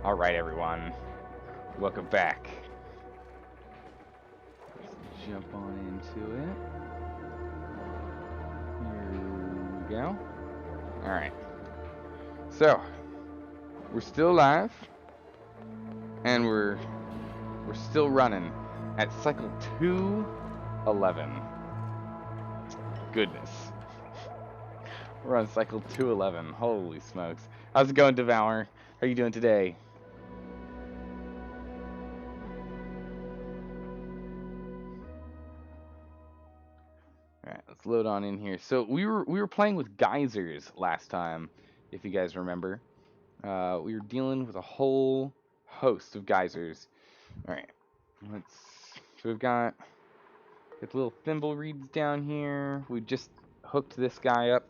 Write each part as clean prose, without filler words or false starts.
Alright, everyone. Welcome back. Let's jump on into it. Here we go. Alright. So, we're still alive. And we're still running at cycle 211. Goodness. We're on cycle 211. Holy smokes. How's it going, Devour? How are you doing today? Alright, let's load on in here. So we were playing with geysers last time, if you guys remember. We were dealing with a whole host of geysers. Alright. So we've got the little thimble reeds down here. We just hooked this guy up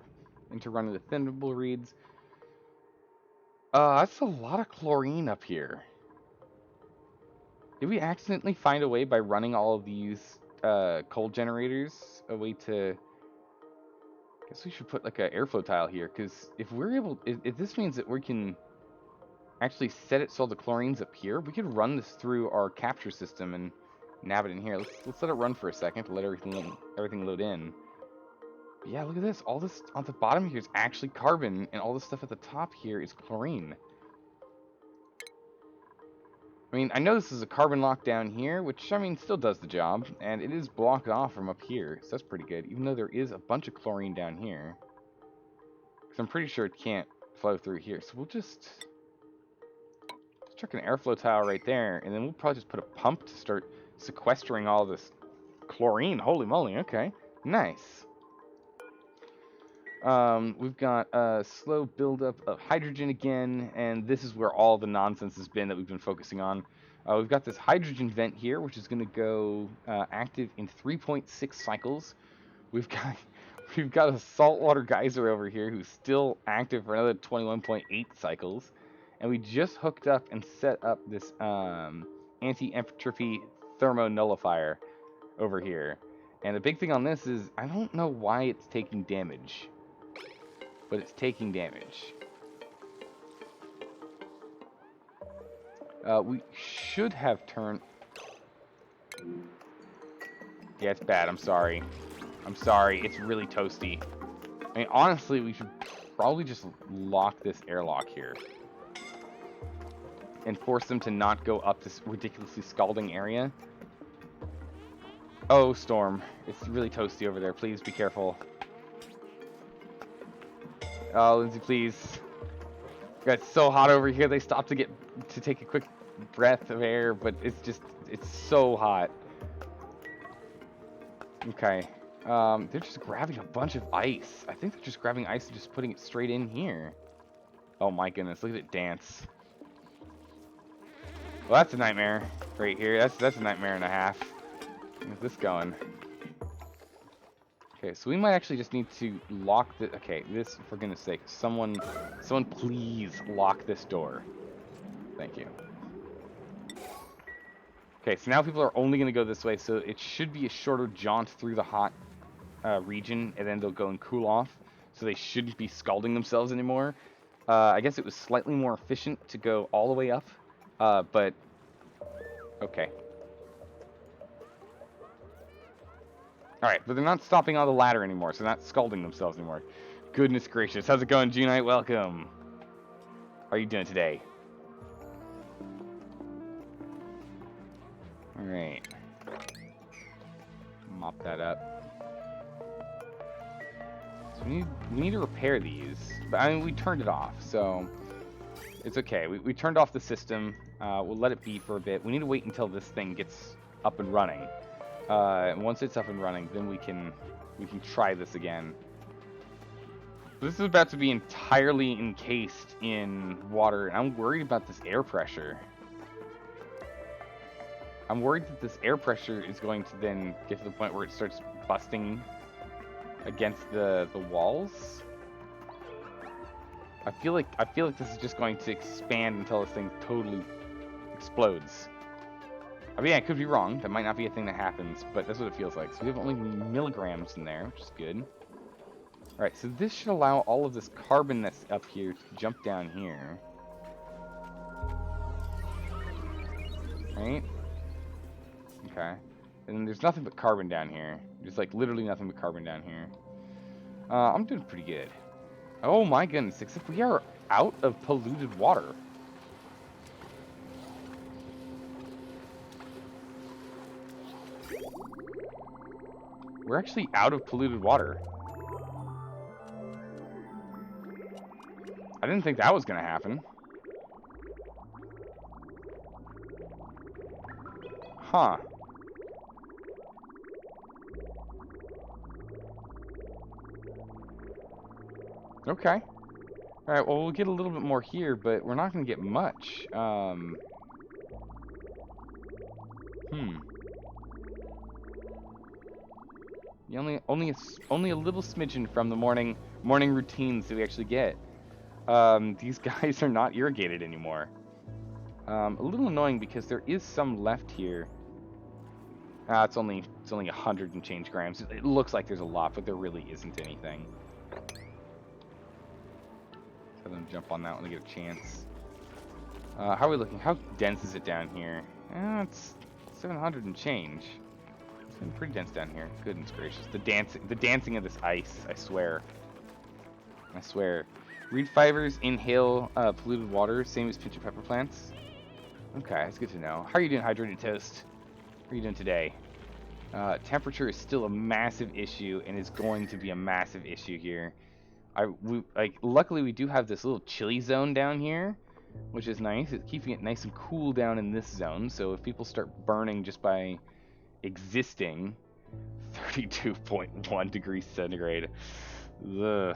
into running the thimble reeds. That's a lot of chlorine up here. Did we accidentally find a way by running all of these coal generators a way to... I guess we should put like an airflow tile here, because if we're able... If this means that we can actually set it so the chlorine's up here, we could run this through our capture system and nab it in here. Let's let it run for a second to let everything load in. But yeah, look at this. All this on the bottom here is actually carbon, and all this stuff at the top here is chlorine. I mean, I know this is a carbon lock down here, which, I mean, still does the job, and it is blocked off from up here, so that's pretty good, even though there is a bunch of chlorine down here. Because I'm pretty sure it can't flow through here, so we'll just chuck an airflow tile right there, and then we'll probably just put a pump to start sequestering all this chlorine. Holy moly, okay. Nice. We've got a slow buildup of hydrogen again, and this is where all the nonsense has been that we've been focusing on. We've got this hydrogen vent here, which is going to go active in 3.6 cycles. We've got a saltwater geyser over here who's still active for another 21.8 cycles, and we just hooked up and set up this anti-entropy thermonullifier over here. And the big thing on this is I don't know why it's taking damage. But it's taking damage. We should have turned... Yeah, it's bad. I'm sorry. I'm sorry. It's really toasty. I mean, honestly, we should probably just lock this airlock here. And force them to not go up this ridiculously scalding area. Oh, Storm. It's really toasty over there. Please be careful. Oh, Lindsay, please. It's so hot over here. They stopped to take a quick breath of air, but it's so hot. Okay. They're just grabbing a bunch of ice. I think they're just grabbing ice and just putting it straight in here. Oh my goodness, look at it dance. Well, that's a nightmare right here. That's a nightmare and a half. Where's this going? Okay, so we might actually just need to lock the... Okay, this, for goodness sake, someone please lock this door. Thank you. Okay, so now people are only going to go this way, so it should be a shorter jaunt through the hot region, and then they'll go and cool off, so they shouldn't be scalding themselves anymore. I guess it was slightly more efficient to go all the way up, but... Okay. Alright, but they're not stopping on the ladder anymore, so they're not scalding themselves anymore. Goodness gracious. How's it going, Junite? Welcome. How are you doing today? Alright. Mop that up. So we need to repair these. But, I mean, we turned it off, so... It's okay. We turned off the system. We'll let it be for a bit. We need to wait until this thing gets up and running. And once it's up and running, then we can try this again. This is about to be entirely encased in water, and I'm worried about this air pressure. I'm worried that this air pressure is going to then get to the point where it starts busting against the walls. I feel like this is just going to expand until this thing totally explodes. I mean, yeah, I could be wrong. That might not be a thing that happens, but that's what it feels like. So we have only milligrams in there, which is good. Alright, so this should allow all of this carbon that's up here to jump down here. right? Okay. And there's nothing but carbon down here. There's like literally nothing but carbon down here. I'm doing pretty good. Oh my goodness, except we are out of polluted water. We're actually out of polluted water. I didn't think that was gonna happen. Huh. Okay. Alright, well, we'll get a little bit more here, but we're not gonna get much. Only a little smidgen from the morning routines that we actually get. These guys are not irrigated anymore. A little annoying because there is some left here. It's only 100 and change grams. It looks like there's a lot, but there really isn't anything. So let them jump on that when they get a chance. How are we looking? How dense is it down here? It's 700 and change. It's been pretty dense down here. Goodness gracious. The dancing of this ice, I swear. I swear. Reed fibers inhale polluted water, same as pinch of pepper plants. Okay, that's good to know. How are you doing, Hydrated Toast? How are you doing today? Temperature is still a massive issue and is going to be a massive issue here. Luckily we do have this little chilly zone down here, which is nice. It's keeping it nice and cool down in this zone. So if people start burning just by existing, 32.1 degrees centigrade. Ugh.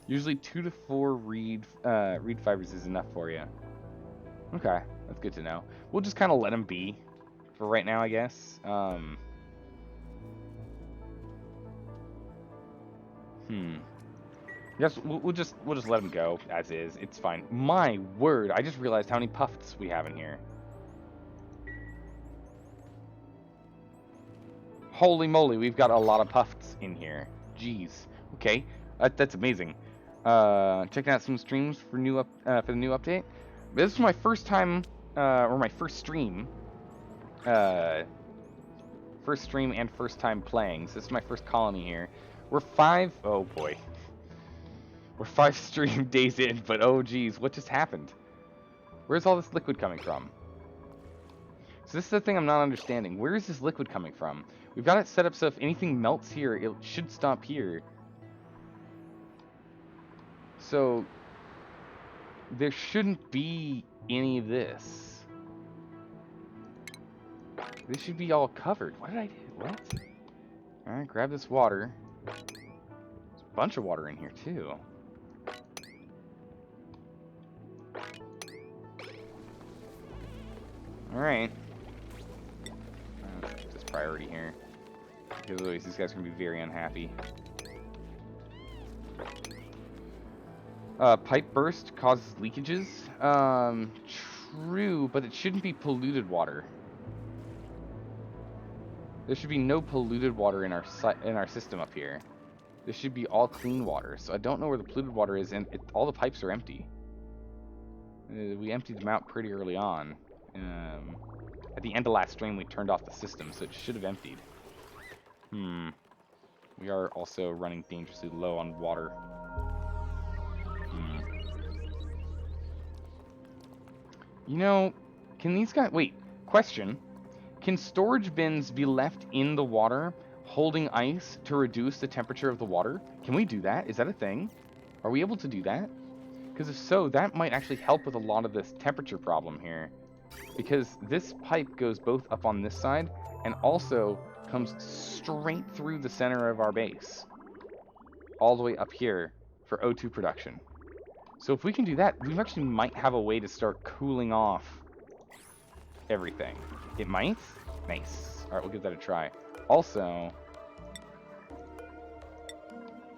Usually 2 to 4 reed fibers is enough for you. Okay, that's good to know. We'll just kind of let them be for right now, I guess. Yes, we'll just let them go as is. It's fine. My word, I just realized how many puffs we have in here. Holy moly, we've got a lot of puffs in here. Jeez. Okay, that's amazing. Checking out some streams for the new update. This is my first time, or my first stream. First stream and first time playing. So this is my first colony here. We're 5. Oh boy. We're 5 stream days in, but oh geez, what just happened? Where's all this liquid coming from? So this is the thing I'm not understanding. Where is this liquid coming from? We've got it set up so if anything melts here, it should stop here. So there shouldn't be any of this. This should be all covered. What did I do? What? Alright, grab this water. There's a bunch of water in here too. Alright. This priority here. Because otherwise these guys are going to be very unhappy. Pipe burst causes leakages. True, but it shouldn't be polluted water. There should be no polluted water in our system up here. This should be all clean water. So I don't know where the polluted water is, and all the pipes are empty. We emptied them out pretty early on. At the end of last stream, we turned off the system, so it should have emptied. We are also running dangerously low on water. You know, can these guys... Wait, question. Can storage bins be left in the water holding ice to reduce the temperature of the water? Can we do that? Is that a thing? Are we able to do that? Because if so, that might actually help with a lot of this temperature problem here. Because this pipe goes both up on this side and also comes straight through the center of our base. All the way up here for O2 production. So if we can do that, we actually might have a way to start cooling off everything. It might? Nice. Alright, we'll give that a try. Also,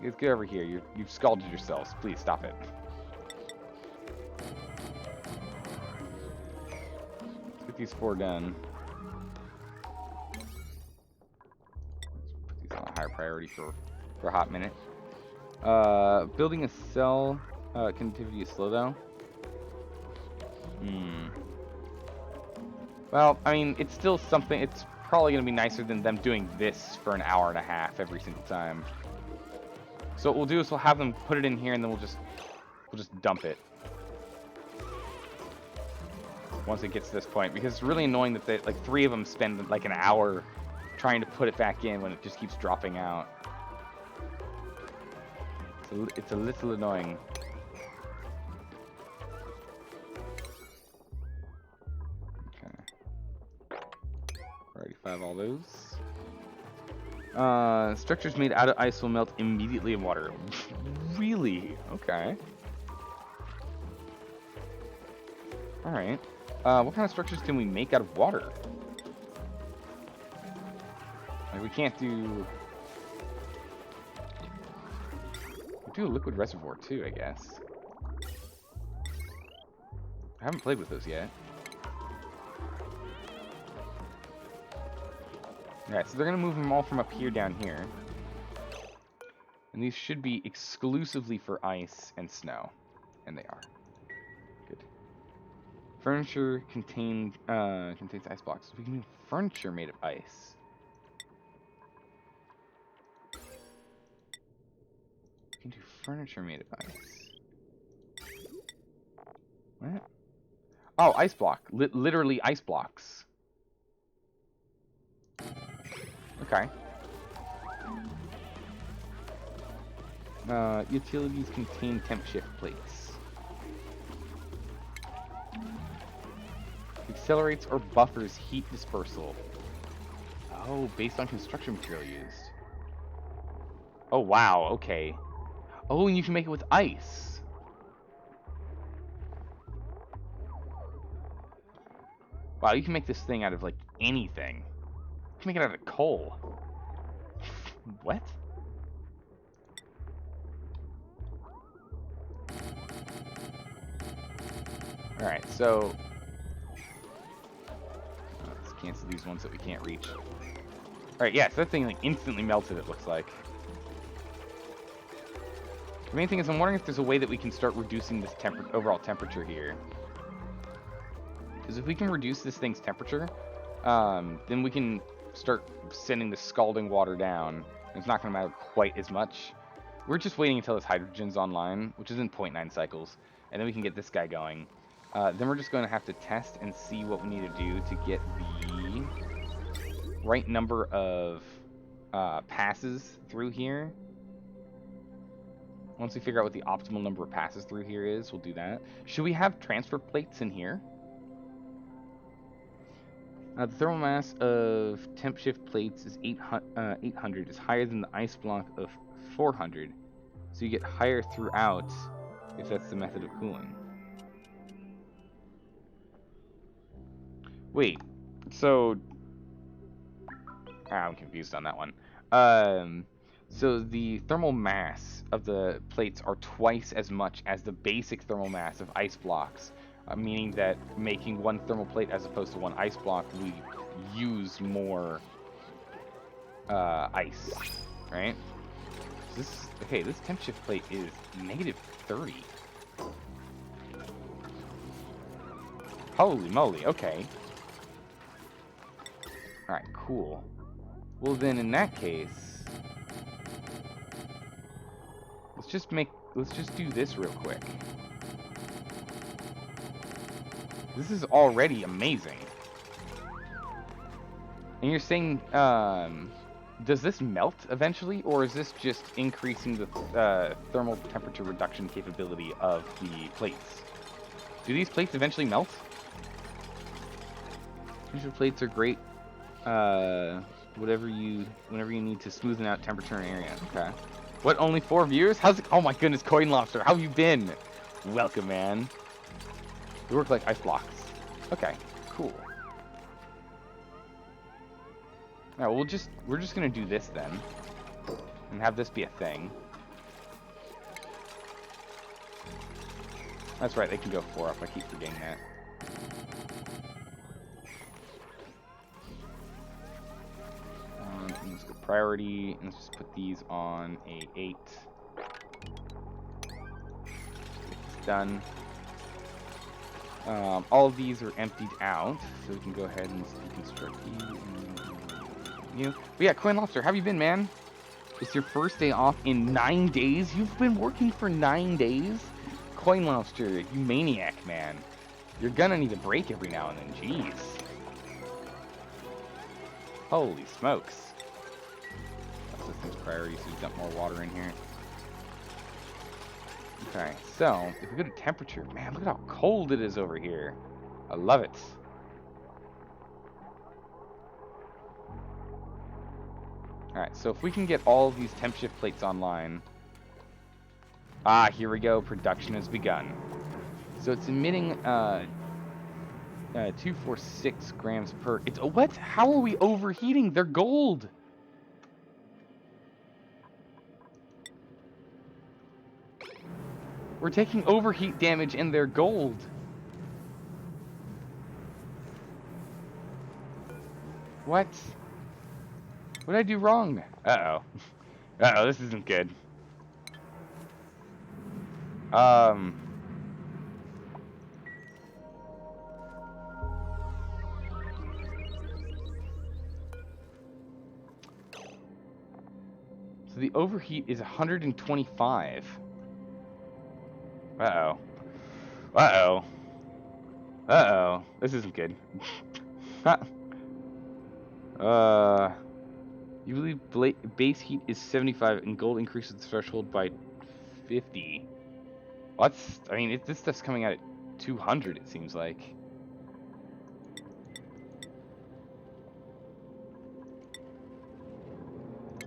you guys get over here. You've scalded yourselves. Please stop it. Let's get these 4 done. Let's put these on a higher priority for a hot minute. Building a cell conductivity is slow though. Well, I mean, it's still something. It's probably going to be nicer than them doing this for an hour and a half every single time. So what we'll do is we'll have them put it in here, and then we'll just dump it once it gets to this point, because it's really annoying that they, like 3 of them spend like an hour trying to put it back in when it just keeps dropping out. It's a little annoying. Okay. Already 5 all those. Structures made out of ice will melt immediately in water. Really? Okay. Alright. What kind of structures can we make out of water? Like, we can't do... We do a liquid reservoir too, I guess. I haven't played with those yet. Alright, so they're going to move them all from up here down here. And these should be exclusively for ice and snow. And they are. Good. Furniture contains ice blocks. We can do furniture made of ice. We can do furniture made of ice. What? Oh, ice block. Literally ice blocks. Okay. Utilities contain temp shift plates. Accelerates or buffers heat dispersal. Oh, based on construction material used. Oh, wow, okay. Oh, and you can make it with ice. Wow, you can make this thing out of, like, anything. You can make it out of coal. What? Alright, so... let's cancel these ones that we can't reach. Alright, yeah, so that thing like instantly melted, it looks like. The main thing is I'm wondering if there's a way that we can start reducing this overall temperature here. Because if we can reduce this thing's temperature, then we can start sending the scalding water down. It's not going to matter quite as much. We're just waiting until this hydrogen's online, which is in 0.9 cycles, and then we can get this guy going. Then we're just going to have to test and see what we need to do to get the right number of passes through here. Once we figure out what the optimal number of passes through here is, we'll do that. Should we have transfer plates in here? The thermal mass of temp shift plates is 800. Is higher than the ice block of 400. So you get higher throughout if that's the method of cooling. Wait, so... I'm confused on that one. So the thermal mass of the plates are twice as much as the basic thermal mass of ice blocks, meaning that making one thermal plate as opposed to one ice block, we use more ice, right? So this temp shift plate is -30. Holy moly, okay. Alright, cool. Well then, in that case, let's just do this real quick. This is already amazing. And you're saying, does this melt eventually, or is this just increasing the thermal temperature reduction capability of the plates? Do these plates eventually melt? Temperature plates are great. Whenever you need to smoothen out temperature in an area. Okay. What, only 4 viewers? How's it? Oh my goodness, Coin Lobster, how have you been? Welcome, man. They work like ice blocks. Okay, cool. Alright, we're just gonna do this then. And have this be a thing. That's right, they can go 4 up, I keep forgetting that. Let's go priority, and let's just put these on a 8. Get this done. All of these are emptied out, so we can go ahead and deconstruct you. But yeah, Coin Lobster, how have you been, man? It's your first day off in 9 days? You've been working for 9 days? Coin Lobster, you maniac, man. You're gonna need a break every now and then, jeez. Holy smokes. System's priority, so you dump more water in here. Okay, so, if we go to temperature, man, look at how cold it is over here. I love it. Alright, so if we can get all of these temp shift plates online. Ah, here we go, production has begun. So it's emitting 246 grams per... It's what? How are we overheating? They're gold! We're taking overheat damage and they're gold. What? What did I do wrong? Uh-oh. Uh-oh, this isn't good. So the overheat is 125. Uh-oh. Uh-oh. Uh-oh. This isn't good. You believe base heat is 75 and gold increases the threshold by 50. What's... I mean, this stuff's coming out at 200, it seems like.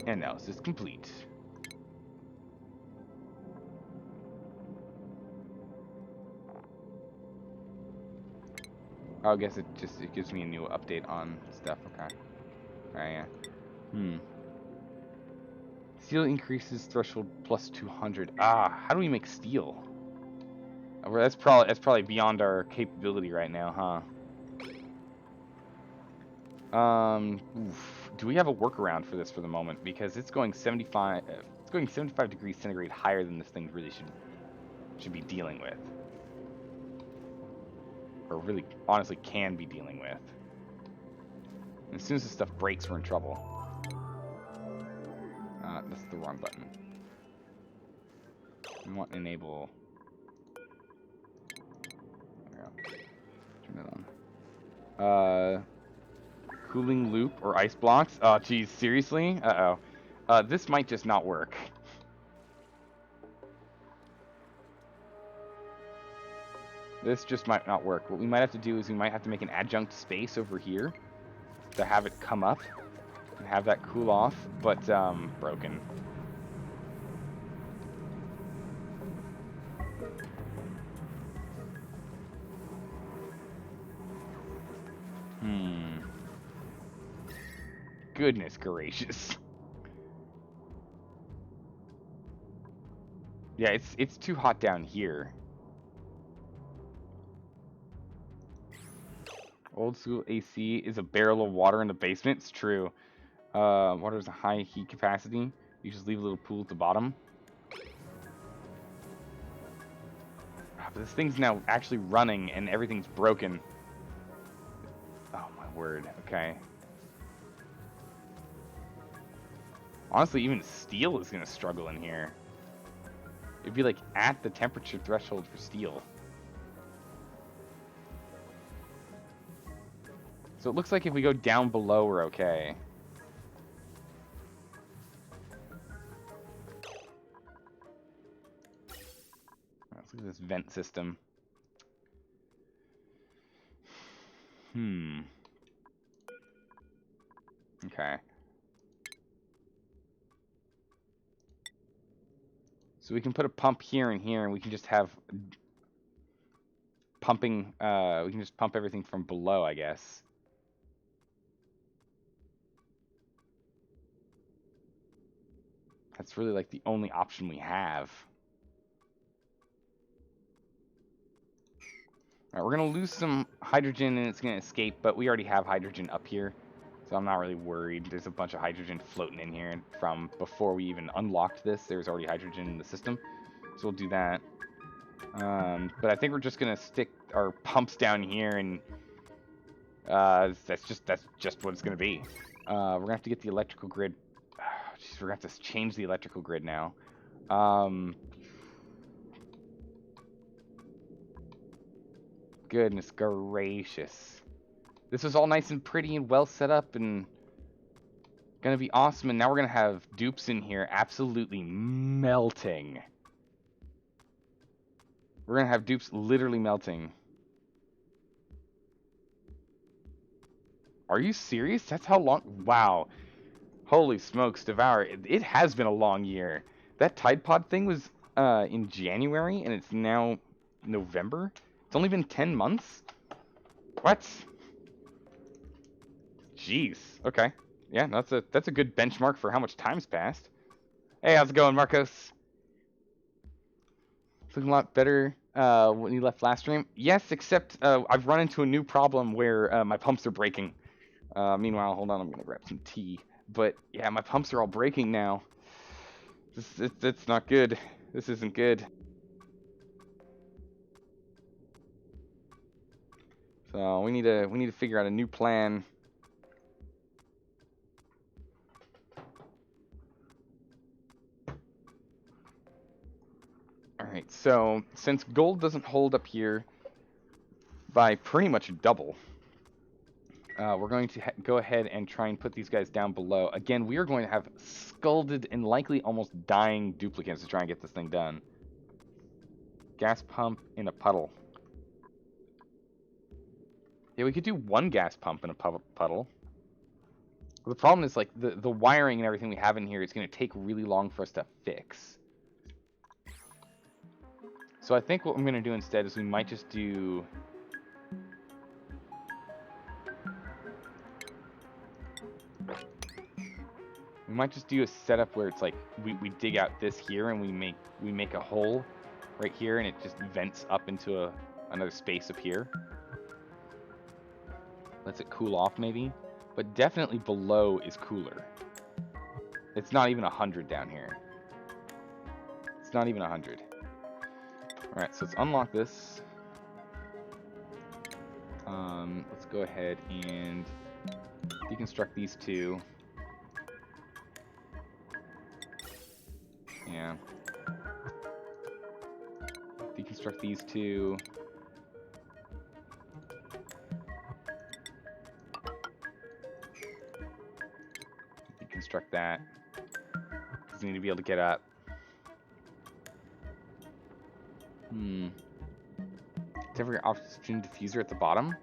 Analysis complete. Oh, I guess it gives me a new update on stuff. Okay. Alright, yeah. Steel increases threshold plus 200. Ah, how do we make steel? Oh, well, that's probably beyond our capability right now, huh? Do we have a workaround for this for the moment? Because it's going 75. It's going 75 degrees centigrade higher than this thing really should be dealing with, or really, honestly, can be dealing with. And as soon as this stuff breaks, we're in trouble. That's the wrong button. We want enable. There we go. Turn that on. Cooling loop or ice blocks? Oh, geez, seriously? Uh-oh. This might just not work. This just might not work. What we might have to do is we might have to make an adjunct space over here to have it come up and have that cool off, but, broken. Goodness gracious. Yeah, it's too hot down here. Old school AC is a barrel of water in the basement. It's true. Water has a high heat capacity. You just leave a little pool at the bottom. But this thing's now actually running and everything's broken. Oh my word. Okay. Honestly, even steel is going to struggle in here. It'd be like at the temperature threshold for steel. So it looks like if we go down below, we're okay. Let's look at this vent system. Okay. So we can put a pump here and here, and we can just have pumping, we can just pump everything from below, I guess. That's really like the only option we have. Alright, we're going to lose some hydrogen and it's going to escape, but we already have hydrogen up here. So I'm not really worried. There's a bunch of hydrogen floating in here from before we even unlocked this. There's already hydrogen in the system. So we'll do that. But I think we're just going to stick our pumps down here, and that's just what it's gonna be. We're gonna have to get the electrical grid. Jeez, we're gonna have to change the electrical grid now. Goodness gracious. This was all nice and pretty and well set up and gonna be awesome, and now we're gonna have dupes in here absolutely melting. We're gonna have dupes literally melting. Are you serious? That's how long? Wow. Holy smokes, Devour. It has been a long year. That Tide Pod thing was in January, and it's now November? It's only been 10 months? What? Jeez. Okay. Yeah, that's a good benchmark for how much time's passed. Hey, how's it going, Marcos? It's looking a lot better when you left last stream. Yes, except I've run into a new problem where my pumps are breaking. Meanwhile, hold on, I'm gonna grab some tea. But yeah, my pumps are all breaking now. It's not good. This isn't good. So we need to figure out a new plan. Alright, so since gold doesn't hold up here by pretty much double, we're going to go ahead and try and put these guys down below. Again, we are going to have scalded and likely almost dying duplicates to try and get this thing done. Gas pump in a puddle. Yeah, we could do one gas pump in a puddle. The problem is, like, the wiring and everything we have in here is going to take really long for us to fix. So I think what I'm going to do instead is we might just do... We might just do a setup where it's like we dig out this here and we make a hole right here, and it just vents up into another space up here. Lets it cool off maybe, but definitely below is cooler. It's not even 100 down here. It's not even 100. All right, so let's unlock this. Let's go ahead and deconstruct these two. Yeah. Deconstruct these two. Deconstruct that. Because we need to be able to get up. Temporary oxygen diffuser at the bottom.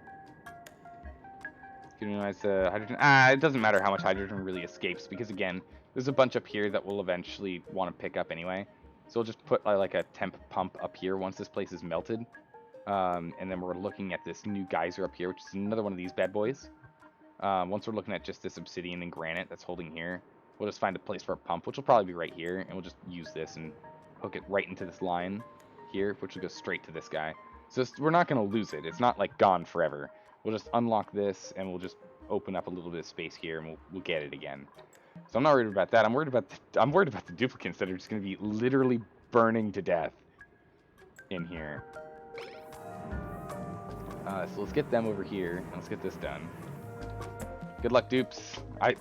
Can you minimize the hydrogen? It doesn't matter how much hydrogen really escapes, because again, there's a bunch up here that we'll eventually want to pick up anyway. So we'll just put like a temp pump up here once this place is melted. And then we're looking at this new geyser up here, which is another one of these bad boys. Once we're looking at just this obsidian and granite that's holding here, we'll just find a place for a pump, which will probably be right here, and we'll just use this and hook it right into this line here, which will go straight to this guy. So we're not going to lose it. It's not like gone forever. We'll just unlock this, and we'll just open up a little bit of space here, and we'll get it again. So I'm not worried about that. I'm worried about the duplicates that are just going to be literally burning to death in here. So let's get them over here, and let's get this done. Good luck, dupes. I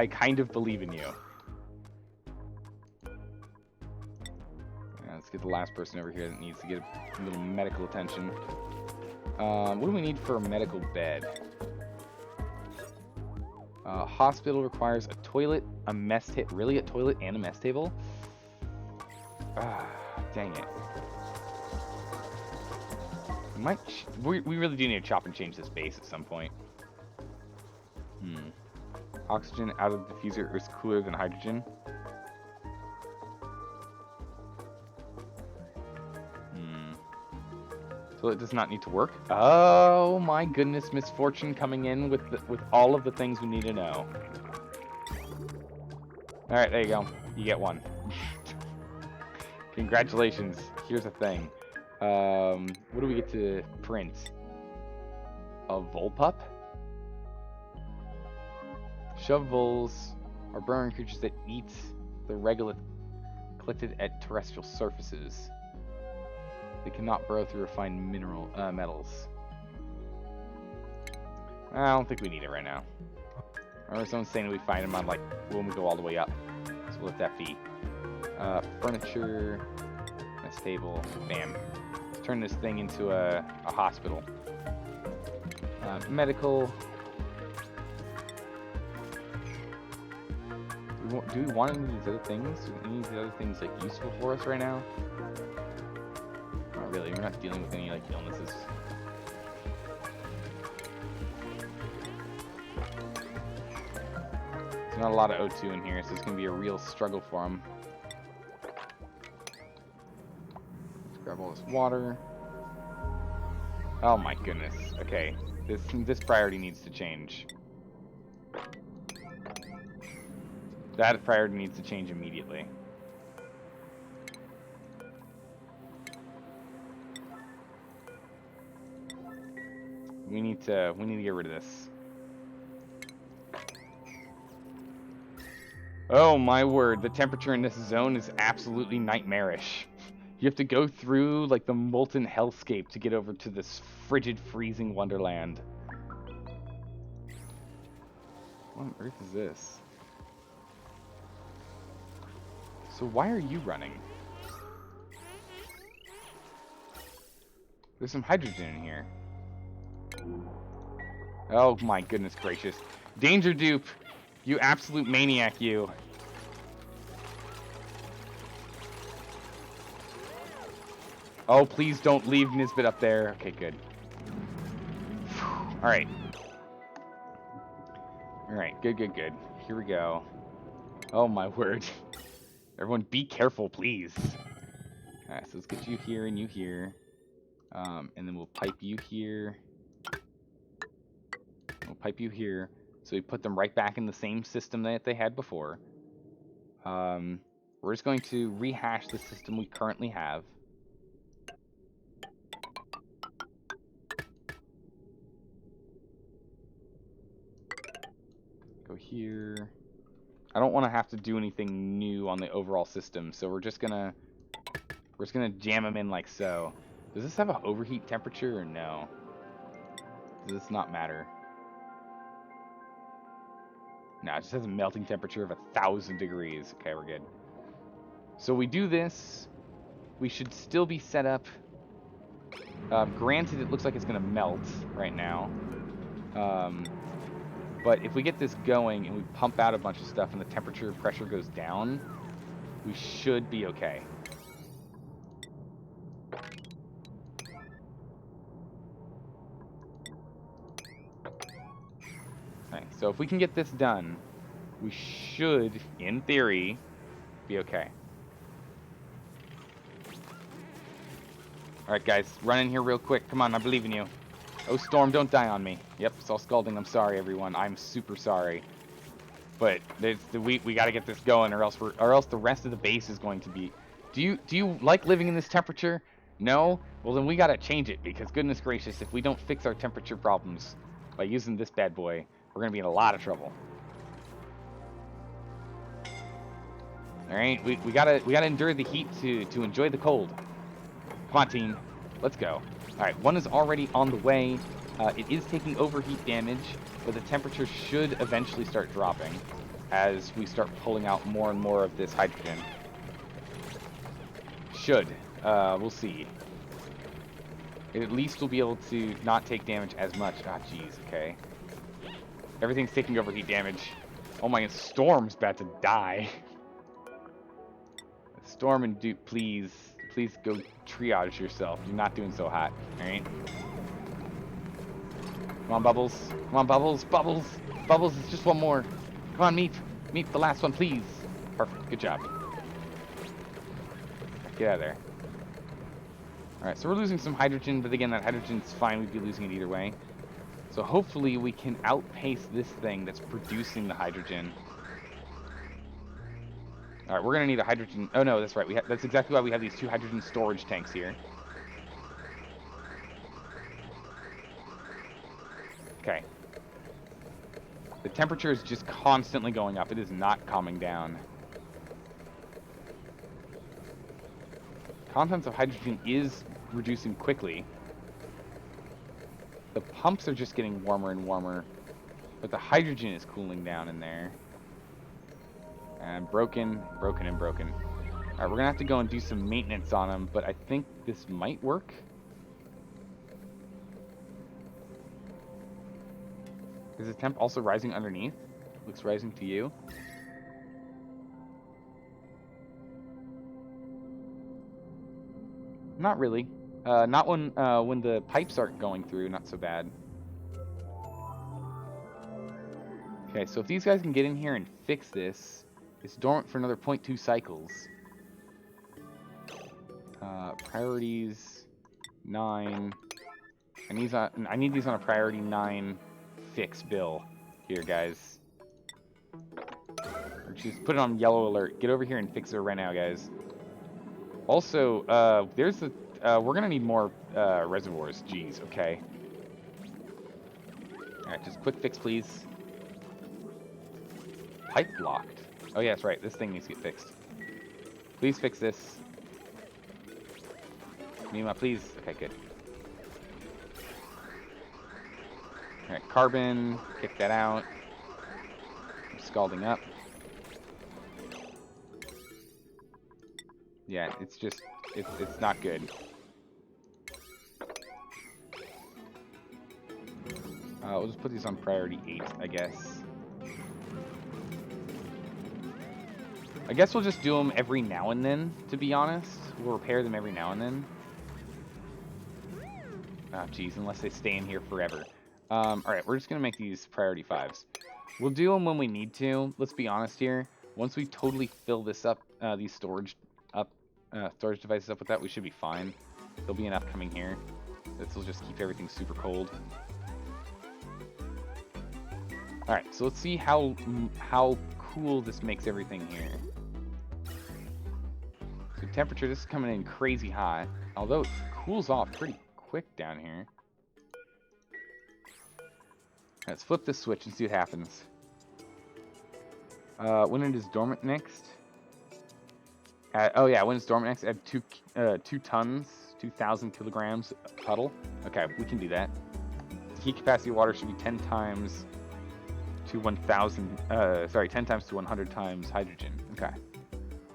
kind of believe in you. Let's get the last person over here that needs to get a little medical attention. What do we need for a medical bed? Hospital requires a toilet, a mess table. Really, a toilet and a mess table? Dang it. We really do need to chop and change this base at some point. Oxygen out of the diffuser is cooler than hydrogen. So it does not need to work. Oh my goodness, misfortune coming in with all of the things we need to know. All right, there you go. You get one. Congratulations. Here's the thing. What do we get to print? A Volpup? Shove voles are burrowing creatures that eat the regolith collected at terrestrial surfaces. They cannot burrow through refined metals. I don't think we need it right now. Or someone's saying we find them on, like, when we go all the way up. So we'll let that be. Furniture, a table, bam. Let's turn this thing into a hospital. Medical. Do we want any of these other things? Are any of these other things, like, useful for us right now? Not really. We're not dealing with any, like, illnesses. There's not a lot of O2 in here, so it's going to be a real struggle for them. Let's grab all this water. Oh my goodness. Okay, this priority needs to change. That priority needs to change immediately. We need to get rid of this. Oh my word, the temperature in this zone is absolutely nightmarish. You have to go through, like, the molten hellscape to get over to this frigid, freezing wonderland. What on earth is this? So why are you running? There's some hydrogen in here. Oh my goodness gracious. Danger dupe! You absolute maniac, you. Oh, please don't leave Nisbet up there. Okay, good. Alright. Alright, good. Here we go. Oh my word. Everyone be careful, please. Alright, so let's get you here and you here. And then we'll pipe you here. We'll pipe you here. So we put them right back in the same system that they had before. We're just going to rehash the system we currently have. Go here. I don't want to have to do anything new on the overall system, so we're just gonna jam them in like so. Does this have an overheat temperature or no? Does this not matter? No, it just has a melting temperature of 1,000 degrees. Okay, we're good. So we do this. We should still be set up. Granted, it looks like it's going to melt right now. But if we get this going and we pump out a bunch of stuff and the temperature pressure goes down, we should be okay. Okay, so if we can get this done, we should, in theory, be okay. Alright guys, run in here real quick. Come on, I believe in you. Oh, Storm, don't die on me. Yep, it's all scalding. I'm sorry, everyone. I'm super sorry. But we gotta get this going, or else the rest of the base is going to be. Do you like living in this temperature? No? Well, then we gotta change it, because goodness gracious, if we don't fix our temperature problems by using this bad boy, we're gonna be in a lot of trouble. All right, we gotta endure the heat to enjoy the cold. Come on, team. Let's go. All right, one is already on the way. It is taking overheat damage, but the temperature should eventually start dropping as we start pulling out more and more of this hydrogen. Should. We'll see. It at least will be able to not take damage as much. Ah, jeez, okay. Everything's taking overheat damage. Oh my god, Storm's about to die. Storm and Duke, please go triage yourself. You're not doing so hot, alright? Come on, Bubbles. Come on, Bubbles. Bubbles! Bubbles, it's just one more. Come on, Meep. Meep, the last one, please. Perfect. Good job. Get out of there. Alright, so we're losing some hydrogen, but again, that hydrogen's fine. We'd be losing it either way. So hopefully we can outpace this thing that's producing the hydrogen. All right, we're gonna need a hydrogen. Oh no, that's right. That's exactly why we have these 2 hydrogen storage tanks here. Okay. The temperature is just constantly going up. It is not calming down. Contents of hydrogen is reducing quickly. The pumps are just getting warmer and warmer, but the hydrogen is cooling down in there. And broken. Alright, we're gonna have to go and do some maintenance on them, but I think this might work. Is the temp also rising underneath? Looks rising to you. Not really. Not when the pipes aren't going through, not so bad. Okay, so if these guys can get in here and fix this, it's dormant for another 0.2 cycles. Priorities 9. I need these on a priority 9 fix bill here, guys. Or just put it on yellow alert. Get over here and fix it right now, guys. Also, there's the we're gonna need more reservoirs. Jeez, okay. Alright, just quick fix, please. Pipe blocked. Oh yeah, that's right. This thing needs to get fixed. Please fix this. Mima, please. Okay, good. Alright, carbon. Kick that out. I'm scalding up. Yeah, it's just... It's not good. We'll just put these on priority 8, I guess. I guess we'll just do them every now and then, to be honest. We'll repair them every now and then. Oh, geez, unless they stay in here forever. Alright, we're just going to make these priority 5s. We'll do them when we need to. Let's be honest here. Once we totally fill this up, these storage devices up with that, we should be fine. There'll be enough coming here. This will just keep everything super cold. Alright, so let's see how cool this makes everything here. So temperature, this is coming in crazy hot. Although it cools off pretty quick down here. Let's flip this switch and see what happens. When it is dormant next. Oh yeah, when it's dormant next, add 2 tons, 2,000 kilograms puddle. Okay, we can do that. The heat capacity of water should be 10 times to 1,000. 10 times to 100 times hydrogen. Okay,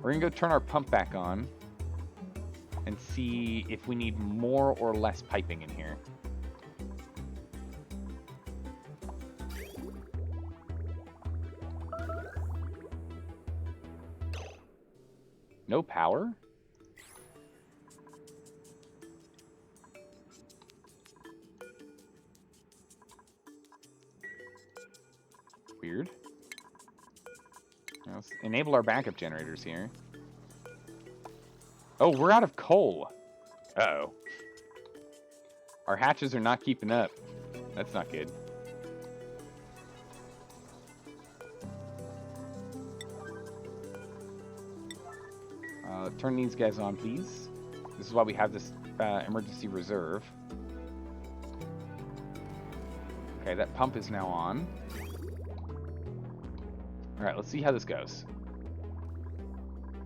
we're gonna go turn our pump back on and see if we need more or less piping in here. No power? Weird. Let's enable our backup generators here. Oh, we're out of coal. Uh-oh. Our hatches are not keeping up. That's not good. Turn these guys on, please. This is why we have this emergency reserve. Okay, that pump is now on. Alright, let's see how this goes.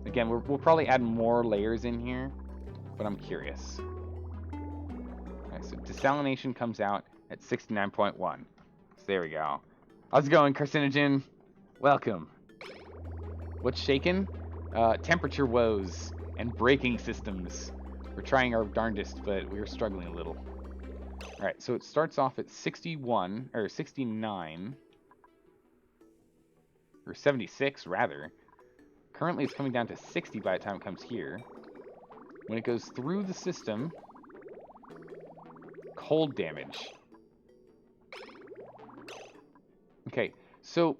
Again, we'll probably add more layers in here, but I'm curious. Okay, so desalination comes out at 69.1. So there we go. How's it going, carcinogen? Welcome. What's shaking? Temperature woes and braking systems. We're trying our darndest, but we're struggling a little. Alright, so it starts off at 61, or 69, or 76, rather. Currently, it's coming down to 60 by the time it comes here. When it goes through the system, cold damage. Okay, so...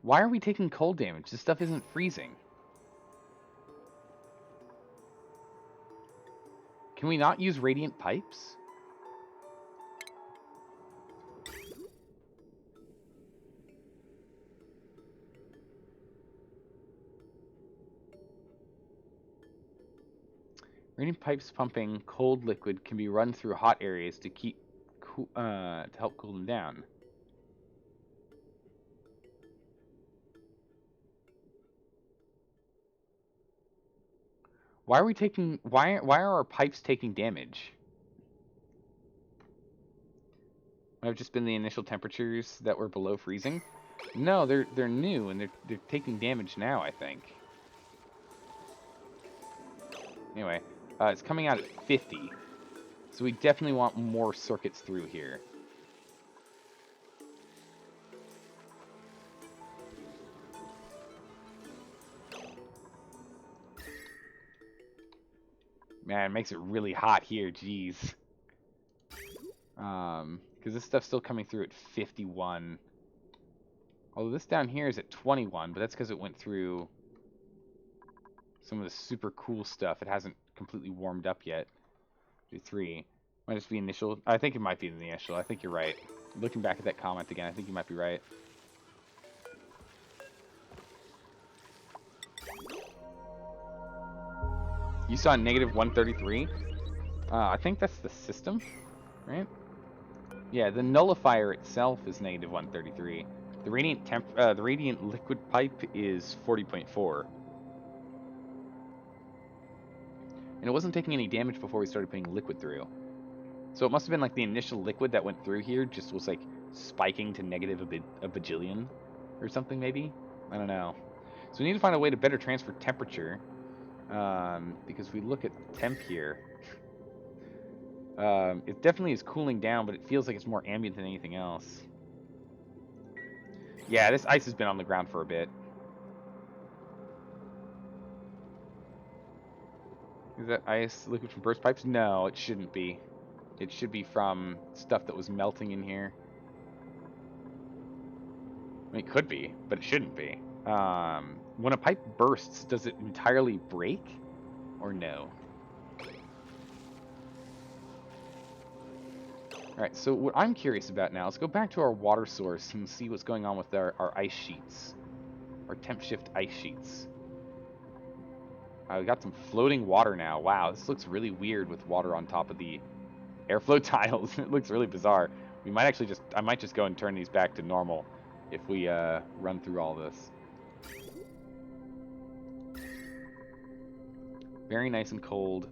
why are we taking cold damage? This stuff isn't freezing. Can we not use radiant pipes? Radiant pipes pumping cold liquid can be run through hot areas to keep to help cool them down. Why are we taking... Why are our pipes taking damage? Might have just been the initial temperatures that were below freezing? No, they're new, and they're taking damage now, I think. Anyway, it's coming out at 50. So we definitely want more circuits through here. Man, it makes it really hot here, jeez. Because this stuff's still coming through at 51. Although this down here is at 21, but that's because it went through some of the super cool stuff. It hasn't completely warmed up yet. Do 3. Might just be initial. I think it might be the initial. I think you're right. Looking back at that comment again, I think you might be right. You saw negative 133? I think that's the system, right? Yeah, the nullifier itself is negative 133. The radiant liquid pipe is 40.4. And it wasn't taking any damage before we started putting liquid through. So it must have been like the initial liquid that went through here just was like spiking to negative a bajillion or something maybe? I don't know. So we need to find a way to better transfer temperature. Because we look at temp here. It definitely is cooling down, but it feels like it's more ambient than anything else. Yeah, this ice has been on the ground for a bit. Is that ice liquid from burst pipes? No, it shouldn't be. It should be from stuff that was melting in here. I mean, it could be, but it shouldn't be. When a pipe bursts, does it entirely break? Or no? Alright, so what I'm curious about now, let's go back to our water source and see what's going on with our ice sheets. Our temp shift ice sheets. We got some floating water now. Wow, this looks really weird with water on top of the airflow tiles. It looks really bizarre. We might actually I might just go and turn these back to normal if we run through all this. Very nice and cold.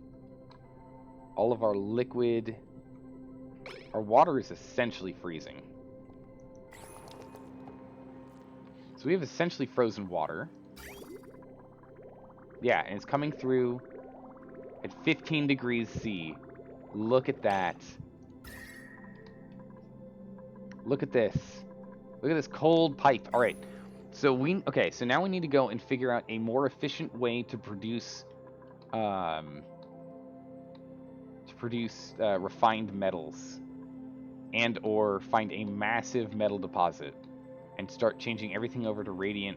All of our liquid... Our water is essentially freezing. So we have essentially frozen water. Yeah, and it's coming through at 15 degrees C. Look at that. Look at this. Look at this cold pipe. All right. So so now we need to go and figure out a more efficient way to produce refined metals, and or find a massive metal deposit and start changing everything over to radiant.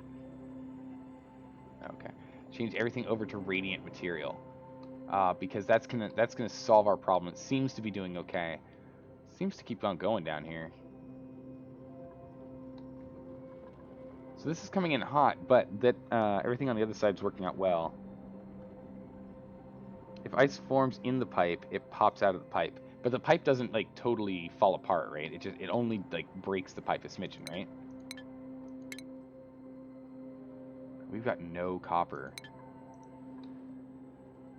Okay, change everything over to radiant material, because that's gonna solve our problem. It seems to be doing okay. Seems to keep on going down here. So this is coming in hot, but that everything on the other side is working out well. If ice forms in the pipe, it pops out of the pipe. But the pipe doesn't, like, totally fall apart, right? It only, like, breaks the pipe a smidgen, right? We've got no copper.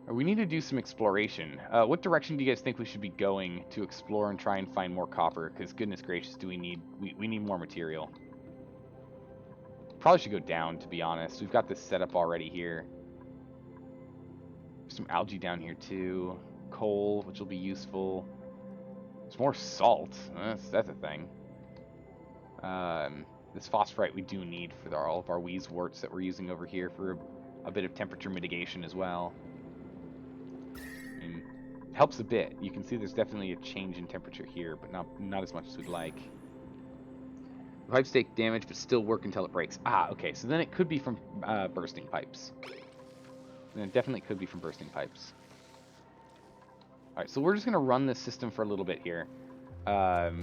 We need to do some exploration. What direction do you guys think we should be going to explore and try and find more copper? Because goodness gracious, we need more material. Probably should go down, to be honest. We've got this set up already here. Some algae down here too. Coal, which will be useful. There's more salt. That's a thing. This phosphorite we do need for all of our wheeze warts that we're using over here for a bit of temperature mitigation as well. And it helps a bit. You can see there's definitely a change in temperature here, but not as much as we'd like. The pipes take damage, but still work until it breaks. Ah, okay. So then it could be from bursting pipes. And it definitely could be from bursting pipes. Alright, so we're just going to run this system for a little bit here. So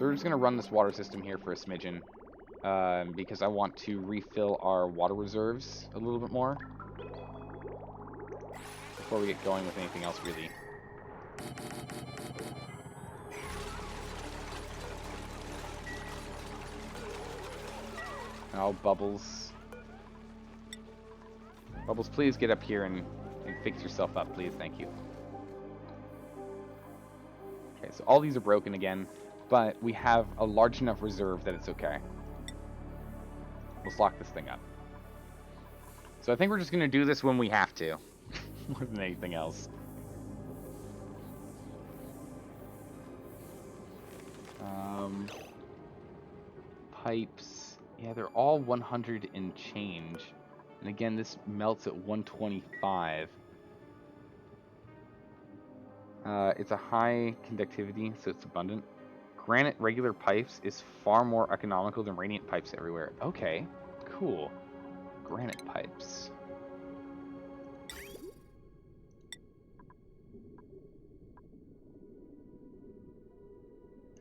we're just going to run this water system here for a smidgen. Because I want to refill our water reserves a little bit more. Before we get going with anything else, really. Oh, bubbles. Bubbles, please get up here and fix yourself up, please. Thank you. Okay, so all these are broken again, but we have a large enough reserve that it's okay. Let's lock this thing up. So I think we're just going to do this when we have to, more than anything else. Pipes. Yeah, they're all 100 and change. And again, this melts at 125. It's a high conductivity, so it's abundant. Granite regular pipes is far more economical than radiant pipes everywhere. Okay, cool. Granite pipes.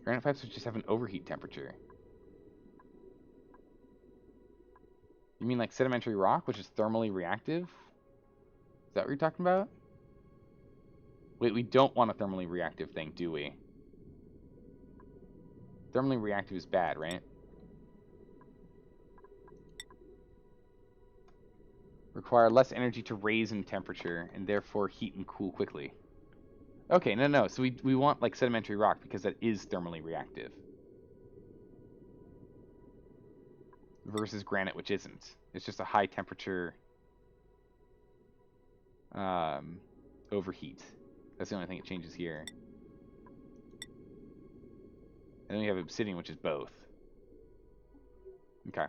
Granite pipes would just have an overheat temperature. You mean like sedimentary rock, which is thermally reactive? Is that what you're talking about? Wait, we don't want a thermally reactive thing, do we? Thermally reactive is bad, right? Require less energy to raise in temperature, and therefore heat and cool quickly. Okay, no. So we want like sedimentary rock because that is thermally reactive. Versus granite, which isn't. It's just a high temperature overheat. That's the only thing it changes here. And then we have obsidian, which is both. Okay.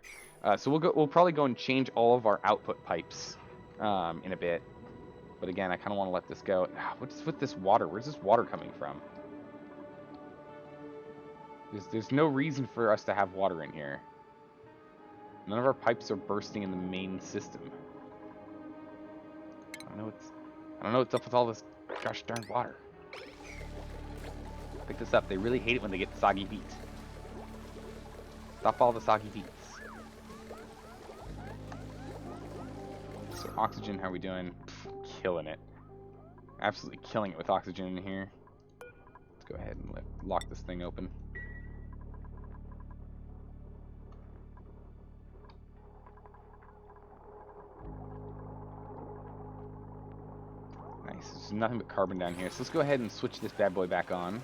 So we'll probably go and change all of our output pipes in a bit. But again, I kind of want to let this go. What's with this water? Where's this water coming from? There's no reason for us to have water in here. None of our pipes are bursting in the main system. I don't know what's up with all this gosh darn water. Pick this up. They really hate it when they get soggy feet. Stop all the soggy feet. So oxygen, how are we doing? Killing it. Absolutely killing it with oxygen in here. Let's go ahead and lock this thing open. Nice. There's nothing but carbon down here. So let's go ahead and switch this bad boy back on.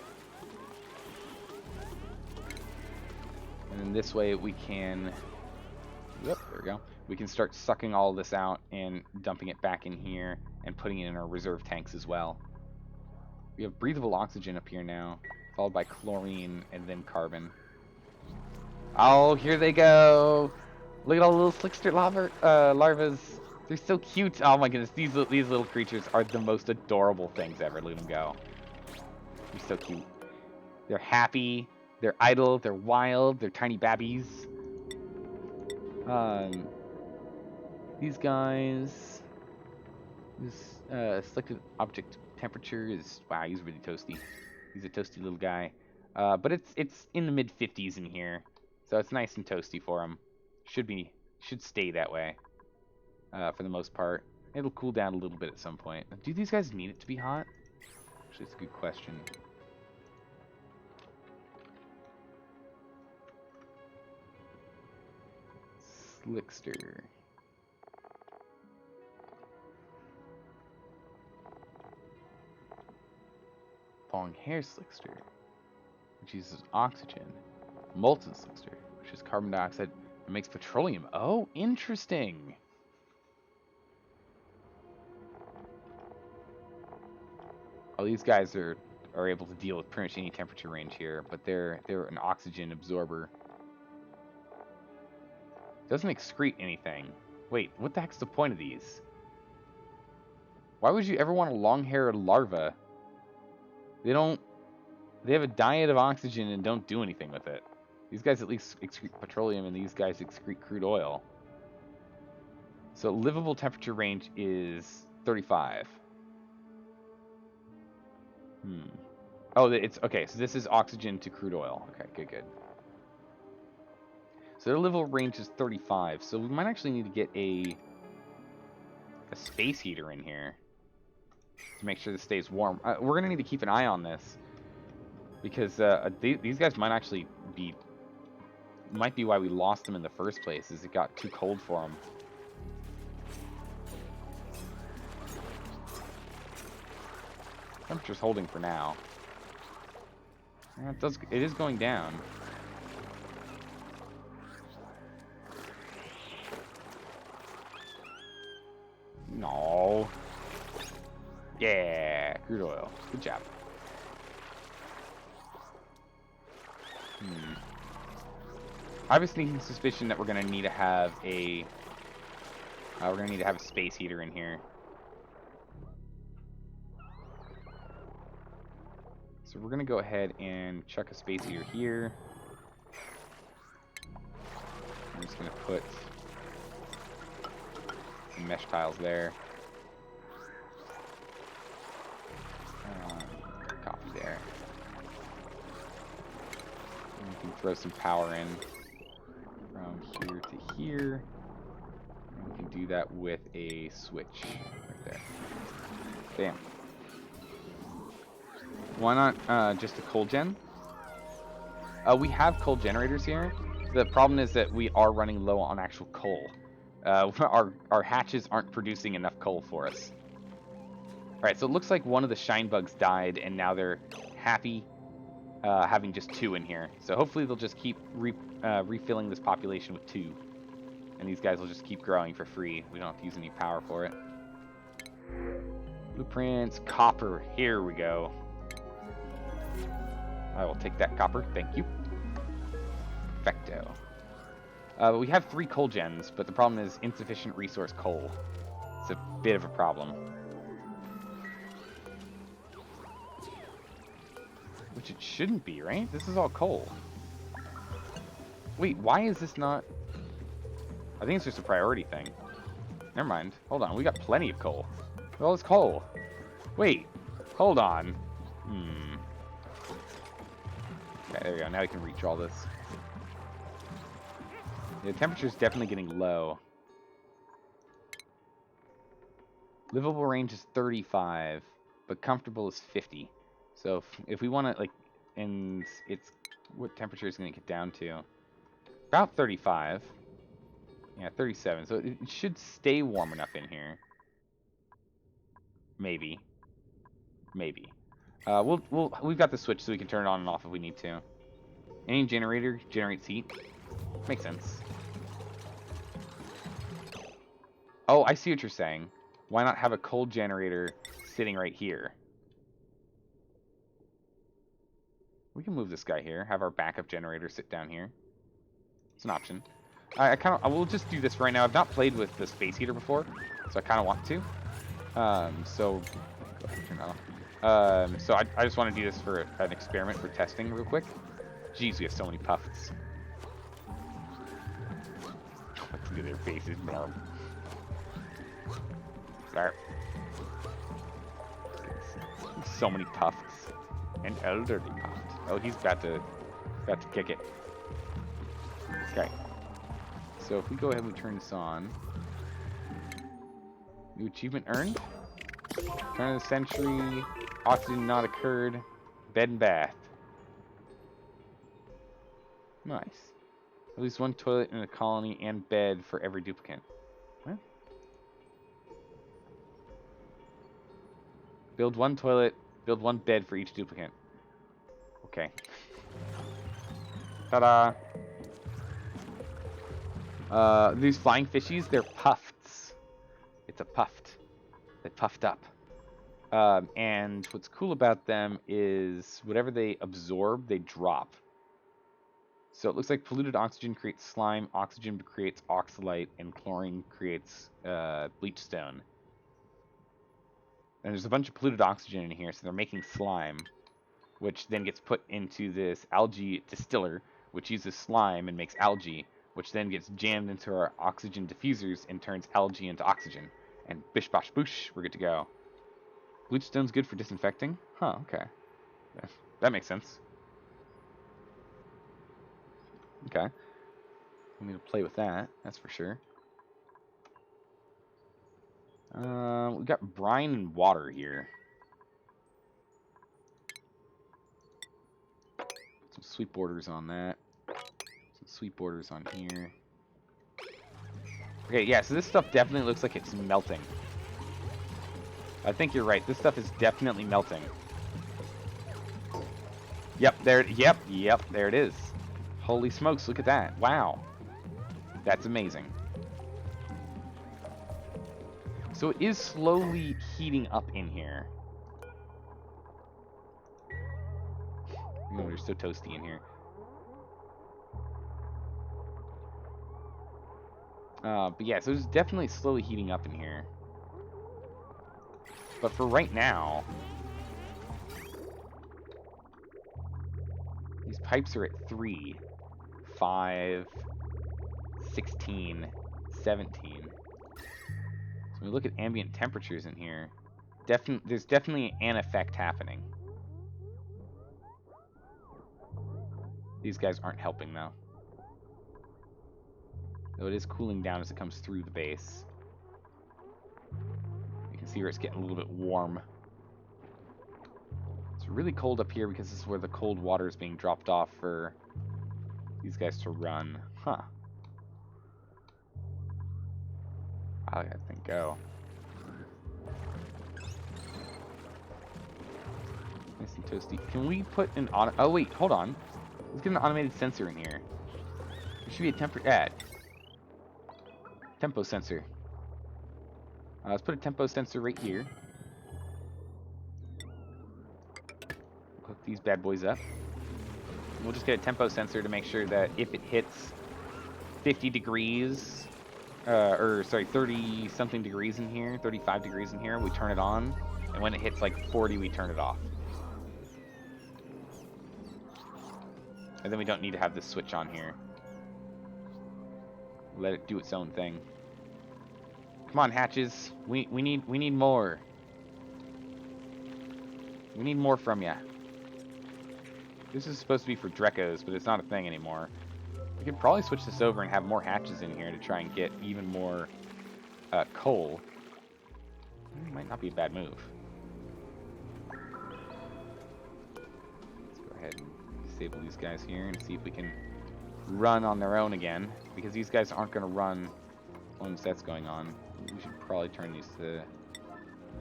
And then this way we can... Yep, there we go. We can start sucking all of this out and dumping it back in here and putting it in our reserve tanks as well. We have breathable oxygen up here now, followed by chlorine and then carbon. Oh, here they go! Look at all the little slickster larvas. They're so cute. Oh my goodness, these little creatures are the most adorable things ever. Look at them go. They're so cute. They're happy. They're idle. They're wild. They're tiny babbies. These guys. This selected object temperature is wow. He's really toasty. He's a toasty little guy. But it's in the mid 50s in here, so it's nice and toasty for him. Should stay that way. For the most part. It'll cool down a little bit at some point. Do these guys need it to be hot? Actually, it's a good question. Slickster. Long hair slickster, which uses oxygen. Molten slickster, which is carbon dioxide and makes petroleum. Oh, interesting. Oh, these guys are able to deal with pretty much any temperature range here, but they're an oxygen absorber. Doesn't excrete anything. Wait, what the heck's the point of these? Why would you ever want a long-haired larva? They have a diet of oxygen and don't do anything with it. These guys at least excrete petroleum, and these guys excrete crude oil. So livable temperature range is 35. Oh, it's okay. So this is oxygen to crude oil. Okay, good. So their livable range is 35. So we might actually need to get a space heater in here to make sure this stays warm. We're gonna need to keep an eye on this because these guys might be why we lost them in the first place. Is it got too cold for them. Temperature's holding for now. Yeah, it is going down. No. Yeah, crude oil. Good job. I have a sneaking suspicion that we're gonna need to have a space heater in here. So we're gonna go ahead and chuck a space heater here. I'm just gonna put some mesh tiles there. Copy there. And we can throw some power in from here to here. And we can do that with a switch right there. Bam. Why not just a coal gen? We have coal generators here. The problem is that we are running low on actual coal. Our hatches aren't producing enough coal for us. Alright, so it looks like one of the shine bugs died, and now they're happy having just 2 in here. So hopefully they'll just keep refilling this population with 2. And these guys will just keep growing for free. We don't have to use any power for it. Blueprints, copper. Here we go. I will take that copper, thank you. Perfecto. We have 3 coal gens, but the problem is insufficient resource coal. It's a bit of a problem. Which it shouldn't be, right? This is all coal. Wait, why is this not... I think it's just a priority thing. Never mind. Hold on, we got plenty of coal. Well, it's coal. Wait, hold on. Okay, there we go. Now we can reach all this. The temperature's definitely getting low. Livable range is 35, but comfortable is 50. So if we want to, like, and it's... What temperature is going to get down to? About 35. Yeah, 37. So it should stay warm enough in here. Maybe. Maybe. We've got the switch so we can turn it on and off if we need to. Any generator generates heat. Makes sense. Oh, I see what you're saying. Why not have a cold generator sitting right here? We can move this guy here. Have our backup generator sit down here. It's an option. I will just do this right now. I've not played with the space heater before, so I kind of want to. So go ahead and turn that off. So I just want to do this for an experiment for testing real quick. Jeez, we have so many puffs. Look at their faces. There. So many puffs. An elderly puff. Oh, he's about to kick it. Okay. So if we go ahead and we turn this on. New achievement earned. Turn of the century. Oxygen not occurred. Bed and bath. Nice. At least 1 toilet in a colony and bed for every duplicate. What? Build 1 toilet, build 1 bed for each duplicate. Okay. Ta-da! These flying fishies, they're puffed. It's a puffed. They puffed up. And what's cool about them is whatever they absorb, they drop. So it looks like polluted oxygen creates slime, oxygen creates oxalite, and chlorine creates bleach stone. And there's a bunch of polluted oxygen in here, so they're making slime, which then gets put into this algae distiller, which uses slime and makes algae, which then gets jammed into our oxygen diffusers and turns algae into oxygen. And bish bosh boosh, we're good to go. Bleach stone's good for disinfecting? Huh, okay. That makes sense. Okay. We need to play with that, that's for sure. We've got brine and water here. Some sweet borders on that. Some sweet borders on here. Okay, yeah, so this stuff definitely looks like it's melting. I think you're right. This stuff is definitely melting. Yep, there. Yep, there it is. Holy smokes, look at that. Wow. That's amazing. So it is slowly heating up in here. Oh, they're so toasty in here. But yeah, so it's definitely slowly heating up in here. But for right now, these pipes are at 3, 5, 16, 17. So when we look at ambient temperatures in here, there's definitely an effect happening. These guys aren't helping, though. Though it is cooling down as it comes through the base. You can see where it's getting a little bit warm. It's really cold up here because this is where the cold water is being dropped off for these guys to run. Huh. I'll let that thing go. Nice and toasty. Can we put an auto... Oh, wait, hold on. Let's get an automated sensor in here. There should be a tempo sensor. Let's put a tempo sensor right here. Hook these bad boys up. We'll just get a tempo sensor to make sure that if it hits 50 degrees, or sorry, 30 something degrees in here, 35 degrees in here, we turn it on. And when it hits like 40, we turn it off. And then we don't need to have this switch on here. Let it do its own thing. Come on, hatches. We need more. We need more from ya. This is supposed to be for Drekos, but it's not a thing anymore. We could probably switch this over and have more hatches in here to try and get even more coal. It might not be a bad move. Let's go ahead and disable these guys here and see if we can run on their own again, because these guys aren't going to run once that's going on. We should probably turn these to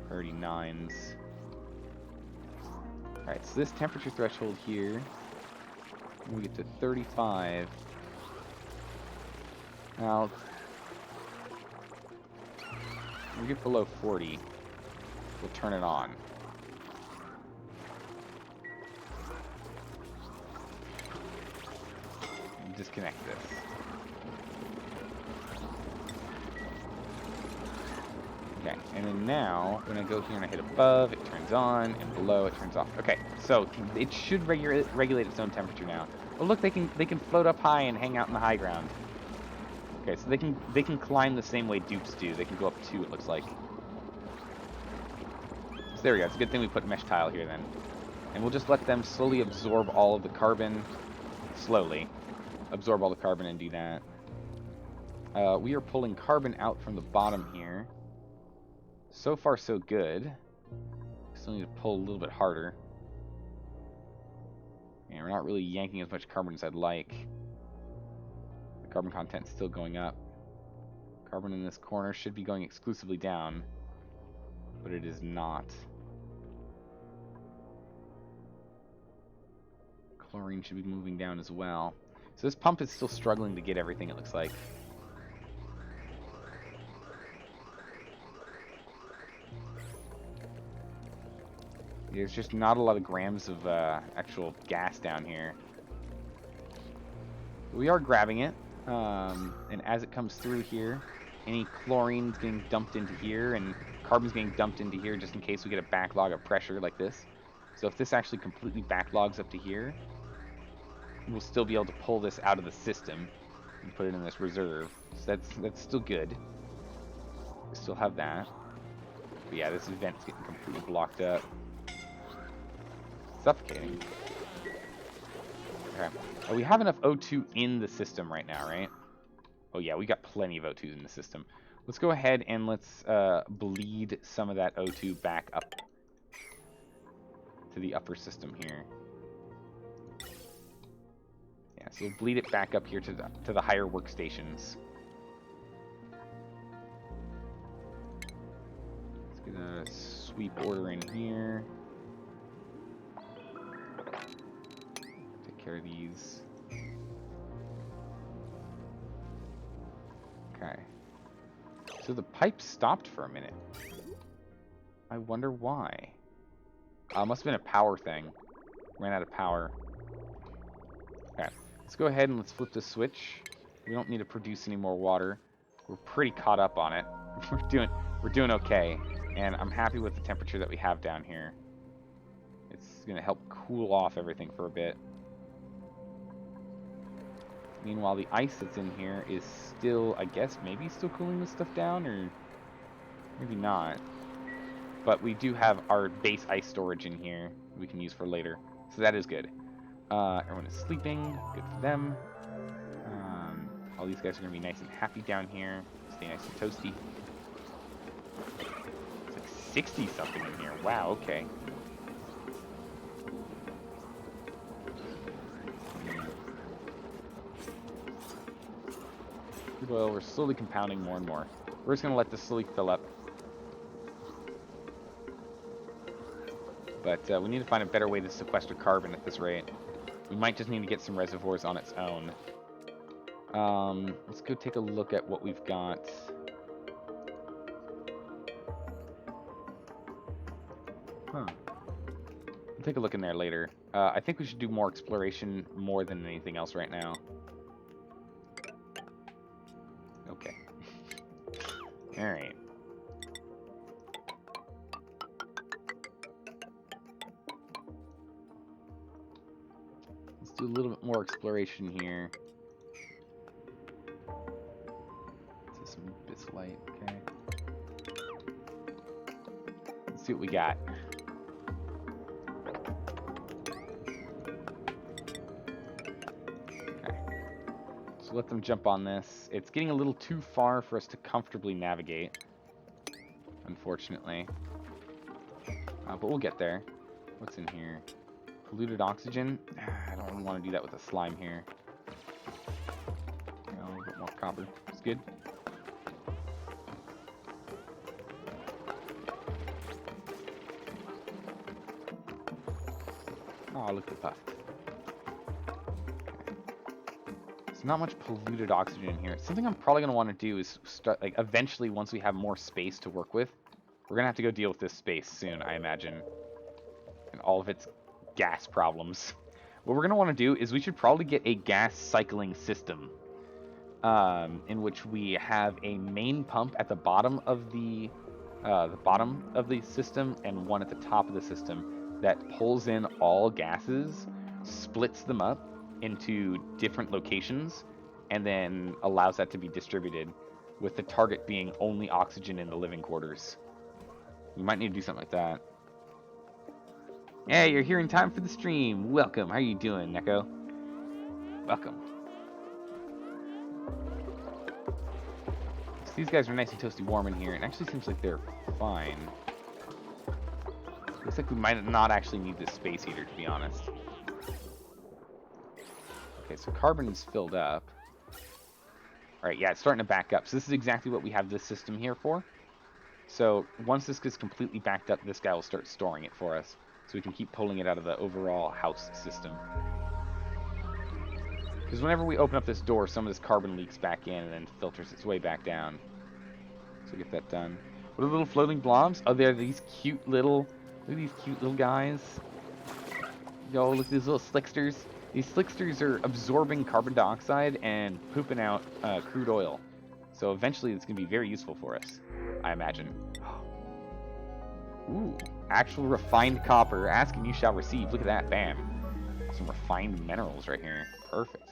39s. Alright, so this temperature threshold here, when we get to 35, now, when we get below 40, we'll turn it on. And disconnect this. Okay, and then now, when I go here and I hit above, it turns on, and below, it turns off. Okay, so it should regulate its own temperature now. Oh look, they can float up high and hang out in the high ground. Okay, so they can climb the same way dupes do. They can go up 2, it looks like. So there we go. It's a good thing we put mesh tile here then. And we'll just let them slowly absorb all of the carbon. Slowly. Absorb all the carbon and do that. We are pulling carbon out from the bottom here. So far, so good. Still need to pull a little bit harder. And we're not really yanking as much carbon as I'd like. The carbon content's still going up. Carbon in this corner should be going exclusively down, but it is not. Chlorine should be moving down as well. So this pump is still struggling to get everything, it looks like. There's just not a lot of grams of actual gas down here. We are grabbing it, and as it comes through here, any chlorine's getting dumped into here, and carbon's getting dumped into here just in case we get a backlog of pressure like this. So if this actually completely backlogs up to here, we'll still be able to pull this out of the system and put it in this reserve. So that's still good. We still have that. But yeah, this vent's getting completely blocked up. Suffocating. Okay. Oh, we have enough O2 in the system right now, right? Oh yeah, we got plenty of O2 in the system. Let's go ahead and let's bleed some of that O2 back up to the upper system here. Yeah, so we'll bleed it back up here to the higher workstations. It's gonna sweep order in here. Take care of these. Okay. So the pipe stopped for a minute. I wonder why. Must have been a power thing. Ran out of power. Okay. Let's go ahead and let's flip the switch. We don't need to produce any more water. We're pretty caught up on it. We're doing okay. And I'm happy with the temperature that we have down here. It's gonna help cool off everything for a bit. Meanwhile, the ice that's in here is still, I guess, maybe still cooling this stuff down, or maybe not. But we do have our base ice storage in here we can use for later. So that is good. Everyone is sleeping. Good for them. All these guys are going to be nice and happy down here. Stay nice and toasty. It's like 60 something in here. Wow, okay. Well, we're slowly compounding more and more. We're just going to let this slowly fill up. But we need to find a better way to sequester carbon at this rate. We might just need to get some reservoirs on its own. Let's go take a look at what we've got. Huh. We'll take a look in there later. I think we should do more exploration more than anything else right now. Okay. Alright. Let's do a little bit more exploration here. Let's see some bits of light, okay. Let's see what we got. So let them jump on this. It's getting a little too far for us to comfortably navigate, unfortunately. But we'll get there. What's in here? Polluted oxygen? I don't really want to do that with a slime here. A little bit more copper. It's good. Oh, look at the puff. There's not much polluted oxygen in here. Something I'm probably going to want to do is start, like, eventually, once we have more space to work with, we're going to have to go deal with this space soon, I imagine. And all of its gas problems. What we're going to want to do is we should probably get a gas cycling system. In which we have a main pump at the bottom of the system and one at the top of the system that pulls in all gases, splits them up into different locations, and then allows that to be distributed, with the target being only oxygen in the living quarters. We might need to do something like that. Hey, you're here in time for the stream. Welcome. How are you doing, Neko? Welcome. So these guys are nice and toasty warm in here. It actually seems like they're fine. Looks like we might not actually need this space heater, to be honest. Okay, so carbon is filled up. Alright, yeah, it's starting to back up. So this is exactly what we have this system here for. So once this gets completely backed up, this guy will start storing it for us. So we can keep pulling it out of the overall house system. Because whenever we open up this door, some of this carbon leaks back in and then filters its way back down. So get that done. What are the little floating blobs? Oh, they're these cute little... Look at these cute little guys. Yo, look at these little slicksters. These slicksters are absorbing carbon dioxide and pooping out crude oil. So eventually it's going to be very useful for us, I imagine. Ooh, actual refined copper. Ask and you shall receive. Look at that, bam. Some refined minerals right here. Perfect.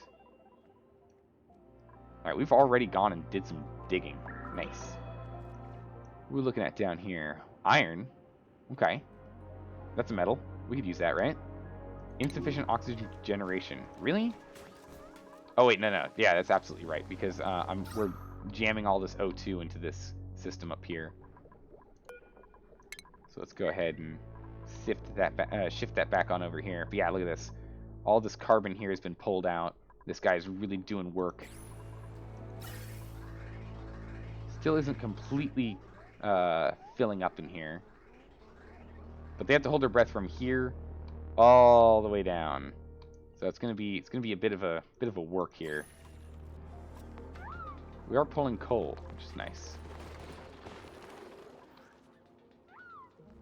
Alright, we've already gone and did some digging. Nice. We're looking at down here. Iron. Okay. That's a metal. We could use that, right? Insufficient oxygen generation. Really? Oh, wait, no. Yeah, that's absolutely right, because we're jamming all this O2 into this system up here. So let's go ahead and shift that back on over here. But yeah, look at this. All this carbon here has been pulled out. This guy's really doing work. Still isn't completely filling up in here. But they have to hold their breath from here all the way down. So it's gonna be a bit of a work here. We are pulling coal, which is nice.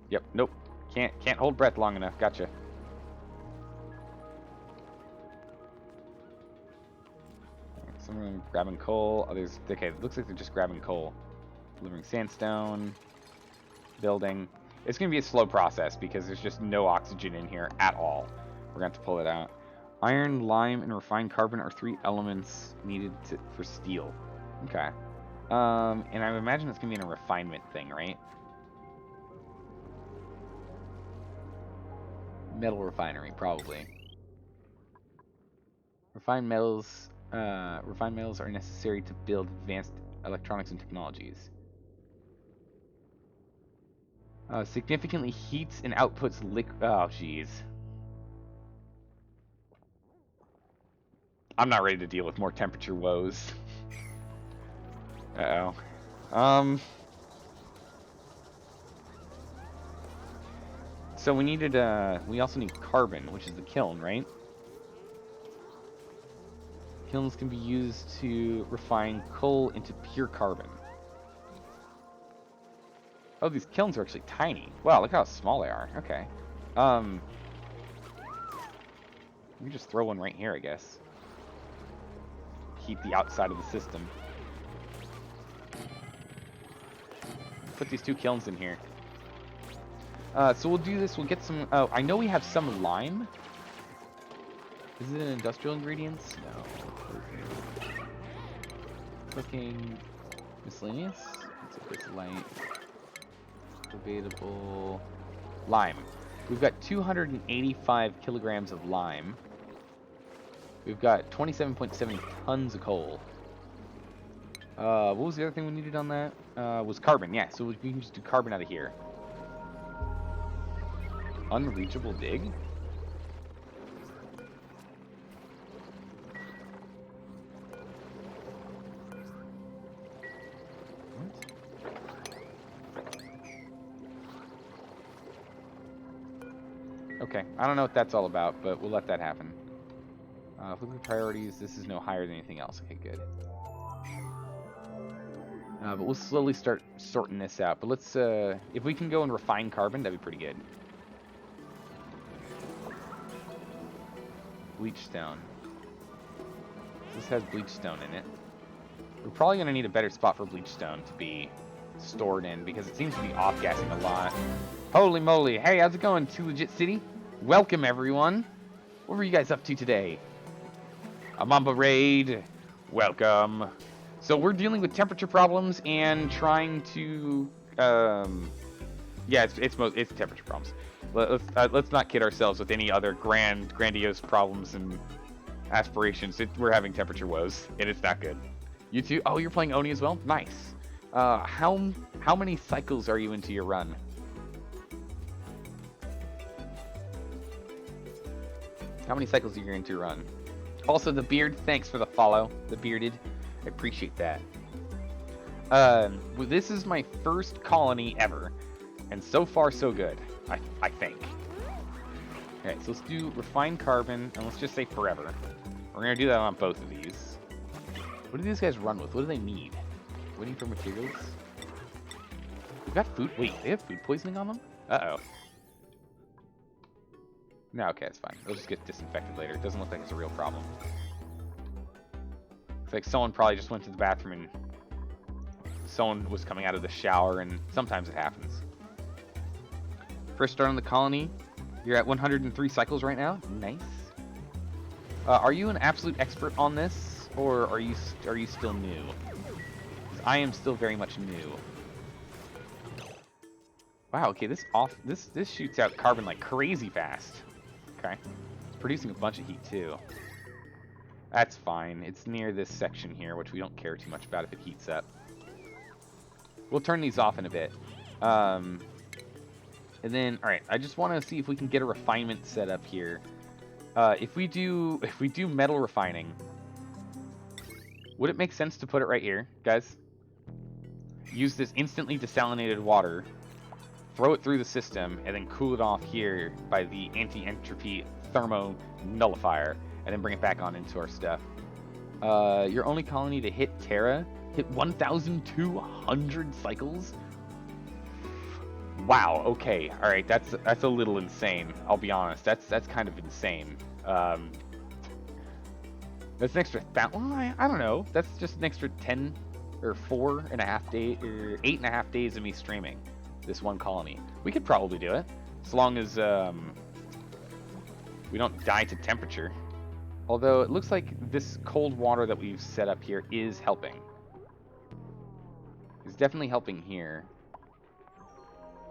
Yep, nope. Can't hold breath long enough. Gotcha. Some of them grabbing coal, others... Okay, it looks like they're just grabbing coal. Delivering sandstone. Building. It's going to be a slow process because there's just no oxygen in here at all. We're going to have to pull it out. Iron, lime, and refined carbon are 3 elements needed for steel. Okay. And I imagine it's going to be in a refinement thing, right? Metal refinery, probably. Refined metals are necessary to build advanced electronics and technologies. Significantly heats and outputs liquid. Oh, jeez. I'm not ready to deal with more temperature woes. Uh-oh. So we needed, we also need carbon, which is the kiln, right? Kilns can be used to refine coal into pure carbon. Oh, these kilns are actually tiny. Wow, look how small they are. Okay. We can just throw one right here, I guess. Heat the outside of the system. Put these 2 kilns in here. So we'll do this. We'll get some... Oh, I know we have some lime. Is it an industrial ingredients? No. Cooking. Miscellaneous? Let's see if it's light. Debatable. Lime. We've got 285 kilograms of lime. We've got 27.7 tons of coal. What was the other thing we needed on that? Was carbon. Yeah, so we can just do carbon out of here. Unreachable dig? What? Okay, I don't know what that's all about, but we'll let that happen. If we look at priorities, this is no higher than anything else. Okay, good. But we'll slowly start sorting this out. But let's, if we can go and refine carbon, that'd be pretty good. Bleach stone. This has bleach stone in it. We're probably going to need a better spot for bleach stone to be stored in because it seems to be off-gassing a lot. Holy moly. Hey, how's it going, Too Legit City? Welcome, everyone. What were you guys up to today? A Mamba raid. Welcome. So we're dealing with temperature problems and trying to... yeah, it's temperature problems. Let's not kid ourselves with any other grandiose problems and aspirations. We're having temperature woes, and it's not good. You too? Oh, you're playing Oni as well? Nice. How many cycles are you into your run? How many cycles are you into your run? Also, the beard, thanks for the follow. The bearded, I appreciate that. This is my first colony ever, and so far so good. I think. Okay, so let's do refined carbon, and let's just say forever. We're gonna do that on both of these. What do these guys run with? What do they need? Waiting for materials? We've got food. Wait, they have food poisoning on them? Uh-oh. No, okay, it's fine. It'll just get disinfected later. It doesn't look like it's a real problem. It's like someone probably just went to the bathroom and someone was coming out of the shower, and sometimes it happens. First start on the colony. You're at 103 cycles right now. Nice. Are you an absolute expert on this, or are you still new? 'Cause I am still very much new. Wow. Okay. This shoots out carbon like crazy fast. Okay. It's producing a bunch of heat too. That's fine. It's near this section here, which we don't care too much about if it heats up. We'll turn these off in a bit. And then, all right, I just want to see if we can get a refinement set up here. If we do metal refining, would it make sense to put it right here, guys? Use this instantly desalinated water throw it through the system, and then cool it off here by the anti-entropy thermo nullifier, and then bring it back on into our stuff. Your only colony to hit Terra hit 1,200 cycles. Wow. Okay. All right. That's a little insane. I'll be honest. That's kind of insane. That's an extra well, I don't know. That's just an extra 10 or 4.5 days or 8.5 days of me streaming this one colony. We could probably do it as long as we don't die to temperature. Although it looks like this cold water that we've set up here is helping. It's definitely helping here.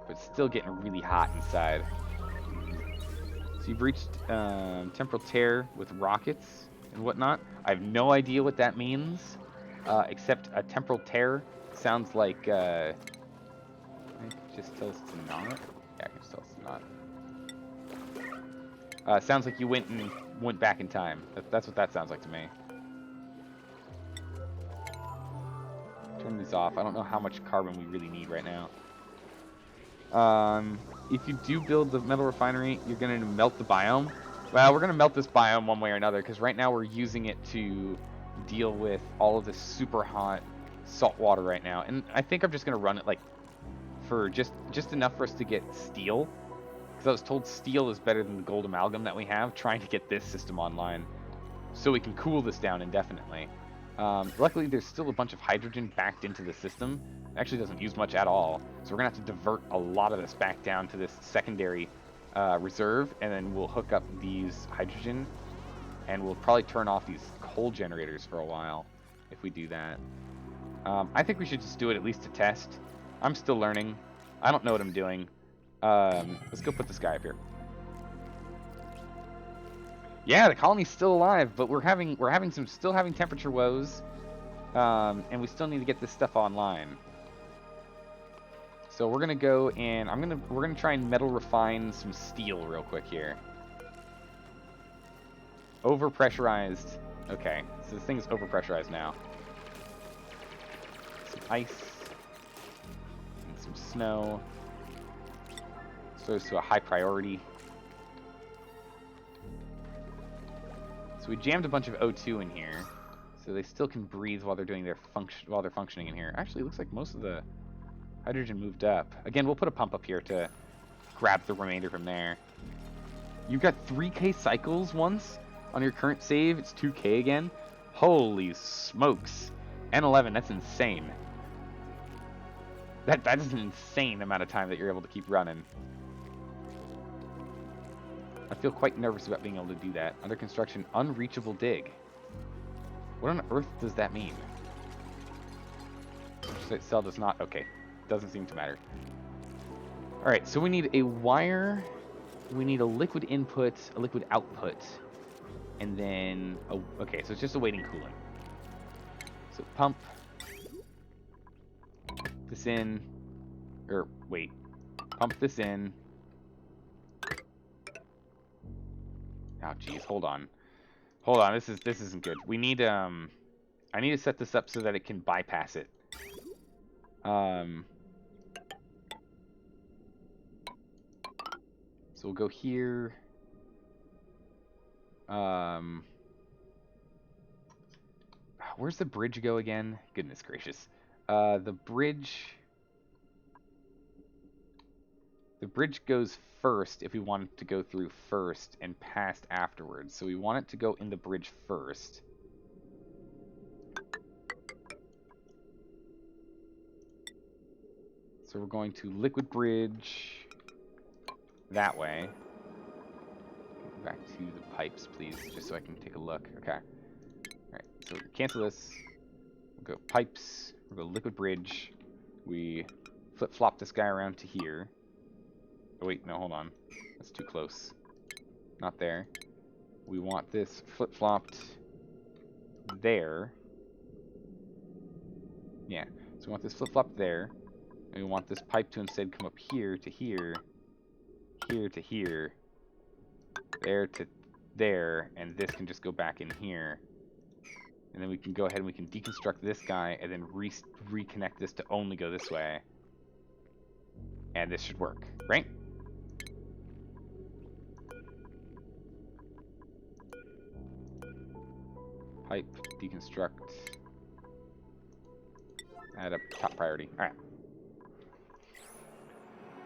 But it's still getting really hot inside. So you've reached temporal tear with rockets and whatnot. I have no idea what that means, except a temporal tear sounds like... Can I just tell us to not? Yeah, I can just tell us to not. Sounds like you went back in time. That's what that sounds like to me. Turn these off. I don't know how much carbon we really need right now. If you do build the metal refinery, you're going to melt the biome. Well, we're going to melt this biome one way or another, because right now we're using it to deal with all of this super hot salt water right now. And I think I'm just going to run it like for just enough for us to get steel. Because I was told steel is better than the gold amalgam that we have, trying to get this system online so we can cool this down indefinitely. Luckily, there's still a bunch of hydrogen backed into the system. It actually doesn't use much at all, so we're going to have to divert a lot of this back down to this secondary reserve, and then we'll hook up these hydrogen, and we'll probably turn off these coal generators for a while if we do that. I think we should just do it at least to test. I'm still learning. I don't know what I'm doing. Let's go put this guy up here. Yeah, the colony's still alive, but we're still having temperature woes, and we still need to get this stuff online. So we're gonna go and we're gonna try and metal refine some steel real quick here. Overpressurized. Okay, so this thing is overpressurized now. Some ice and some snow. So it's to a high priority. So we jammed a bunch of O2 in here, so they still can breathe while they're doing their while they're functioning in here. Actually, it looks like most of the hydrogen moved up. Again, we'll put a pump up here to grab the remainder from there. You got 3K cycles once on your current save. It's 2K again. Holy smokes! N11, that's insane. That is an insane amount of time that you're able to keep running. I feel quite nervous about being able to do that. Under construction, unreachable dig. What on earth does that mean? Cell does not. Okay, doesn't seem to matter. All right, so we need a wire. We need a liquid input, a liquid output, and then okay, so it's just awaiting cooling. So pump this in, or wait, pump this in. Oh geez, hold on. This isn't good. We need I need to set this up so that it can bypass it. So we'll go here. Where's the bridge go again? Goodness gracious. The bridge goes first if we want it to go through first and past afterwards. So we want it to go in the bridge first. So we're going to liquid bridge that way. Back to the pipes, please, just so I can take a look. Okay. Alright, so cancel this. We'll go pipes. We'll go liquid bridge. We flip-flop this guy around to here. Oh wait, no, hold on. That's too close. Not there. We want this flip-flopped there. Yeah, so we want this flip-flopped there. And we want this pipe to instead come up here to here, here to here, there to there, and this can just go back in here. And then we can go ahead and we can deconstruct this guy and then reconnect this to only go this way. And this should work, right? Pipe, deconstruct. Add a top priority. All right.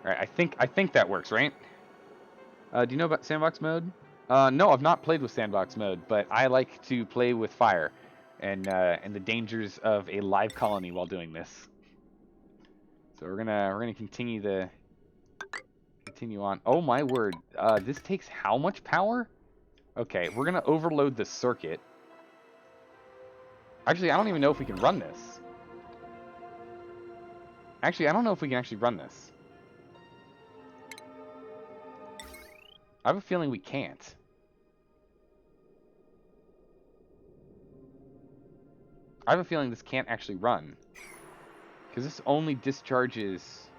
All right. I think that works, right? Do you know about sandbox mode? No, I've not played with sandbox mode, but I like to play with fire, and the dangers of a live colony while doing this. So we're gonna continue on. Oh my word! This takes how much power? Okay, we're gonna overload the circuit. Actually, I don't even know if we can run this. Actually, I don't know if we can actually run this. I have a feeling we can't. I have a feeling this can't actually run. Because this only discharges,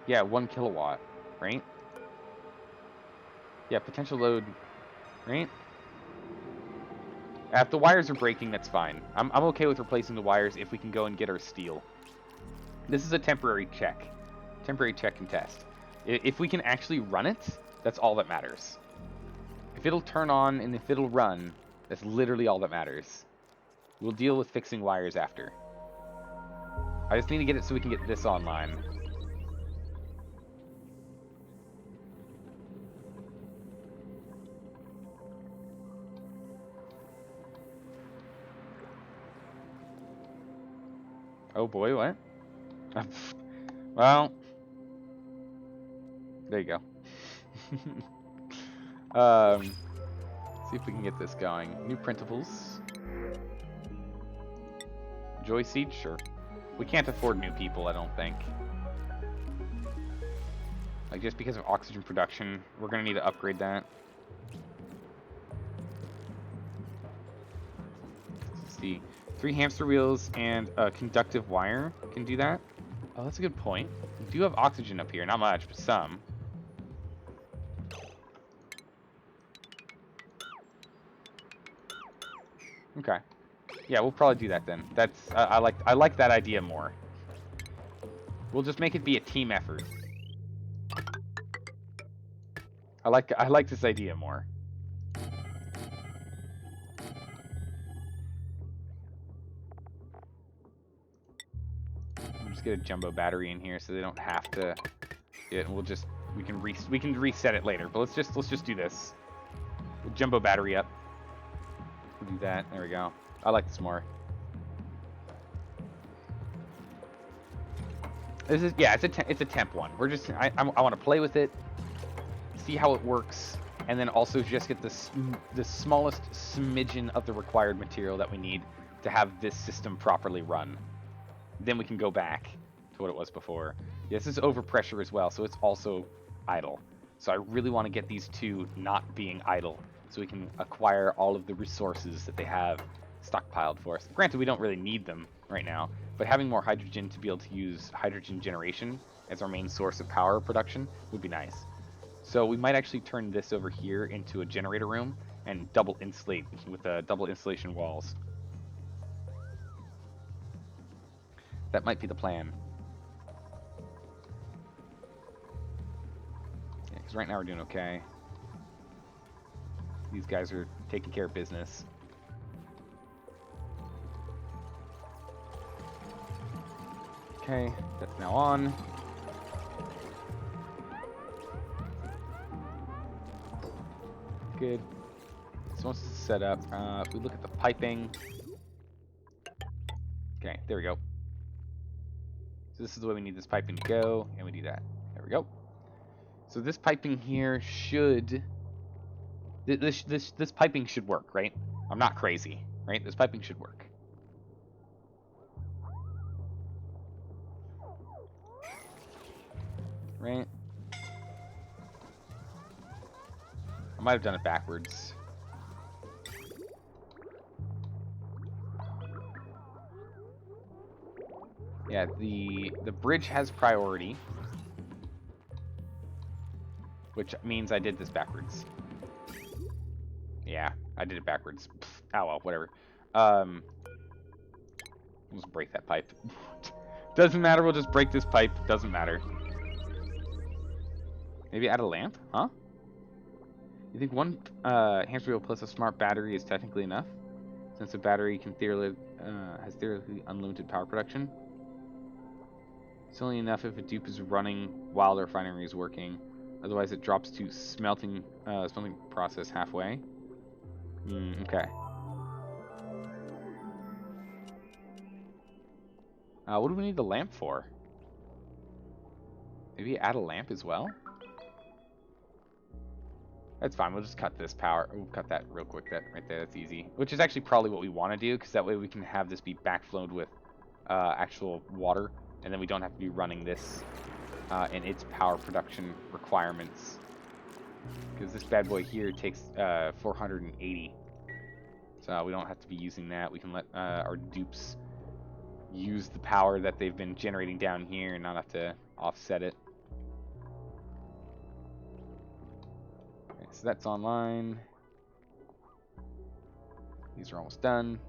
yeah, 1 kilowatt, right? Yeah, potential load, right? If the wires are breaking, that's fine. I'm okay with replacing the wires if we can go and get our steel. This is a temporary check. Temporary check and test. If we can actually run it, that's all that matters. If it'll turn on and if it'll run, that's literally all that matters. We'll deal with fixing wires after. I just need to get it so we can get this online. Oh boy, what? Well, there you go. See if we can get this going. New printables. Joy seed, sure. We can't afford new people, I don't think. Like, just because of oxygen production, we're gonna need to upgrade that. Let's see. 3 hamster wheels and a conductive wire can do that. Oh, that's a good point. We do have oxygen up here. Not much, but some. Okay. Yeah, we'll probably do that then. That's I like that idea more. We'll just make it be a team effort. I like this idea more. We'll just get a jumbo battery in here so they don't have to. Yeah, we can reset it later. But let's just do this. We'll jumbo battery up. We'll do that. There we go. I like this more. This is, yeah, it's a temp one. We're just I want to play with it, see how it works, and then also just get the smallest smidgen of the required material that we need to have this system properly run. Then we can go back to what it was before. Yeah, this is overpressure as well, so it's also idle. So I really want to get these two not being idle, so we can acquire all of the resources that they have stockpiled for us. Granted, we don't really need them right now, but having more hydrogen to be able to use hydrogen generation as our main source of power production would be nice. So we might actually turn this over here into a generator room and double insulate with double insulation walls. That might be the plan. Yeah, because right now we're doing okay. These guys are taking care of business. Okay, that's now on. Good. So once it's set up, if we look at the piping. Okay, there we go. So this is the way we need this piping to go, and we do that. There we go. So this piping here should... This piping should work, right? I'm not crazy, right? This piping should work. Right? I might have done it backwards. Yeah, the bridge has priority, which means I did this backwards. Yeah, I did it backwards. Oh well, whatever. Let's break that pipe. Doesn't matter, we'll just break this pipe. Doesn't matter. Maybe add a lamp? Huh? You think one hamster wheel plus a smart battery is technically enough? Since a battery can has theoretically unlimited power production? It's only enough if a dupe is running while the refinery is working. Otherwise, it drops to smelting process halfway. Okay. What do we need the lamp for? Maybe add a lamp as well? That's fine. We'll just cut this power. We'll cut that real quick. That right there. That's easy. Which is actually probably what we want to do, because that way we can have this be backflowed with actual water, and then we don't have to be running this and its power production requirements. Because this bad boy here takes 480, so we don't have to be using that. We can let our dupes use the power that they've been generating down here and not have to offset it. Okay, so that's online. These are almost done.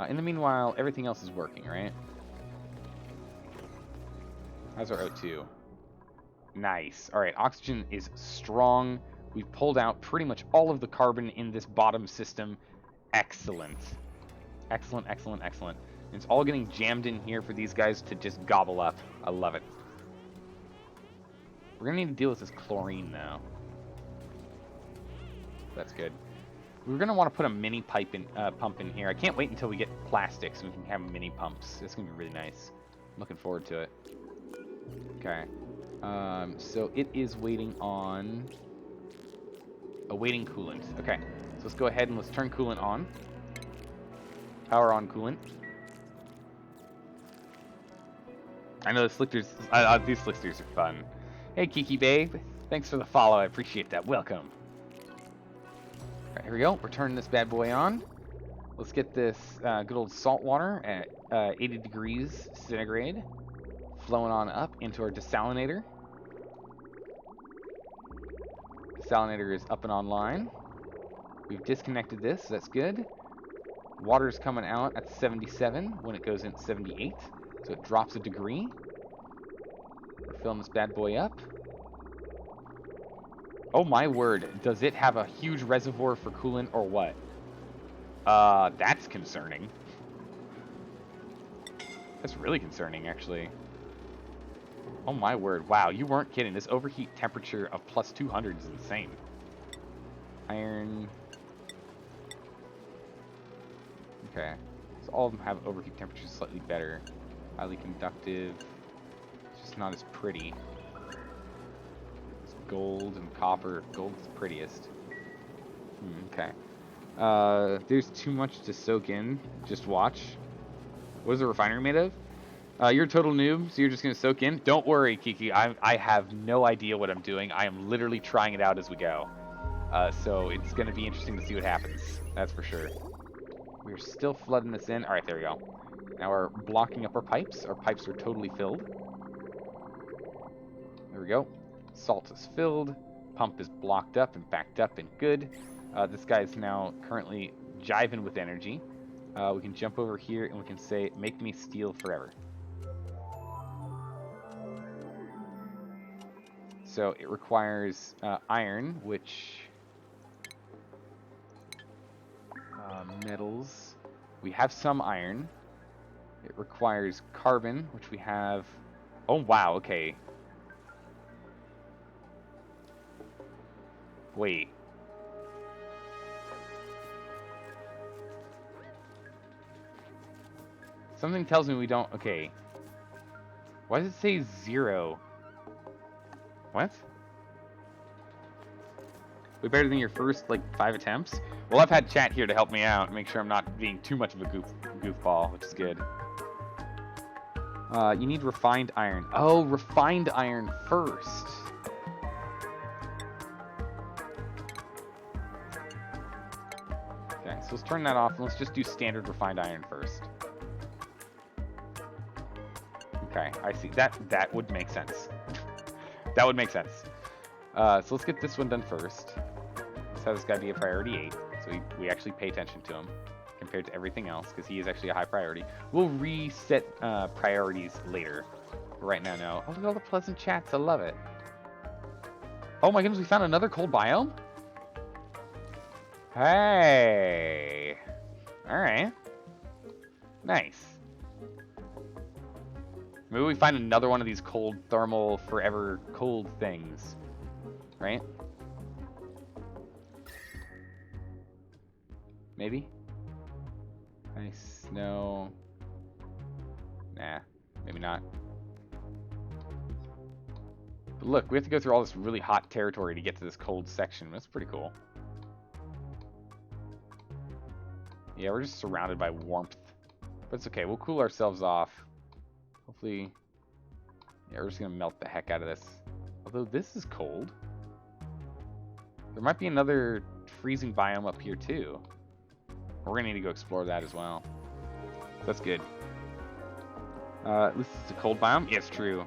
In the meanwhile, everything else is working, right? How's our O2? Nice. All right, oxygen is strong. We've pulled out pretty much all of the carbon in this bottom system. Excellent. Excellent, excellent, excellent. And it's all getting jammed in here for these guys to just gobble up. I love it. We're going to need to deal with this chlorine, though. That's good. We're going to want to put a mini pump in here. I can't wait until we get plastic so we can have mini pumps. It's going to be really nice. I'm looking forward to it. Okay. So it is waiting on... awaiting coolant. Okay. So let's go ahead and let's turn coolant on. Power on coolant. I know the slickers... these slickers are fun. Hey, Kiki Babe. Thanks for the follow. I appreciate that. Welcome. Alright, here we go. We're turning this bad boy on. Let's get this good old salt water at 80 degrees centigrade flowing on up into our desalinator. Desalinator is up and online. We've disconnected this. So that's good. Water's coming out at 77 when it goes in at 78. So it drops a degree. We're filling this bad boy up. Oh my word, does it have a huge reservoir for coolant or what? That's concerning. That's really concerning, actually. Oh my word, wow, you weren't kidding. This overheat temperature of plus 200 is insane. Iron. Okay, so all of them have overheat temperatures slightly better. Highly conductive. It's just not as pretty. It's gold and copper. Gold's the prettiest. Okay. There's too much to soak in. Just watch. What is the refinery made of? You're a total noob, so you're just going to soak in? Don't worry, Kiki. I have no idea what I'm doing. I am literally trying it out as we go. So it's going to be interesting to see what happens. That's for sure. We're still flooding this in. All right, there we go. Now we're blocking up our pipes. Our pipes are totally filled. There we go. Salt is filled. Pump is blocked up and backed up and good. This guy is now currently jiving with energy. We can jump over here and we can say, make me steel forever. So it requires iron, which... metals. We have some iron. It requires carbon, which we have... Oh, wow, okay. Wait. Something tells me we don't... Okay. Why does it say 0? What? Way better than your first, like, 5 attempts? Well, I've had chat here to help me out, make sure I'm not being too much of a goofball, which is good. You need refined iron. Oh, refined iron first. Okay, so let's turn that off, and let's just do standard refined iron first. Okay, I see. That would make sense. That would make sense. So let's get this one done first. Let's have this guy be a priority 8, so we actually pay attention to him compared to everything else, because he is actually a high priority. We'll reset priorities later. right now, no. Oh, look at all the pleasant chats. I love it. Oh my goodness, we found another cold biome? Hey. Alright. Nice. Maybe we find another one of these cold, thermal, forever cold things. Right? Maybe? Ice, snow. Nah, maybe not. But look, we have to go through all this really hot territory to get to this cold section. That's pretty cool. Yeah, we're just surrounded by warmth. But it's okay, we'll cool ourselves off. Hopefully... Yeah, we're just gonna melt the heck out of this. Although this is cold. There might be another freezing biome up here too. We're gonna need to go explore that as well. So that's good. This is a cold biome? Yeah, it's true.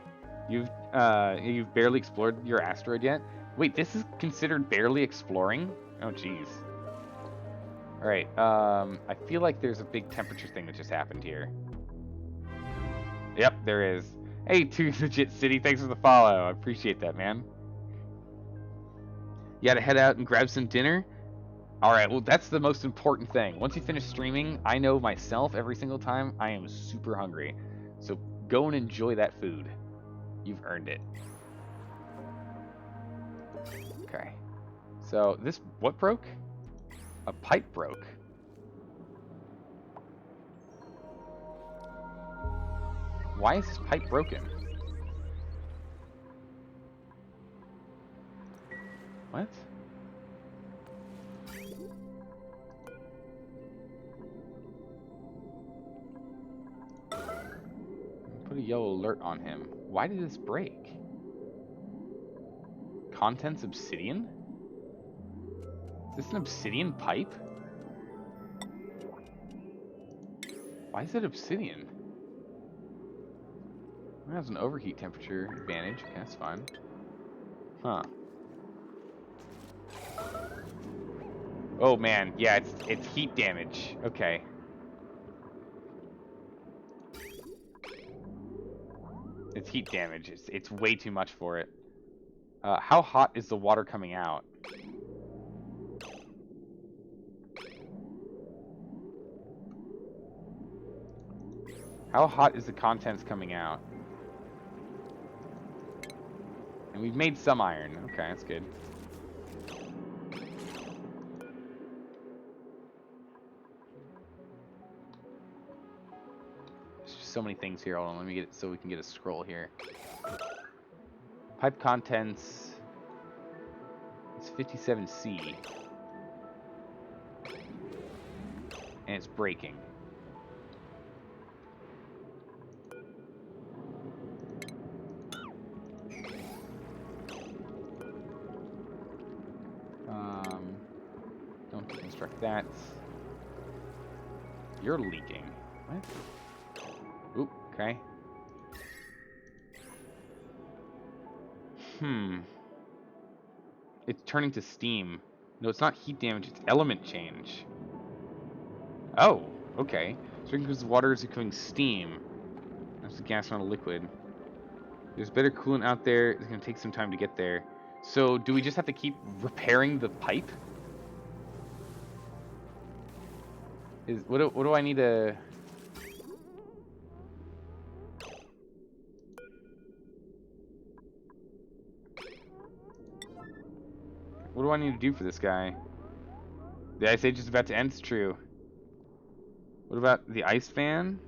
You've barely explored your asteroid yet? Wait, this is considered barely exploring? Oh, jeez. Alright, I feel like there's a big temperature thing that just happened here. Yep, there is. Hey, Two Legit City, thanks for the follow. I appreciate that, man. You gotta head out and grab some dinner? Alright, well, that's the most important thing. Once you finish streaming, I know myself every single time I am super hungry. So go and enjoy that food. You've earned it. Okay. So, this... What broke? A pipe broke. Why is this pipe broken? What? Put a yellow alert on him. Why did this break? Contents obsidian? Is this an obsidian pipe? Why is it obsidian? It has an overheat temperature advantage. Okay, that's fine. Huh. Oh man, yeah, it's heat damage. Okay. It's heat damage. It's way too much for it. How hot is the water coming out? How hot is the contents coming out? And we've made some iron. Okay, that's good. There's just so many things here. Hold on, let me get it so we can get a scroll here. Pipe contents. It's 57C. And it's breaking. Don't deconstruct that. You're leaking. What? Oop, okay. It's turning to steam. No, it's not heat damage, it's element change. Oh, okay. So because the water is becoming steam. That's a gas, not a liquid. There's better coolant out there. It's going to take some time to get there. So, do we just have to keep repairing the pipe? What do I need to... What do I need to do for this guy? The ice age is about to end. It's true. What about the ice fan?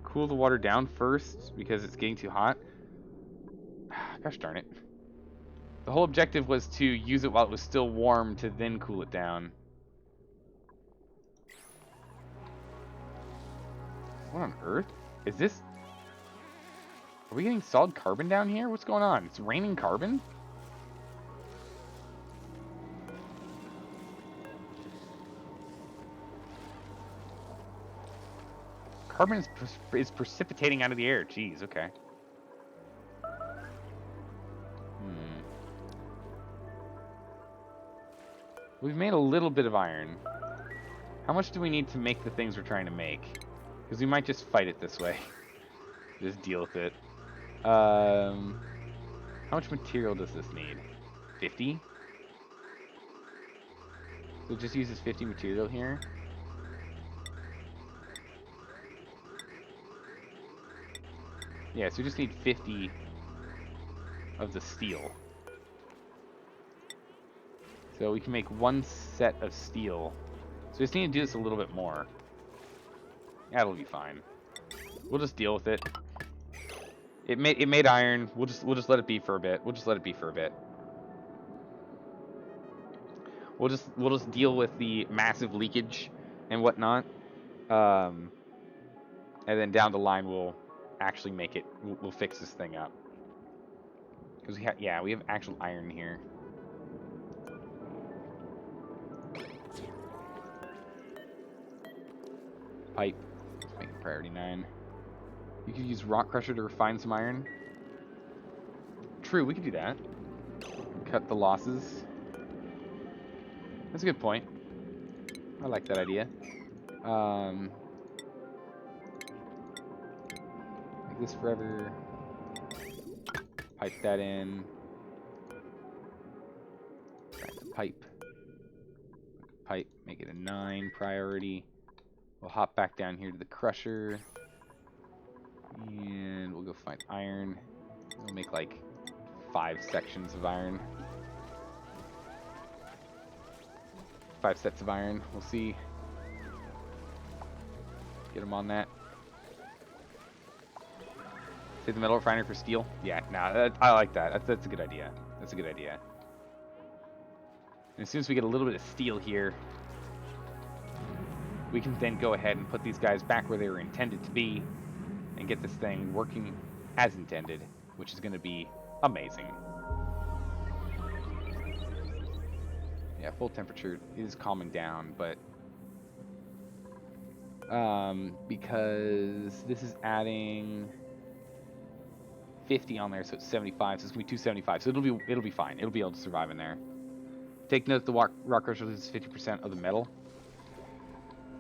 Cool the water down first because it's getting too hot. Gosh darn it. The whole objective was to use it while it was still warm to then cool it down. What on earth? Is this... Are we getting solid carbon down here? What's going on? It's raining carbon? Carbon is precipitating out of the air. Jeez, okay. We've made a little bit of iron. How much do we need to make the things we're trying to make? Because we might just fight it this way. Just deal with it. How much material does this need? 50? So it just uses 50 material here. Yeah, so we just need 50 of the steel. So we can make one set of steel. So we just need to do this a little bit more. That'll be fine. We'll just deal with it. It made iron. We'll just let it be for a bit. We'll just let it be for a bit. We'll just deal with the massive leakage and whatnot. And then down the line we'll actually make it. We'll fix this thing up. Because we have actual iron here. Pipe. Let's make it priority 9. You could use rock crusher to refine some iron. True, we could do that. Cut the losses. That's a good point. I like that idea. Make this forever. Pipe that in. Back to pipe. Pipe, make it a 9 priority. We'll hop back down here to the crusher. And we'll go find iron. We'll make like 5 sections of iron. 5 sets of iron. We'll see. Get them on that. Save the metal refiner for steel. Yeah, nah, I like that. That's a good idea. That's a good idea. And as soon as we get a little bit of steel here, we can then go ahead and put these guys back where they were intended to be and get this thing working as intended, which is going to be amazing. Yeah, full temperature is calming down, but because this is adding 50 on there, so it's 75, so it's going to be 275, so it'll be fine. It'll be able to survive in there. Take note the rock crusher loses 50% of the metal.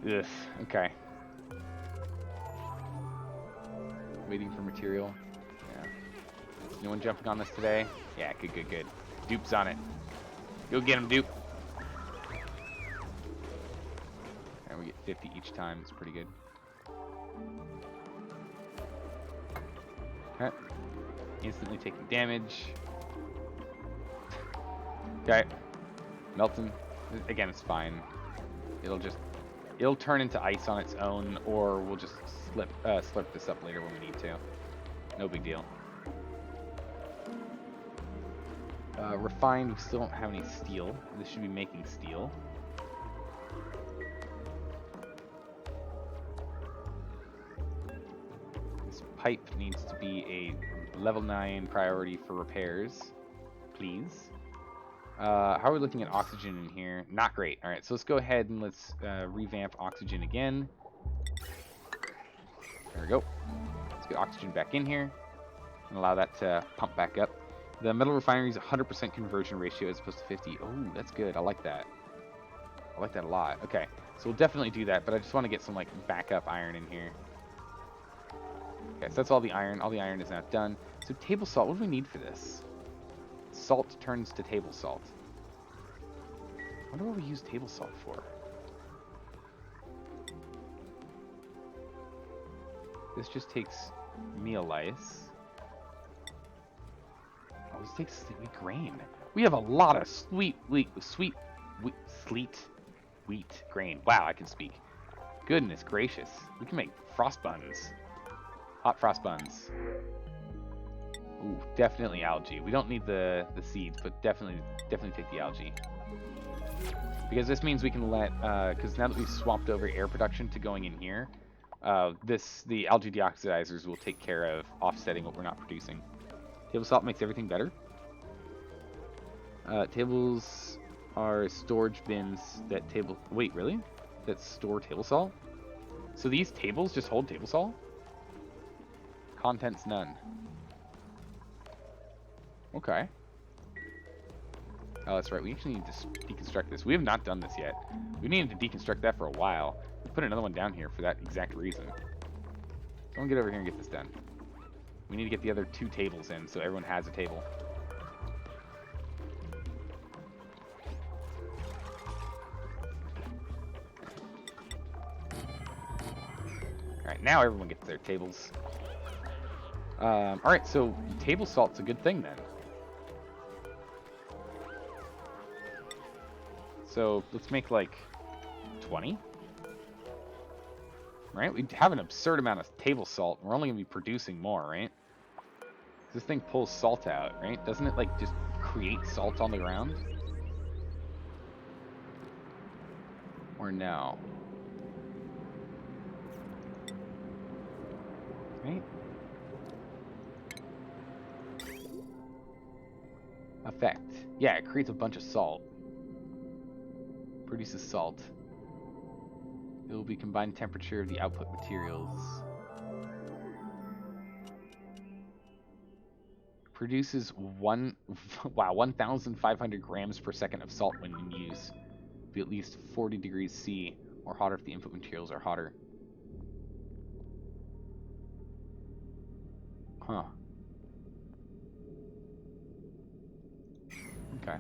Ugh, okay. Waiting for material. Yeah. Is no one jumping on this today? Yeah, good. Dupe's on it. Go get him, Dupe. And we get 50 each time. It's pretty good. Okay. Instantly taking damage. Okay. Melting. Again, it's fine. It'll turn into ice on its own, or we'll just slip this up later when we need to. No big deal. Refined, we still don't have any steel. This should be making steel. This pipe needs to be a level 9 priority for repairs, please. How are we looking at oxygen in here? Not great. Alright, so let's go ahead and let's revamp oxygen again. There we go. Let's get oxygen back in here and allow that to pump back up. The metal refinery is 100% conversion ratio as opposed to 50. Oh, that's good. I like that. I like that a lot. Okay, so we'll definitely do that, but I just want to get some like backup iron in here. Okay, so that's all the iron. All the iron is now done. So table salt, what do we need for this? Salt turns to table salt. I wonder what we use table salt for. This just takes meal ice. Oh, this takes wheat grain. We have a lot of sweet wheat grain. Wow, I can speak. Goodness gracious. We can make frost buns. Hot frost buns. Ooh, definitely algae. We don't need the seeds, but definitely take the algae. Because this means we can let, because now that we've swapped over air production to going in here, the algae deoxidizers will take care of offsetting what we're not producing. Table salt makes everything better. Tables are storage bins that wait, really? That store table salt? So these tables just hold table salt? Contents none. Okay. Oh, that's right. We actually need to deconstruct this. We have not done this yet. We needed to deconstruct that for a while. We put another one down here for that exact reason. Someone get over here and get this done. We need to get the other 2 tables in so everyone has a table. Alright, now everyone gets their tables. Alright, so table salt's a good thing then. So let's make like 20. Right? We have an absurd amount of table salt. We're only going to be producing more, right? This thing pulls salt out, right? Doesn't it like just create salt on the ground? Or no? Right? Effect. Yeah, it creates a bunch of salt. Produces salt. It will be combined temperature of the output materials. Produces 1,500 grams per second of salt when in use. Be at least 40 degrees C or hotter if the input materials are hotter. Huh. Okay.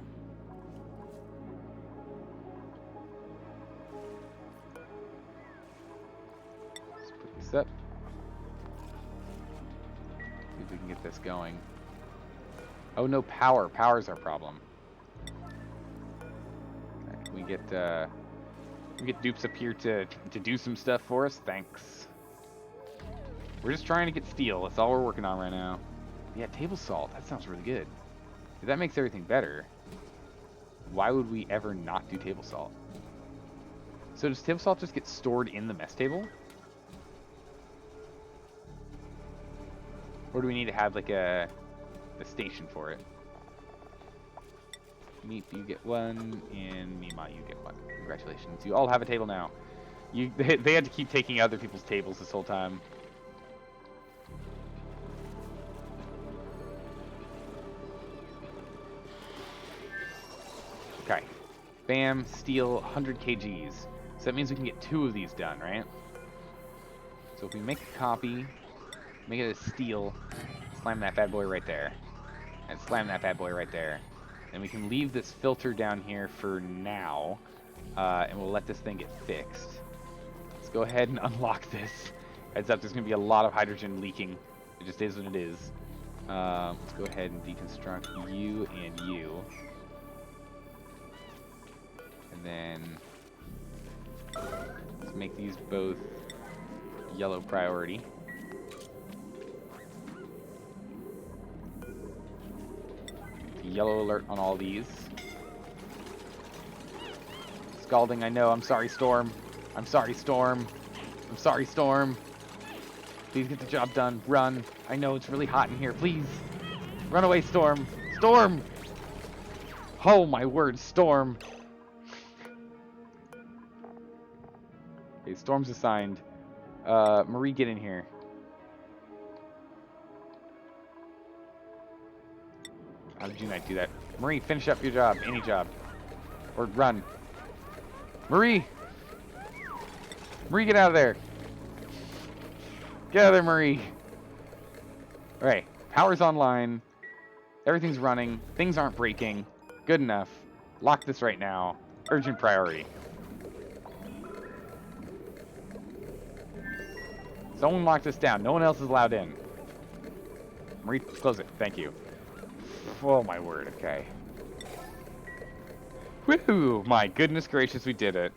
Let's put this up. See if we can get this going. Oh no, power. Power's our problem. Right, can we get dupes up here to do some stuff for us? Thanks. We're just trying to get steel. That's all we're working on right now. Yeah, table salt. That sounds really good. If that makes everything better, why would we ever not do table salt? So does table salt just get stored in the mess table? Or do we need to have like a station for it? Meat, you get 1, and Mima, you get 1. Congratulations. You all have a table now. They had to keep taking other people's tables this whole time. Okay. Bam, steel, 100 kgs. So that means we can get 2 of these done, right? So if we make a copy, make it a steel, slam that bad boy right there. And slam that bad boy right there. And we can leave this filter down here for now. And we'll let this thing get fixed. Let's go ahead and unlock this. Heads up, there's going to be a lot of hydrogen leaking. It just is what it is. Let's go ahead and deconstruct you and you. And then let's make these both yellow priority. Yellow alert on all these. Scalding, I know. I'm sorry, Storm. I'm sorry, Storm. I'm sorry, Storm. Please get the job done. Run. I know it's really hot in here. Please. Run away, Storm. Storm! Oh, my word, Storm. Okay, Storm's assigned. Marie, get in here. How did you not do that? Marie, finish up your job. Any job. Or run. Marie! Marie, get out of there. Get out of there, Marie. Alright. Power's online. Everything's running. Things aren't breaking. Good enough. Lock this right now. Urgent priority. Someone lock this down. No one else is allowed in. Marie, close it. Thank you. Oh my word, okay. Woohoo! My goodness gracious, we did it.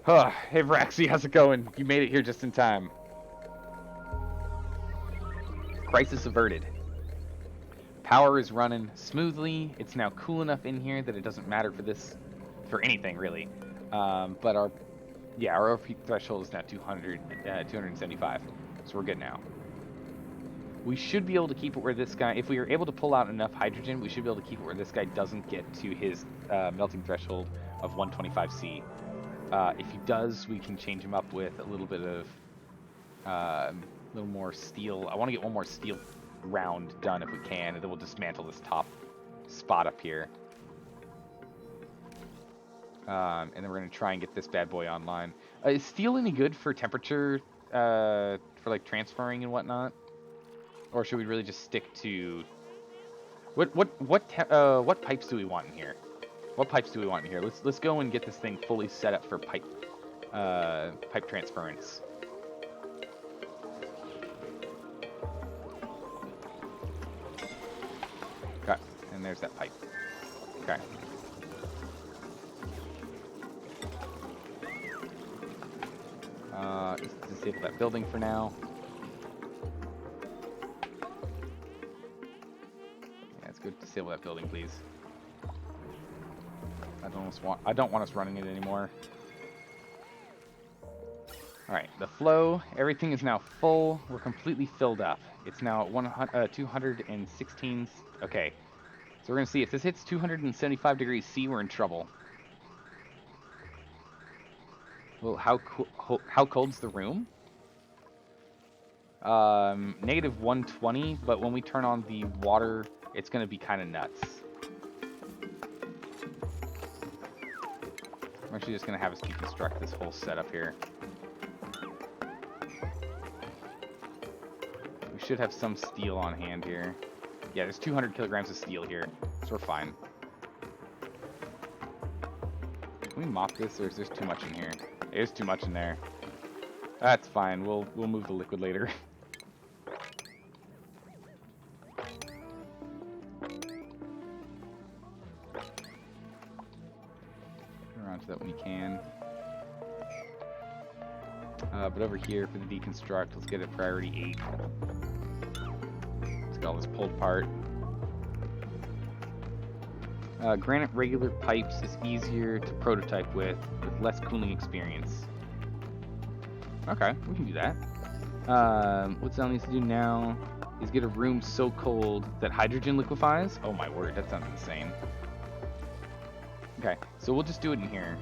Hey Vraxi, how's it going? You made it here just in time. Crisis averted. Power is running smoothly. It's now cool enough in here that it doesn't matter for anything really. But our OP threshold is now 275. So we're good now. We should be able to keep it where this guy, if we are able to pull out enough hydrogen, we should be able to keep it where this guy doesn't get to his melting threshold of 125C. If he does, we can change him up with a little bit of, a little more steel. I want to get one more steel round done if we can, and then we'll dismantle this top spot up here. And then we're going to try and get this bad boy online. Is steel any good for temperature, for like transferring and whatnot? Or should we really just stick to what pipes do we want in here? What pipes do we want in here? Let's go and get this thing fully set up for pipe transference. Okay, and there's that pipe. Okay. Just disable that building for now. Yeah, it's good. Disable that building, please. I don't want us running it anymore. Alright, the flow, everything is now full. We're completely filled up. It's now at 216. Okay. So we're going to see if this hits 275 degrees C, we're in trouble. Well, how cold's the room? Negative 120, but when we turn on the water, it's going to be kind of nuts. I'm actually just going to have us deconstruct this whole setup here. We should have some steel on hand here. Yeah, there's 200 kilograms of steel here, so we're fine. Can we mop this, or is there too much in here? There's too much in there. That's fine. We'll move the liquid later. Around to that when we can. But over here for the deconstruct, let's get a priority 8. Let's get all this pulled apart. Granite regular pipes is easier to prototype with less cooling experience. Okay, we can do that. What Zell needs to do now is get a room so cold that hydrogen liquefies. Oh my word, that sounds insane. Okay, so we'll just do it in here.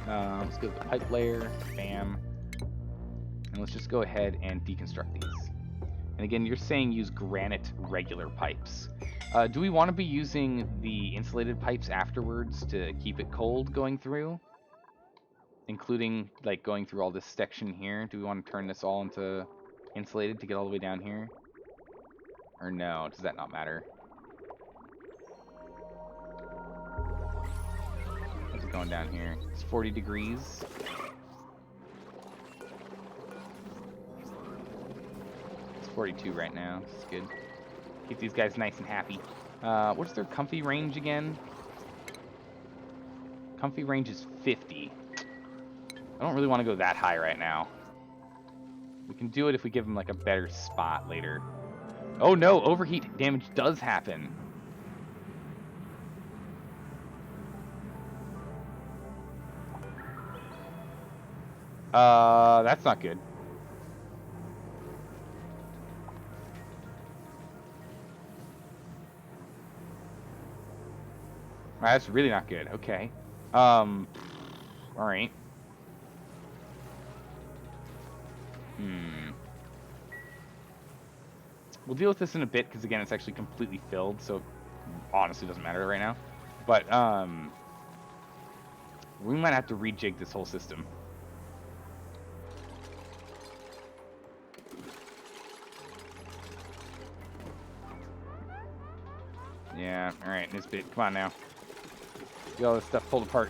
Let's go to the pipe layer, bam. And let's just go ahead and deconstruct these. And again, you're saying use granite regular pipes. Do we want to be using the insulated pipes afterwards to keep it cold going through? Including, like, going through all this section here? Do we want to turn this all into insulated to get all the way down here? Or no? Does that not matter? How's it going down here? It's 40 degrees. It's 42 right now. It's good. Keep these guys nice and happy. What's their comfy range again? Comfy range is 50. I don't really want to go that high right now. We can do it if we give them like a better spot later. Oh no, overheat damage does happen. That's not good. That's really not good. Okay. Alright. We'll deal with this in a bit, because again, it's actually completely filled, so honestly doesn't matter right now. But, we might have to rejig this whole system. Yeah, alright, this bit. Come on now. Get all this stuff pulled apart.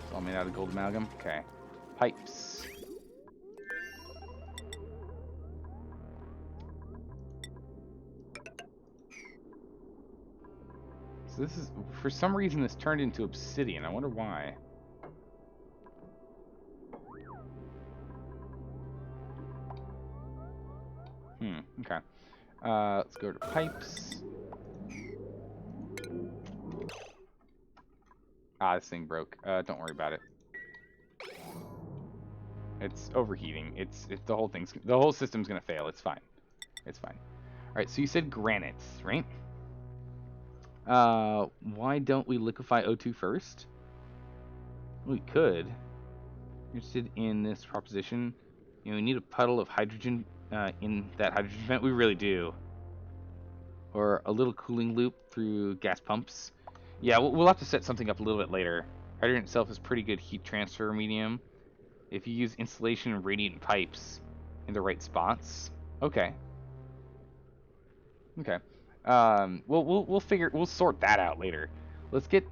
It's all made out of gold amalgam. Okay. Pipes. So this is, for some reason, this turned into obsidian. I wonder why. Okay. Let's go to pipes. Ah, this thing broke. Don't worry about it. It's overheating. It's the whole system's gonna fail. It's fine. It's fine. All right. So you said granites, right? Why don't we liquefy O2 first? We could. Interested in this proposition? You know, we need a puddle of hydrogen in that hydrogen vent. We really do. Or a little cooling loop through gas pumps. Yeah, we'll have to set something up a little bit later. Hydrogen itself is pretty good heat transfer medium if you use insulation and radiant pipes in the right spots. Okay. Okay. We'll sort that out later. Let's get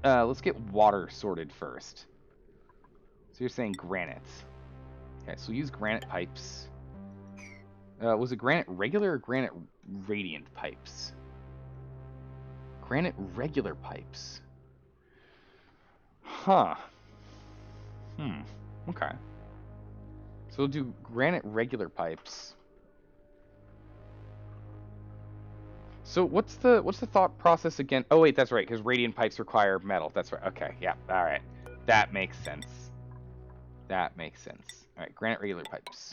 water sorted first. So you're saying granite. Okay, so we'll use granite pipes. Was it granite regular or granite radiant pipes? Granite regular pipes. Huh. Okay. So we'll do granite regular pipes. So what's the thought process again? Oh wait, that's right, because radiant pipes require metal. That's right. Okay, yeah. All right. That makes sense. That makes sense. All right, granite regular pipes.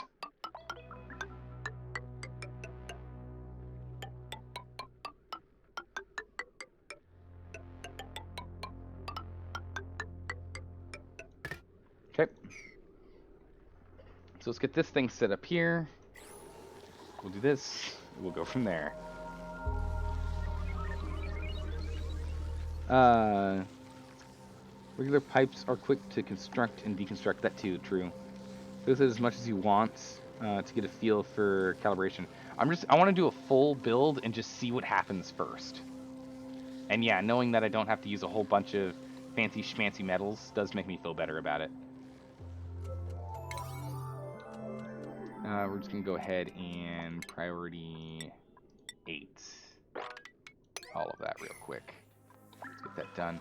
Okay. So let's get this thing set up here. We'll do this. We'll go from there. Regular pipes are quick to construct and deconstruct. That too, true. Build it as much as you want to get a feel for calibration. I want to do a full build and just see what happens first. And yeah, knowing that I don't have to use a whole bunch of fancy schmancy metals does make me feel better about it. We're just gonna go ahead and priority 8. All of that real quick. Let's get that done.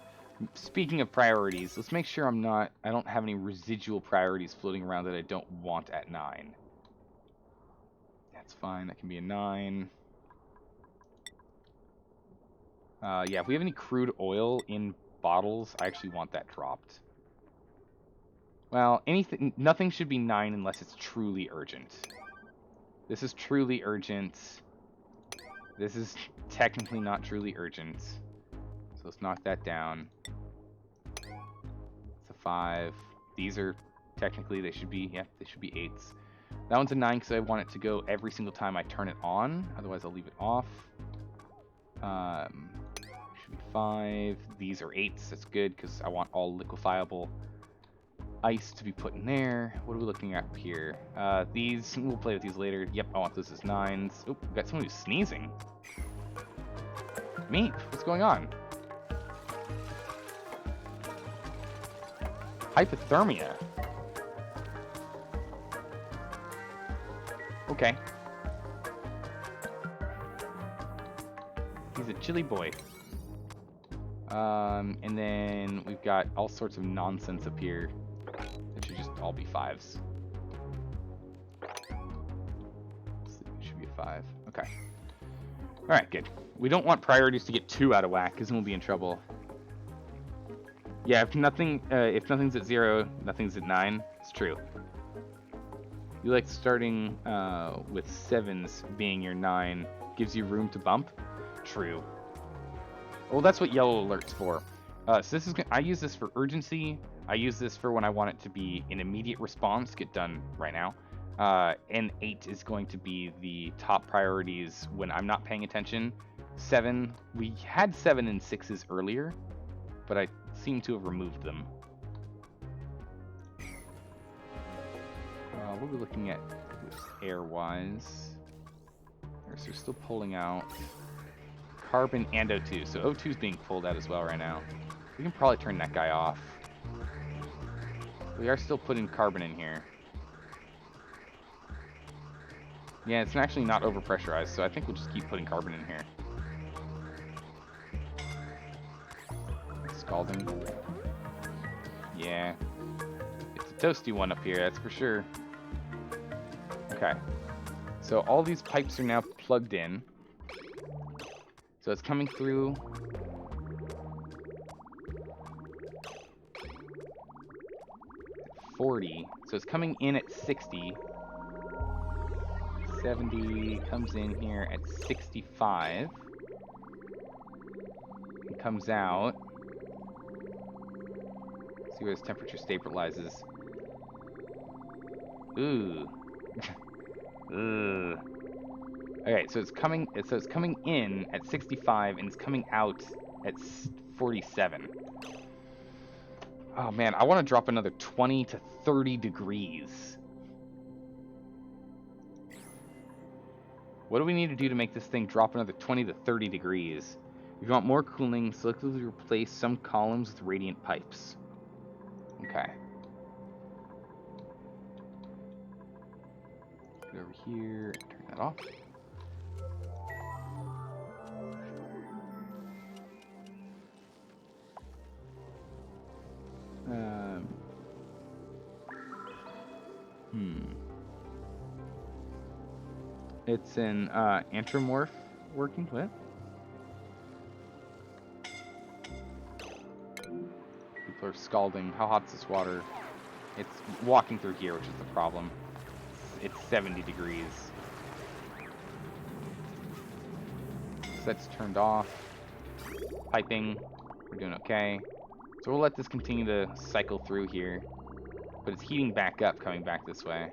Speaking of priorities, let's make sure I don't have any residual priorities floating around that I don't want at 9. That's fine, that can be a 9. Yeah, if we have any crude oil in bottles, I actually want that dropped. Well, nothing should be 9 unless it's truly urgent. This is truly urgent. This is technically not truly urgent. So let's knock that down. It's a 5. These are technically, they should be 8s. That one's a 9 because I want it to go every single time I turn it on. Otherwise, I'll leave it off. Should be 5. These are 8s. That's good because I want all liquefiable ice to be put in there. What are we looking at here? These, we'll play with these later. Yep, I want those as 9s. Oop, we've got someone who's sneezing. Meep, what's going on? Hypothermia. Okay. He's a chilly boy. And then we've got all sorts of nonsense up here. It should just all be 5s. It should be a 5. Okay. Alright, good. We don't want priorities to get too out of whack, because then we'll be in trouble. Yeah, if nothing's at 0, nothing's at 9. It's true. You like starting with 7s being your 9. Gives you room to bump? True. Well, that's what yellow alert's for. So this is I use this for urgency. I use this for when I want it to be an immediate response, get done right now. And 8 is going to be the top priorities when I'm not paying attention. 7, we had 7 and 6s earlier, but I seem to have removed them. What are we looking at air-wise? So we're still pulling out carbon and O2. So O2 is being pulled out as well right now. We can probably turn that guy off. We are still putting carbon in here. Yeah, it's actually not overpressurized, so I think we'll just keep putting carbon in here. Scalding. Yeah. It's a toasty one up here, that's for sure. Okay. So all these pipes are now plugged in. So it's coming through. At 40. So it's coming in at 60. 70 comes in here at 65. It comes out. See where its temperature stabilizes. Ooh. Ugh. Okay, so it's coming in at 65 and it's coming out at 47. Oh man, I want to drop another 20 to 30 degrees. What do we need to do to make this thing drop another 20 to 30 degrees? If you want more cooling, selectively replace some columns with radiant pipes. Okay. Go over here, turn that off. It's an antromorph working with. People are scalding. How hot's this water? It's walking through here, which is the problem. It's 70 degrees. So that's turned off. Piping. We're doing okay. So we'll let this continue to cycle through here. But it's heating back up coming back this way.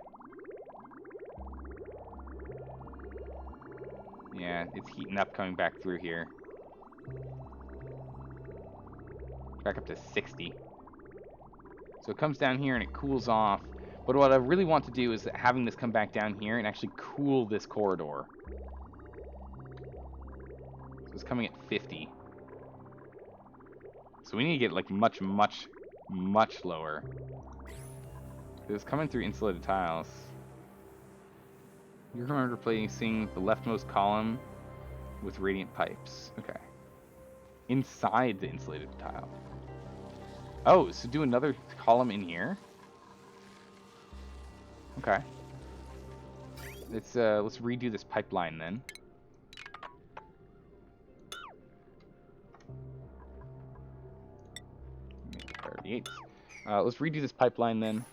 Yeah, it's heating up coming back through here. Back up to 60. So it comes down here and it cools off. But what I really want to do is having this come back down here and actually cool this corridor. So it's coming at 50. So we need to get like much lower. It's coming through insulated tiles. You remember replacing the leftmost column with radiant pipes. Okay. Inside the insulated tile. Oh, so do another column in here? Okay. Let's redo this pipeline then. Priority 8. Let's redo this pipeline then.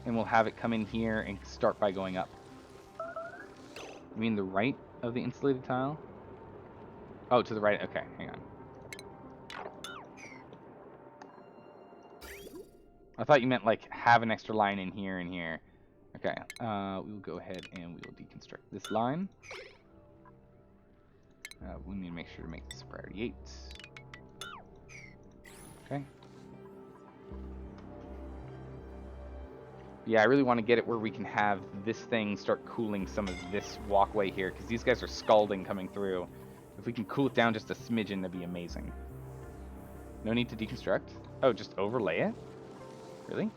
And we'll have it come in here and start by going up. You mean the right of the insulated tile? Oh, to the right. Okay, hang on. I thought you meant like have an extra line in here and here. Okay, we will go ahead and we will deconstruct this line. We need to make sure to make this priority 8. Okay. Yeah, I really want to get it where we can have this thing start cooling some of this walkway here, because these guys are scalding coming through. If we can cool it down just a smidgen, that'd be amazing. No need to deconstruct? Oh, just overlay it? Really?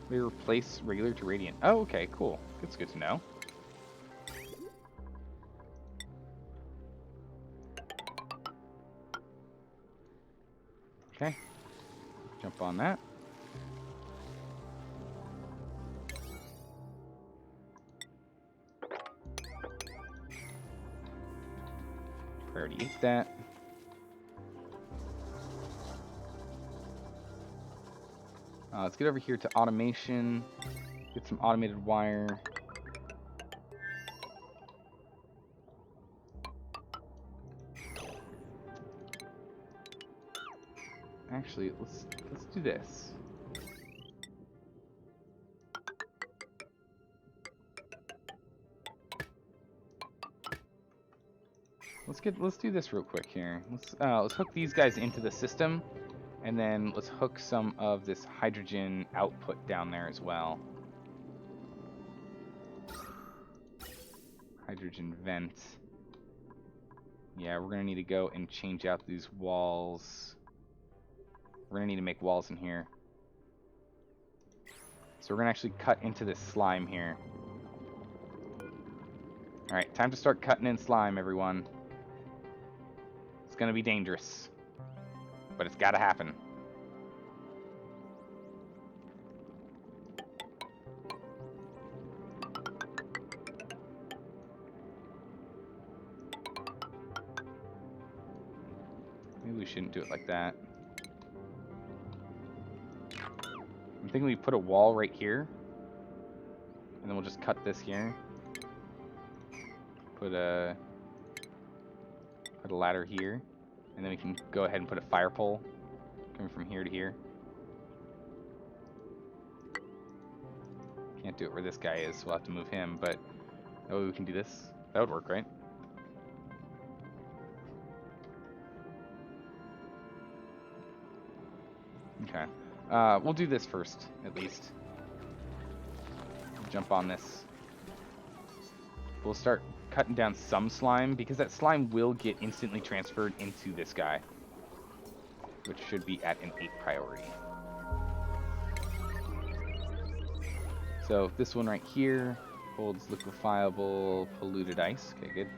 We replace regular to radiant. Oh, okay, cool. That's good to know. Okay. Jump on that. Priority 8 that. Let's get over here to automation. Get some automated wire. Actually, let's do this. Let's do this real quick here. Let's hook these guys into the system, and then let's hook some of this hydrogen output down there as well. Hydrogen vent. Yeah, we're gonna need to go and change out these walls. We're gonna need to make walls in here. So we're gonna actually cut into this slime here. Alright, time to start cutting in slime, everyone. It's gonna be dangerous, but it's gotta happen. Maybe we shouldn't do it like that. I'm thinking we put a wall right here, and then we'll just cut this here. Put a ladder here, and then we can go ahead and put a fire pole coming from here to here. Can't do it where this guy is, so we'll have to move him, but that way we can do this. That would work, right? Okay. We'll do this first, at least. Jump on this. we'll start cutting down some slime, because that slime will get instantly transferred into this guy, which should be at an 8 priority. So this one right here holds liquefiable polluted ice. Okay, good.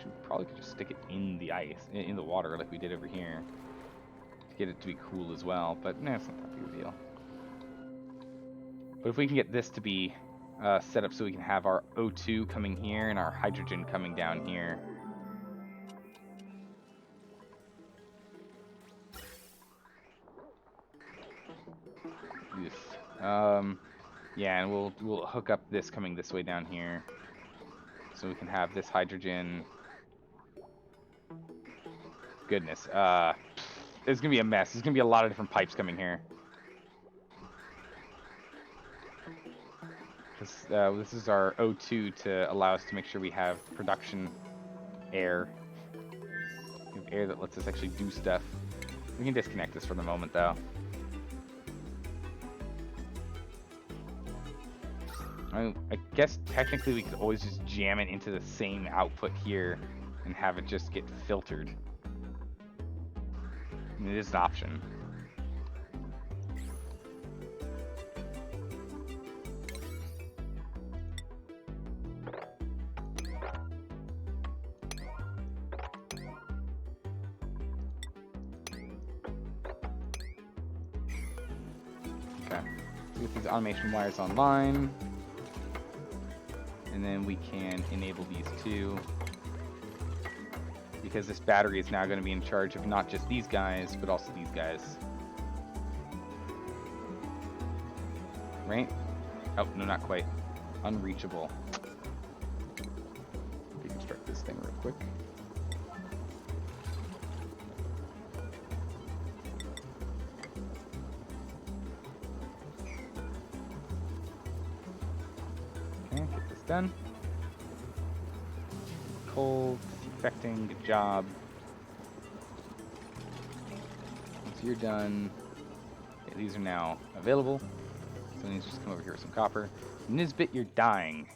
Should probably could just stick it in the ice, in the water, like we did over here, to get it to be cool as well. But no, it's not that big of a deal. But if we can get this to be set up so we can have our O2 coming here and our hydrogen coming down here. Yes. Yeah, and we'll hook up this coming this way down here, so we can have this hydrogen. Goodness, it's gonna be a mess. There's gonna be a lot of different pipes coming here. This is our O2 to allow us to make sure we have production air. We have air that lets us actually do stuff. We can disconnect this for the moment, though. I guess technically we could always just jam it into the same output here and have it just get filtered. I mean, it is an option. Okay, so get these automation wires online. And then we can enable these two, because this battery is now going to be in charge of not just these guys, but also these guys. Right? Oh, no, not quite. Unreachable. Deconstruct this thing real quick. Okay, get this done. Cold, affecting, good job. Once you're done, okay, these are now available. So we need to just come over here with some copper. Nisbet, you're dying.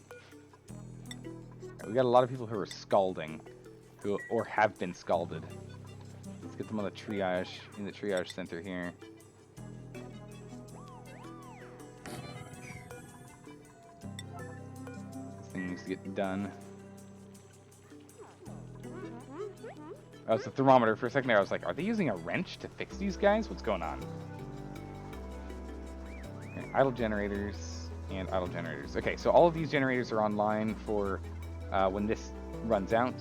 Right, we got a lot of people who are scalding, or have been scalded. Let's get them on the triage, in the triage center here. This thing needs to get done. Oh, it's a thermometer. For a second there, I was like, are they using a wrench to fix these guys? What's going on? Okay, idle generators and idle generators. Okay, so all of these generators are online for when this runs out.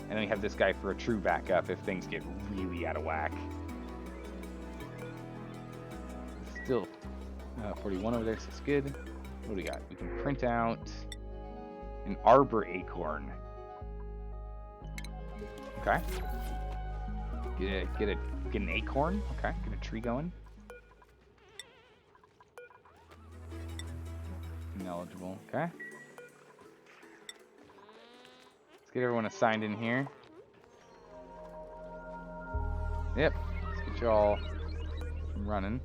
And then we have this guy for a true backup if things get really out of whack. Still 41 over there, so it's good. What do we got? We can print out an arbor acorn. Okay. Get an acorn. Okay, get a tree going. Ineligible. Okay. Let's get everyone assigned in here. Yep. Let's get you all running.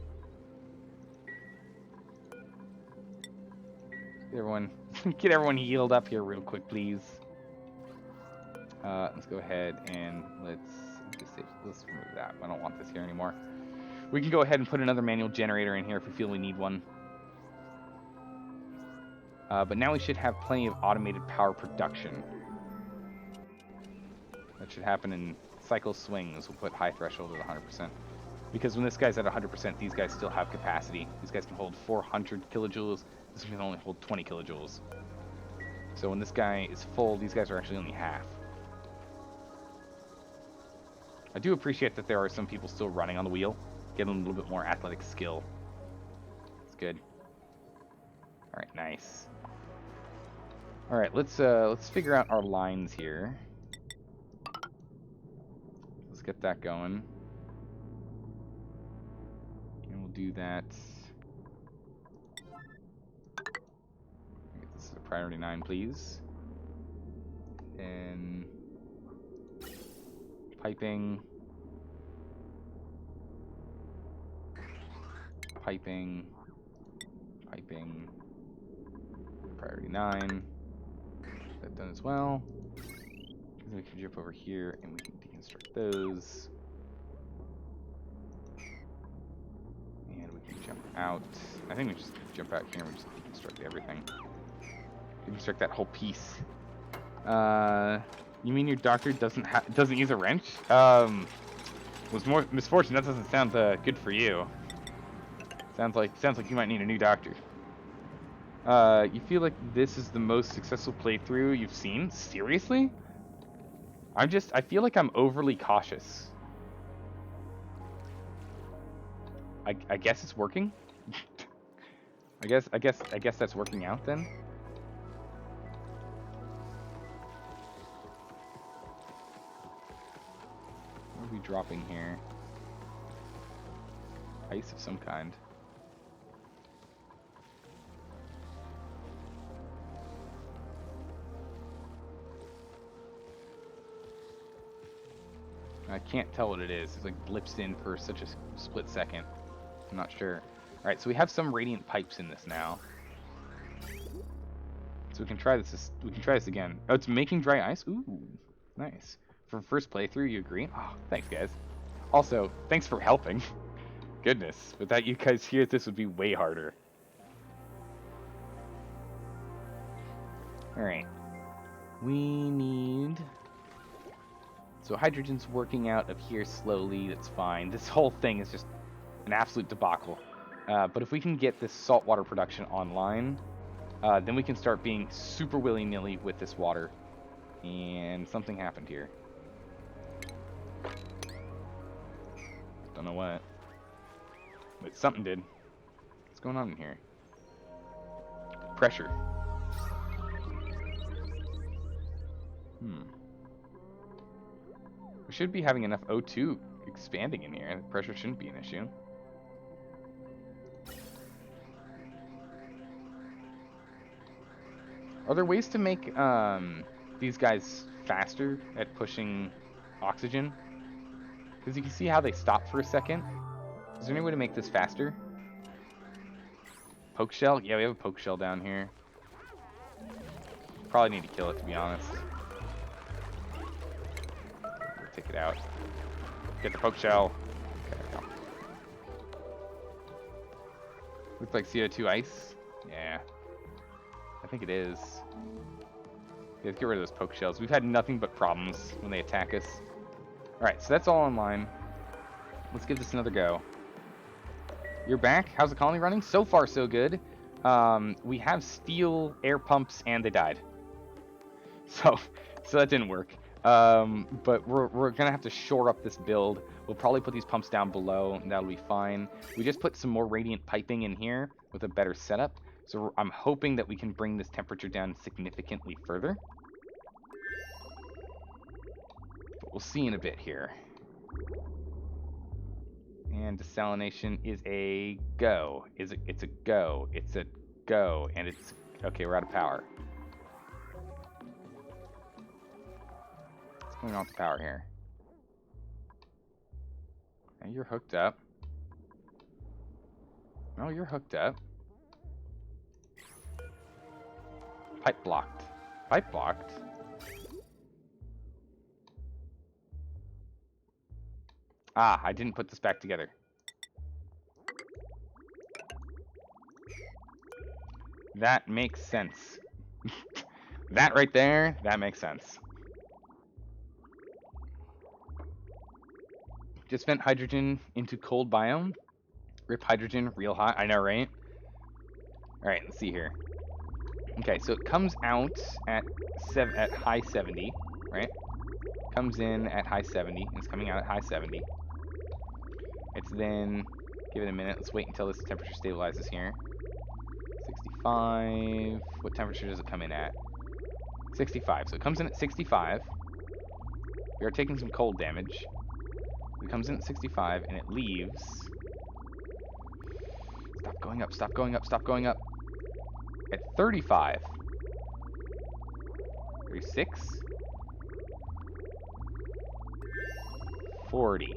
Get everyone healed up here real quick, please. Let's go ahead and let's remove that. I don't want this here anymore. We can go ahead and put another manual generator in here if we feel we need one. But now we should have plenty of automated power production. That should happen in cycle swings. We'll put high threshold at 100%. Because when this guy's at 100%, these guys still have capacity. These guys can hold 400 kilojoules. This can only hold 20 kilojoules. So when this guy is full, these guys are actually only half. I do appreciate that there are some people still running on the wheel, getting a little bit more athletic skill. It's good. All right, nice. All right, let's figure out our lines here. Let's get that going, and we'll do that. Get this to priority 9, please. And piping, piping, piping, priority 9. That done as well. Then we can jump over here and we can deconstruct those. And we can jump out. I think we just jump out here and we just deconstruct everything. Deconstruct that whole piece. You mean your doctor doesn't use a wrench? Was more misfortune. That doesn't sound good for you. Sounds like you might need a new doctor. You feel like this is the most successful playthrough you've seen? Seriously? I feel like I'm overly cautious. I guess it's working. I guess that's working out then. What are we dropping here? Ice of some kind. I can't tell what it is. It's like blips in for such a split second. I'm not sure. Alright, so we have some radiant pipes in this now. So we can try this. We can try this again. Oh, it's making dry ice? Ooh, nice. For first playthrough, you agree? Oh, thanks, guys. Also, thanks for helping. Goodness, without you guys here, this would be way harder. Alright. We need... So hydrogen's working out of here slowly, that's fine. This whole thing is just an absolute debacle. But if we can get this saltwater production online, then we can start being super willy-nilly with this water. And something happened here. Don't know what. But something did. What's going on in here? Pressure. We should be having enough O2 expanding in here. The pressure shouldn't be an issue. Are there ways to make these guys faster at pushing oxygen? Because you can see how they stop for a second. Is there any way to make this faster? Poke shell? Yeah, we have a poke shell down here. Probably need to kill it, to be honest. Take it out. Get the poke shell. Okay, there we go. Looks like CO2 ice. Yeah. I think it is. Yeah, let's get rid of those poke shells. We've had nothing but problems when they attack us. Alright, so that's all online. Let's give this another go. You're back? How's the colony running? So far, so good. We have steel air pumps and they died. So that didn't work. But we're gonna have to shore up this build. We'll probably put these pumps down below and that'll be fine. We just put some more radiant piping in here with a better setup. So I'm hoping that we can bring this temperature down significantly further. But we'll see in a bit here. And desalination is a go. It's a go. It's a go. And it's... Okay, we're out of power. What's going on with the power here? Now you're hooked up. Oh, you're hooked up. Pipe blocked. Pipe blocked? Ah, I didn't put this back together. That makes sense. That right there, that makes sense. Just vent hydrogen into cold biome. Rip hydrogen real hot. I know, right? Alright, let's see here. Okay, so it comes out at high 70, right? Comes in at high 70, and it's coming out at high 70. It's then, give it a minute, let's wait until this temperature stabilizes here. 65, what temperature does it come in at? 65, so it comes in at 65. We are taking some cold damage. It comes in at 65, and it leaves... Stop going up, stop going up, stop going up. At 35. 36. 40.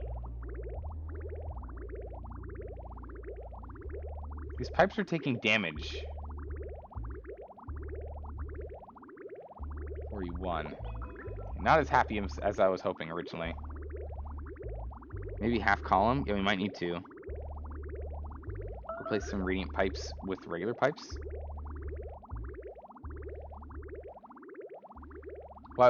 These pipes are taking damage. 41. Not as happy as I was hoping originally. Maybe half column? Yeah, we might need to. Replace some radiant pipes with regular pipes?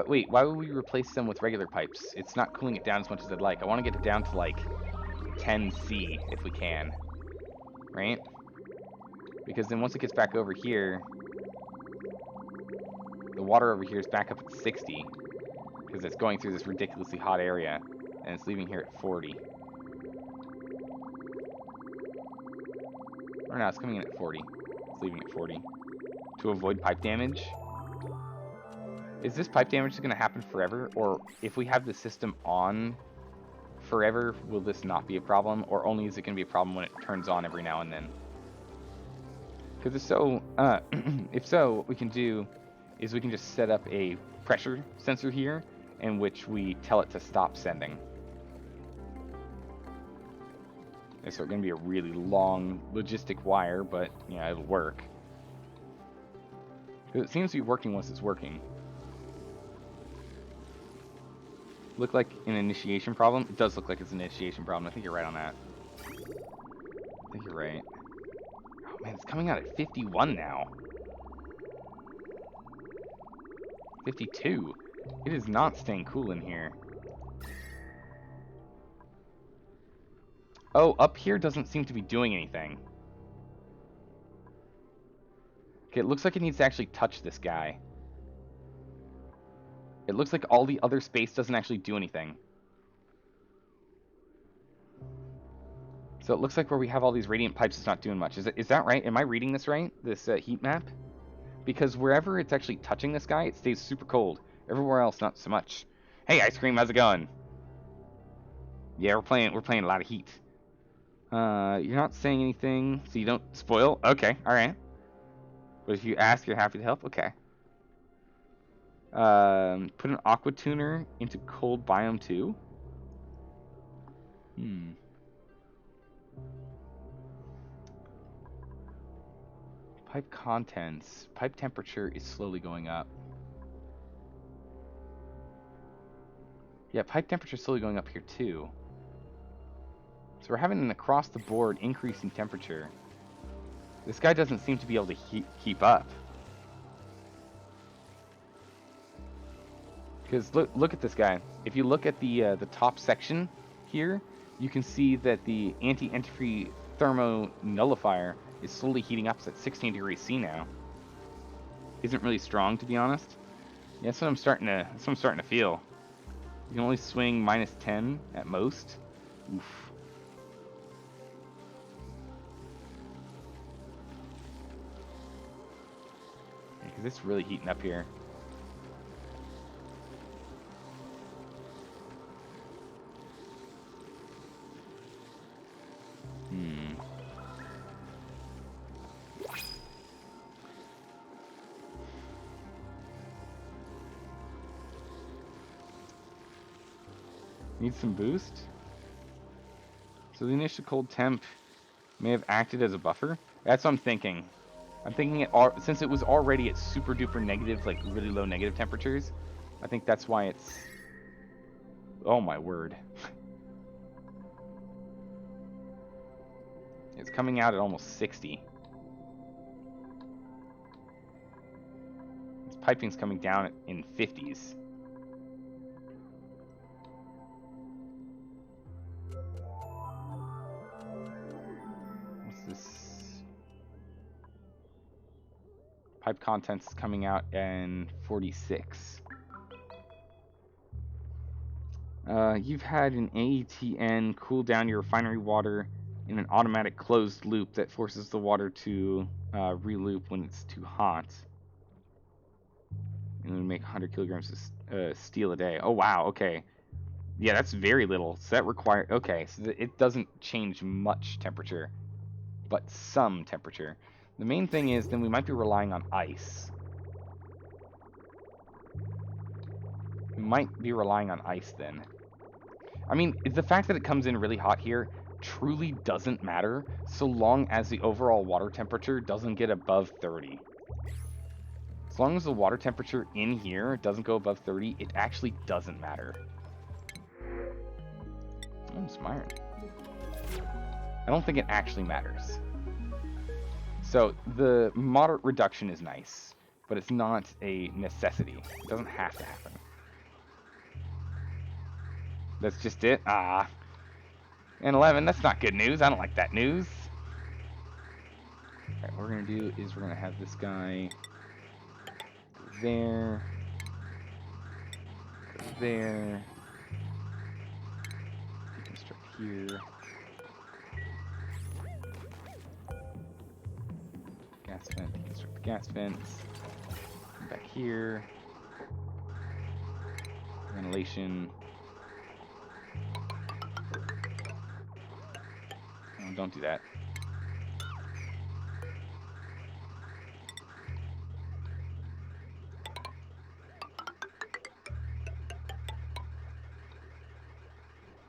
Wait, why would we replace them with regular pipes? It's not cooling it down as much as I'd like. I want to get it down to like 10C if we can. Right? Because then once it gets back over here, the water over here is back up at 60. Because it's going through this ridiculously hot area. And it's leaving here at 40. Or no, it's coming in at 40. It's leaving at 40. To avoid pipe damage. Is this pipe damage going to happen forever? Or if we have the system on forever, will this not be a problem? Or only is it going to be a problem when it turns on every now and then? Because if so, what we can do is we can just set up a pressure sensor here in which we tell it to stop sending. And so it's going to be a really long logistic wire, but yeah, it'll work. Because it seems to be working once it's working. Look like an initiation problem? It does look like it's an initiation problem. I think you're right on that. I think you're right. Oh man, it's coming out at 51 now. 52. It is not staying cool in here. Oh, up here doesn't seem to be doing anything. Okay, it looks like it needs to actually touch this guy. It looks like all the other space doesn't actually do anything. So it looks like where we have all these radiant pipes, it's not doing much. Is that right? Am I reading this right? This heat map? Because wherever it's actually touching this guy, it stays super cold. Everywhere else, not so much. Hey, Ice Cream, how's it going? Yeah, we're playing a lot of heat. You're not saying anything, so you don't spoil? Okay, alright. But if you ask, you're happy to help? Okay. Put an aqua tuner into cold biome 2. Pipe contents. Pipe temperature is slowly going up. Yeah, pipe temperature is slowly going up here too. So we're having an across-the-board increase in temperature. This guy doesn't seem to be able to keep up. Because look at this guy. If you look at the top section here, you can see that the anti-entropy thermo nullifier is slowly heating up. It's at 16 degrees C now. Isn't really strong, to be honest. Yeah, that's what I'm starting to feel. You can only swing minus 10 at most. Oof. Because it's really heating up here. Need some boost? So the initial cold temp may have acted as a buffer? That's what I'm thinking. I'm thinking since it was already at super duper negative, like really low negative temperatures, I think that's why it's... Oh my word. It's coming out at almost 60. This piping's coming down in 50s. Pipe contents coming out in 46. You've had an AETN cool down your refinery water in an automatic closed loop that forces the water to re-loop when it's too hot. And it would make 100 kilograms of steel a day. Oh wow, okay. Yeah, that's very little. So that requires... Okay, so it doesn't change much temperature, but some temperature. The main thing is, then we might be relying on ice. We might be relying on ice then. I mean, the fact that it comes in really hot here truly doesn't matter so long as the overall water temperature doesn't get above 30. As long as the water temperature in here doesn't go above 30, it actually doesn't matter. Oh, some iron. I don't think it actually matters. So the moderate reduction is nice, but it's not a necessity. It doesn't have to happen. That's just it? Ah. And 11, that's not good news. I don't like that news. Alright, what we're going to do is we're going to have this guy go there. Go there. Deconstruct here. Gas vent, deconstruct the gas vents. Come back here. Ventilation. Oh, don't do that.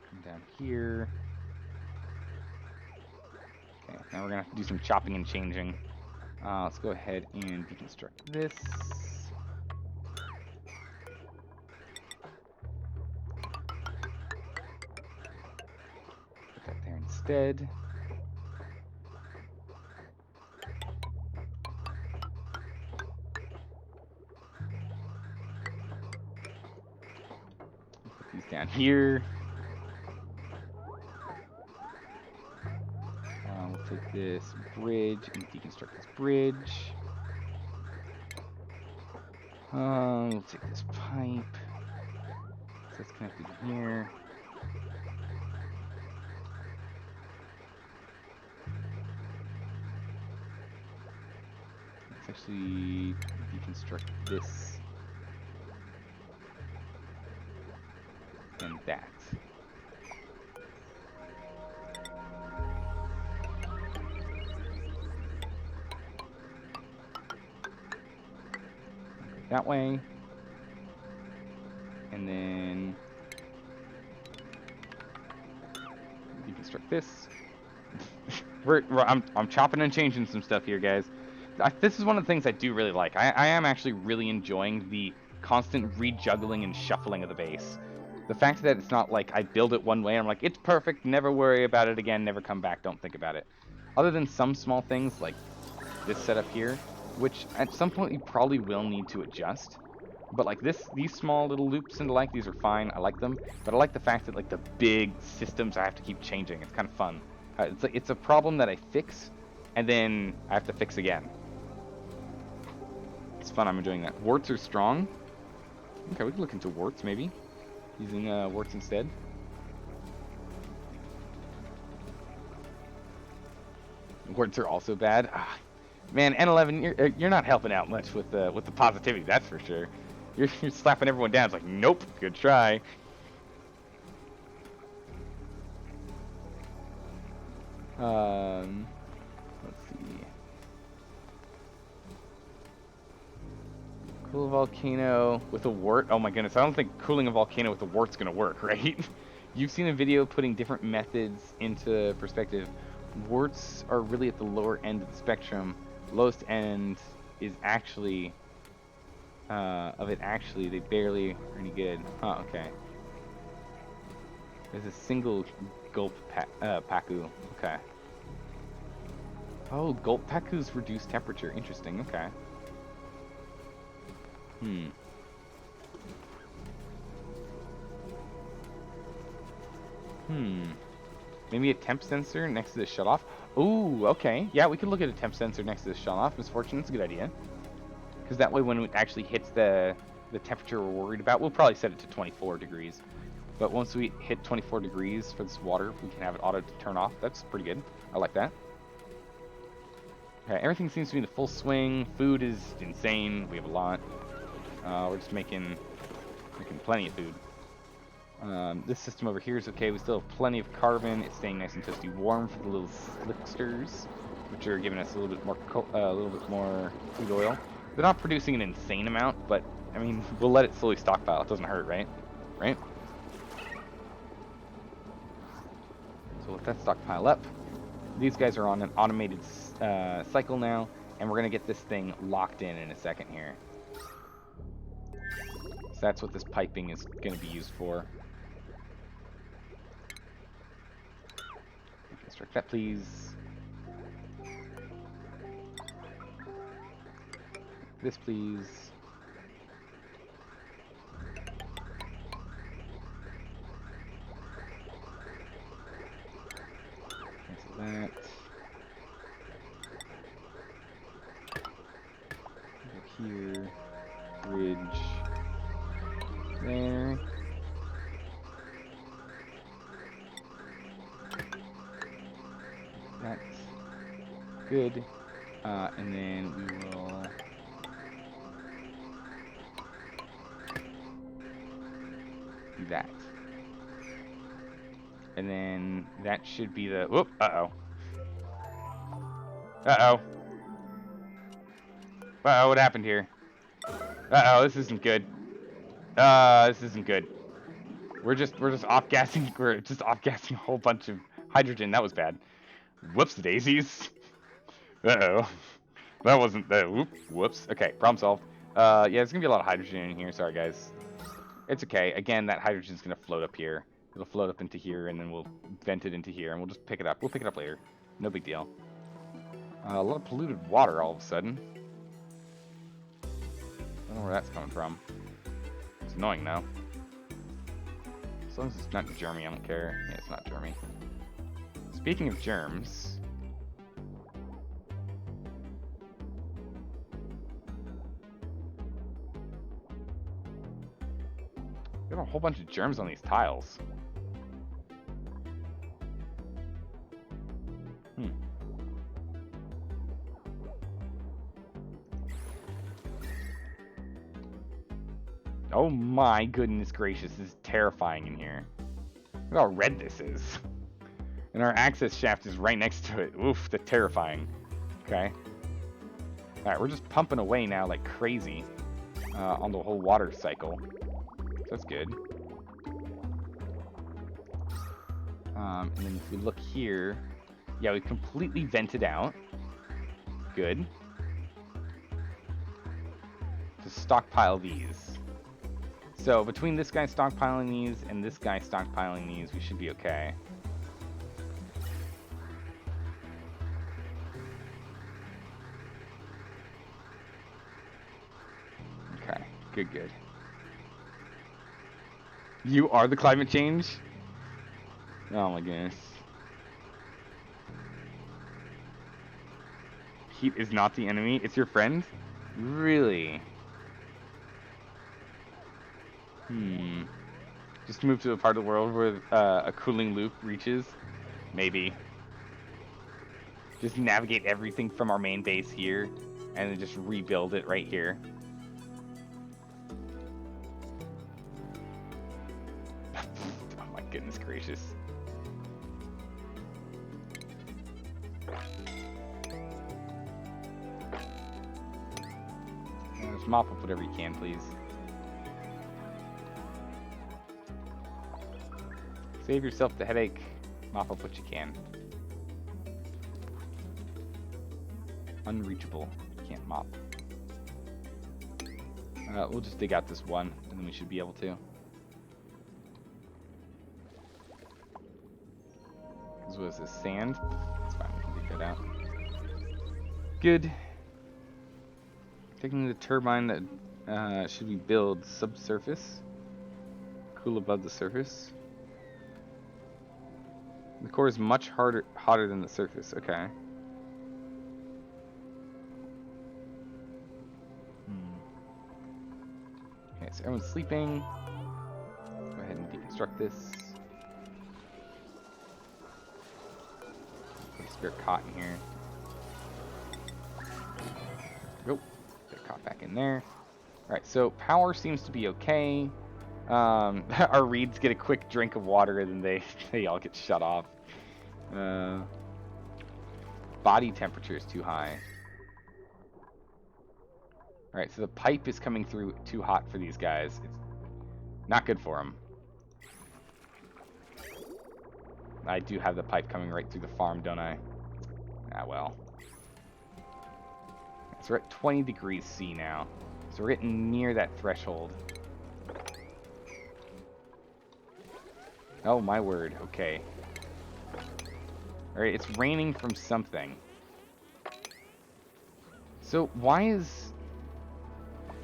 Come down here. Okay, now we're gonna have to do some chopping and changing. Let's go ahead and deconstruct this. Put that there instead. Put these down here. We'll take this bridge and deconstruct this bridge. We'll take this pipe. So it's connected here. Let's actually deconstruct this and that. That way, and then deconstruct this. I'm chopping and changing some stuff here, guys. This is one of the things I do really like. I am actually really enjoying the constant rejuggling and shuffling of the base. The fact that it's not like I build it one way and I'm like, it's perfect, never worry about it again, never come back, don't think about it. Other than some small things like this setup here, which at some point you probably will need to adjust. But like these small little loops and the like, these are fine, I like them. But I like the fact that like the big systems I have to keep changing, it's kind of fun. It's a problem that I fix, and then I have to fix again. It's fun, I'm enjoying that. Warts are strong. Okay, we can look into warts maybe. Using warts instead. Warts are also bad. Ah, man, N11, you're not helping out much with the positivity, that's for sure. You're slapping everyone down. It's like, nope, good try. Let's see. Cool volcano with a wart. Oh my goodness, I don't think cooling a volcano with a wart's gonna work, right? You've seen a video putting different methods into perspective. Warts are really at the lower end of the spectrum. Lowest end is actually they barely are any good. Oh, okay. There's a single gulp paku. Okay. Oh, gulp pakus reduce temperature. Interesting. Okay. Maybe a temp sensor next to the shutoff. Ooh, okay. Yeah, we could look at a temp sensor next to the shutoff. Misfortune, that's a good idea. Because that way when it actually hits the temperature we're worried about, we'll probably set it to 24 degrees. But once we hit 24 degrees for this water, we can have it auto turn off. That's pretty good. I like that. Okay, everything seems to be in the full swing. Food is insane. We have a lot. We're just making plenty of food. This system over here is okay. We still have plenty of carbon. It's staying nice and toasty warm for the little slicksters, which are giving us a little bit more food oil. They're not producing an insane amount, but I mean, we'll let it slowly stockpile. It doesn't hurt, right? Right? So let that stockpile up. These guys are on an automated cycle now, and we're gonna get this thing locked in a second here. So that's what this piping is going to be used for. Construct that, please. This, please. Cancel that. Go here. Bridge. There. That's good. And then we will do that. And then that should be the... Whoop! Uh-oh. Uh-oh. Uh-oh, what happened here? Uh-oh, this isn't good. This isn't good. We're just off-gassing... We're just off-gassing a whole bunch of hydrogen. That was bad. Whoops daisies. Uh-oh. That wasn't the... Whoops. Okay, problem solved. Yeah, there's gonna be a lot of hydrogen in here. Sorry, guys. It's okay. Again, that hydrogen's gonna float up here. It'll float up into here, and then we'll vent it into here, and we'll just pick it up. We'll pick it up later. No big deal. A lot of polluted water all of a sudden. I don't know where that's coming from. It's annoying, though. As long as it's not germy, I don't care. Yeah, it's not germy. Speaking of germs... We have a whole bunch of germs on these tiles. Oh my goodness gracious, this is terrifying in here. Look how red this is. And our access shaft is right next to it. Oof, that's terrifying. Okay. Alright, we're just pumping away now like crazy on the whole water cycle. So that's good. And then if we look here, yeah, we completely vented out. Good. To stockpile these. So between this guy stockpiling these and this guy stockpiling these, we should be okay. Okay, good, good. You are the climate change? Oh my goodness. Heat is not the enemy, it's your friend? Really? Just move to a part of the world where a cooling loop reaches? Maybe. Just navigate everything from our main base here, and then just rebuild it right here. Oh my goodness gracious. Just mop up whatever you can, please. Save yourself the headache. Mop up what you can. Unreachable. Can't mop. We'll just dig out this one, and then we should be able to. This was this sand. It's fine, we can dig that out. Good. Taking the turbine that should we build subsurface? Cool above the surface. The core is much hotter than the surface. Okay. Okay, so everyone's sleeping. Go ahead and deconstruct this. Put a spare cot in here. Go. Put a cot back in there. Alright, so power seems to be okay. Our reeds get a quick drink of water and then they all get shut off. Body temperature is too high. Alright, so the pipe is coming through too hot for these guys. It's not good for them. I do have the pipe coming right through the farm, don't I? Ah, well. So we're at 20 degrees C now. So we're getting near that threshold. Oh, my word. Okay. Alright, it's raining from something. So, why is...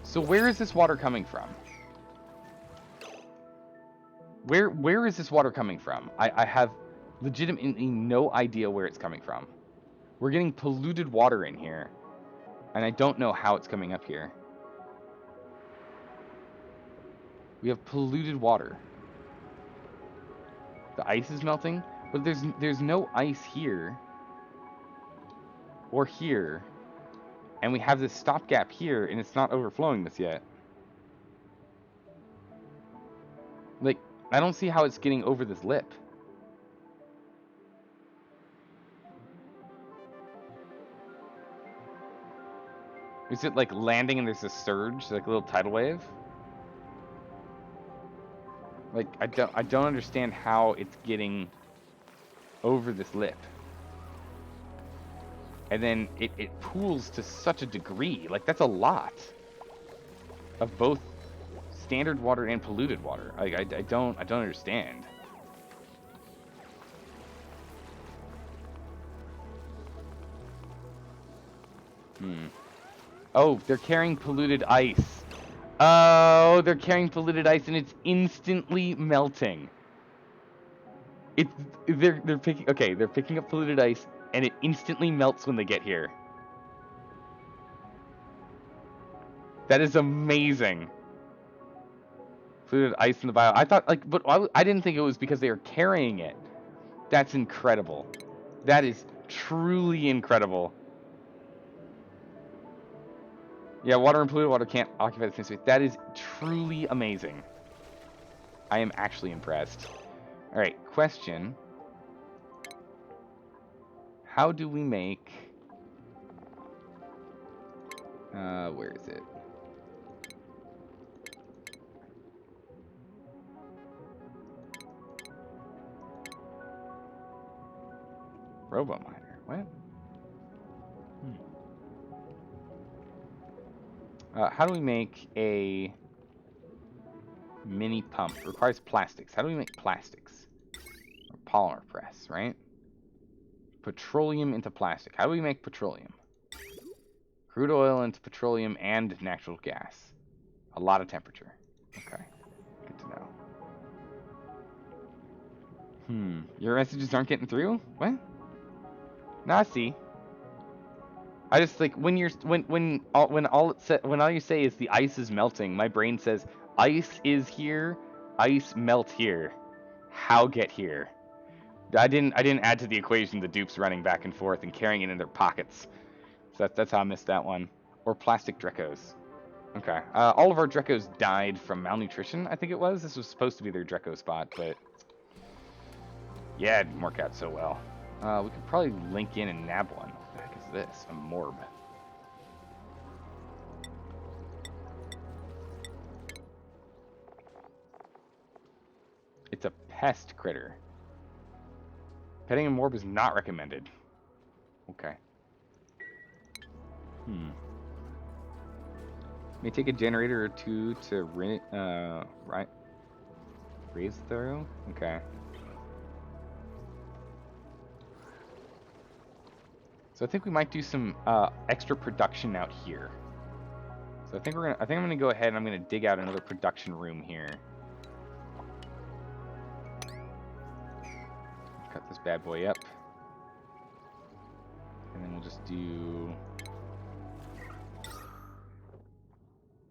So, where is this water coming from? Where is this water coming from? I have legitimately no idea where it's coming from. We're getting polluted water in here. And I don't know how it's coming up here. We have polluted water. The ice is melting, but there's no ice here. Or here. And we have this stopgap here, and it's not overflowing this yet. Like, I don't see how it's getting over this lip. Is it like landing and there's a surge, like a little tidal wave? Like, I don't understand how it's getting over this lip. And then it pools to such a degree. Like, that's a lot of both standard water and polluted water. I don't understand. Oh, they're carrying polluted ice. Oh, they're carrying polluted ice and it's instantly melting. They're picking up polluted ice and it instantly melts when they get here. That is amazing. Polluted ice in the bio. I thought but I didn't think it was because they were carrying it. That's incredible. That is truly incredible. Yeah, water and polluted water can't occupy the same space. That is truly amazing. I am actually impressed. Alright, question. How do we make... where is it? Robo-miner. What? How do we make a mini pump? It requires plastics. How do we make plastics? Or polymer press, right? Petroleum into plastic. How do we make petroleum? Crude oil into petroleum and natural gas. A lot of temperature. Okay. Good to know. Your messages aren't getting through? What? No, I see. I just like when all you say is the ice is melting, my brain says ice is here, ice melt here. How get here? I didn't add to the equation the dupes running back and forth and carrying it in their pockets. So that's how I missed that one. Or plastic Drekos. Okay. All of our Drekos died from malnutrition, I think it was. This was supposed to be their Dreco spot, but yeah, it didn't work out so well. We could probably link in and nab one. What the heck is this? A morb. It's a pest critter. Petting a morb is not recommended. Okay. May take a generator or two to raise through? Okay. So I think we might do some extra production out here. So I think I'm gonna go ahead and I'm gonna dig out another production room here. Cut this bad boy up. And then we'll just do...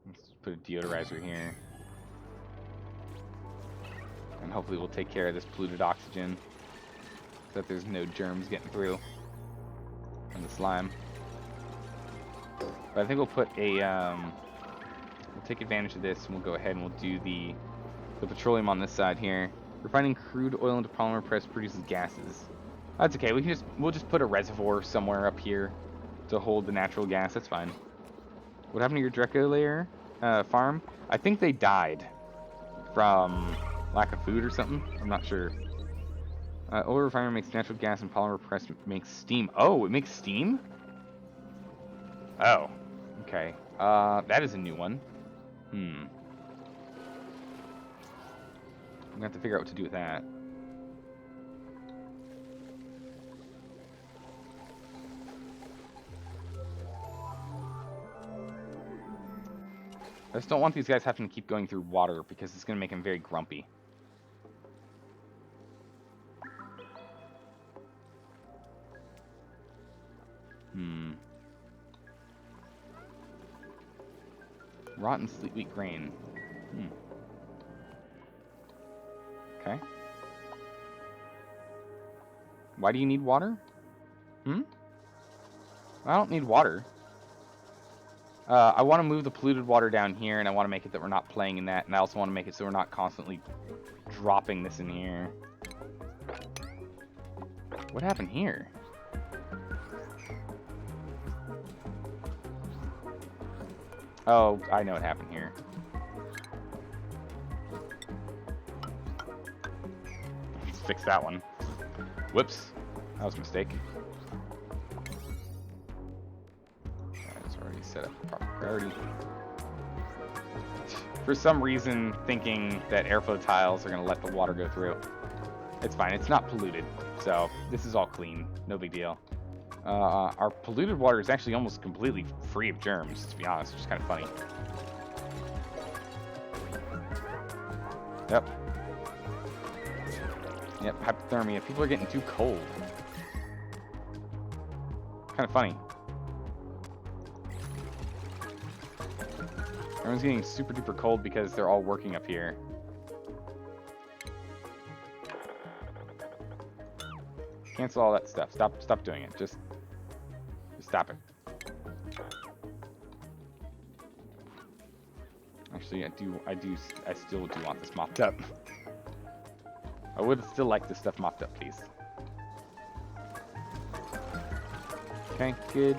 Let's put a deodorizer here. And hopefully we'll take care of this polluted oxygen. So that there's no germs getting through. And the slime. But I think we'll put a... we'll take advantage of this and we'll go ahead and we'll do the petroleum on this side here. Refining crude oil into polymer press produces gases. That's okay. We'll just put a reservoir somewhere up here to hold the natural gas. That's fine. What happened to your Dreco layer farm? I think they died from lack of food or something. I'm not sure. Oil refiner makes natural gas and polymer press makes steam. Oh, it makes steam? Oh, okay. That is a new one. I'm gonna have to figure out what to do with that. I just don't want these guys having to keep going through water because it's going to make them very grumpy. Rotten sleet wheat grain. Okay. Why do you need water? I don't need water. I want to move the polluted water down here, and I want to make it that we're not playing in that, and I also want to make it so we're not constantly dropping this in here. What happened here? Oh, I know what happened here. Let's fix that one. Whoops. That was a mistake. It's already set up proper priority. For some reason, thinking that airflow tiles are going to let the water go through. It's fine. It's not polluted. So this is all clean. No big deal. Our polluted water is actually almost completely free of germs, to be honest, which is kind of funny. Yep. Yep, hypothermia. People are getting too cold. Kind of funny. Everyone's getting super duper cold because they're all working up here. Cancel all that stuff. Stop doing it. Just stop it. Actually, I still do want this mopped up. I would still like this stuff mopped up, please. Okay, good.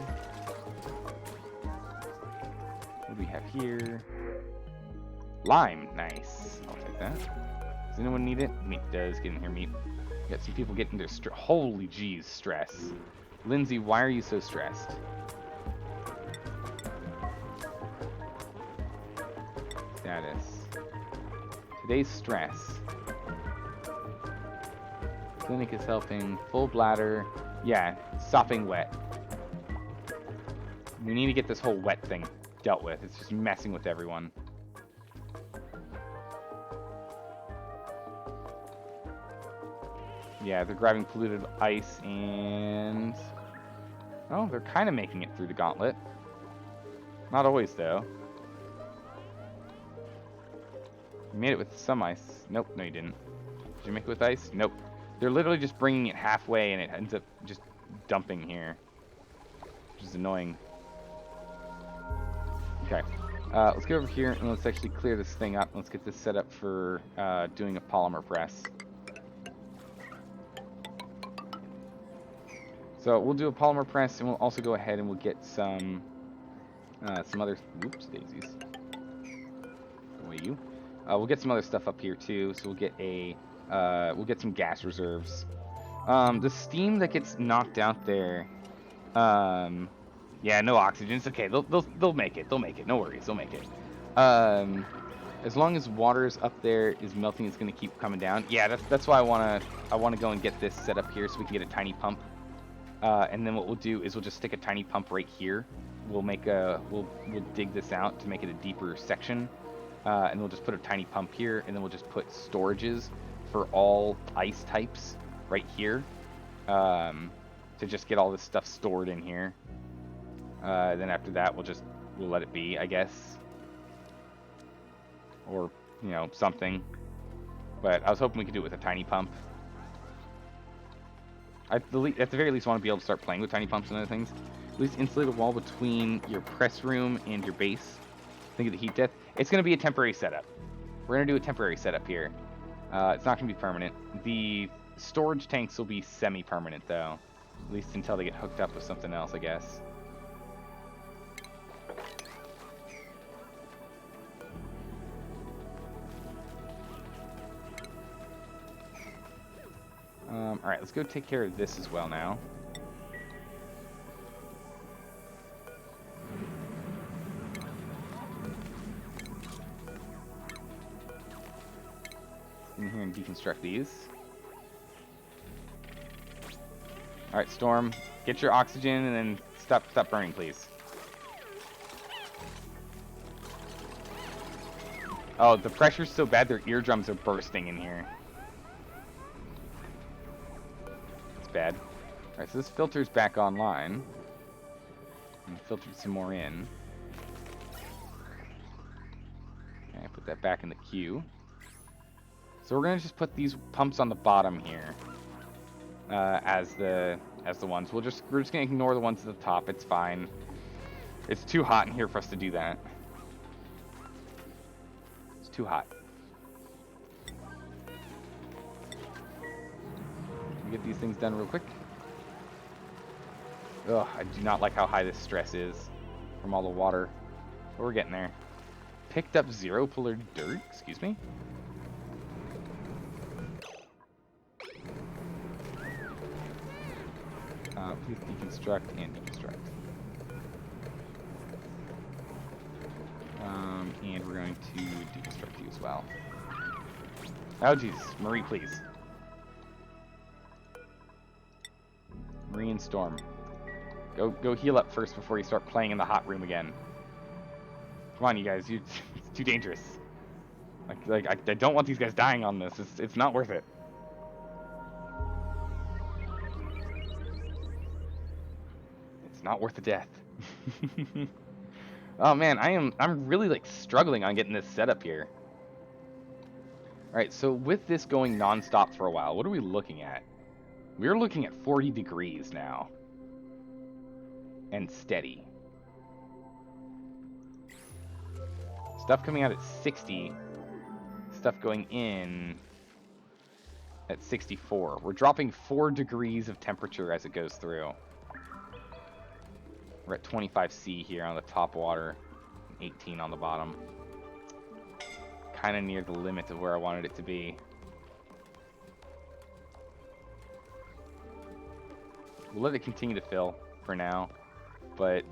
What do we have here? Lime, nice. I'll take that. Does anyone need it? Meat does. Get in here, meat. Got some people getting their holy jeez, stress. Lindsay, why are you so stressed? Status. Today's stress. Clinic is helping. Full bladder. Yeah, sopping wet. We need to get this whole wet thing dealt with. It's just messing with everyone. Yeah, they're grabbing polluted ice and... Oh, they're kind of making it through the gauntlet. Not always, though. You made it with some ice. Nope, no you didn't. Did you make it with ice? Nope. They're literally just bringing it halfway and it ends up just dumping here. Which is annoying. Okay. Let's get over here and let's actually clear this thing up. Let's get this set up for doing a polymer press. So we'll do a polymer press, and we'll also go ahead and we'll get some other. Oops, daisies. Away you. We'll get some other stuff up here too. So we'll get some gas reserves. The steam that gets knocked out there. Yeah, no oxygen. It's okay. They'll make it. They'll make it. No worries. They'll make it. As long as water is up there is melting, it's gonna keep coming down. Yeah, that's why I wanna go and get this set up here so we can get a tiny pump. And then what we'll do is we'll just stick a tiny pump right here. We'll dig this out to make it a deeper section, and we'll just put a tiny pump here, and then we'll just put storages for all ice types right here, to just get all this stuff stored in here. Then after that, we'll let it be, I guess, or something. But I was hoping we could do it with a tiny pump. At the very least, want to be able to start playing with tiny pumps and other things. At least insulate a wall between your press room and your base. Think of the heat death. It's going to be a temporary setup. We're going to do a temporary setup here. It's not going to be permanent. The storage tanks will be semi-permanent, though. At least until they get hooked up with something else, I guess. Alright, let's go take care of this as well now. In here and deconstruct these. Alright, Storm, get your oxygen and then stop burning, please. Oh, the pressure's so bad their eardrums are bursting in here. It's bad. Alright, so this filter's back online. And filtered some more in. Okay, put that back in the queue. So we're gonna just put these pumps on the bottom here. As the ones. We're just gonna ignore the ones at the top. It's fine. It's too hot in here for us to do that. It's too hot. Get these things done real quick. Ugh, I do not like how high this stress is from all the water. But we're getting there. Picked up 0 polar dirt, excuse me. Please deconstruct and deconstruct. And we're going to deconstruct you as well. Oh Jesus, Marie, please. Marie and Storm. Go heal up first before you start playing in the hot room again. Come on, you guys. It's too dangerous. I don't want these guys dying on this. It's not worth it. It's not worth the death. Oh man, I'm really like struggling on getting this set up here. Alright, so with this going non-stop for a while, what are we looking at? We're looking at 40 degrees now. And steady. Stuff coming out at 60. Stuff going in at 64. We're dropping 4 degrees of temperature as it goes through. We're at 25°C here on the top water, 18 on the bottom. Kind of near the limit of where I wanted it to be. We'll let it continue to fill for now, but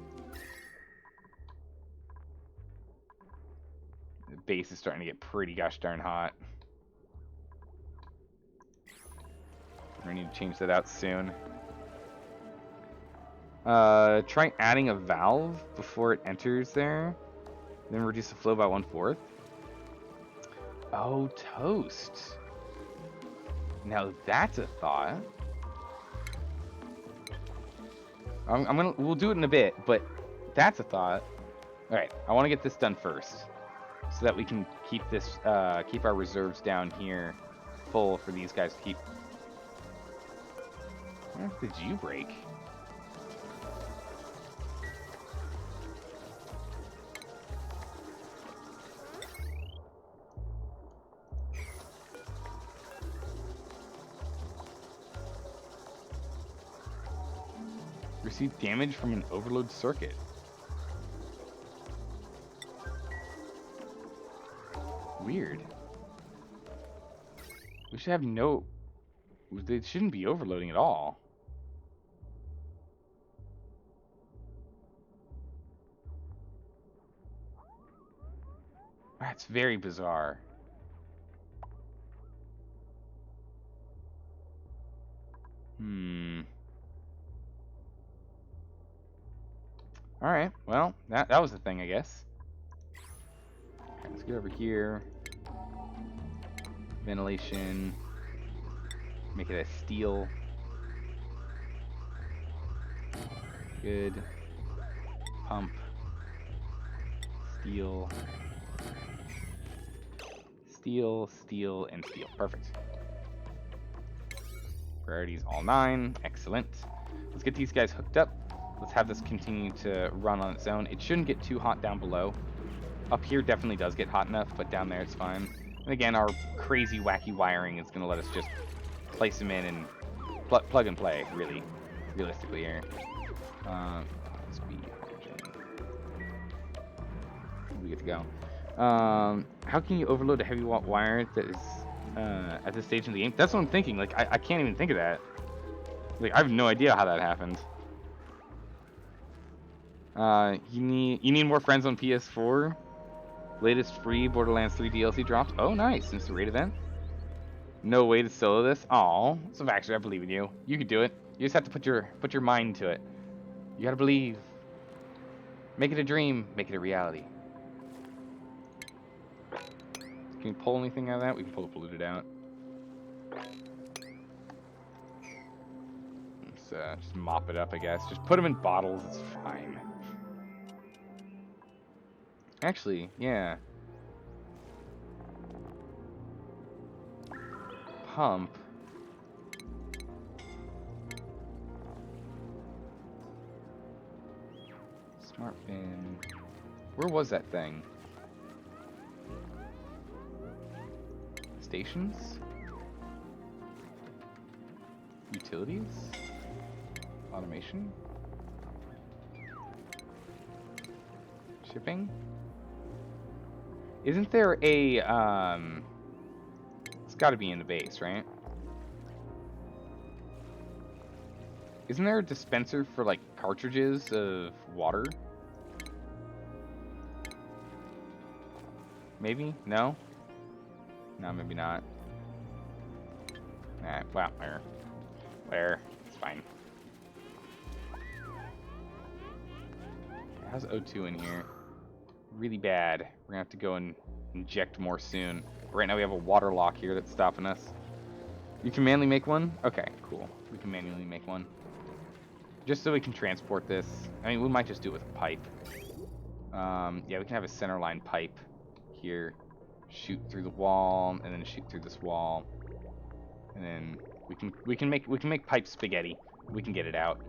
the base is starting to get pretty gosh darn hot. I need to change that out soon. Try adding a valve before it enters there. Then reduce the flow by 1/4. Oh, toast. Now that's a thought. We'll do it in a bit, but that's a thought. All right, I want to get this done first, so that we can keep this, keep our reserves down here full for these guys to keep. Where did you break? Receive damage from an overload circuit. Weird. We should have no... They shouldn't be overloading at all. That's very bizarre. Alright, well, that was the thing, I guess. Okay, let's get over here. Ventilation. Make it a steel. Good. Pump. Steel. Steel, steel, and steel. Perfect. Priorities all 9. Excellent. Let's get these guys hooked up. Let's have this continue to run on its own. It shouldn't get too hot down below. Up here definitely does get hot enough, but down there it's fine. And again, our crazy wacky wiring is going to let us just place them in and plug and play, really, realistically here. Let's be hydrogen. We get to go. How can you overload a heavy wire that is at this stage in the game? That's what I'm thinking. Like, I can't even think of that. Like, I have no idea how that happened. You need more friends on PS4. Latest free Borderlands 3 DLC dropped. Oh, nice. It's a raid event. No way to solo this. Aw. So actually, I believe in you. You can do it. You just have to put your mind to it. You gotta believe. Make it a dream. Make it a reality. Can we pull anything out of that? We can pull the polluted out. Let's just mop it up, I guess. Just put them in bottles. It's fine. Actually, yeah. Pump. Smart bin. Where was that thing? Stations? Utilities? Automation? Shipping? Isn't there a, it's gotta be in the base, right? Isn't there a dispenser for, like, cartridges of water? Maybe? No? No, maybe not. Nah, well, where? It's fine. How's O2 in here? Really bad. We're gonna have to go and inject more soon. Right now we have a water lock here that's stopping us. You can manually make one? Okay, cool. We can manually make one. Just so we can transport this. I mean, we might just do it with a pipe. Yeah, we can have a centerline pipe here. Shoot through the wall, and then shoot through this wall. And then we can make pipe spaghetti. We can get it out.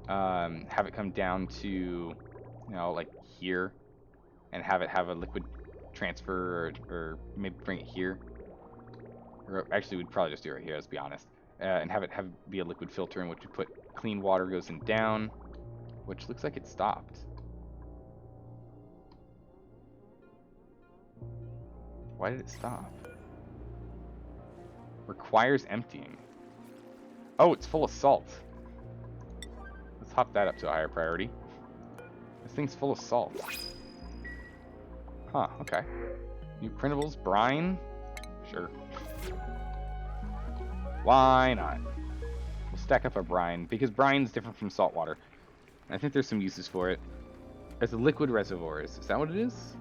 Have it come down to, you know, like here, and have it have a liquid transfer, or maybe bring it here. Or actually, we'd probably just do it right here. Let's be honest. And have it be a liquid filter in which we put clean water goes in down, which looks like it stopped. Why did it stop? Requires emptying. Oh, it's full of salt. Let's hop that up to a higher priority. This thing's full of salt. Huh, okay. New printables, brine? Sure. Why not? We'll stack up our brine, because brine's different from salt water. I think there's some uses for it. As a liquid reservoirs. Is that what it is?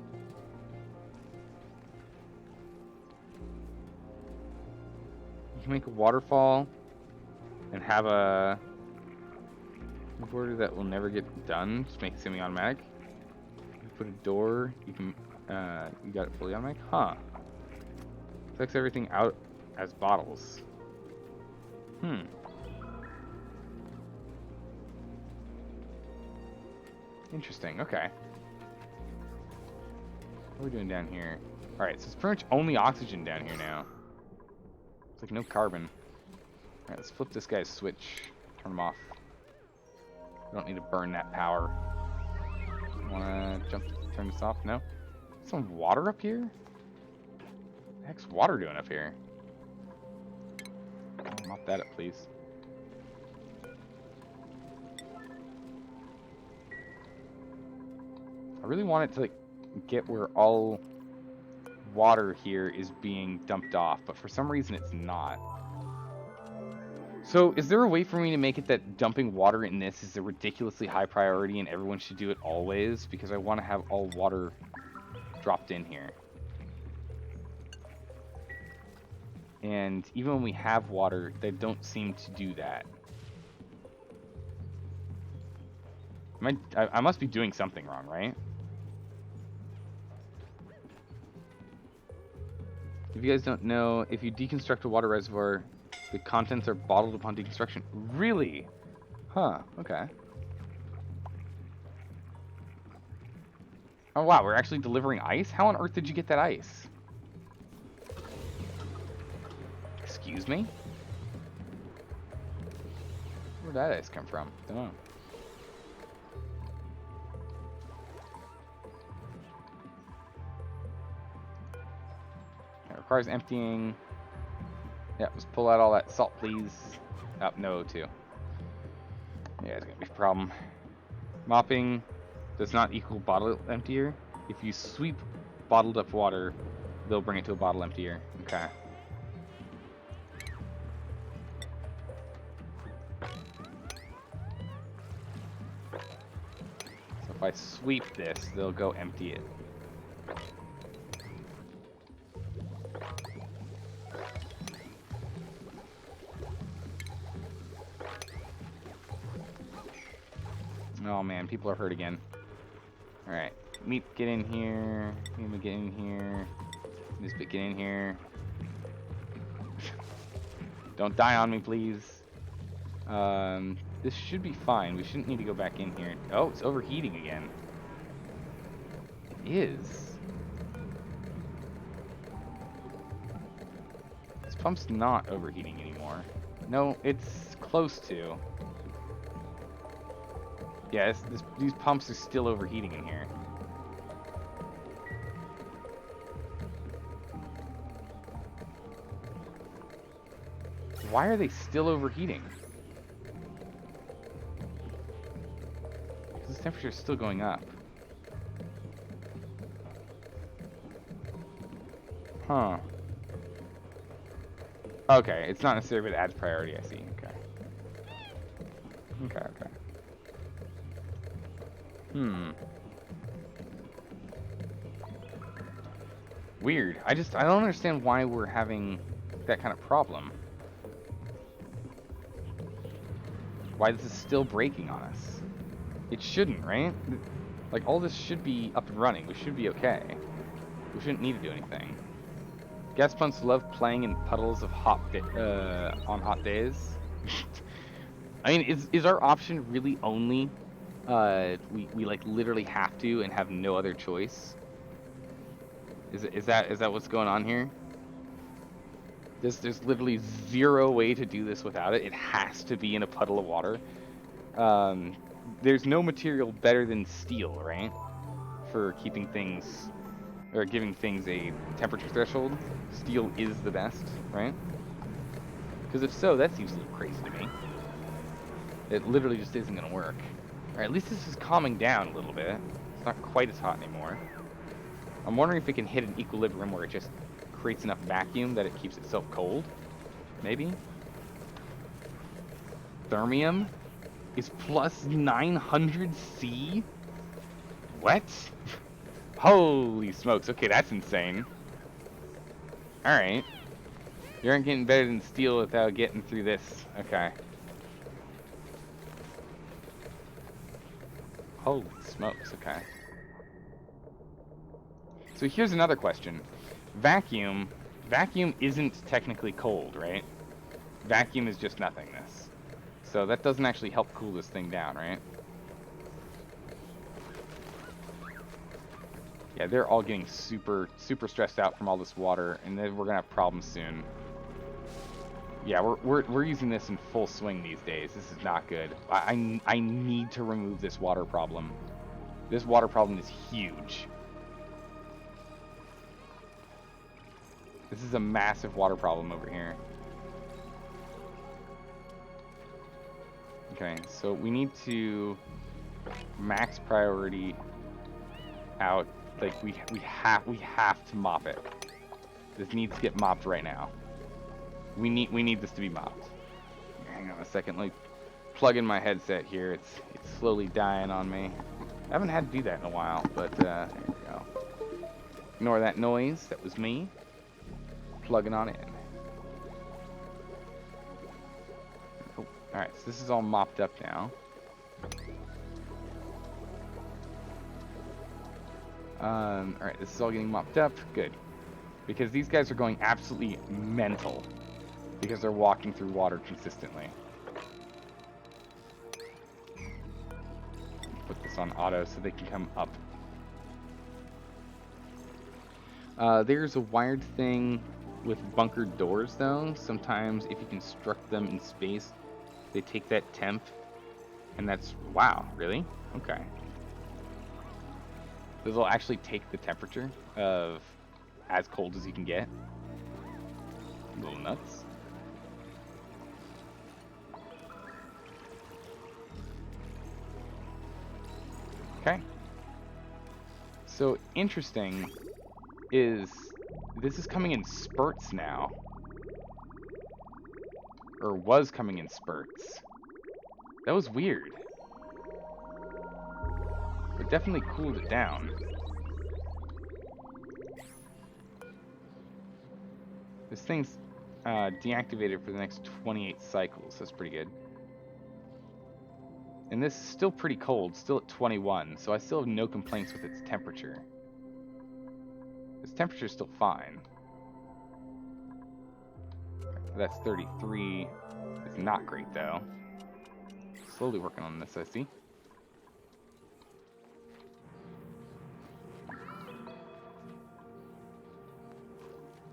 You can make a waterfall and have a border that will never get done. Just make it semi-automatic. You put a door. You can. You got it fully automatic. Huh. Takes everything out as bottles. Interesting. Okay. What are we doing down here? All right. So it's pretty much only oxygen down here now. It's like no carbon. Alright, let's flip this guy's switch. Turn him off. We don't need to burn that power. Wanna turn this off? No? Some water up here? What the heck's water doing up here? Mop that up, please. I really want it to, like, get where all water here is being dumped off, but for some reason it's not. So, is there a way for me to make it that dumping water in this is a ridiculously high priority and everyone should do it always? Because I want to have all water dropped in here. And even when we have water, they don't seem to do that. I must be doing something wrong, right? If you guys don't know, if you deconstruct a water reservoir, the contents are bottled upon deconstruction. Really? Huh, okay. Oh wow, we're actually delivering ice? How on earth did you get that ice? Excuse me? Where'd that ice come from? Don't know. It requires emptying. Yeah, let's pull out all that salt, please. Oh, no, O2. Yeah, it's gonna be a problem. Mopping does not equal bottle emptier. If you sweep bottled up water, they'll bring it to a bottle emptier. Okay. So if I sweep this, they'll go empty it. Oh man, people are hurt again. Alright. Meep, get in here. Meep, get in here. This bit, get in here. Don't die on me, please. This should be fine. We shouldn't need to go back in here. Oh, it's overheating again. It is. This pump's not overheating anymore. No, it's close to. Yeah, these pumps are still overheating in here. Why are they still overheating? This temperature is still going up. Huh. Okay, it's not necessarily, but it adds priority, I see. Okay. Okay. Weird. I don't understand why we're having that kind of problem. Why this is still breaking on us. It shouldn't, right? Like, all this should be up and running. We should be okay. We shouldn't need to do anything. Gas pumps love playing in puddles of on hot days. I mean, is our option really only we like literally have to and have no other choice? Is that what's going on here? There's literally zero way to do this without it. It has to be in a puddle of water. There's no material better than steel, right? For keeping things, or giving things a temperature threshold. Steel is the best, right? Because if so, that seems a little crazy to me. It literally just isn't going to work. Alright, at least this is calming down a little bit. It's not quite as hot anymore. I'm wondering if it can hit an equilibrium where it just creates enough vacuum that it keeps itself cold. Maybe? Thermium is plus 900 C? What? Holy smokes. Okay, that's insane. Alright. You aren't getting better than steel without getting through this. Okay. Holy smokes, okay. So here's another question. Vacuum isn't technically cold, right? Vacuum is just nothingness. So that doesn't actually help cool this thing down, right? Yeah, they're all getting super stressed out from all this water, and then we're gonna have problems soon. Yeah, we're using this in full swing these days. This is not good. I need to remove this water problem. This water problem is huge. This is a massive water problem over here. Okay, so we need to max priority out. Like we have to mop it. This needs to get mopped right now. We need this to be mopped. Hang on a second. Let me plug in my headset here. It's slowly dying on me. I haven't had to do that in a while, but there we go. Ignore that noise. That was me plugging on in. Oh, alright, so this is all mopped up now. Alright, this is all getting mopped up. Good. Because these guys are going absolutely mental. Because they're walking through water consistently. Put this on auto so they can come up. There's a wired thing with bunkered doors, though. Sometimes if you construct them in space, they take that temp. And that's... Wow, really? Okay. Those will actually take the temperature of as cold as you can get. A little nuts. Okay. So, interesting is this is coming in spurts now. Or was coming in spurts. That was weird. It definitely cooled it down. This thing's deactivated for the next 28 cycles. That's pretty good. And this is still pretty cold, still at 21, so I still have no complaints with its temperature. Its temperature is still fine. That's 33. It's not great, though. Slowly working on this, I see.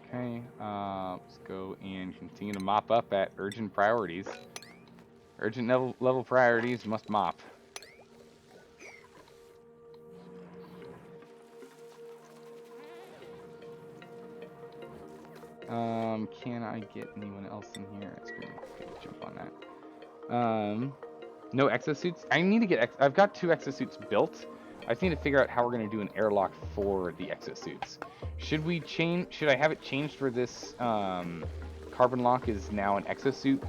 Okay, let's go and continue to mop up at urgent priorities. Urgent level priorities must mop. Can I get anyone else in here? Let's go jump on that. No exosuits. I need to get. I've got 2 exosuits built. I just need to figure out how we're gonna do an airlock for the exosuits. Should we change? Should I have it changed where this carbon lock is now an exosuit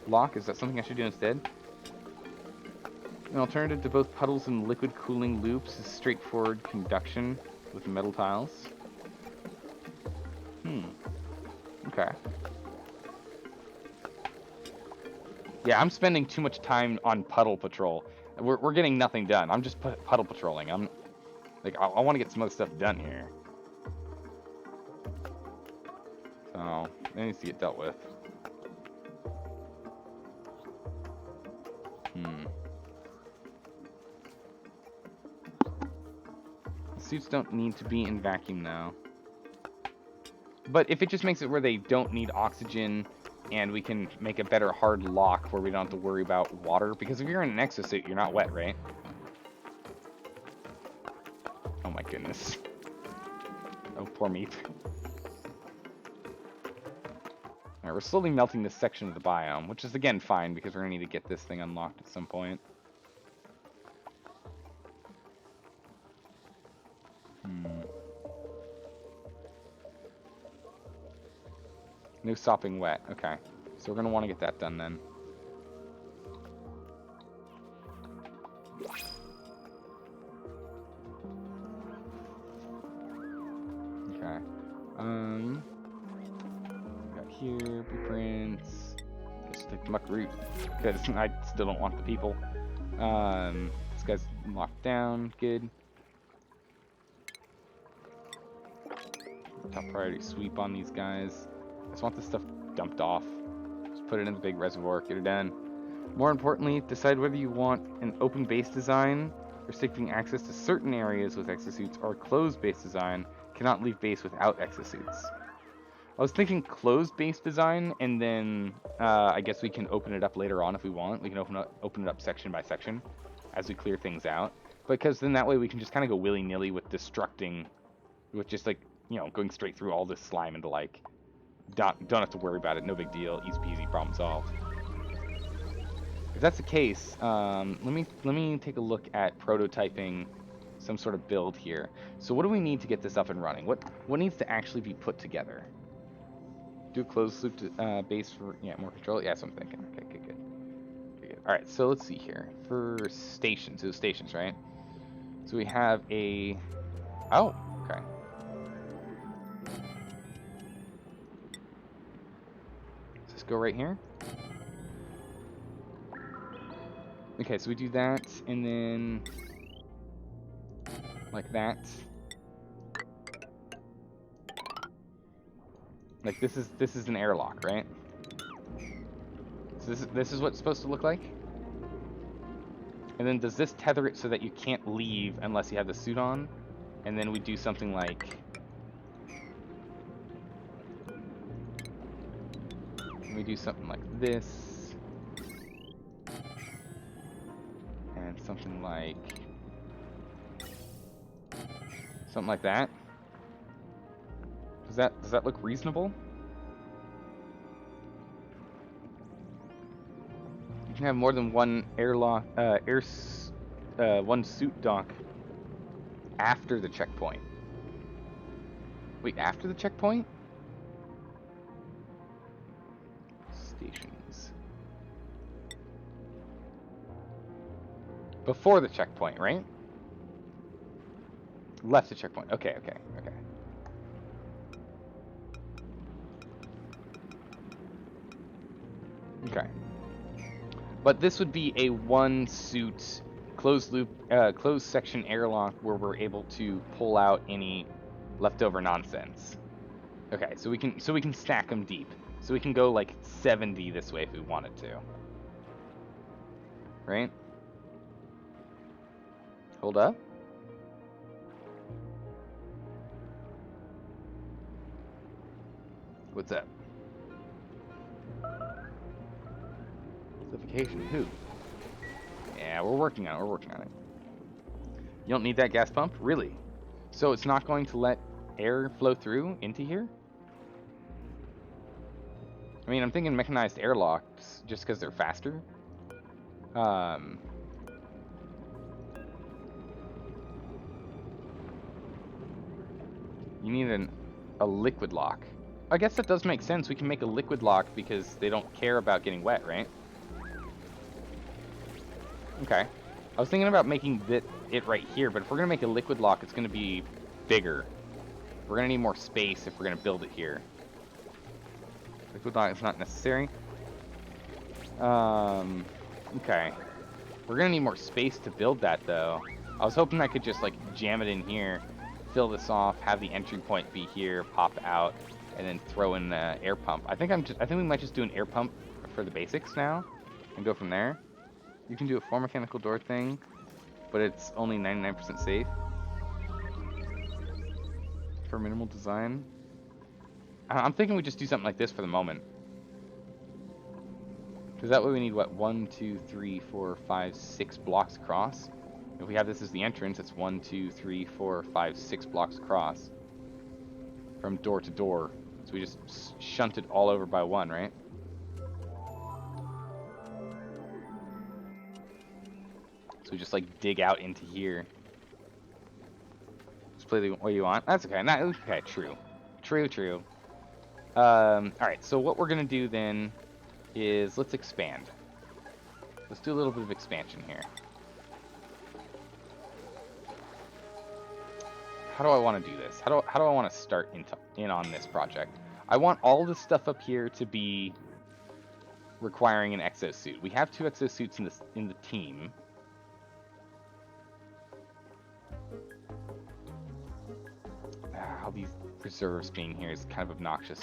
lock? Is that something I should do instead? An alternative to both puddles and liquid cooling loops is straightforward conduction with metal tiles. Okay. Yeah, I'm spending too much time on puddle patrol. We're getting nothing done. I'm just puddle patrolling. I'm like, I want to get some other stuff done here. So that needs to get dealt with. The suits don't need to be in vacuum though. But if it just makes it where they don't need oxygen, and we can make a better hard lock where we don't have to worry about water, because if you're in an exosuit, you're not wet, right? Oh my goodness. Oh, poor meat. Alright, we're slowly melting this section of the biome, which is again fine, because we're going to need to get this thing unlocked at some point. No sopping wet. Okay. So we're going to want to get that done then. Okay. Got here, blueprints. Just take the muck root, because I still don't want the people. This guy's locked down. Good. Top priority sweep on these guys. I just want this stuff dumped off. Just put it in the big reservoir, get it done. More importantly, decide whether you want an open base design, restricting access to certain areas with exosuits, or a closed base design, cannot leave base without exosuits. I was thinking closed base design, and then I guess we can open it up later on if we want. We can open it up section by section as we clear things out. Because then that way we can just kind of go willy-nilly with destructing, with just like, you know, going straight through all this slime and the like. Don't have to worry about it, no big deal, easy peasy, problem solved. If that's the case, let me take a look at prototyping some sort of build here. So what do we need to get this up and running? What needs to actually be put together? Do a closed loop to, base for more control. Yeah, that's what I'm thinking. Okay, good. All right, so let's see here for stations. It was stations, right? So we have a. Oh, okay. Go right here. Okay, so we do that, and then like that. Like this is an airlock, right? So this is what it's supposed to look like. And then does this tether it so that you can't leave unless you have the suit on? And then we do something like. We do something like this, and something like that. Does that look reasonable? You can have more than one airlock, one suit dock after the checkpoint. Wait, after the checkpoint? Stations. Before the checkpoint, right? Left the checkpoint. Okay. But this would be a one-suit closed loop, closed section airlock where we're able to pull out any leftover nonsense. Okay, so we can stack them deep. So we can go like 70 this way if we wanted to. Right? Hold up. What's up? Suffocation, who? Yeah, we're working on it, we're working on it. You don't need that gas pump? Really? So it's not going to let air flow through into here? I mean, I'm thinking mechanized airlocks just because they're faster. You need a liquid lock. I guess that does make sense. We can make a liquid lock because they don't care about getting wet, right? Okay. I was thinking about making it right here, but if we're going to make a liquid lock, it's going to be bigger. We're going to need more space if we're going to build it here. Liquid lock is not necessary. Okay. We're going to need more space to build that, though. I was hoping I could just, like, jam it in here, fill this off, have the entry point be here, pop out, and then throw in the air pump. I think we might just do an air pump for the basics now, and go from there. You can do a 4 mechanical door thing, but it's only 99% safe. For minimal design. I'm thinking we just do something like this for the moment. Because that way we need, what, 1, 2, 3, 4, 5, 6 blocks across. If we have this as the entrance, it's 1, 2, 3, 4, 5, 6 blocks across. From door to door. So we just shunt it all over by one, right? So we just, like, dig out into here. Just play the way you want. That's okay. Okay, true. True. Alright, so what we're going to do then is let's expand. Let's do a little bit of expansion here. How do I want to do this? How do I want to start in on this project? I want all this stuff up here to be requiring an exosuit. We have 2 exosuits in the team. All these preserves being here is kind of obnoxious.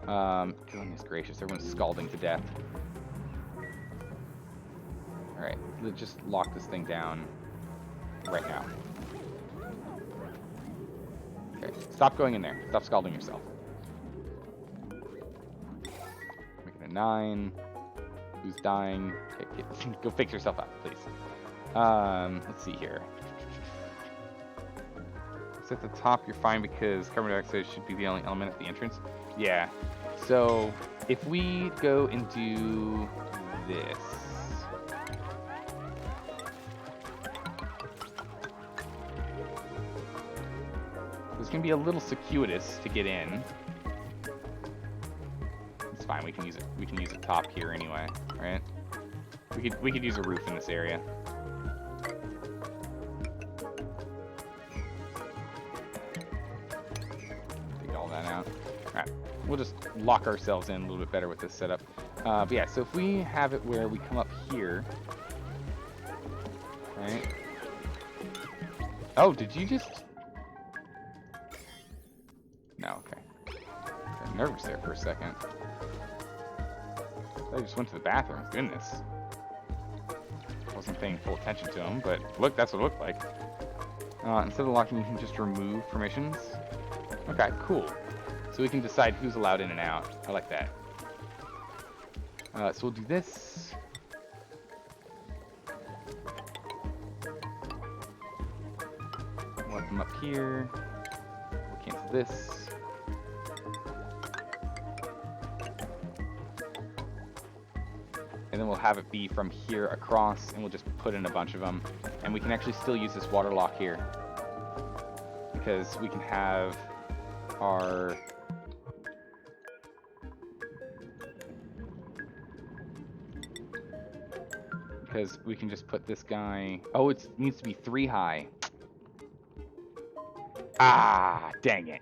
Goodness gracious, everyone's scalding to death. Alright, let's just lock this thing down right now. Okay, stop going in there. Stop scalding yourself. Make it a 9. Who's dying? Okay, go fix yourself up, please. Let's see here. It's at the top, you're fine because carbon dioxide should be the only element at the entrance. Yeah. So if we go and do this. It's gonna be a little circuitous to get in. It's fine. We can use it. We can use a top here anyway, right? We could use a roof in this area. Take all that out. All right. We'll just lock ourselves in a little bit better with this setup. But yeah. So if we have it where we come up here, right? Oh, did you just? No, okay. Got nervous there for a second. I just went to the bathroom. Goodness. Wasn't paying full attention to him, but look, that's what it looked like. Instead of locking, you can just remove permissions. Okay, cool. So we can decide who's allowed in and out. I like that. So we'll do this. We'll have them up here. We'll cancel this. And then we'll have it be from here across, and we'll just put in a bunch of them. And we can actually still use this water lock here, because we can have our... Because we can just put this guy... Oh, it needs to be 3 high. Ah, dang it.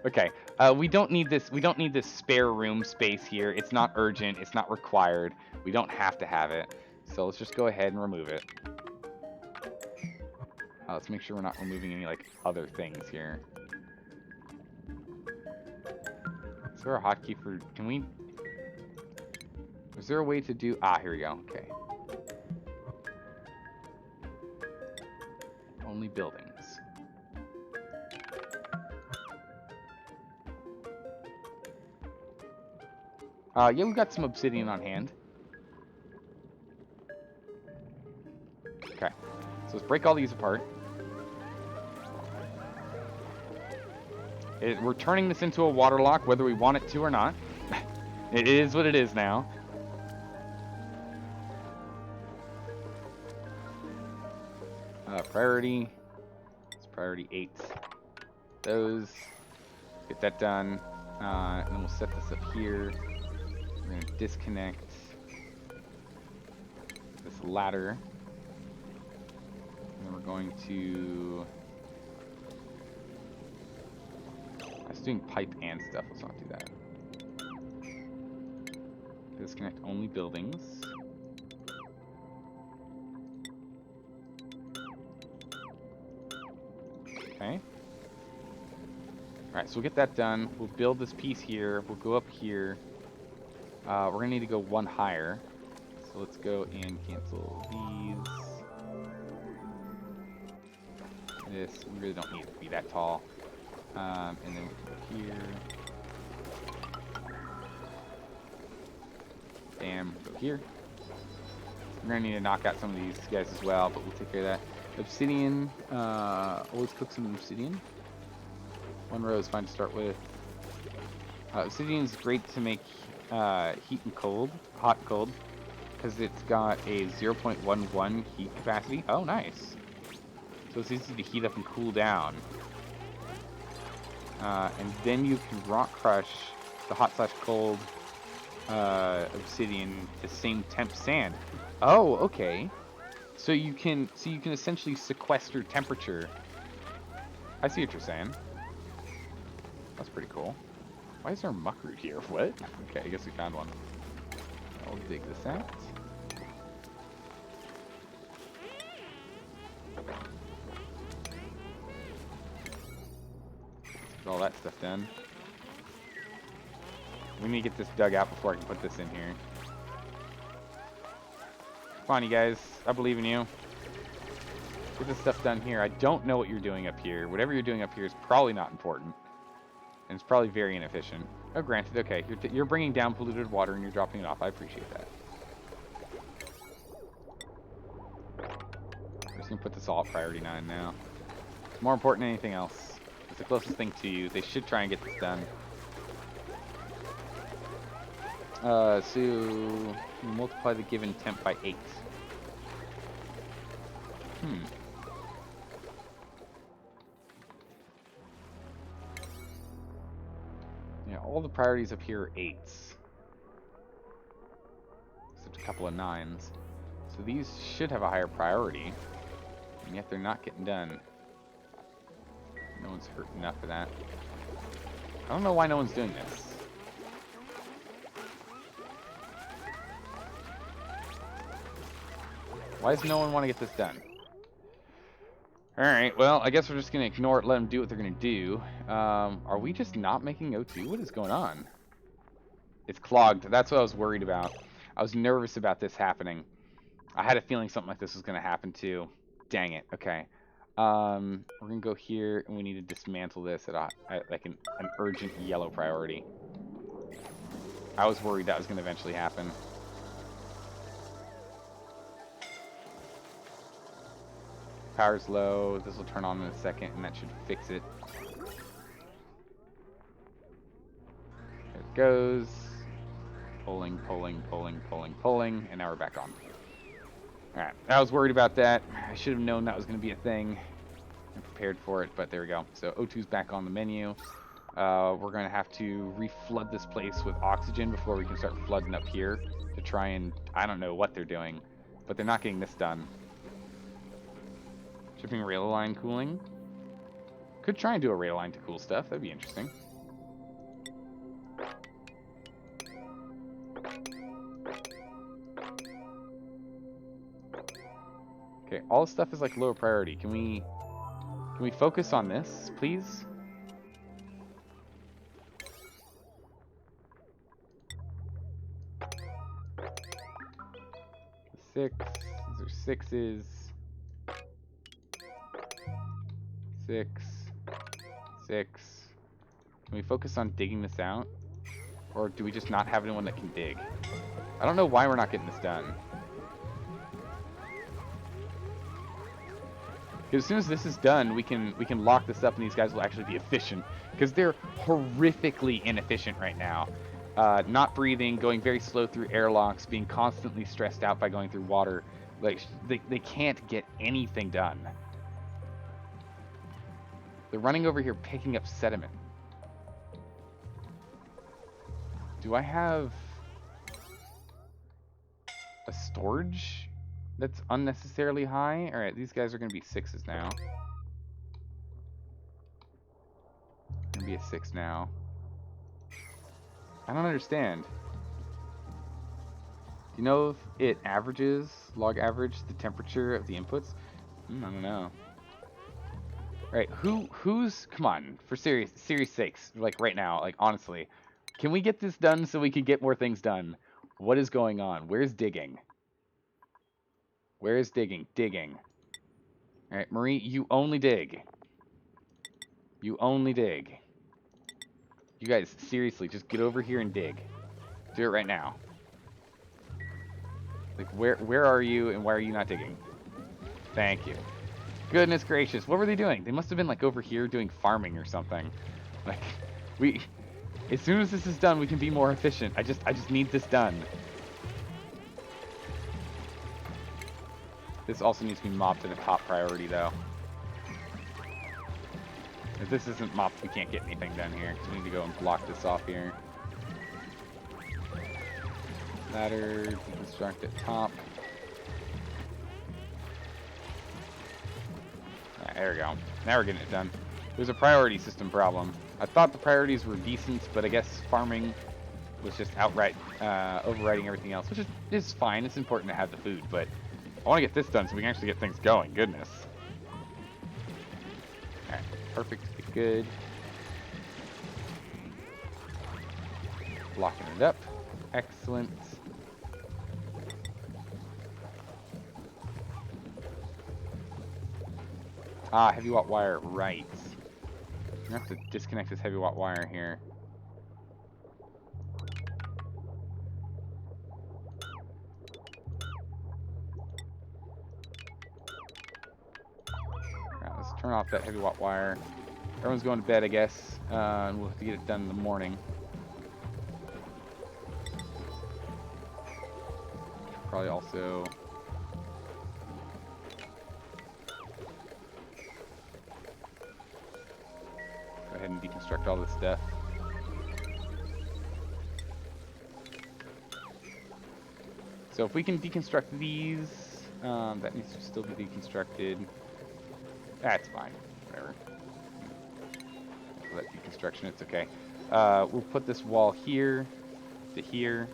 Okay, We don't need this. We don't need this spare room space here. It's not urgent. It's not required. We don't have to have it. So let's just go ahead and remove it. Let's make sure we're not removing any like other things here. Is there a hotkey for? Can we? Is there a way to do? Ah, here we go. Okay. Only buildings. Yeah, we've got some obsidian on hand. Okay. So let's break all these apart. We're turning this into a water lock, whether we want it to or not. It is what it is now. Priority. It's priority 8. Those. Get that done. And then we'll set this up here. We're going to disconnect this ladder. And then we're going to... I was doing pipe and stuff. Let's not do that. Disconnect only buildings. Okay. Alright, so we'll get that done. We'll build this piece here. We'll go up here. We're going to need to go one higher. So let's go and cancel these. This, we really don't need it to be that tall. And then we'll go here. Bam, go here. We're going to need to knock out some of these guys as well, but we'll take care of that. Obsidian, always cook some obsidian. 1 row is fine to start with. Obsidian is great to make heat and cold, hot and cold, because it's got a 0.11 heat capacity. Oh, nice. So it's easy to heat up and cool down. And then you can rock crush the hot/cold obsidian to same temp sand. Oh, okay. So you can essentially sequester temperature. I see what you're saying. That's pretty cool. Why is there a muckroot here? What? Okay, I guess we found one. I'll dig this out. Get all that stuff done. We need to get this dug out before I can put this in here. Come on, you guys. I believe in you. Get this stuff done here. I don't know what you're doing up here. Whatever you're doing up here is probably not important. And it's probably very inefficient. Oh, granted. Okay, you're bringing down polluted water and you're dropping it off. I appreciate that. I'm just going to put this all at priority 9 now. It's more important than anything else. It's the closest thing to you. They should try and get this done. So you multiply the given temp by 8. Yeah, all the priorities up here are 8s. Except a couple of 9s. So these should have a higher priority. And yet they're not getting done. No one's hurt enough for that. I don't know why no one's doing this. Why does no one want to get this done? Alright, well, I guess we're just going to ignore it, let them do what they're going to do. Are we just not making O2? What is going on? It's clogged. That's what I was worried about. I was nervous about this happening. I had a feeling something like this was going to happen too. Dang it. Okay. We're going to go here, and we need to dismantle this at like an urgent yellow priority. I was worried that was going to eventually happen. Power's low. This will turn on in a second, and that should fix it. There it goes. Pulling, pulling, pulling, pulling, pulling, and now we're back on. Alright, I was worried about that. I should have known that was going to be a thing and prepared for it, but there we go. So O2's back on the menu. We're going to have to reflood this place with oxygen before we can start flooding up here to try and... I don't know what they're doing, but they're not getting this done. Shipping rail line cooling. Could try and do a rail line to cool stuff. That'd be interesting. Okay, all stuff is like lower priority. Can we focus on this, please? Six. These are sixes. 6. 6. Can we focus on digging this out? Or do we just not have anyone that can dig? I don't know why we're not getting this done. Because as soon as this is done, we can lock this up and these guys will actually be efficient. Because they're horrifically inefficient right now. Not breathing, going very slow through airlocks, being constantly stressed out by going through water. Like, they can't get anything done. They're running over here picking up sediment. Do I have a storage that's unnecessarily high? Alright, these guys are going to be 6s now. Going to be a 6 now. I don't understand. Do you know if it averages, log average, the temperature of the inputs? I don't know. Alright, who's, come on, for serious sakes, like right now, like honestly, can we get this done so we can get more things done? What is going on? Where's digging? Where is digging? Digging. Alright, Marie, you only dig. You only dig. You guys, seriously, just get over here and dig. Do it right now. Like, where are you and why are you not digging? Thank you. Goodness gracious, what were they doing? They must have been, like, over here doing farming or something. Like, as soon as this is done, we can be more efficient. I just need this done. This also needs to be mopped at a top priority, though. If this isn't mopped, we can't get anything done here, because we need to go and block this off here. Ladder, deconstruct at top. There we go. Now we're getting it done. There's a priority system problem. I thought the priorities were decent, but I guess farming was just outright overriding everything else, which is fine. It's important to have the food, but I want to get this done so we can actually get things going. Goodness. Alright, perfect. Good. Blocking it up. Excellent. Ah, heavy watt wire, right. I'm gonna have to disconnect this heavy watt wire here. Alright, let's turn off that heavy watt wire. Everyone's going to bed, I guess, and we'll have to get it done in the morning. Probably also... go ahead and deconstruct all this stuff. So if we can deconstruct these, that needs to still be deconstructed. That's fine, whatever. That deconstruction, it's okay. We'll put this wall here to here,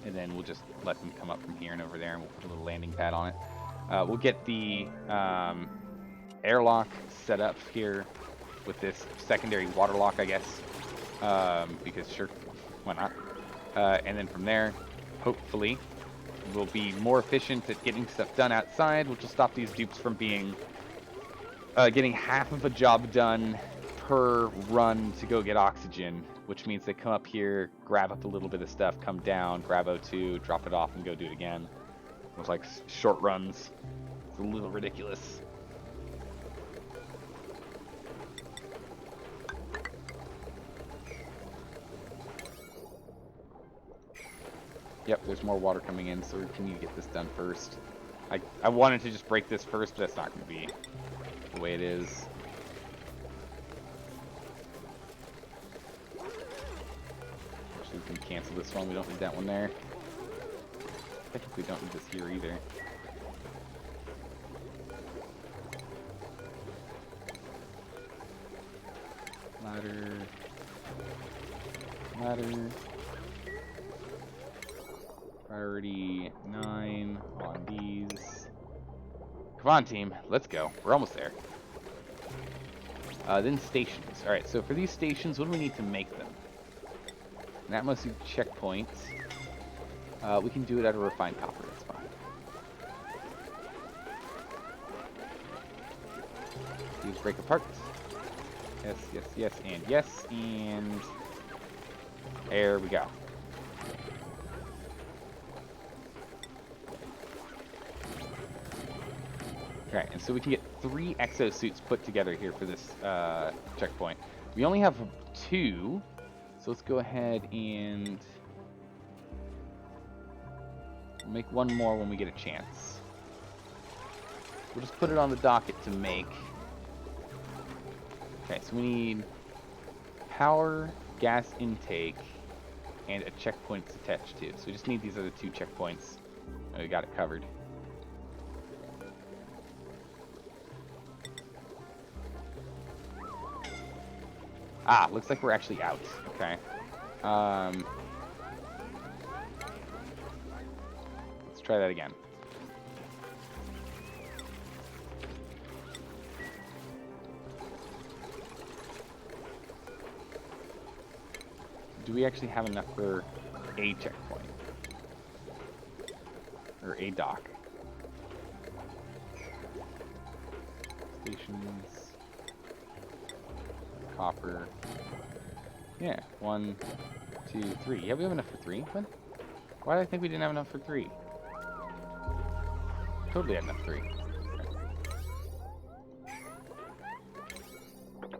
and then we'll just let them come up from here and over there, and we'll put a little landing pad on it. We'll get the airlock set up here with this secondary water lock, I guess, because sure, why not? And then from there, hopefully, we'll be more efficient at getting stuff done outside, which will stop these dupes from being getting half of a job done per run to go get oxygen, which means they come up here, grab up a little bit of stuff, come down, grab O2, drop it off, and go do it again. With like short runs. It's a little ridiculous. Yep, there's more water coming in, so we need to get this done first. I wanted to just break this first, but that's not going to be the way it is. Actually, we can cancel this one. We don't need that one there. Technically, don't need this here either. Ladder. Ladder. Priority 9 on these. Come on, team. Let's go. We're almost there. Then stations. Alright, so for these stations, what do we need to make them? And that must be checkpoints. We can do it out of refined copper. That's fine. These break apart. Yes, yes, yes, and yes, and there we go. Alright, and so we can get 3 exosuits put together here for this checkpoint. We only have 2, so let's go ahead and make 1 more when we get a chance. We'll just put it on the docket to make. Okay, so we need power, gas intake, and a checkpoint to attach to. So we just need these other 2 checkpoints. And we got it covered. Ah, looks like we're actually out. Okay. Let's try that again. Do we actually have enough for a checkpoint? Or a dock? Stations. Copper. Yeah, 1, 2, 3. Yeah, we have enough for 3. What? Why did I think we didn't have enough for 3? Totally had enough for 3.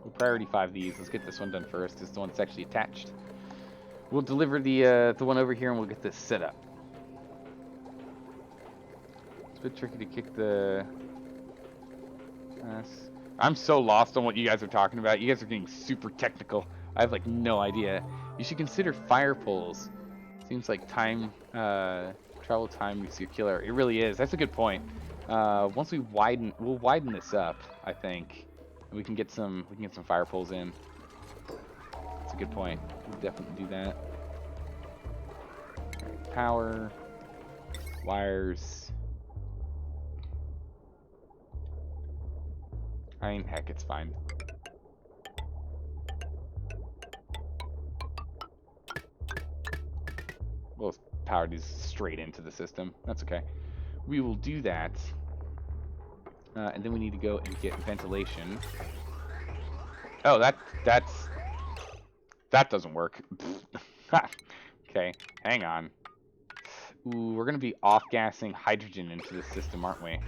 We'll priority 5 these. Let's get this one done first. It's the one that's actually attached. We'll deliver the one over here and we'll get this set up. It's a bit tricky to kick the... I'm so lost on what you guys are talking about. You guys are getting super technical. I have like no idea. You should consider fire poles. Seems like time, travel time is your killer. It really is. That's a good point. Once we'll widen this up, I think, and we can get some fire poles in. That's a good point. We'll definitely do that. Right, power, wires. I mean, heck, it's fine. We'll power these straight into the system. That's okay. We will do that. And then we need to go and get ventilation. Oh, that doesn't work. Okay, hang on. Ooh, we're gonna be off-gassing hydrogen into the system, aren't we?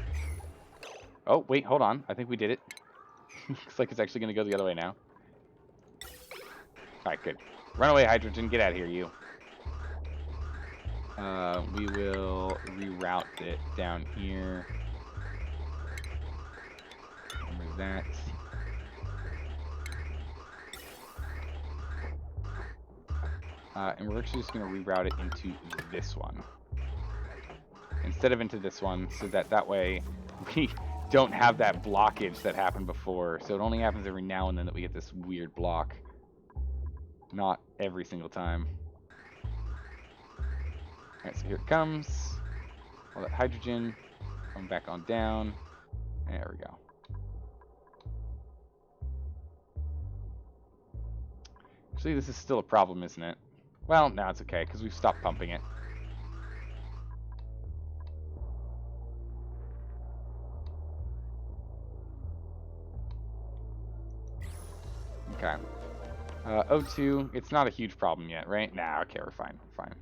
Oh, wait, hold on. I think we did it. Looks like it's actually gonna go the other way now. Alright, good. Run away, hydrogen. Get out of here, you. We will reroute it down here. Remove that. And we're actually just going to reroute it into this one. Instead of into this one, so that way we don't have that blockage that happened before. So it only happens every now and then that we get this weird block. Not every single time. Alright, so here it comes. All that hydrogen. Come back on down. There we go. Actually, this is still a problem, isn't it? Well, no, it's okay, because we've stopped pumping it. Okay. O2, it's not a huge problem yet, right? Nah, okay, we're fine. We're fine.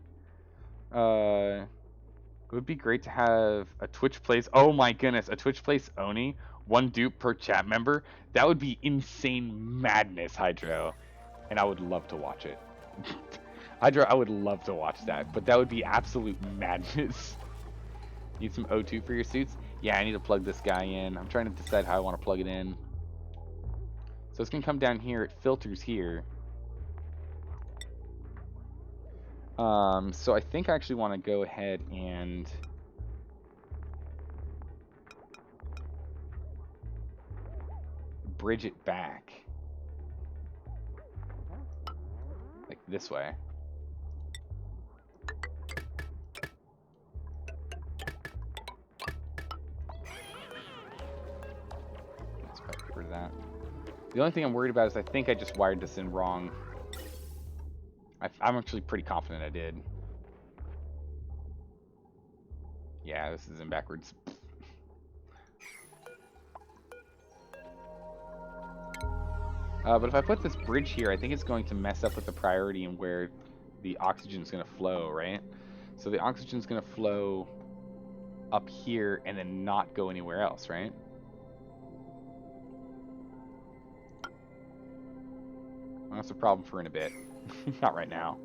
It would be great to have a Twitch Plays... Oh my goodness, a Twitch Plays Oni. 1 dupe per chat member. That would be insane madness, Hydro. And I would love to watch it. Hydro, I would love to watch that. But that would be absolute madness. Need some O2 for your suits? Yeah, I need to plug this guy in. I'm trying to decide how I want to plug it in. So it's going to come down here. It filters here. So I think I actually want to go ahead and bridge it back. Like this way. The only thing I'm worried about is I think I just wired this in wrong. I'm actually pretty confident I did. Yeah, this is in backwards. But if I put this bridge here, I think it's going to mess up with the priority and where the oxygen is going to flow, right? So the oxygen is going to flow up here and then not go anywhere else, right? Well, that's a problem for in a bit. Not right now.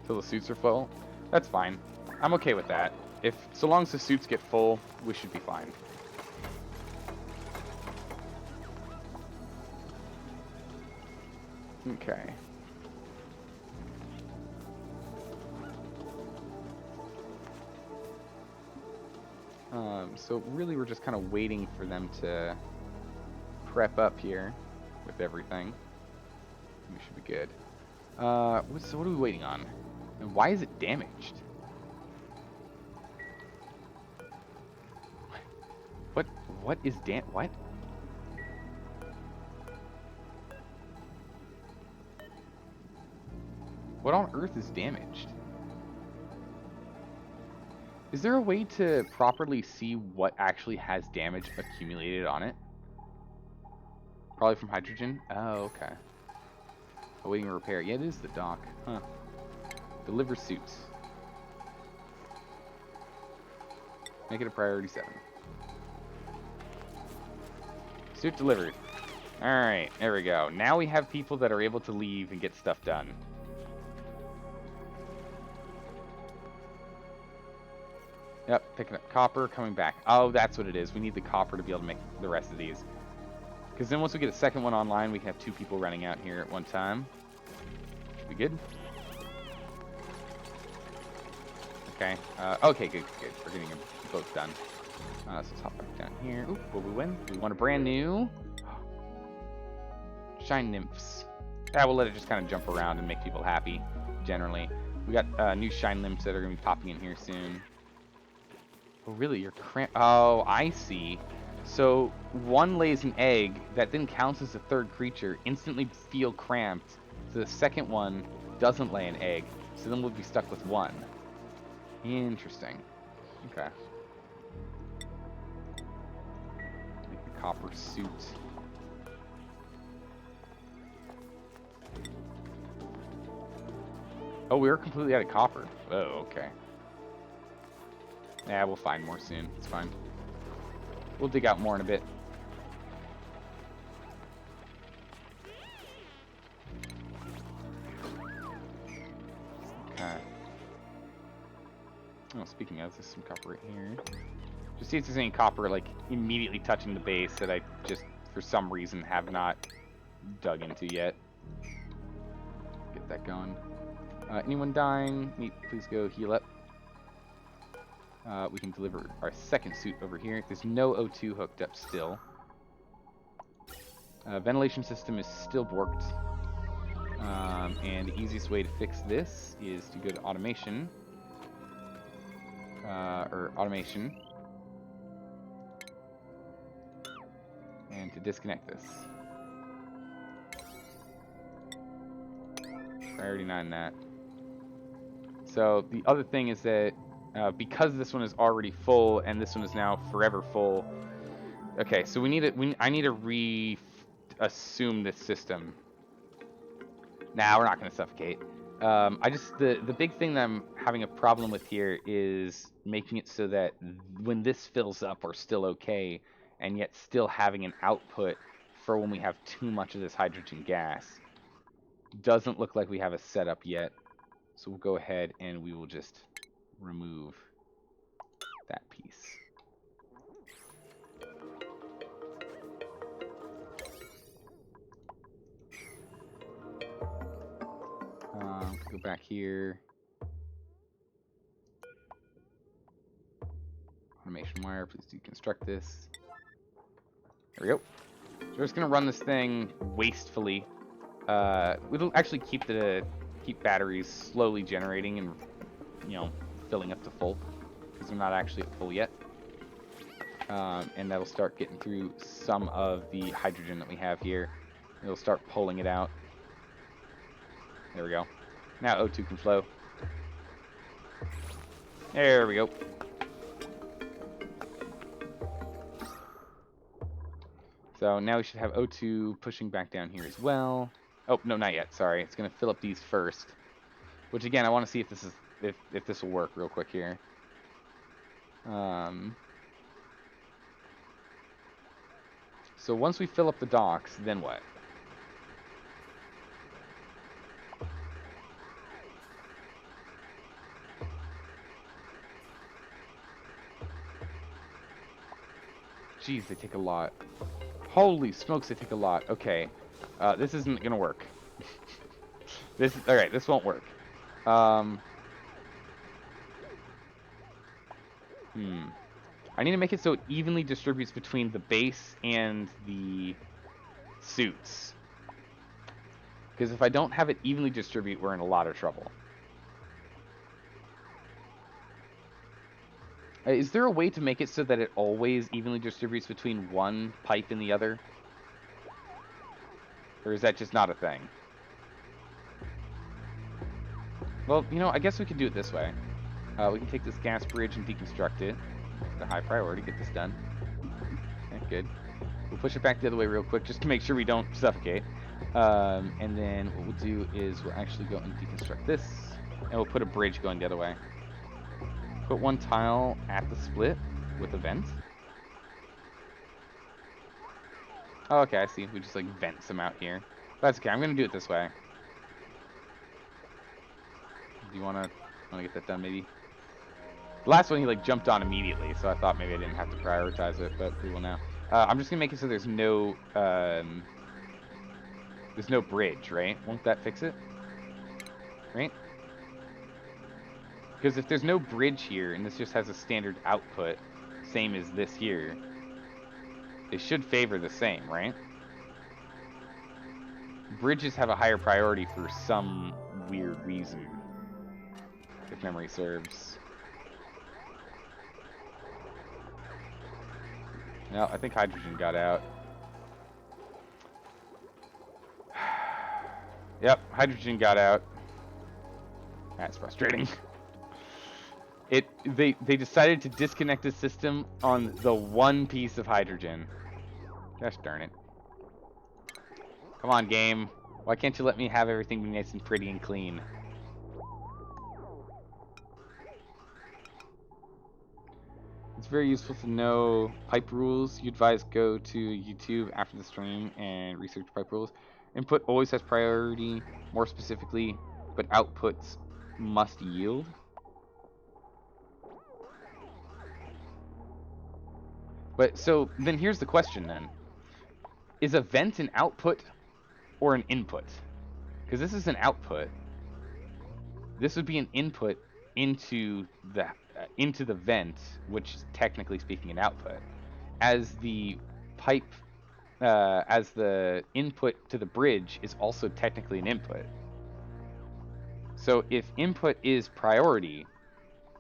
Till the suits are full? That's fine. I'm okay with that. So long as the suits get full, we should be fine. Okay. So really we're just kind of waiting for them to prep up here with everything. We should be good. So what are we waiting on? And why is it damaged? What is what? What on earth is damaged? Is there a way to properly see what actually has damage accumulated on it? Probably from hydrogen? Oh, okay. Awaiting repair. Yeah, it is the dock. Huh. Deliver suits. Make it a priority 7. Suit delivered. Alright, there we go. Now we have people that are able to leave and get stuff done. Yep, picking up copper, coming back. Oh, that's what it is. We need the copper to be able to make the rest of these. Because then once we get a second one online, we can have 2 people running out here at one time. Should be good. Okay. Okay, good. We're getting them both done. So let's hop back down here. Oop, will we win? We want a brand new Shine Nymphs. Yeah, we'll let it just kind of jump around and make people happy, generally. We got new Shine Nymphs that are going to be popping in here soon. Oh, really? You're cramped? Oh, I see. So, one lays an egg that then counts as a third creature, instantly feel cramped. So the second one doesn't lay an egg. So then we'll be stuck with 1. Interesting. Okay. Make the copper suit. Oh, we were completely out of copper. Oh, okay. Yeah, we'll find more soon. It's fine. We'll dig out more in a bit. Okay. Oh, speaking of, there's some copper right here. Just see if there's any copper, like, immediately touching the base that I just, for some reason, have not dug into yet. Get that going. Anyone dying? Please go heal up. We can deliver our second suit over here. There's no O2 hooked up still. Ventilation system is still borked. And the easiest way to fix this is to go to automation. Or automation. And to disconnect this. Priority 9 that. So the other thing is that because this one is already full and this one is now forever full. Okay, so I need to assume this system. Nah, we're not going to suffocate. The big thing that I'm having a problem with here is making it so that when this fills up, we're still okay, and yet still having an output for when we have too much of this hydrogen gas. Doesn't look like we have a setup yet, so we'll go ahead and we will just remove that piece. Go back here. Automation wire, please deconstruct this. There we go. So we're just gonna run this thing wastefully. We'll actually keep the keep batteries slowly generating and, you know, filling up to full, because they're not actually at full yet. And that'll start getting through some of the hydrogen that we have here. It'll start pulling it out. There we go. Now O2 can flow. There we go. So now we should have O2 pushing back down here as well. Oh, no, not yet. Sorry. It's going to fill up these first. Which, again, I want to see if this is if this will work real quick here. So once we fill up the docks, then what? Jeez, they take a lot. Holy smokes, they take a lot. Okay, this isn't gonna work. Alright, this won't work. I need to make it so it evenly distributes between the base and the suits. Because if I don't have it evenly distribute, we're in a lot of trouble. Is there a way to make it so that it always evenly distributes between one pipe and the other? Or is that just not a thing? Well, you know, I guess we could do it this way. We can take this gas bridge and deconstruct it. The high priority, get this done. Okay, good. We'll push it back the other way real quick just to make sure we don't suffocate. And then what we'll do is we'll actually go and deconstruct this. And we'll put a bridge going the other way. Put one tile at the split with a vent. Oh, okay, I see. We just like vent some out here. That's okay. I'm gonna do it this way. Do you wanna get that done maybe? The last one he like jumped on immediately, so I thought maybe I didn't have to prioritize it, but we will now. I'm just gonna make it so there's no bridge, right? Won't that fix it? Right? Because if there's no bridge here, and this just has a standard output, same as this here, they should favor the same, right? Bridges have a higher priority for some weird reason, if memory serves. No, I think hydrogen got out. Yep, hydrogen got out. That's frustrating. They decided to disconnect the system on the one piece of hydrogen. Gosh darn it. Come on, game. Why can't you let me have everything be nice and pretty and clean? It's very useful to know pipe rules. You advise go to YouTube after the stream and research pipe rules. Input always has priority, more specifically, but outputs must yield. But so then here's the question then. Is a vent an output or an input? Because this is an output. This would be an input into the vent, which is technically speaking an output. As the pipe, as the input to the bridge is also technically an input. So if input is priority,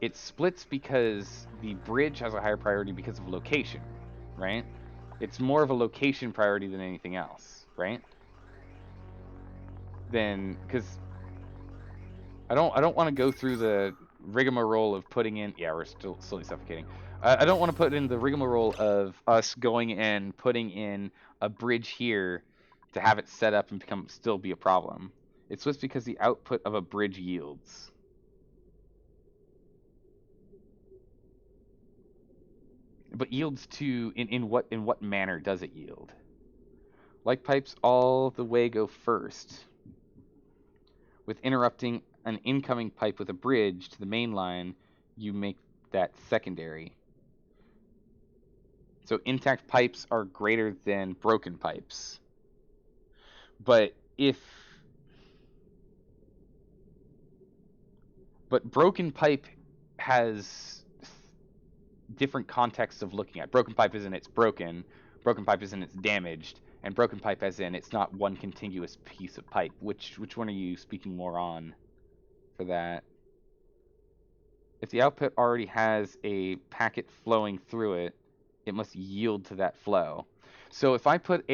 it splits because the bridge has a higher priority because of location, right? It's more of a location priority than anything else, right? Then, because I don't want to go through the rigmarole of putting in. Yeah, we're still slowly suffocating. I don't want to put in the rigmarole of us going and putting in a bridge here to have it set up and still be a problem. It's just because the output of a bridge yields. But yields to in what manner does it yield? Like pipes all the way go first, with interrupting an incoming pipe with a bridge to the main line, you make that secondary. So intact pipes are greater than broken pipes. But broken pipe has different contexts of looking at. Broken pipe isn't it's broken. Broken pipe isn't it's damaged. And broken pipe as in it's not one contiguous piece of pipe. Which one are you speaking more on for that? If the output already has a packet flowing through it, it must yield to that flow. So if I put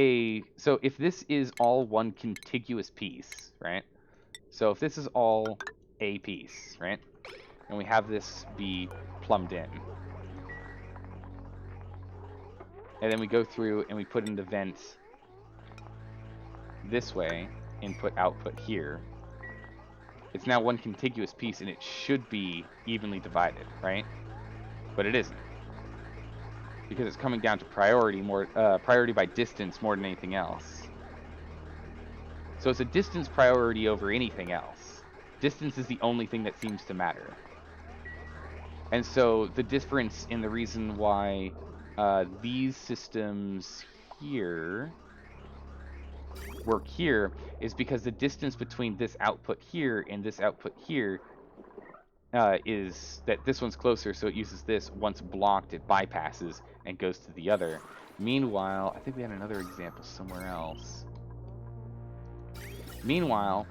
so if this is all one contiguous piece, right? So if this is all a piece, right? And we have this be plumbed in. And then we go through and we put in the vent this way, input, output here. It's now one contiguous piece and it should be evenly divided, right? But it isn't. Because it's coming down to priority by distance more than anything else. So it's a distance priority over anything else. Distance is the only thing that seems to matter. And so the difference in the reason why these systems here work here is because the distance between this output here and this output here is that this one's closer, so it uses this. Once blocked, it bypasses and goes to the other. Meanwhile, I think we had another example somewhere else. Meanwhile,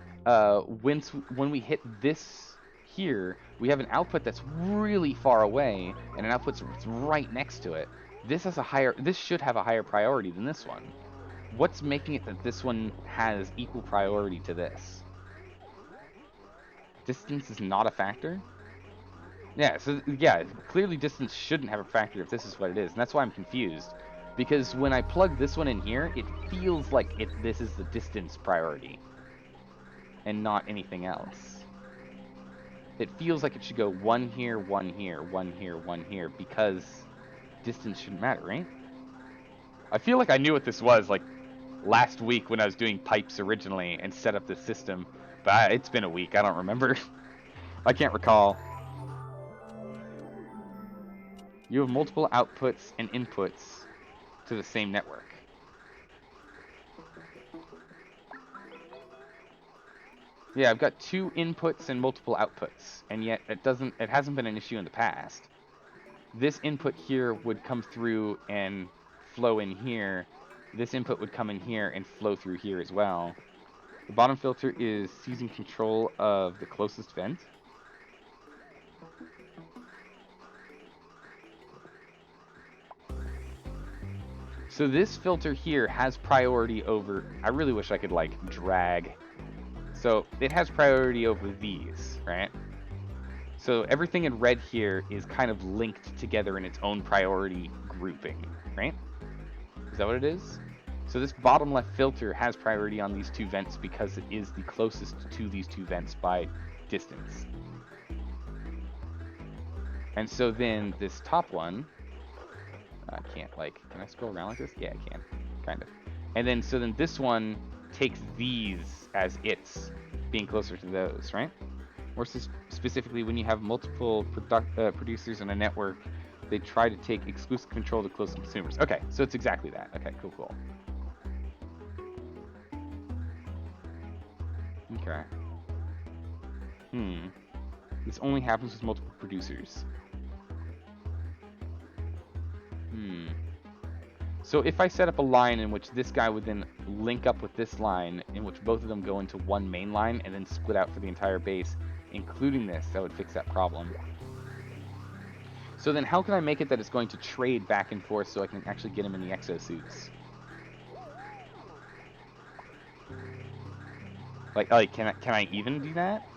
when we hit this here, we have an output that's really far away and an output that's right next to it. This should have a higher priority than this one. What's making it that this one has equal priority to this? Distance is not a factor? Yeah, so yeah, clearly distance shouldn't have a factor if this is what it is, and that's why I'm confused. Because when I plug this one in here, it feels like this is the distance priority, and not anything else. It feels like it should go one here, one here, one here, one here, because distance shouldn't matter, right? I feel like I knew what this was, like, last week when I was doing pipes originally and set up this system, but it's been a week, I don't remember. I can't recall. You have multiple outputs and inputs to the same network. Yeah, I've got 2 inputs and multiple outputs, and yet it hasn't been an issue in the past. This input here would come through and flow in here. This input would come in here and flow through here as well. The bottom filter is seizing control of the closest vent. So this filter here has priority over... I really wish I could, like, drag. So it has priority over these, right? So everything in red here is kind of linked together in its own priority grouping, right? Is that what it is? So this bottom left filter has priority on these 2 vents because it is the closest to these 2 vents by distance. And so then this top one... I can't, like, can I scroll around like this? Yeah, I can, kind of. And then, so then this one takes these as its being closer to those, right? Or specifically, when you have multiple producers in a network, they try to take exclusive control to close consumers. Okay, so it's exactly that. Okay, cool. Okay. This only happens with multiple producers. So if I set up a line in which this guy would then link up with this line, in which both of them go into one main line and then split out for the entire base, including this, that would fix that problem. So then how can I make it that it's going to trade back and forth so I can actually get him in the exosuits? Like can I even do that?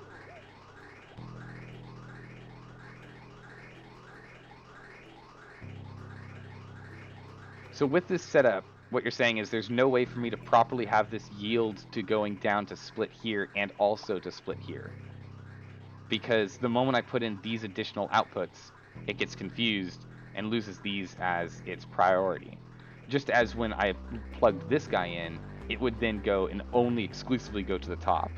So with this setup, what you're saying is there's no way for me to properly have this yield to going down to split here and also to split here. Because the moment I put in these additional outputs, it gets confused and loses these as its priority. Just as when I plugged this guy in, it would then go and only exclusively go to the top.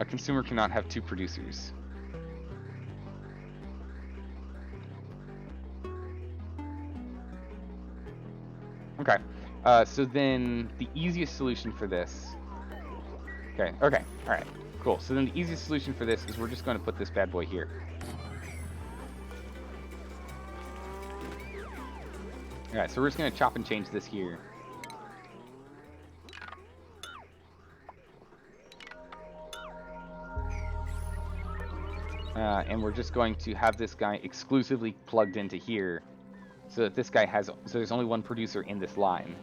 A consumer cannot have 2 producers. Okay, so then the easiest solution for this... Okay, alright, cool. So then the easiest solution for this is we're just going to put this bad boy here. Alright, so we're just going to chop and change this here. And we're just going to have this guy exclusively plugged into here, so that this guy has, so there's only one producer in this line,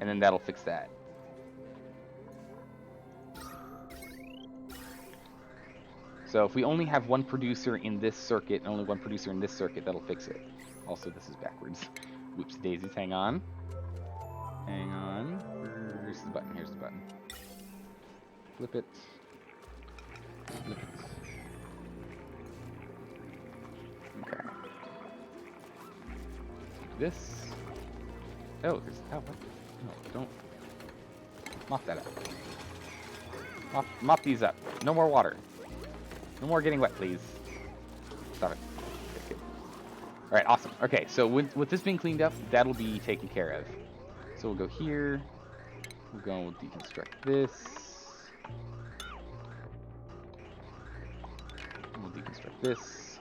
and then that'll fix that. So if we only have one producer in this circuit and only one producer in this circuit, that'll fix it. Also, this is backwards. Whoops daisies, hang on. Hang on. Where's the button? Here's the button. Flip it. Flip it. Okay. Take this. Oh, there's, oh, what? No, don't. Mop that up. Mop these up. No more water. No more getting wet, please. Stop it. Okay, good. Alright, awesome. Okay, so with this being cleaned up, that'll be taken care of. So we'll go here. We'll go and deconstruct this. We'll deconstruct this.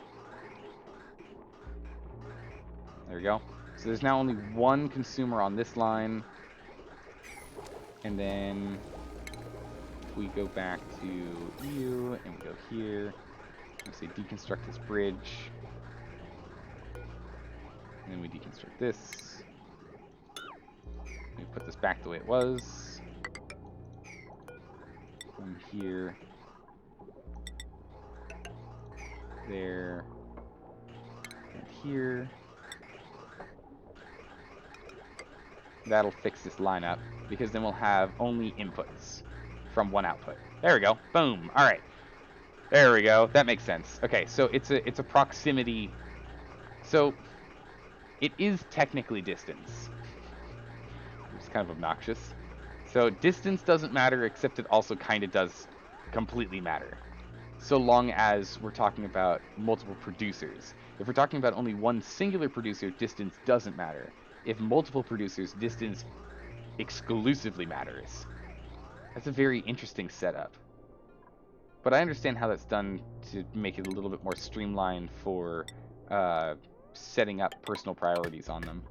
There we go. So there's now only one consumer on this line. And then we go back to you, and we go here. We say deconstruct this bridge. And then we deconstruct this. We put this back the way it was. From here. There. And here. That'll fix this lineup, because then we'll have only inputs from one output. There we go. Boom. All right. There we go. That makes sense. Okay, so it's a proximity. So it is technically distance. It's kind of obnoxious. So distance doesn't matter, except it also kind of does completely matter. So long as we're talking about multiple producers. If we're talking about only one singular producer, distance doesn't matter. If multiple producers, distance exclusively matters. That's a very interesting setup. But I understand how that's done to make it a little bit more streamlined for setting up personal priorities on them.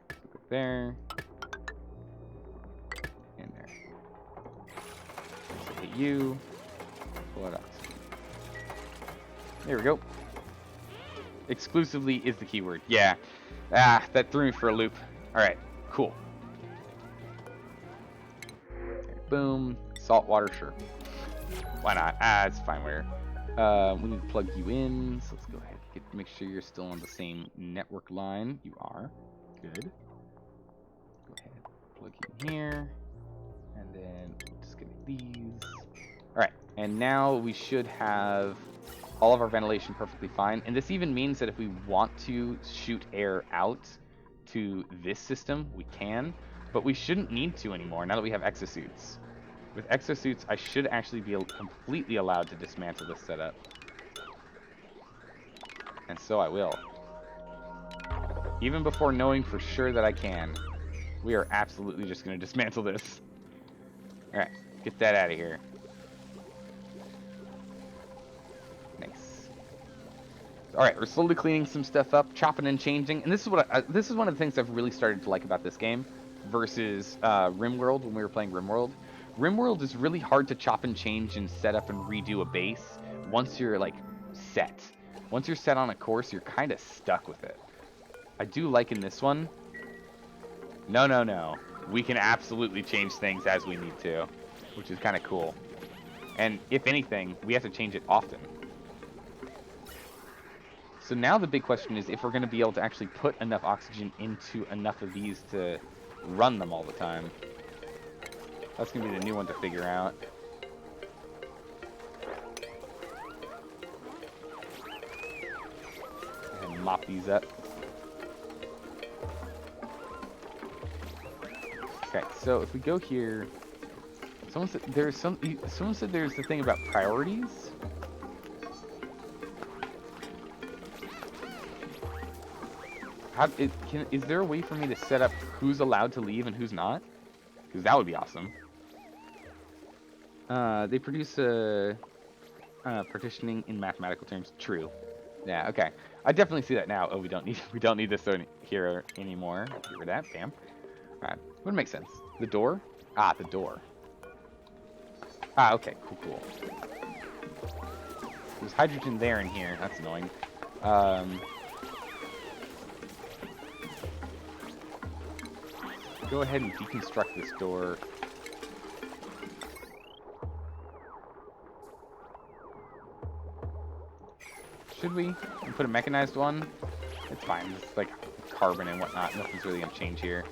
Go there. And there. So hit you. Pull it out. There we go. Exclusively is the keyword. Yeah. Ah, that threw me for a loop. Alright, cool. Boom. Saltwater, sure. Why not? Ah, it's fine where. We need to plug you in. So let's go ahead and make sure you're still on the same network line. You are. Good. Go ahead, plug you in here. And then we'll disconnect these. Alright, and now we should have all of our ventilation perfectly fine. And this even means that if we want to shoot air out to this system, we can. But we shouldn't need to anymore now that we have exosuits. With exosuits, I should actually be completely allowed to dismantle this setup. And so I will. Even before knowing for sure that I can, we are absolutely just going to dismantle this. Alright, get that out of here. Nice. Alright, we're slowly cleaning some stuff up, chopping and changing. And this is what this is one of the things I've really started to like about this game versus RimWorld when we were playing RimWorld. RimWorld is really hard to chop and change and set up and redo a base once you're like set. Once you're set on a course, you're kind of stuck with it. I do like in this one. No. We can absolutely change things as we need to, which is kind of cool. And if anything, we have to change it often. So now the big question is if we're going to be able to actually put enough oxygen into enough of these to run them all the time. That's going to be the new one to figure out. Go ahead and mop these up. Okay, so if we go here, someone said there's the thing about priorities. Is there a way for me to set up who's allowed to leave and who's not? Because that would be awesome. They produce partitioning in mathematical terms. True. Yeah, okay. I definitely see that now. Oh, we don't need this here anymore. Get rid of that. Bam. Alright. Would make sense. The door? Ah, the door. Ah, okay. Cool, cool. There's hydrogen there and here. That's annoying. Go ahead and deconstruct this door. Should we? Put a mechanized one? It's fine. It's like carbon and whatnot. Nothing's really gonna change here.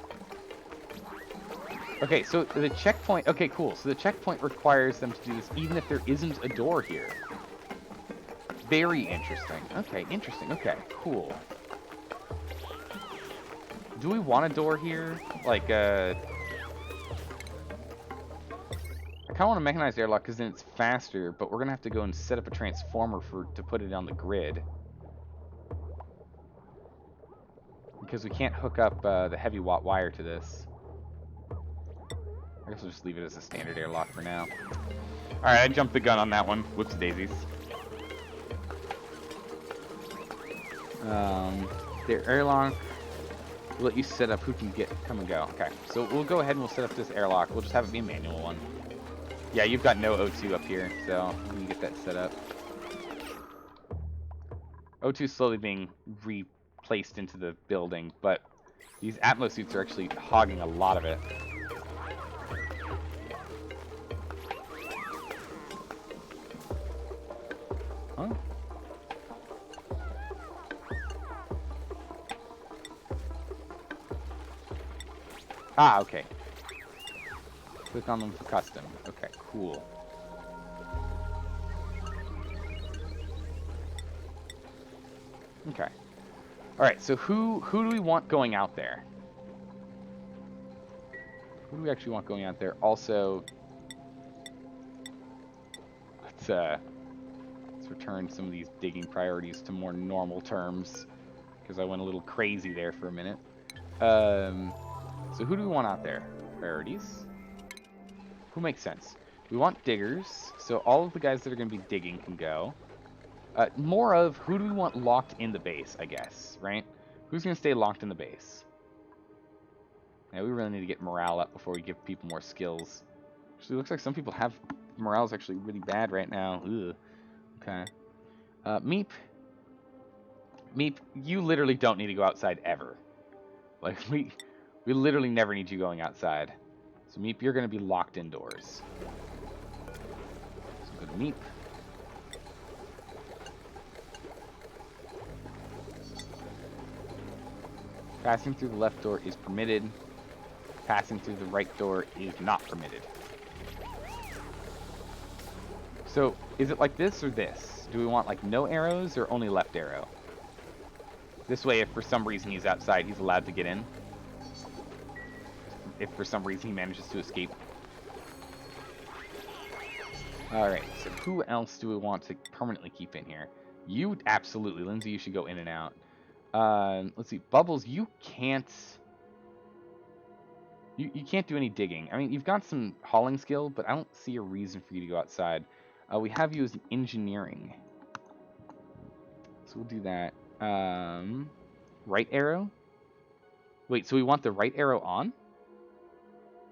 Okay, so the checkpoint... Okay, cool. So the checkpoint requires them to do this even if there isn't a door here. Very interesting. Okay, interesting. Okay, cool. Do we want a door here? Like, I kind of want a mechanized airlock because then it's faster, but we're going to have to go and set up a transformer to put it on the grid. Because we can't hook up the heavy watt wire to this. I guess we'll just leave it as a standard airlock for now. Alright, I jumped the gun on that one. Whoops daisies. Their airlock. We'll let you set up who can come and go. Okay, so we'll go ahead and we'll set up this airlock. We'll just have it be a manual one. Yeah, you've got no O2 up here, so we can get that set up. O2 is slowly being replaced into the building, but these Atmos suits are actually hogging a lot of it. Huh? Ah, okay. Click on them for custom. Okay, cool. Okay. Alright, so who do we want going out there? Who do we actually want going out there? Also, let's return some of these digging priorities to more normal terms, because I went a little crazy there for a minute. So who do we want out there? Priorities. Who makes sense? We want diggers, so all of the guys that are going to be digging can go. More of who do we want locked in the base, I guess, right? Who's going to stay locked in the base? Yeah, we really need to get morale up before we give people more skills. Actually, it looks like some people have morale's actually really bad right now. Ugh. Okay. Meep. Meep, you literally don't need to go outside ever. Like, we literally never need you going outside. So Meep, you're going to be locked indoors. So go to Meep. Passing through the left door is permitted. Passing through the right door is not permitted. So, is it like this or this? Do we want like no arrows or only left arrow? This way, if for some reason he's outside, he's allowed to get in. If for some reason he manages to escape. Alright, so who else do we want to permanently keep in here? You, absolutely. Lindsay, you should go in and out. Let's see. Bubbles, you can't... You can't do any digging. I mean, you've got some hauling skill, but I don't see a reason for you to go outside. We have you as engineering. So we'll do that. Right arrow? Wait, so we want the right arrow on?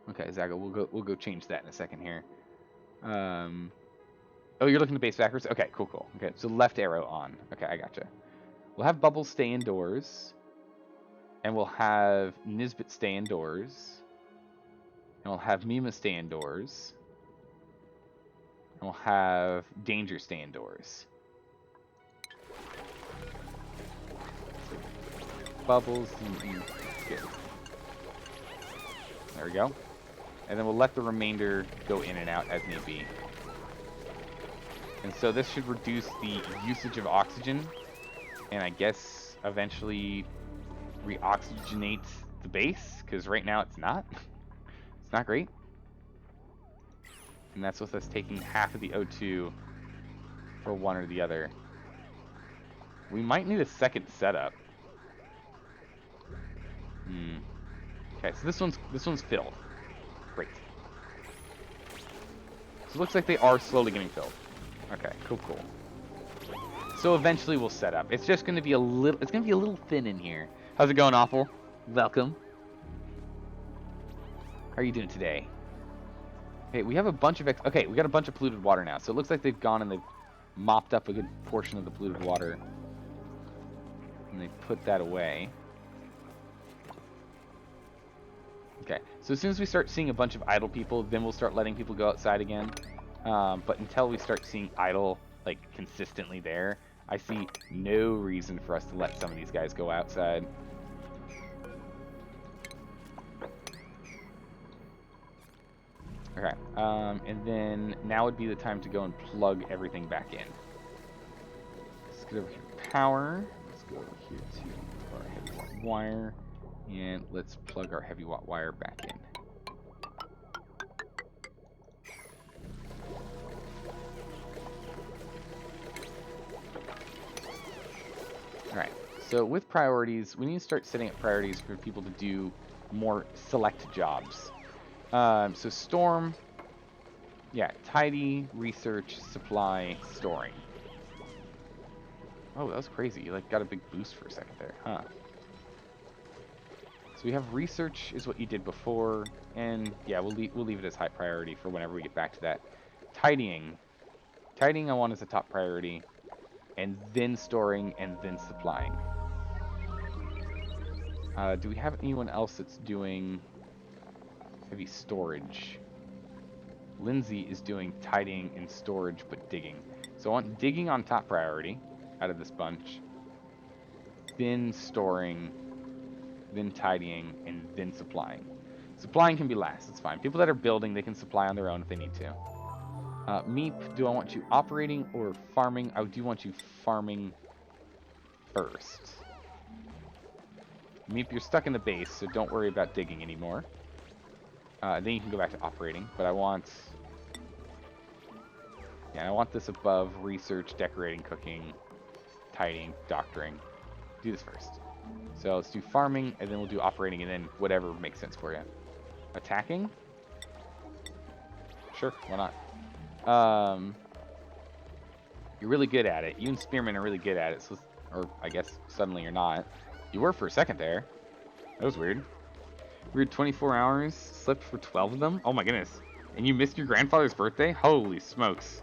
Okay, Zago, we'll go change that in a second here. Oh, you're looking to base backwards? Okay, cool. Okay, so left arrow on. Okay, I gotcha. We'll have Bubbles stay indoors. And we'll have Nisbet stay indoors. And we'll have Mima stay indoors. And we'll have Danger stay indoors. Bubbles. Good. There we go. And then we'll let the remainder go in and out as need be. And so this should reduce the usage of oxygen. And I guess eventually re-oxygenate the base. Because right now it's not. It's not great. And that's with us taking half of the O2 for one or the other. We might need a second setup. Okay, so this one's filled. Great. So it looks like they are slowly getting filled. Okay, cool. So eventually we'll set up. It's just going to be a little. It's going to be a little thin in here. How's it going, Awful? Welcome. How are you doing today? Okay, we have a bunch of okay, we got a bunch of polluted water now. So it looks like they've gone and they've mopped up a good portion of the polluted water, and they put that away. Okay, so as soon as we start seeing a bunch of idle people, then we'll start letting people go outside again. But until we start seeing idle, like, consistently there, I see no reason for us to let some of these guys go outside. Okay, and then now would be the time to go and plug everything back in. Let's get over here to power. Let's go over here to our heavy watt wire. And let's plug our heavy watt wire back in. Alright, so with priorities, we need to start setting up priorities for people to do more select jobs. So storm, yeah, tidy, research, supply, storing. Oh, that was crazy. You like got a big boost for a second there, huh? So we have research is what you did before, and yeah, we'll leave it as high priority for whenever we get back to that. Tidying I want as a top priority, and then storing, and then supplying. Do we have anyone else that's doing heavy storage? Lindsay is doing tidying and storage, but digging. So I want digging on top priority out of this bunch, then storing, then tidying, and then supplying. Supplying can be last, it's fine. People that are building, they can supply on their own if they need to. Meep, do I want you operating or farming? I do want you farming first. Meep, you're stuck in the base, so don't worry about digging anymore. Then you can go back to operating, but I want this above research, decorating, cooking, tidying, doctoring. Do this first. So let's do farming, and then we'll do operating, and then whatever makes sense for you. Attacking? Sure, why not? You're really good at it. You and Spearman are really good at it, so, or I guess suddenly you're not. You were for a second there. That was weird. Weird 24 hours, slept for 12 of them? Oh my goodness. And you missed your grandfather's birthday? Holy smokes.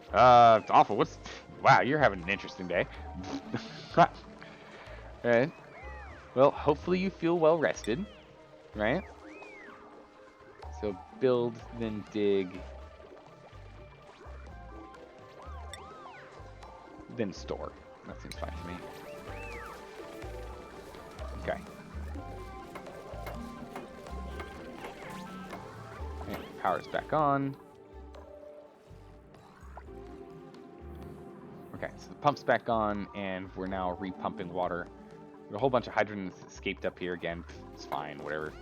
It's awful. Wow, you're having an interesting day. Alright. Well, hopefully you feel well rested, right? So build, then dig, then store. That seems fine to me. Okay. And power's back on. Okay, so the pump's back on, and we're now repumping water. A whole bunch of hydrogen escaped up here again. It's fine, whatever.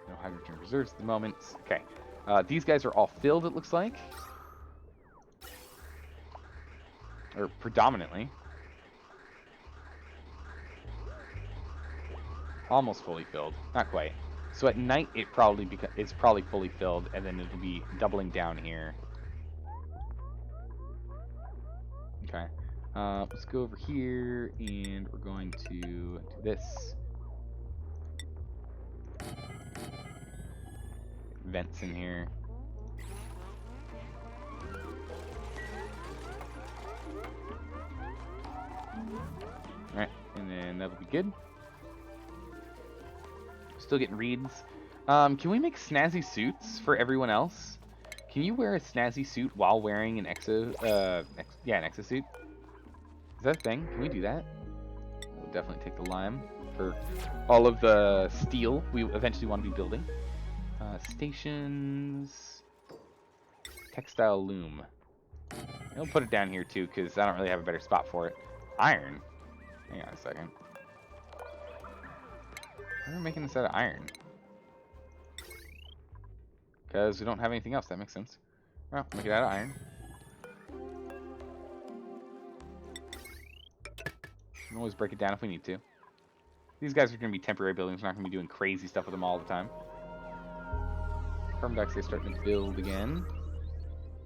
No hydrogen reserves at the moment. Okay, these guys are all filled, it looks like. Or predominantly. Almost fully filled. Not quite. So at night, it's probably fully filled, and then it'll be doubling down here. Okay. Let's go over here, and we're going to do this. Vents in here. Alright, and then that'll be good. Still getting reads. Can we make snazzy suits for everyone else? Can you wear a snazzy suit while wearing an an exosuit? Is that a thing? Can we do that? We'll definitely take the lime for all of the steel we eventually want to be building. Stations, textile loom. I'll put it down here too, because I don't really have a better spot for it. Iron. Hang on a second. Why are we making this out of iron? Because we don't have anything else. That makes sense. Well, make it out of iron. We can always break it down if we need to. These guys are going to be temporary buildings. We're not going to be doing crazy stuff with them all the time. carbon dioxide starting to build again.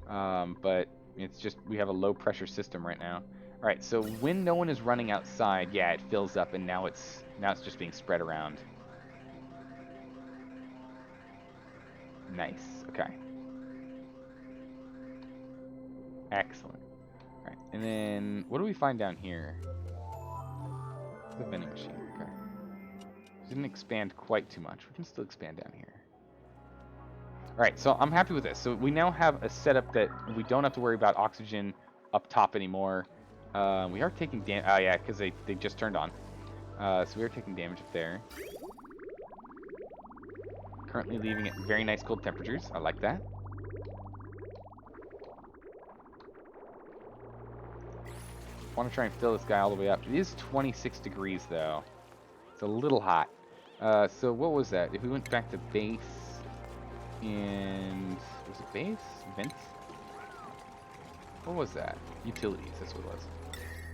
But it's just, we have a low pressure system right now. All right, so when no one is running outside, yeah, it fills up, and now it's just being spread around. Nice. Okay. Excellent. All right, and then what do we find down here? The vending machine. Okay. Didn't expand quite too much. We can still expand down here. All right, so I'm happy with this. So we now have a setup that we don't have to worry about oxygen up top anymore. We are taking damage. Oh yeah, because they just turned on. So we are taking damage up there. Currently leaving it very nice cold temperatures. I like that. Want to try and fill this guy all the way up. It is 26 degrees though. It's a little hot. So what was that? If we went back to base and was it base? Vents? What was that? Utilities, that's what it was.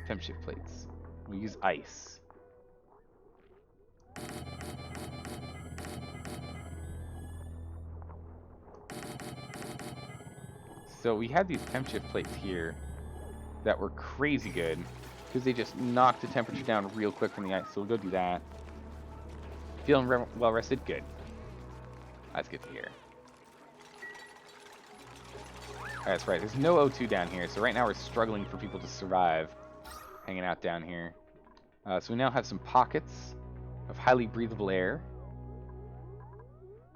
Temp shift plates. We use ice. So we had these temp shift plates here that were crazy good because they just knocked the temperature down real quick from the ice. So we'll go do that. Feeling well rested? Good. That's good to hear. That's right, there's no O2 down here, so right now we're struggling for people to survive hanging out down here. So we now have some pockets of highly breathable air.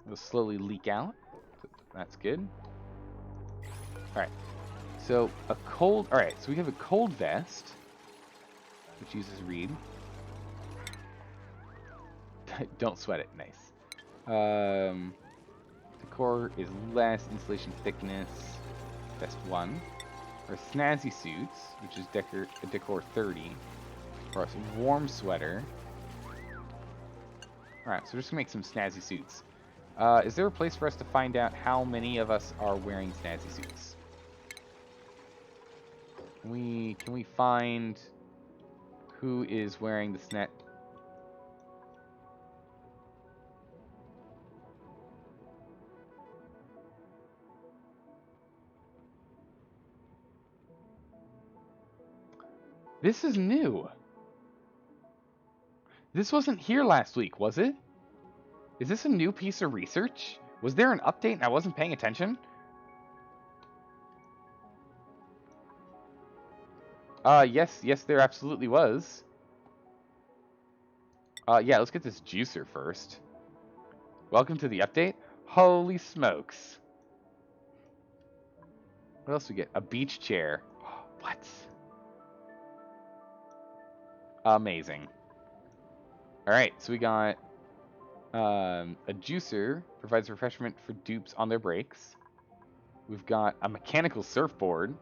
It'll slowly leak out. That's good. Alright, so alright, so we have a cold vest, which uses reed. Don't sweat it, nice. Decor is less, insulation thickness. Best 1. Our snazzy suits, which is decor 30. For us, warm sweater. Alright, so we're just gonna make some snazzy suits. Is there a place for us to find out how many of us are wearing snazzy suits? Can we find who is wearing the snazzy? This is new. This wasn't here last week, was it? Is this a new piece of research? Was there an update and I wasn't paying attention? Yes, there absolutely was. Yeah, let's get this juicer first. Welcome to the update. Holy smokes. What else do we get? A beach chair. What? Amazing. Alright, so we got a juicer. Provides refreshment for dupes on their breaks. We've got a mechanical surfboard.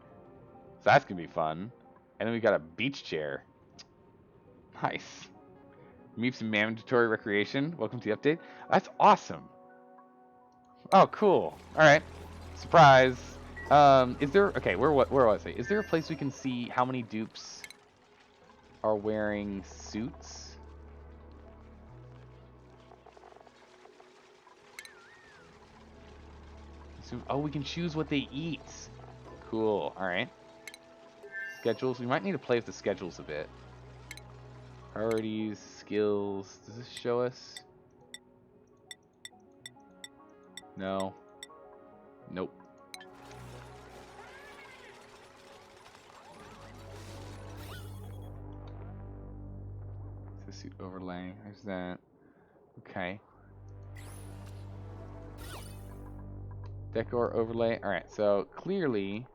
So that's going to be fun. And then we got a beach chair. Nice. Meeps and mandatory recreation. Welcome to the update. That's awesome. Oh, cool. Alright. Surprise. Is there... Okay, where was I? Is there a place we can see how many dupes are wearing suits? Oh, we can choose what they eat. Cool. Alright. Schedules. We might need to play with the schedules a bit. Priorities, skills. Does this show us? No. Nope. Suit overlay. There's that. Okay. Decor overlay. Alright, so clearly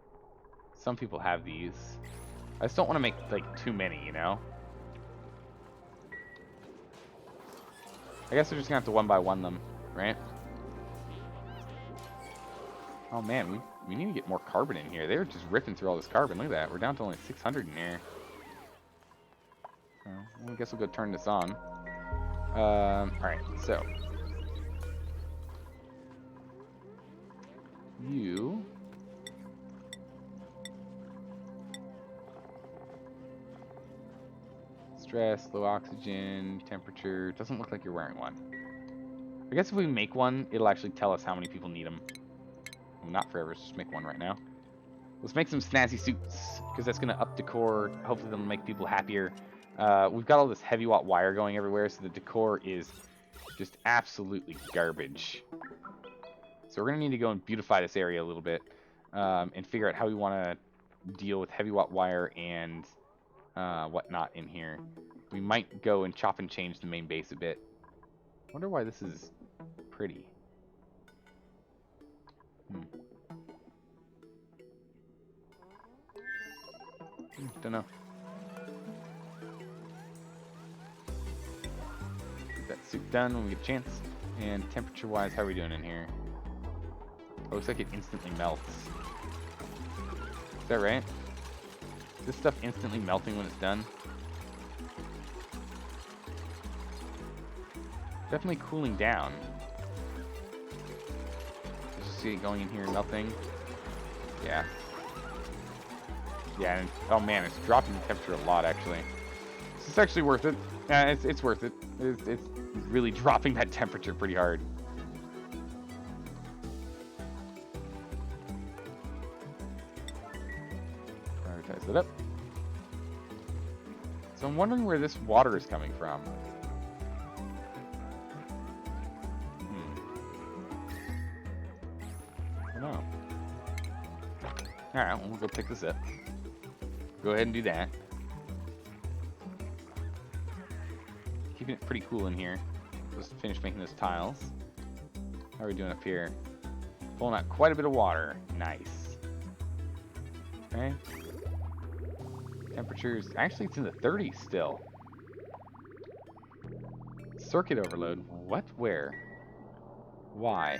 some people have these. I just don't want to make like too many, you know? I guess we're just gonna have to one by one them, right? Oh man, we need to get more carbon in here. They're just ripping through all this carbon. Look at that. We're down to only 600 in here. Well, I guess we'll go turn this on. Alright, so. You. Stress, low oxygen, temperature. Doesn't look like you're wearing one. I guess if we make one, it'll actually tell us how many people need them. Well, not forever, let's just make one right now. Let's make some snazzy suits, because that's going to up decor. Hopefully that'll make people happier. We've got all this heavy watt wire going everywhere, so the decor is just absolutely garbage. So we're going to need to go and beautify this area a little bit, and figure out how we want to deal with heavy watt wire and whatnot in here. We might go and chop and change the main base a bit. Wonder why this is pretty. Don't know. Get that suit done when we get a chance. And temperature-wise, how are we doing in here? Oh, looks like it instantly melts. Is that right? Is this stuff instantly melting when it's done? Definitely cooling down. Just see it going in here and melting. Yeah. Yeah, and, oh man, it's dropping the temperature a lot, actually. This is actually worth it. Yeah, it's worth it. It's really dropping that temperature pretty hard. Prioritize it up. So I'm wondering where this water is coming from. I don't know. Alright, well, we'll go pick this up. Go ahead and do that. Keeping it pretty cool in here. Just finish making those tiles. How are we doing up here? Pulling out quite a bit of water. Nice. Okay. Temperatures, actually it's in the 30s still. Circuit overload. What? Where? Why?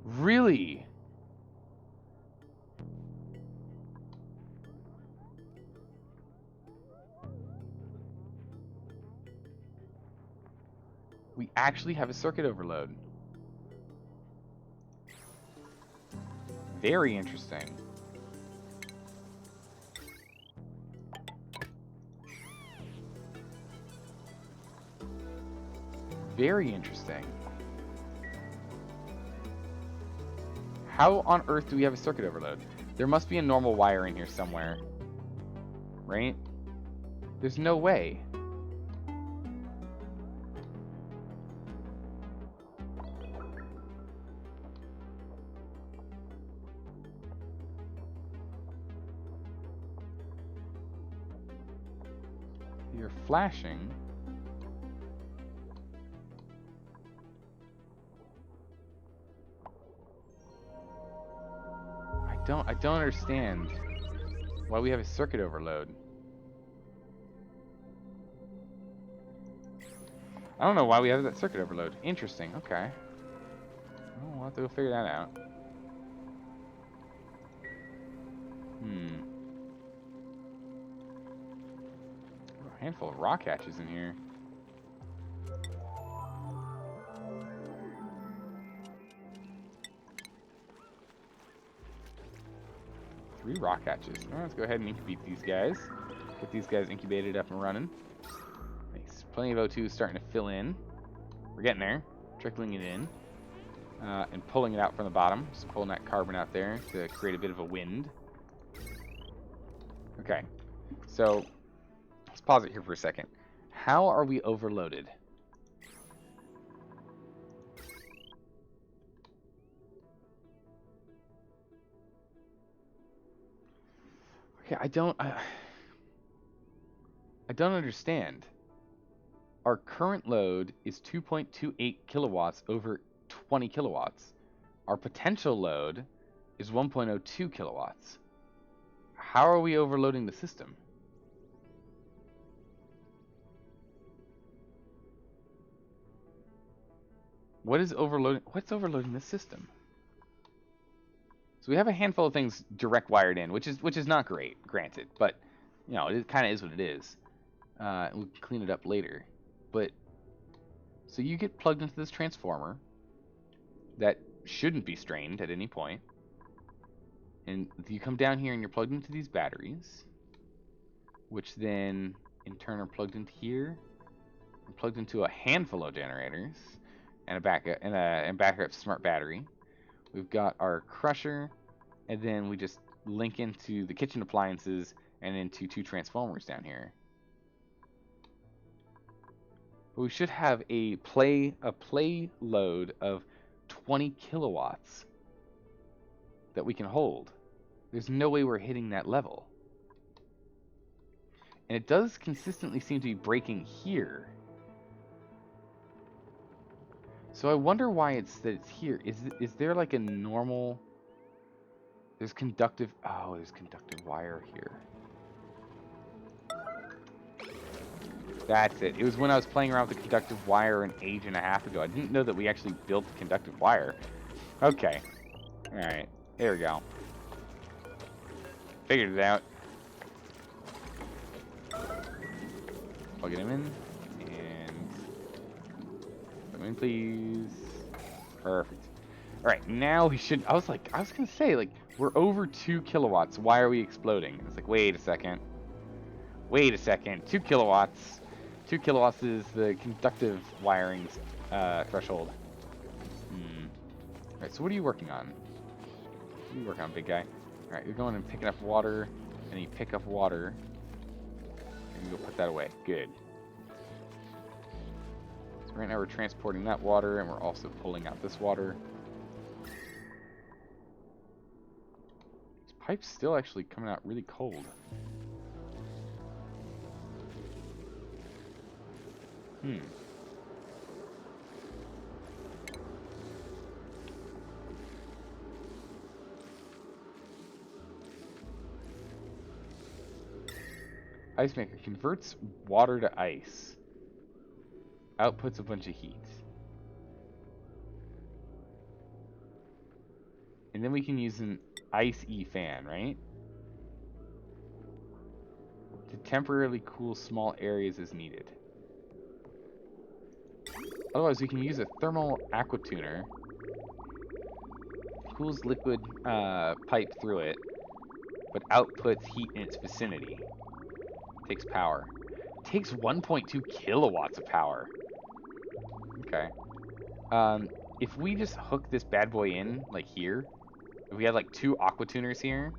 Really? We actually have a circuit overload. Very interesting. Very interesting. How on earth do we have a circuit overload? There must be a normal wire in here somewhere. Right? There's no way. You're flashing. I don't understand why we have a circuit overload. I don't know why we have that circuit overload. Interesting, okay. Well, we'll have to go figure that out. A handful of rock hatches in here. Three rock hatches. Well, let's go ahead and incubate these guys. Get these guys incubated up and running. Nice. Plenty of O2 starting to fill in. We're getting there. Trickling it in. And pulling it out from the bottom. Just pulling that carbon out there to create a bit of a wind. Okay. So, let's pause it here for a second. How are we overloaded? Okay, I don't understand. Our current load is 2.28 kilowatts over 20 kilowatts. Our potential load is 1.02 kilowatts. How are we overloading the system? What's overloading this system? So we have a handful of things direct wired in, which is not great, granted, but you know, it kind of is what it is. We'll clean it up later. But so you get plugged into this transformer that shouldn't be strained at any point. And you come down here and you're plugged into these batteries, which then in turn are plugged into here. plugged into a handful of generators and a backup smart battery. We've got our crusher, and then we just link into the kitchen appliances and into 2 transformers down here. But we should have a play load of 20 kilowatts that we can hold. There's no way we're hitting that level. And it does consistently seem to be breaking here. So I wonder why it's here. Is there like a normal... There's conductive wire here. That's it. It was when I was playing around with the conductive wire an age and a half ago. I didn't know that we actually built the conductive wire. Okay. Alright. There we go. Figured it out. Plug him in. And... Come in, please. Perfect. Alright, now we should... I was gonna say, like, we're over 2 kilowatts. Why are we exploding? It's like, wait a second. Wait a second. 2 kilowatts. 2 kilowatts is the conductive wiring's threshold. Alright, so what are you working on? What are you working on, big guy? Alright, you're going and picking up water, and you pick up water, and you go put that away. Good. So right now we're transporting that water, and we're also pulling out this water. This pipe's still actually coming out really cold. Ice maker converts water to ice. Outputs a bunch of heat. And then we can use an ice-y fan, right? To temporarily cool small areas as needed. Otherwise, we can use a thermal aqua tuner. Cools liquid pipe through it, but outputs heat in its vicinity. Takes power. Takes 1.2 kilowatts of power. Okay. If we just hook this bad boy in, like here, if we had like 2 aqua tuners here,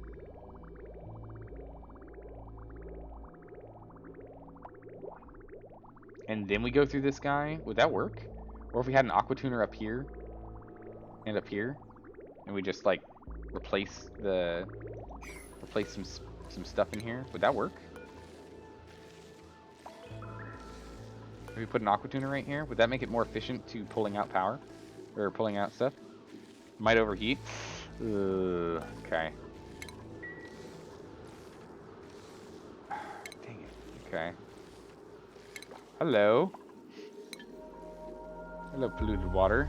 and then we go through this guy, would that work? Or if we had an aqua tuner up here and up here, and we just like replace some stuff in here, would that work? If we put an aqua tuner right here, would that make it more efficient to pulling out power or pulling out stuff? Might overheat. Okay. Dang it. Okay. Hello. Hello, polluted water.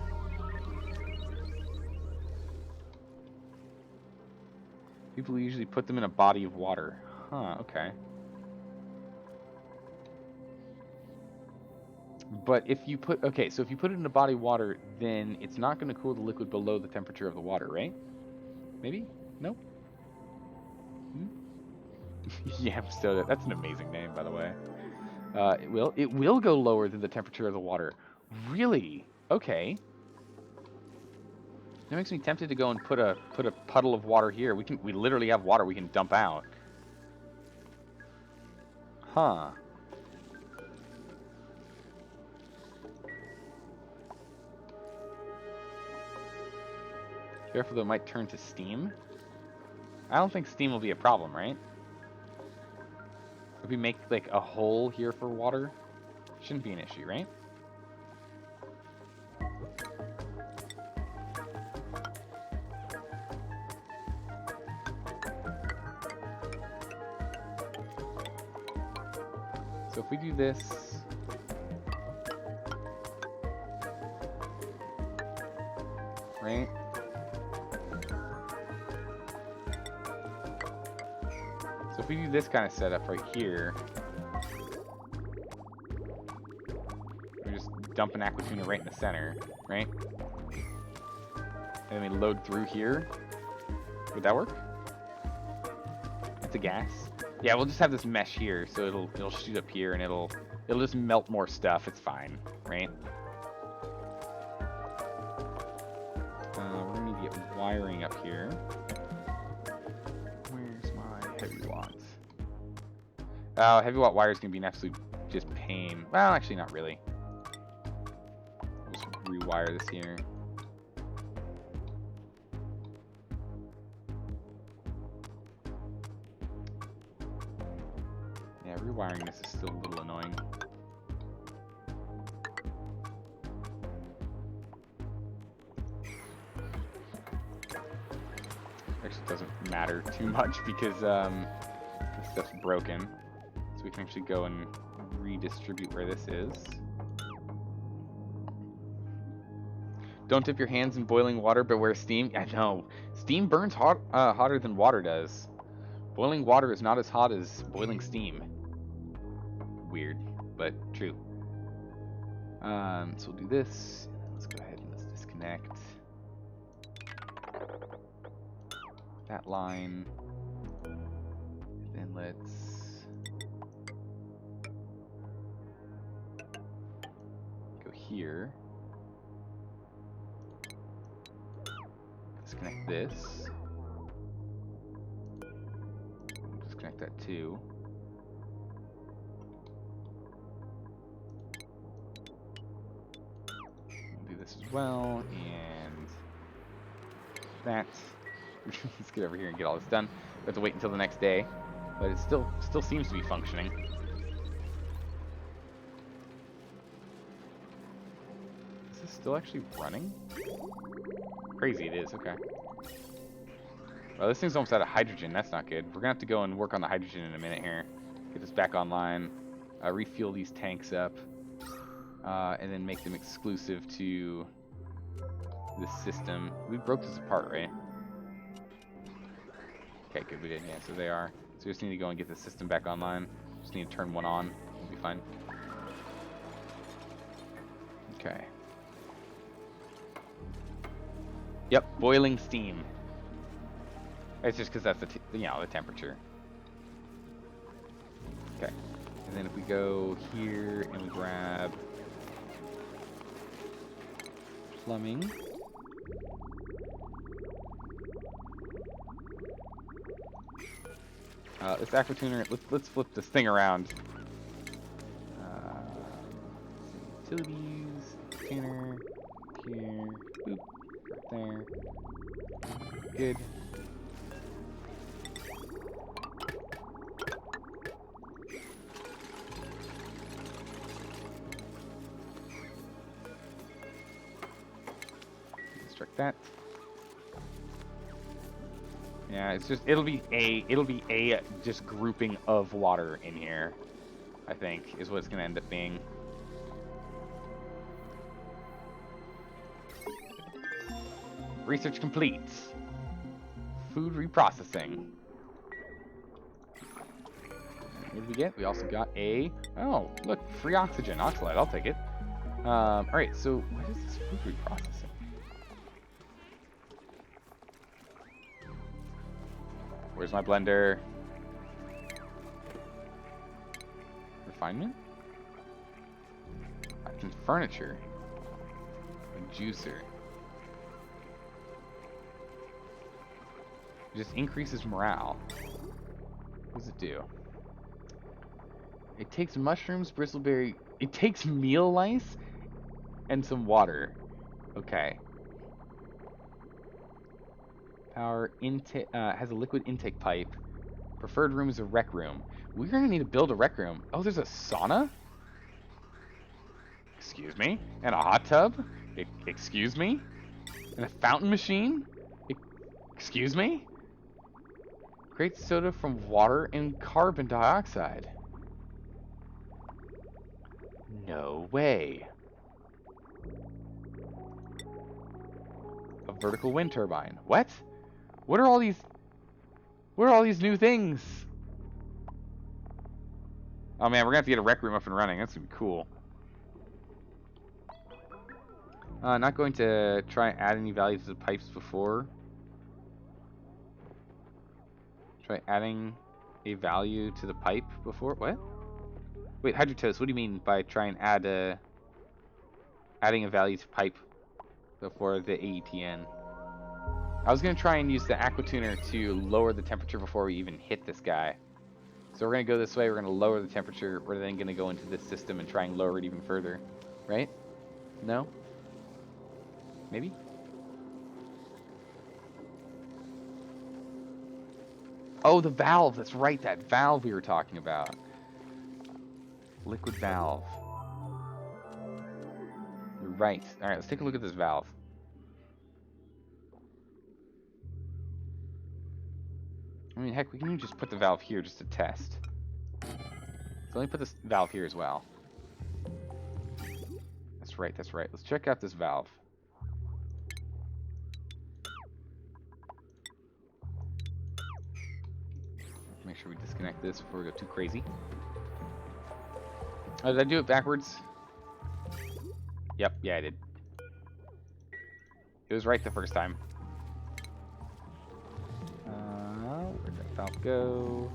People usually put them in a body of water. Huh, okay. But if you put... Okay, so if you put it in a body of water, then it's not going to cool the liquid below the temperature of the water, right? Maybe? No? Yam soda. That's an amazing name, by the way. It will go lower than the temperature of the water. Really? Okay. That makes me tempted to go and put a puddle of water here. We literally have water we can dump out. Huh. Careful, though, it might turn to steam. I don't think steam will be a problem, right? If we make like a hole here for water, shouldn't be an issue, right? So if we do this, right? So if we do this kind of setup right here, we just dump an aqua tuner right in the center, right? And then we load through here. Would that work? It's a gas. Yeah, we'll just have this mesh here, so it'll shoot up here and it'll It'll just melt more stuff. It's fine, right? We're going to need to get wiring up here. Where's my heavy watts? Oh, heavy watt wire is going to be an absolute just pain. Well, actually, not really. I'll just rewire this here. Yeah, rewiring this is still a little annoying. Actually, doesn't matter too much because this stuff's broken. So we can actually go and redistribute where this is. Don't dip your hands in boiling water, but wear steam. I know. Steam burns hotter than water does. Boiling water is not as hot as boiling steam. Weird, but true. So we'll do this. Let's go ahead and let's disconnect that line. Then let's go here. Disconnect this. Disconnect that too. We'll do this as well, and that. Let's get over here and get all this done. We have to wait until the next day, but it still seems to be functioning. Is this still actually running? Crazy it is, okay. Well, this thing's almost out of hydrogen. That's not good. We're gonna have to go and work on the hydrogen in a minute here. Get this back online. Refuel these tanks up. And then make them exclusive to this system. We broke this apart, right? Okay, good, we did. Yeah, so they are. So we just need to go and get the system back online. Just need to turn one on. We'll be fine. Okay. Yep, boiling steam. It's just because that's the the temperature. Okay, and then if we go here and we grab plumbing. This aquatuner. Let's flip this thing around. Utilities, tuner, here, boop, right there. Good. Construct that. Yeah, it's just it'll be a just grouping of water in here, I think, is what it's gonna end up being. Research complete. Food reprocessing. What did we get? We also got oh, look, free oxygen. Oxalate, I'll take it. Alright, so what is this food reprocessing? Where's my blender? Refinement? Furniture. A juicer. It just increases morale. What does it do? It takes mushrooms, bristleberry. It takes meal lice and some water. Okay. Power intake has a liquid intake pipe. Preferred room is a rec room. We're gonna need to build a rec room. Oh, there's a sauna? Excuse me? And a hot tub? Excuse me? And a fountain machine? Excuse me? Creates soda from water and carbon dioxide. No way. A vertical wind turbine. What? What are all these new things? Oh man, we're gonna have to get a rec room up and running. That's gonna be cool. Not going to try and add any value to the pipes before. Try adding a value to the pipe before. What? Wait, hydrotoast, what do you mean by try and add adding a value to pipe before the AETN? I was going to try and use the aquatuner to lower the temperature before we even hit this guy. So we're going to go this way, we're going to lower the temperature, we're then going to go into this system and try and lower it even further. Right? No? Maybe? Oh, the valve! That's right, that valve we were talking about. Liquid valve. You're right. Alright, let's take a look at this valve. I mean, heck, we can even just put the valve here just to test. So let me put this valve here as well. That's right, that's right. Let's check out this valve. Make sure we disconnect this before we go too crazy. Oh, did I do it backwards? Yep, yeah, I did. It was right the first time. Where'd that valve go?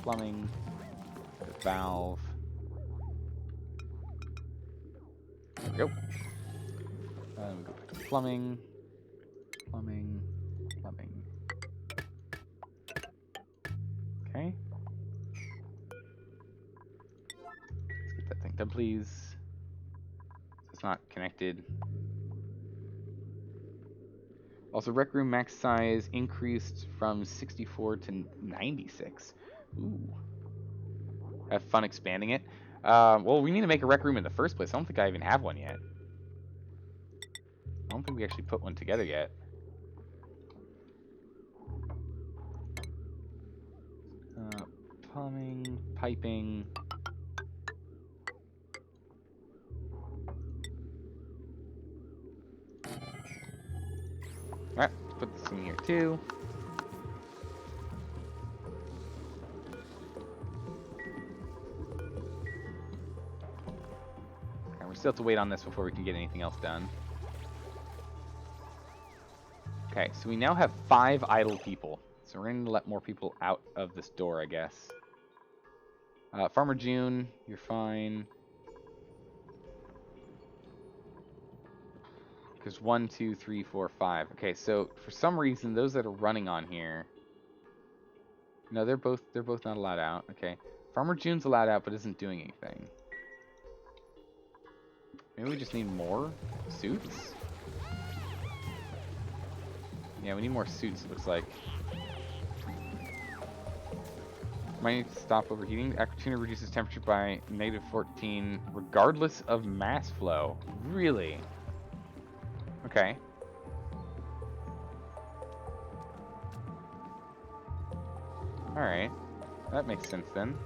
Plumbing. The valve. There we go. We go back to plumbing. Plumbing. Plumbing. Okay. Let's get that thing done, please. It's not connected. Also, rec room max size increased from 64 to 96. Ooh. Have fun expanding it. Well, we need to make a rec room in the first place. I don't think I even have one yet. I don't think we actually put one together yet. Plumbing, piping. Alright, let's put this in here too. Okay, we still have to wait on this before we can get anything else done. Okay, so we now have 5 idle people. So we're going to let more people out of this door, I guess. Farmer June, you're fine. There's 1, 2, 3, 4, 5. Okay, so for some reason, those that are running on here... No, they're both not allowed out. Okay. Farmer June's allowed out, but isn't doing anything. Maybe we just need more suits? Yeah, we need more suits, it looks like. Might need to stop overheating. Aquatuner reduces temperature by -14 regardless of mass flow. Really? Okay. Alright. That makes sense then.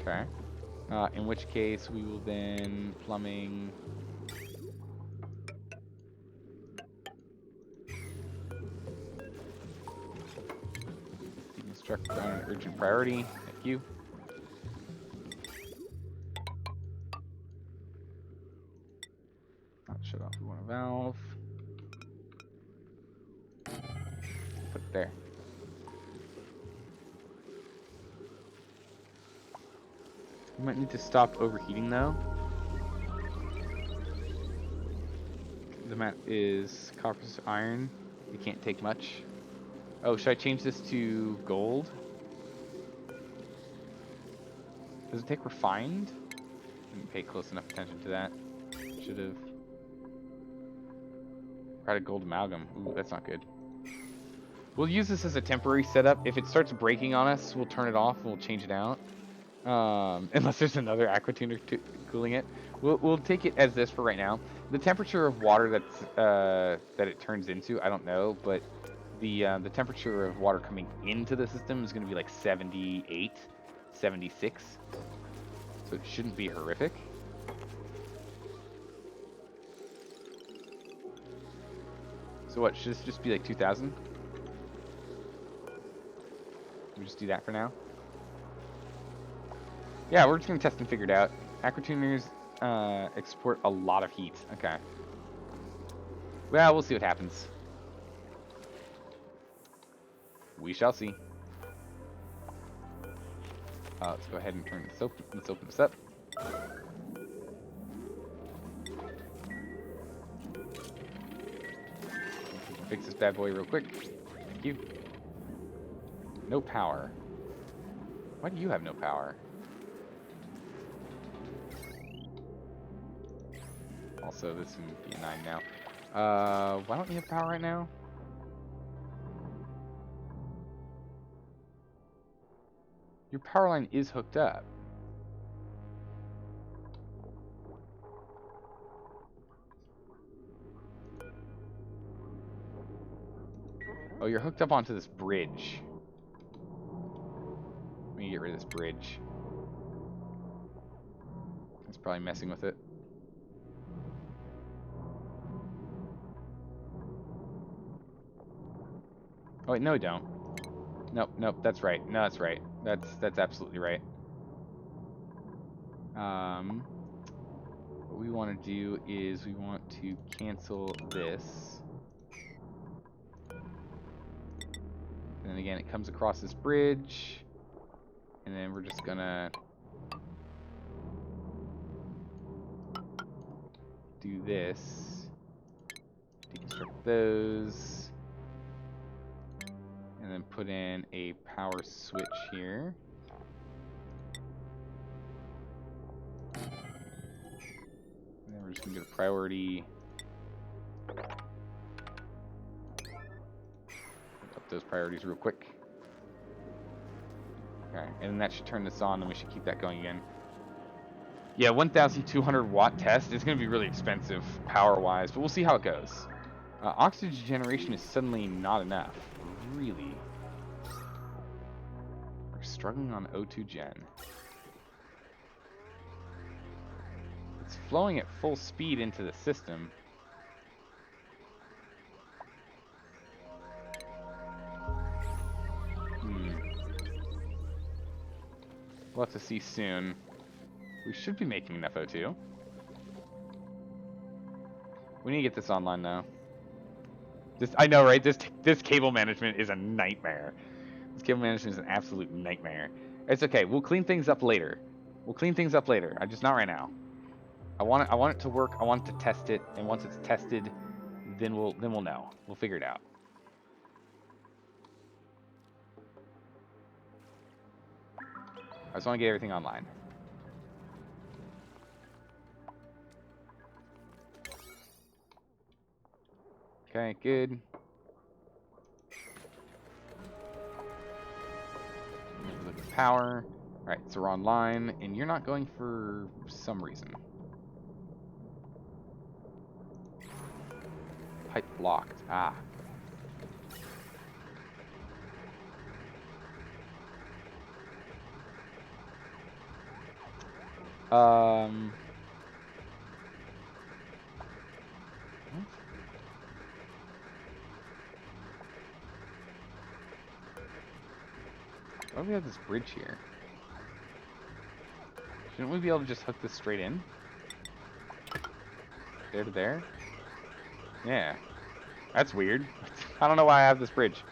Okay. In which case we will then plumbing... Struck on an urgent priority. Thank you. Not shut off. We want a valve. Put it there. We might need to stop overheating though. The mat is copper to iron. We can't take much. Oh, should I change this to gold? Does it take refined? Didn't pay close enough attention to that. Should have. Tried a gold amalgam. Ooh, that's not good. We'll use this as a temporary setup. If it starts breaking on us, we'll turn it off and we'll change it out. Unless there's another aquatuner cooling it. We'll take it as this for right now. The temperature of water that's that it turns into, I don't know, but the temperature of water coming into the system is going to be like 78, 76. So it shouldn't be horrific. So what, should this just be like 2,000? We just do that for now? Yeah, we're just going to test and figure it out. Aquatuners export a lot of heat. Okay. Well, we'll see what happens. We shall see. Let's go ahead and turn this open. Let's open this up. Fix this bad boy real quick. Thank you. No power. Why do you have no power? Also, this would be a 9 now. Why don't you have power right now? Your power line is hooked up. Oh, you're hooked up onto this bridge. Let me get rid of this bridge. That's probably messing with it. Oh wait, no, don't. Nope, nope, that's right. No, that's right. That's absolutely right. What we want to do is we want to cancel this. And then again, it comes across this bridge. And then we're just gonna do this. Deconstruct those. And then put in a power switch here. And then we're just gonna go to priority. Up those priorities real quick. Okay, and that should turn this on, and we should keep that going again. Yeah, 1,200 watt test. It's going to be really expensive power-wise, but we'll see how it goes. Oxygen generation is suddenly not enough. Really? We're struggling on O2 gen. It's flowing at full speed into the system. We'll have to see soon. We should be making enough O2. We need to get this online now. I know, right? This cable management is a nightmare. This cable management is an absolute nightmare. It's okay. We'll clean things up later. We'll clean things up later. I'm just not right now. I want it to work. I want to test it, and once it's tested, then we'll know. We'll figure it out. I just want to get everything online. Okay, good. Look at power. Alright, so we're online, and you're not going for some reason. Pipe blocked. Ah. What? Why do we have this bridge here? Shouldn't we be able to just hook this straight in? There to there? Yeah. That's weird. I don't know why I have this bridge.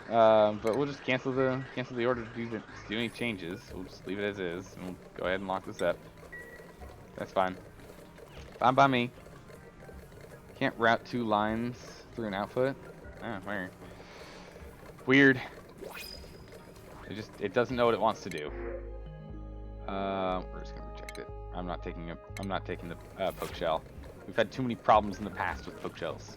But we'll just cancel the order to do any changes. We'll just leave it as is, and we'll go ahead and lock this up. That's fine. Fine by me. Can't route 2 lines through an output. Oh, where? Weird. It doesn't know what it wants to do. We're just gonna reject it. I'm not taking the poke shell. We've had too many problems in the past with poke shells.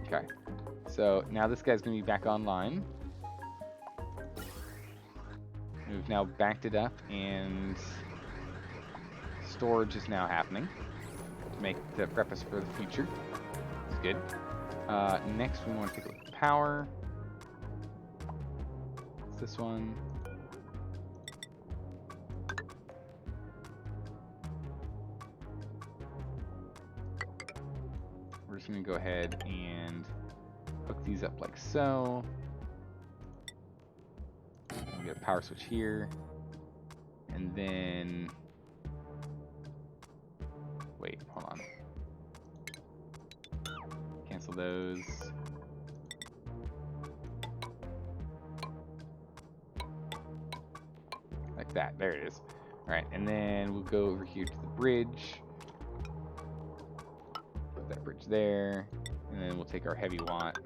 Okay. So now this guy's gonna be back online. We've now backed it up, and storage is now happening to prep us for the future. It's good. Next, we want to take a look at power. It's this one. We're just going to go ahead and hook these up like so. We get a power switch here, and then Wait, hold on. Cancel those. Like that. There it is. Alright, and then we'll go over here to the bridge. Put that bridge there. And then we'll take our heavy watt.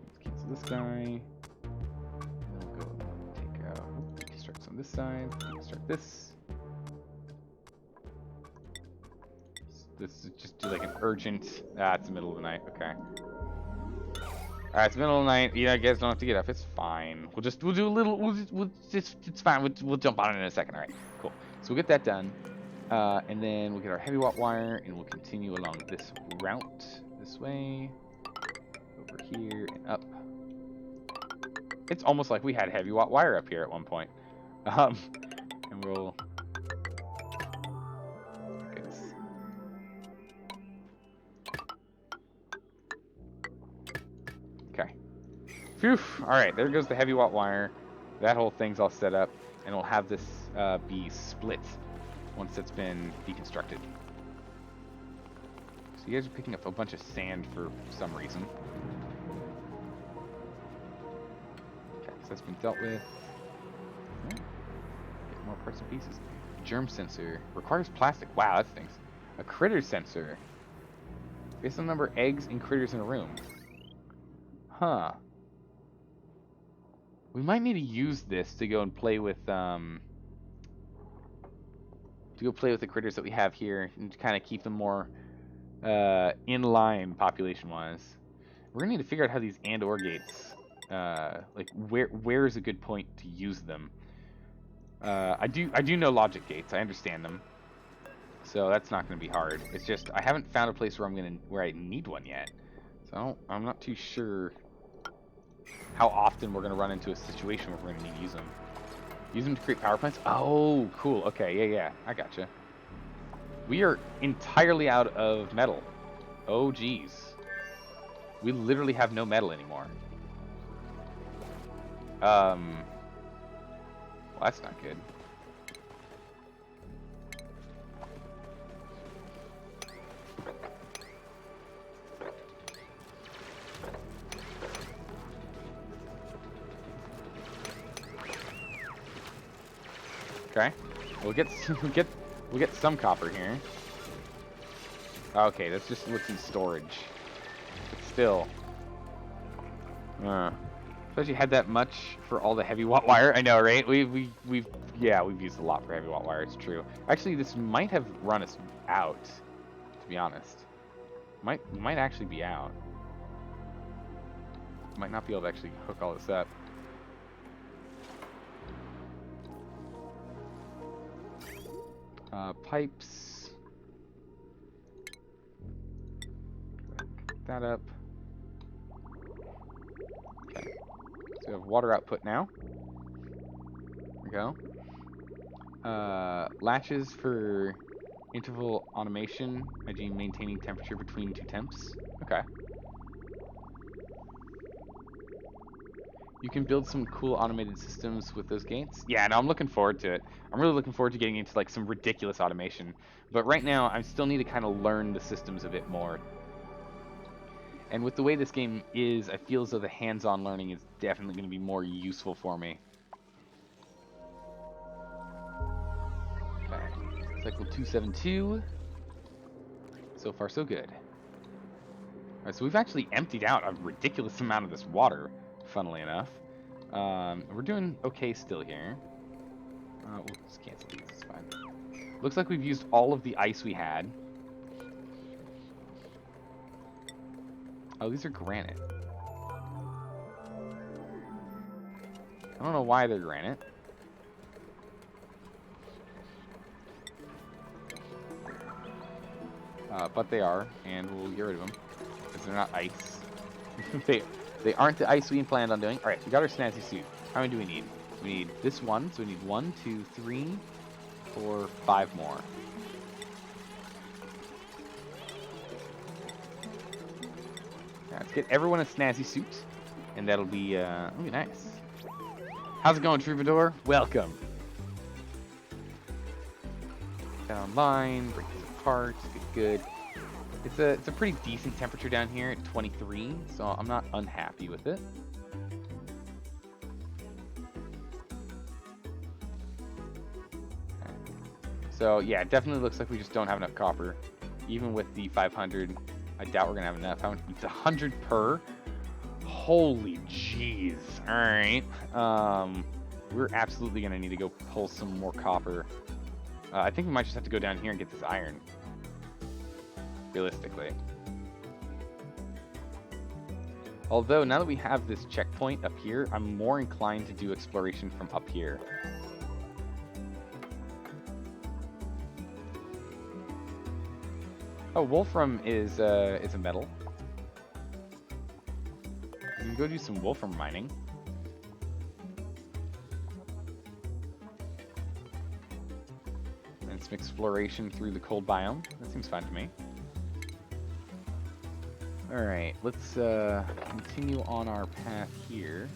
Let's cancel this guy. And then we'll go take out, deconstruct some on this side. Deconstruct this. This is just do like an urgent. Ah, it's the middle of the night. Okay. Alright, it's the middle of the night. You guys don't have to get up. It's fine. We'll do a little. It's fine. We'll jump on it in a second. All right. Cool. So we'll get that done, and then we'll get our heavy watt wire, and we'll continue along this route, this way, over here and up. It's almost like we had heavy watt wire up here at one point, and we'll. Phew. Alright, there goes the heavy watt wire. That whole thing's all set up, and we'll have this be split once it's been deconstructed. So you guys are picking up a bunch of sand for some reason. Okay, so that's been dealt with. Get more parts and pieces. Germ sensor. Requires plastic. Wow, that stinks. A critter sensor. Based on the number of eggs and critters in a room. Huh. We might need to use this to go and play with the critters that we have here and to kind of keep them more in line population-wise. We're gonna need to figure out how these and/or gates, like where is a good point to use them. I do know logic gates. I understand them, so that's not gonna be hard. It's just I haven't found a place where I need one yet, so I'm not too sure how often we're going to run into a situation where we're going to need to use them. Use them to create power plants? Oh, cool. Okay, yeah, I gotcha. We are entirely out of metal. Oh, geez. We literally have no metal anymore. Well, that's not good. Okay, we'll get some copper here. Okay, that's just what's in storage. But still, suppose you had that much for all the heavy watt wire. I know, right? We've used a lot for heavy watt wire. It's true. Actually, this might have run us out. To be honest, might actually be out. Might not be able to actually hook all this up. Pipes. Pick that up. Okay. So we have water output now. There we go. Latches for interval automation, i.e. maintaining temperature between two temps. Okay. You can build some cool automated systems with those gates. Yeah, no, I'm looking forward to it. I'm really looking forward to getting into like some ridiculous automation. But right now, I still need to kind of learn the systems a bit more. And with the way this game is, I feel as though the hands-on learning is definitely going to be more useful for me. Okay, cycle 272. So far, so good. All right, so we've actually emptied out a ridiculous amount of this water. Funnily enough, we're doing okay still here. We'll just cancel these, it's fine. Looks like we've used all of the ice we had. Oh, these are granite. I don't know why they're granite. But they are, and we'll get rid of them, because they're not ice. They aren't the ice we planned on doing. Alright, we got our snazzy suit. How many do we need? We need this one, so we need 1, 2, 3, 4, 5 more. Let's get everyone a snazzy suit. and that'll be nice. How's it going, Troubadour? Welcome. Get online, break these apart. Good. It's a pretty decent temperature down here at 23, so I'm not unhappy with it. Okay. So yeah, it definitely looks like we just don't have enough copper, even with the 500. I doubt we're gonna have enough. It's 100 per. Holy jeez. All right. We're absolutely gonna need to go pull some more copper. I think we might just have to go down here and get this iron. Realistically. Although, now that we have this checkpoint up here, I'm more inclined to do exploration from up here. Oh, wolfram is a metal. We can go do some wolfram mining. And some exploration through the cold biome. That seems fine to me. Alright, let's continue on our path here.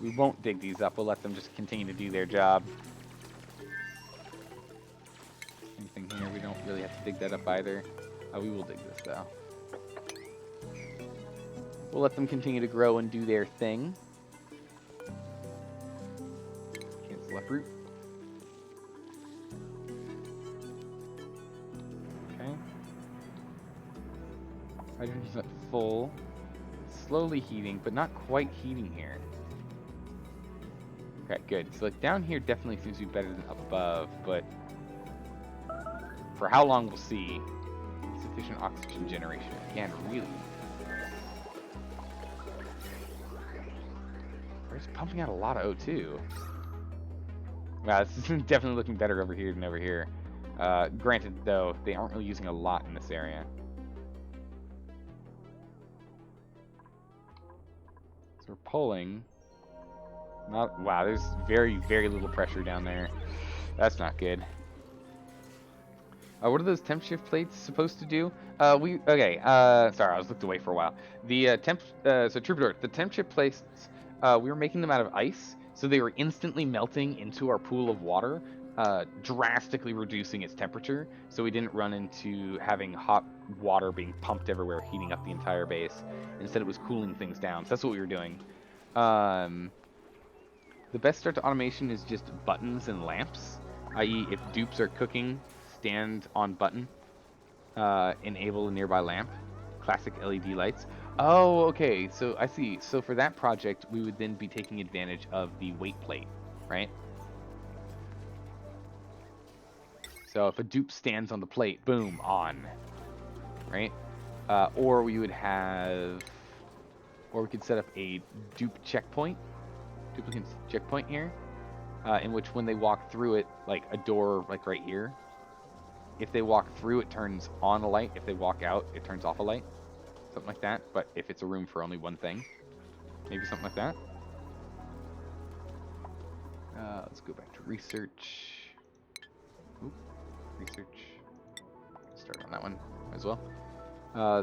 We won't dig these up, we'll let them just continue to do their job. Anything here, we don't really have to dig that up either. We will dig this though. We'll let them continue to grow and do their thing. Uproot. Okay. Hydrogen's not full. Slowly heating, but not quite heating here. Okay, good. So like down here definitely seems to be better than up above, but for how long we'll see. Sufficient oxygen generation. Again, really. We're just pumping out a lot of O2. Wow, this is definitely looking better over here than over here. Granted, though, they aren't really using a lot in this area. So we're pulling. Wow, there's very, very little pressure down there. That's not good. What are those temp shift plates supposed to do? Sorry, I was looked away for a while. The so Troubadour, the temp shift plates, we were making them out of ice. So they were instantly melting into our pool of water, drastically reducing its temperature, so we didn't run into having hot water being pumped everywhere, heating up the entire base. Instead, it was cooling things down. So that's what we were doing. The best start to automation is just buttons and lamps, i.e. if dupes are cooking, stand on button, enable a nearby lamp, classic LED lights. Oh, okay, so I see. So for that project, we would then be taking advantage of the weight plate, right? So if a dupe stands on the plate, boom, on, right? Or we would have, or we could set up a dupe checkpoint, duplicate checkpoint here, in which when they walk through it, like a door, like right here, if they walk through, it turns on a light. If they walk out, it turns off a light. Something like that, but if it's a room for only one thing, maybe something like that. Let's go back to research. Oop, research. Start on that one as well.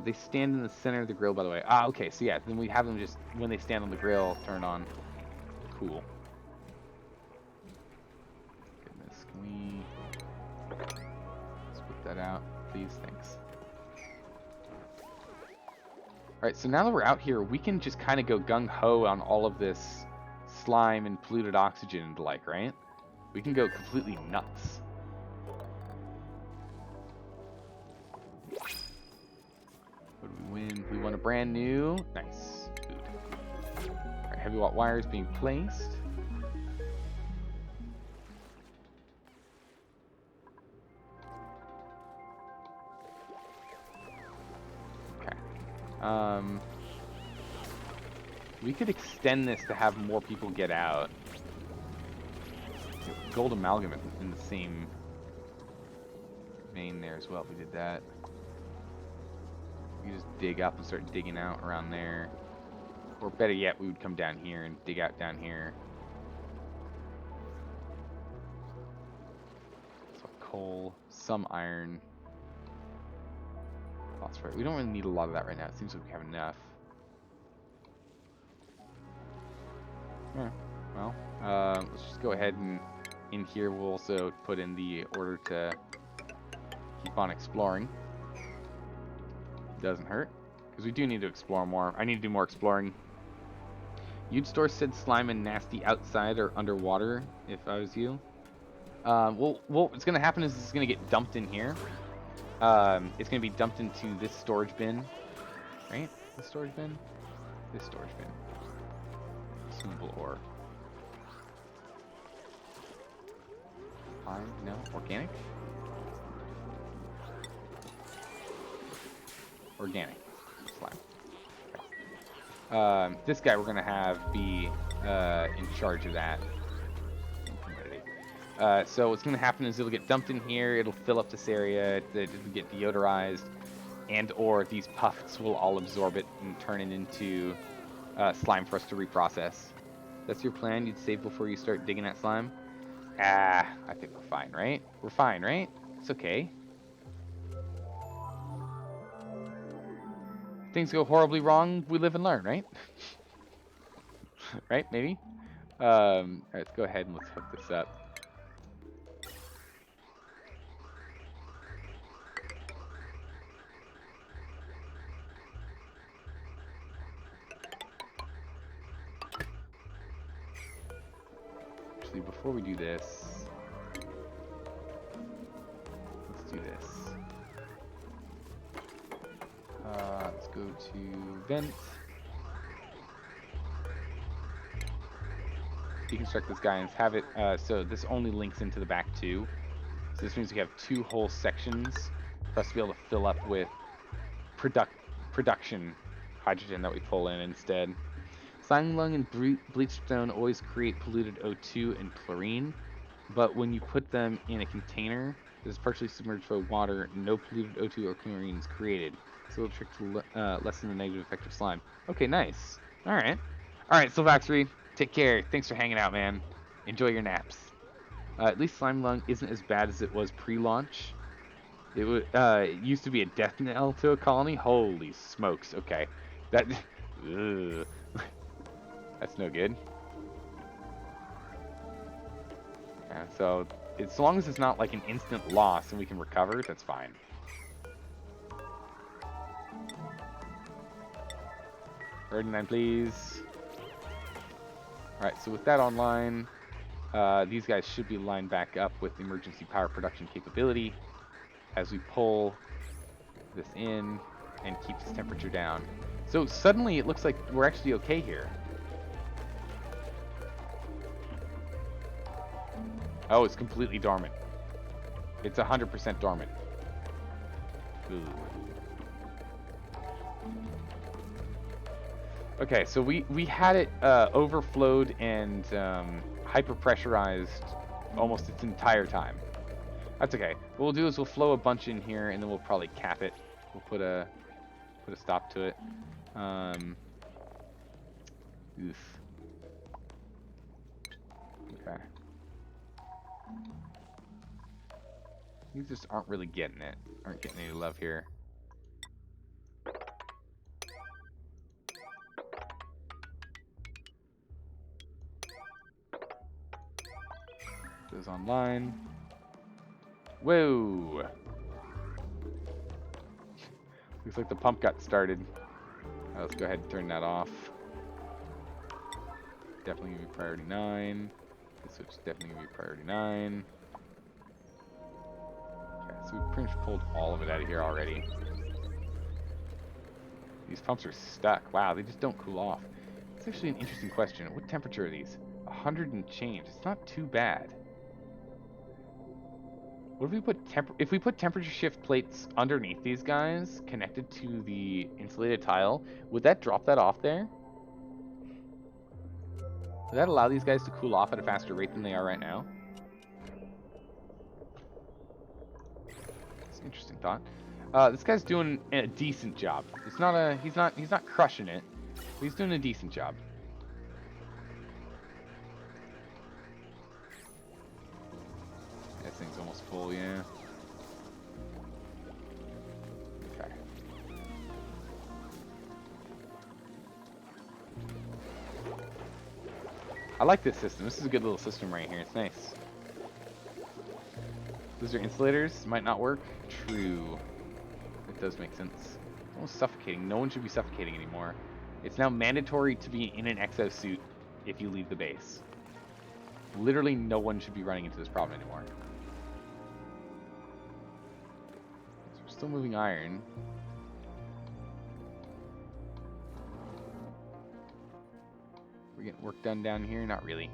They stand in the center of the grill, by the way. Okay, so yeah, then we have them just, when they stand on the grill, turn on. Cool. Goodness, can we split that out, please? Thanks. Alright, so now that we're out here, we can just kind of go gung-ho on all of this slime and polluted oxygen and the like, right? We can go completely nuts. What do we win? We won a brand new... Nice. Food. Alright, heavy watt wires being placed. We could extend this to have more people get out. Gold amalgam in the same vein there as well, if we did that. We could just dig up and start digging out around there. Or better yet, we would come down here and dig out down here. coal, some iron. Phosphorus. We don't really need a lot of that right now. It seems like we have enough. Yeah, well, let's just go ahead and in here we'll also put in the order to keep on exploring. Doesn't hurt, because we do need to explore more. I need to do more exploring. You'd store said slime and nasty outside or underwater if I was you. Well, what's going to happen is it's going to get dumped in here. It's going to be dumped into this storage bin. Right? This storage bin? This storage bin. Consumable ore. No? Organic? Organic. Slime. Okay. This guy we're going to have be in charge of that. So what's going to happen is it'll get dumped in here, it'll fill up this area, it'll get deodorized, and or these puffs will all absorb it and turn it into slime for us to reprocess. That's your plan? You'd save before you start digging that slime? I think we're fine, right? We're fine, right? It's okay. Things go horribly wrong, we live and learn, right? Right, maybe? Alright, let's go ahead and let's hook this up. Actually, before we do this, let's do this. Let's go to vent. Deconstruct this guy and have it, so this only links into the back two. So this means we have two whole sections for us to be able to fill up with production hydrogen that we pull in instead. Slime lung and bleached stone always create polluted O2 and chlorine, but when you put them in a container that is partially submerged by water, no polluted O2 or chlorine is created. It's a little trick to lessen the negative effect of slime. Okay, nice. Alright. Alright, Sylvaxry, take care. Thanks for hanging out, man. Enjoy your naps. At least slime lung isn't as bad as it was pre-launch. It used to be a death knell to a colony. Holy smokes. Okay. That... Ugh. That's no good. Yeah, so as long as it's not like an instant loss and we can recover, that's fine. Ferdinand, please. Alright, so with that online, these guys should be lined back up with emergency power production capability as we pull this in and keep this temperature down. So suddenly it looks like we're actually okay here. Oh, it's completely dormant. It's 100% dormant. Ooh. Okay, so we had it overflowed and hyper pressurized almost its entire time. That's okay. What we'll do is we'll flow a bunch in here and then we'll probably cap it. We'll put a stop to it. Oof. Okay. These just aren't really getting it. Aren't getting any love here. Goes online. Whoa! Looks like the pump got started. Let's go ahead and turn that off. Definitely gonna be priority 9. This switch is definitely gonna be priority 9. Okay, so we pretty much pulled all of it out of here already. These pumps are stuck. Wow, they just don't cool off. It's actually an interesting question. What temperature are these? 100 and change. It's not too bad. What if we put temperature shift plates underneath these guys, connected to the insulated tile? Would that drop that off there? Would that allow these guys to cool off at a faster rate than they are right now? It's an interesting thought. This guy's doing a decent job. It's not a he's not crushing it, but he's doing a decent job. This thing's almost full, yeah. Okay. I like this system. This is a good little system right here. It's nice. Those are insulators. Might not work. True. It does make sense. Almost suffocating. No one should be suffocating anymore. It's now mandatory to be in an exosuit if you leave the base. Literally no one should be running into this problem anymore. So we're still moving iron. We're getting work done down here? Not really.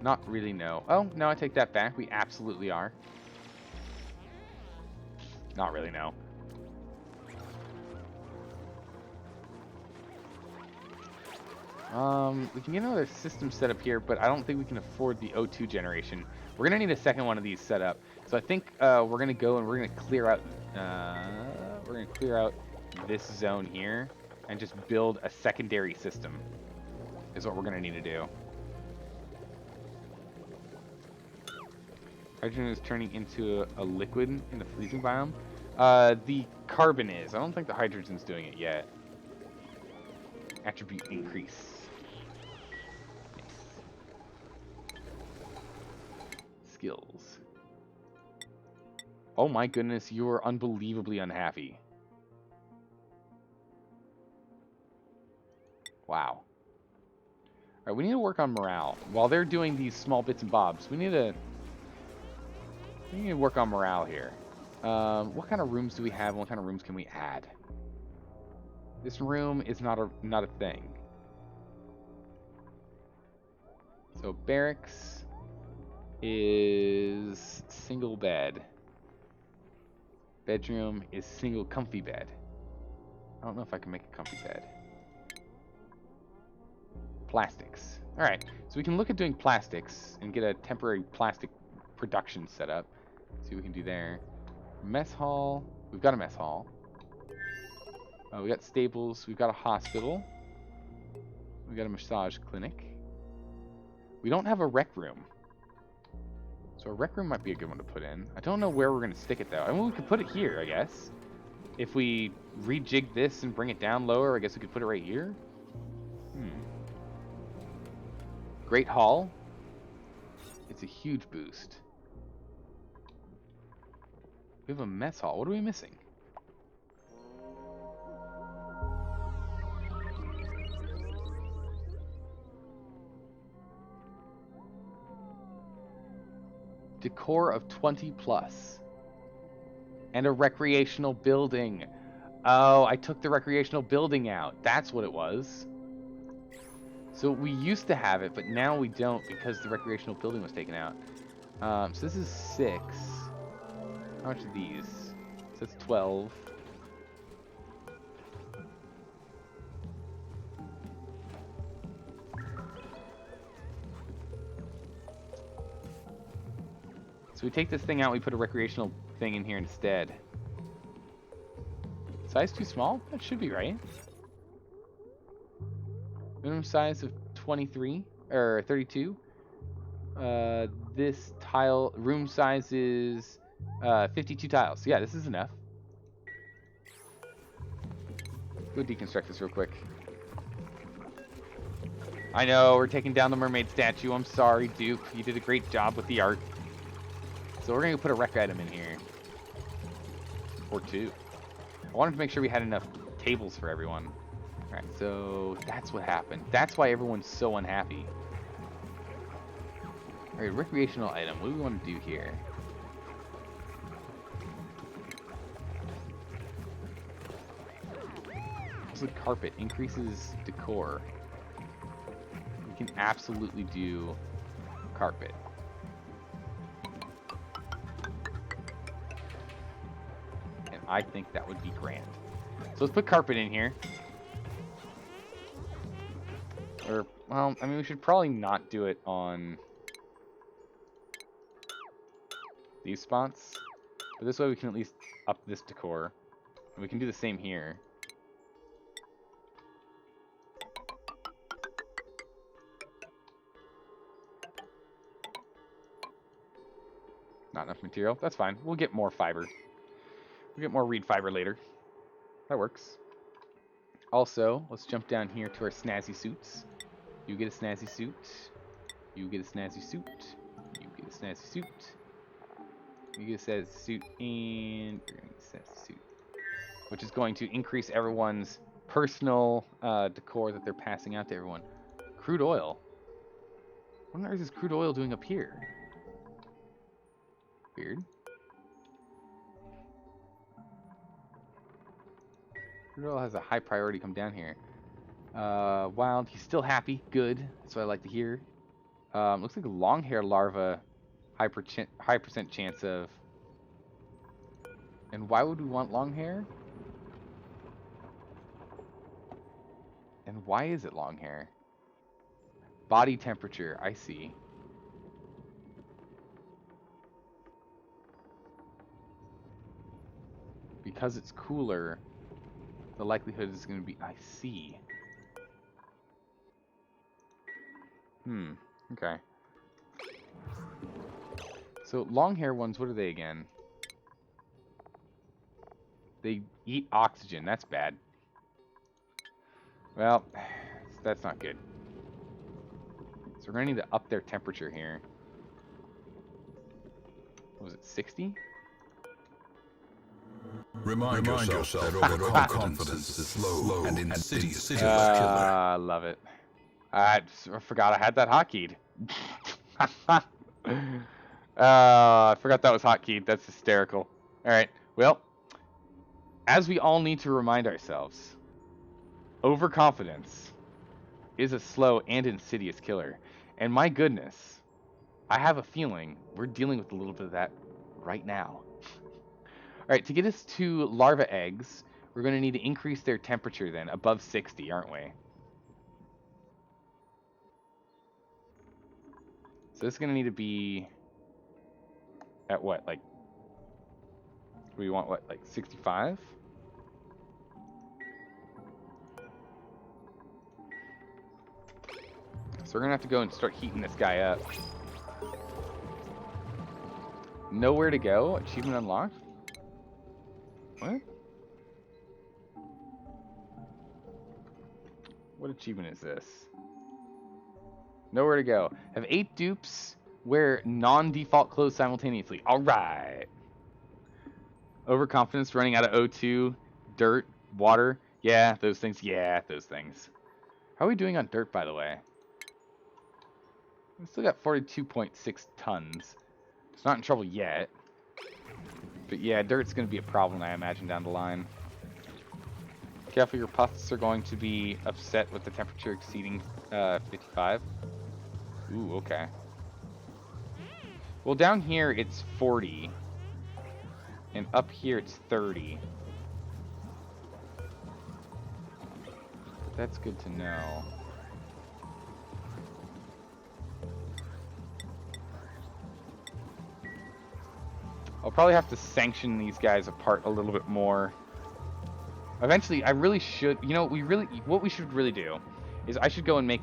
Not really, no. Oh, no, I take that back. We absolutely are. Not really, no. We can get another system set up here, but I don't think we can afford the O2 generation. We're gonna need a second one of these set up. So I think we're gonna go and we're gonna clear out this zone here and just build a secondary system. Is what we're gonna need to do. Hydrogen is turning into a liquid in the freezing biome. The carbon is. I don't think the hydrogen's doing it yet. Attribute increase. Skills. Oh my goodness, you are unbelievably unhappy. Wow. Alright, we need to work on morale. While they're doing these small bits and bobs, we need to work on morale here. What kind of rooms do we have and what kind of rooms can we add? This room is not a thing. So barracks is single bed. Bedroom is single comfy bed. I don't know if I can make a comfy bed. Plastics. Alright, so we can look at doing plastics and get a temporary plastic production set up. See what we can do there. Mess hall. We've got a mess hall. We got stables. We've got a hospital. We got a massage clinic. We don't have a rec room. So a rec room might be a good one to put in. I don't know where we're going to stick it, though. I mean, we could put it here, I guess. If we rejig this and bring it down lower, I guess we could put it right here. Great Hall. It's a huge boost. We have a mess hall. What are we missing? Decor of 20 plus. And a recreational building. Oh, I took the recreational building out. That's what it was. So we used to have it, but now we don't because the recreational building was taken out. So this is 6. How much are these? So that's 12. So we take this thing out, we put a recreational thing in here instead. Size too small? That should be right. Minimum size of 23 or 32. This tile room size is 52 tiles. Yeah, this is enough. Go deconstruct this real quick. I know, we're taking down the mermaid statue. I'm sorry, Duke. You did a great job with the art. So we're going to put a rec item in here. Or 2. I wanted to make sure we had enough tables for everyone. Alright, so that's what happened. That's why everyone's so unhappy. Alright, recreational item. What do we want to do here? This is carpet. Increases decor. We can absolutely do carpet. And I think that would be grand. So let's put carpet in here. Or, well, I mean, we should probably not do it on these spots. But this way we can at least up this decor. And we can do the same here. Not enough material. That's fine. We'll get more fiber. We'll get more reed fiber later. That works. Also, let's jump down here to our snazzy suits. You get a snazzy suit. You get a snazzy suit. You get a snazzy suit. You get a snazzy suit, and you're gonna get a snazzy suit, which is going to increase everyone's personal decor that they're passing out to everyone. Crude oil. What on earth is crude oil doing up here? Weird. Crude oil has a high priority come down here. Wild. He's still happy. Good. That's what I like to hear. Looks like a long hair larva. High percent chance of. And why would we want long hair? And why is it long hair? Body temperature. I see. Because it's cooler, the likelihood is going to be... I see. Okay. So, long hair ones, what are they again? They eat oxygen. That's bad. Well, that's not good. So we're going to need to up their temperature here. What was it, 60? Remind yourself that overconfidence is slow and insidious. I love it. I forgot I had that hotkeyed. I forgot that was hotkeyed. That's hysterical. Alright, well, as we all need to remind ourselves, overconfidence is a slow and insidious killer. And my goodness, I have a feeling we're dealing with a little bit of that right now. Alright, to get us to larva eggs, we're going to need to increase their temperature then, above 60, aren't we? So this is going to need to be at what, like, we want what, like 65? So we're going to have to go and start heating this guy up. Nowhere to go, achievement unlocked? What? What achievement is this? Nowhere to go. Have 8 dupes wear non-default clothes simultaneously. Alright. Overconfidence, running out of O2, dirt, water. Yeah, those things. Yeah, those things. How are we doing on dirt, by the way? We still got 42.6 tons. It's not in trouble yet. But yeah, dirt's going to be a problem, I imagine, down the line. Careful, your puffs are going to be upset with the temperature exceeding 55. Ooh, okay. Well, down here it's 40. And up here it's 30. That's good to know. I'll probably have to sanction these guys apart a little bit more. Eventually, I really should, you know, what we should really do is I should go and make,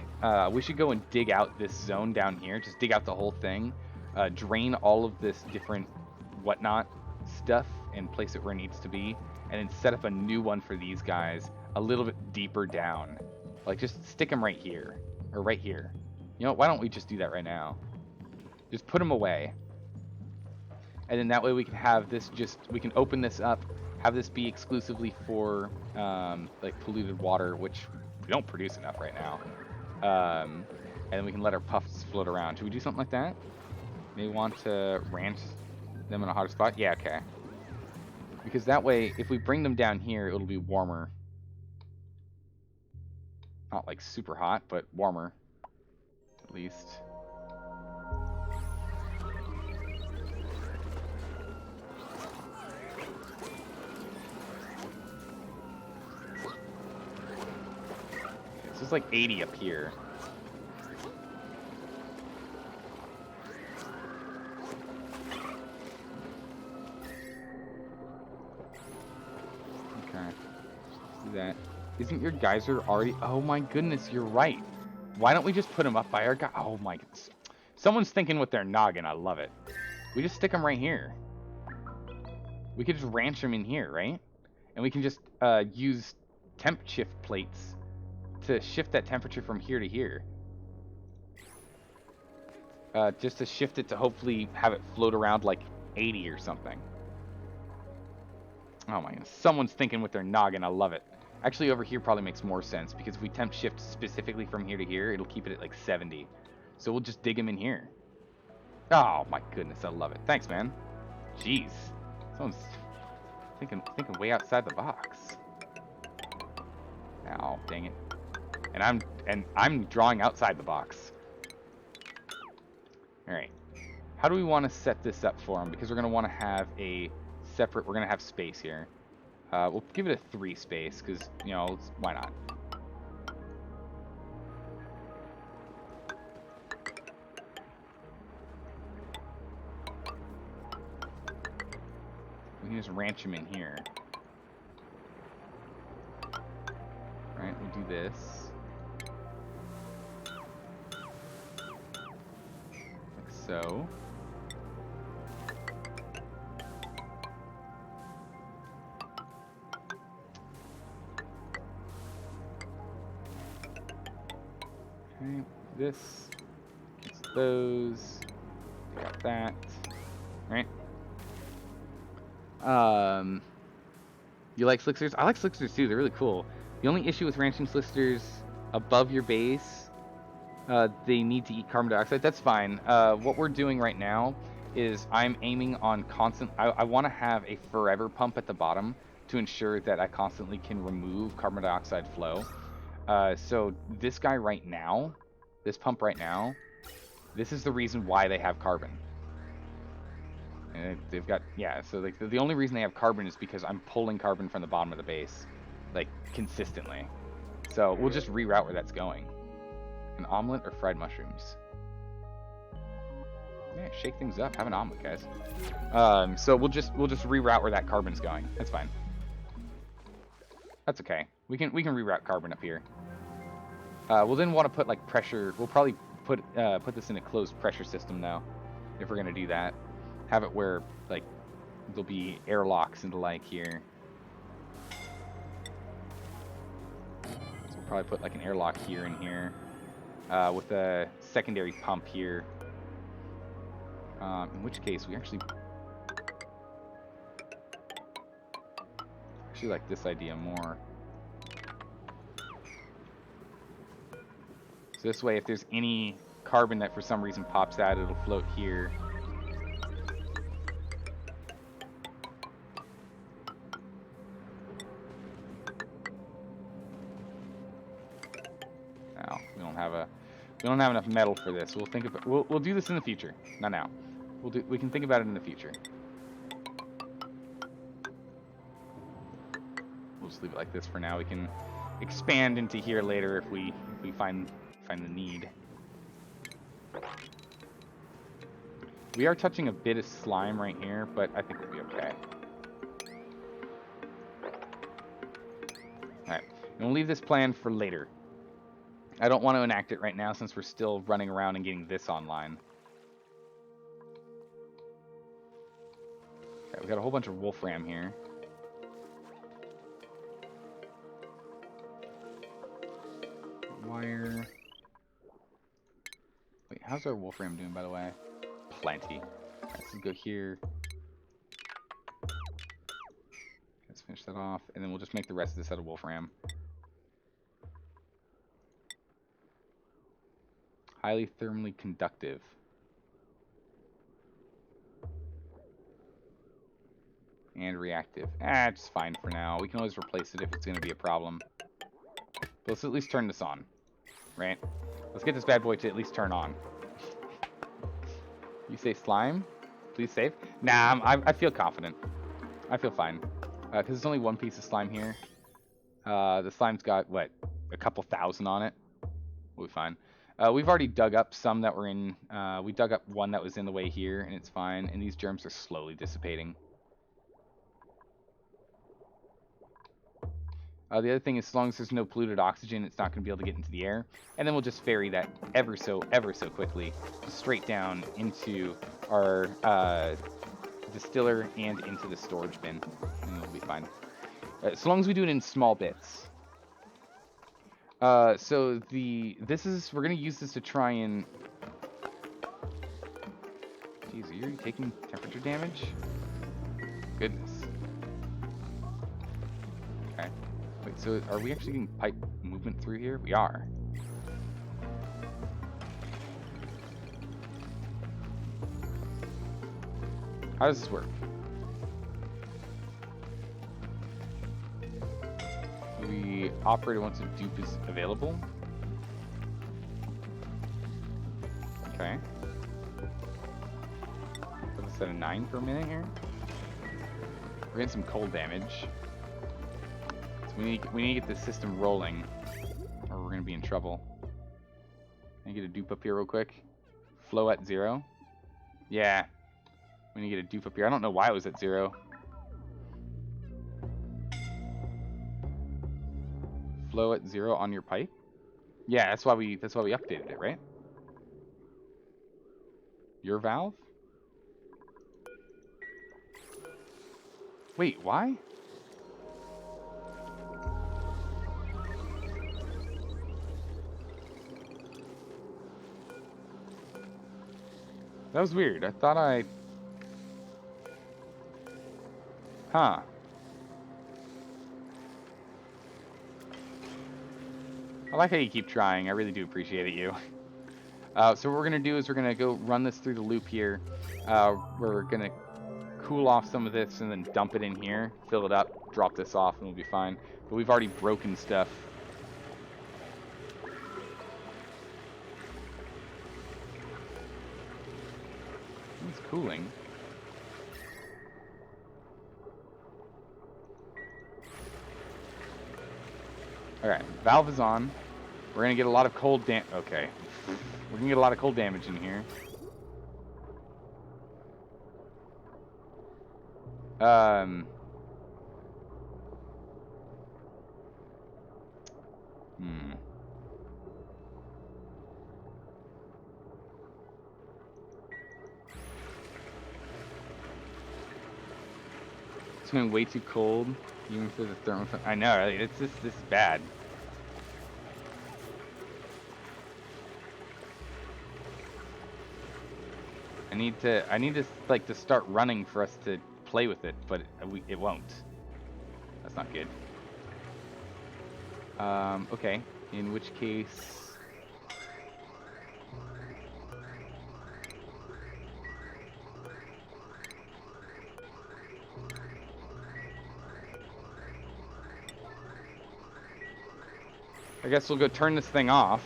we should go and dig out this zone down here. Just dig out the whole thing. Drain all of this different whatnot stuff and place it where it needs to be. And then set up a new one for these guys a little bit deeper down. Like, just stick them right here. Or right here. You know what, why don't we just do that right now? Just put them away. And then that way we can have this we can open this up, have this be exclusively for, like, polluted water, which we don't produce enough right now. And then we can let our puffs float around. Should we do something like that? Maybe want to ranch them in a hotter spot? Yeah, okay. Because that way, if we bring them down here, it'll be warmer. Not, like, super hot, but warmer, at least. This is like 80 up here. Okay. Do that. Isn't your geyser already... Oh my goodness, you're right. Why don't we just put him up by our guy? Oh my goodness. Someone's thinking with their noggin. I love it. We just stick them right here. We could just ranch them in here, right? And we can just use temp shift plates to shift that temperature from here to here. Just to shift it to hopefully have it float around like 80 or something. Oh my goodness. Someone's thinking with their noggin. I love it. Actually, over here probably makes more sense because if we temp shift specifically from here to here, it'll keep it at like 70. So we'll just dig them in here. Oh my goodness, I love it. Thanks, man. Jeez. Someone's thinking way outside the box. Ow, dang it. And I'm drawing outside the box. All right. How do we want to set this up for them? Because we're going to want to have a separate, we're going to have space here. We'll give it a 3 space because, you know, why not? We can just ranch them in here. All right, we'll do this. Like so. Okay, this gets those. Got that. Right. You like slicksters? I like slicksters too. They're really cool. The only issue with ranching slicksters above your base, they need to eat carbon dioxide. That's fine. What we're doing right now is I'm aiming on constant. I want to have a forever pump at the bottom to ensure that I constantly can remove carbon dioxide flow. So this guy right now, this pump right now, this is the reason why they have carbon. And they've got, yeah, so like the only reason they have carbon is because I'm pulling carbon from the bottom of the base, like, consistently. So we'll just reroute where that's going. An omelet or fried mushrooms? Yeah, shake things up. Have an omelet, guys. So we'll just reroute where that carbon's going. That's fine. That's okay. We can reroute carbon up here. We'll then want to put like pressure. We'll probably put this in a closed pressure system though, if we're gonna do that. Have it where like there'll be airlocks and the like here. So we'll probably put like an airlock here and here, with a secondary pump here. In which case we actually like this idea more. So this way, if there's any carbon that for some reason pops out, it'll float here. Now we don't have enough metal for this. We'll think about we'll do this in the future. Not now. We can think about it in the future. We'll just leave it like this for now. We can expand into here later if we find the need. We are touching a bit of slime right here, but I think we'll be okay. Alright, and we'll leave this plan for later. I don't want to enact it right now since we're still running around and getting this online. Okay, we got a whole bunch of wolfram here. Wire. Wait, how's our wolfram doing, by the way? Plenty. Alright, let's go here. Let's finish that off, and then we'll just make the rest of this out of wolfram. Highly thermally conductive. And reactive. It's fine for now. We can always replace it if it's going to be a problem. But let's at least turn this on. Right? Let's get this bad boy to at least turn on. You say slime? Please save? Nah, I feel confident. I feel fine. Because there's only one piece of slime here. The slime's got, what, a couple thousand on it? We'll be fine. We've already dug up some that were in... we dug up one that was in the way here, and it's fine. And these germs are slowly dissipating. The other thing is, as long as there's no polluted oxygen, it's not going to be able to get into the air. And then we'll just ferry that ever so quickly, just straight down into our distiller and into the storage bin, and it'll be fine. As long as we do it in small bits. So we're gonna use this to try and. Jeez, are you already taking temperature damage? Goodness. Okay. Wait, so are we actually getting pipe movement through here? We are. How does this work? We operate it once a dupe is available. Okay. Put this at a 9 for a minute here. We're getting some cold damage. So we need to get this system rolling, or we're gonna be in trouble. Can I get a dupe up here real quick? Flow at 0. Yeah. We need to get a dupe up here. I don't know why it was at 0. Flow at 0 on your pipe? Yeah, that's why we updated it, right? Your valve? Wait, why? That was weird. I thought I... Huh. I like how you keep trying. I really do appreciate it, you. So what we're going to do is we're going to go run this through the loop here. We're going to cool off some of this and then dump it in here, fill it up, drop this off, and we'll be fine. But we've already broken stuff. It's cooling. Alright, valve is on. We're going to get a lot of cold okay. We're going to get a lot of cold damage in here. It's going way too cold, even for the thermofan. I know, right? It's this is bad. I need to like to start running for us to play with it, but it won't. That's not good. Okay. In which case, I guess we'll go turn this thing off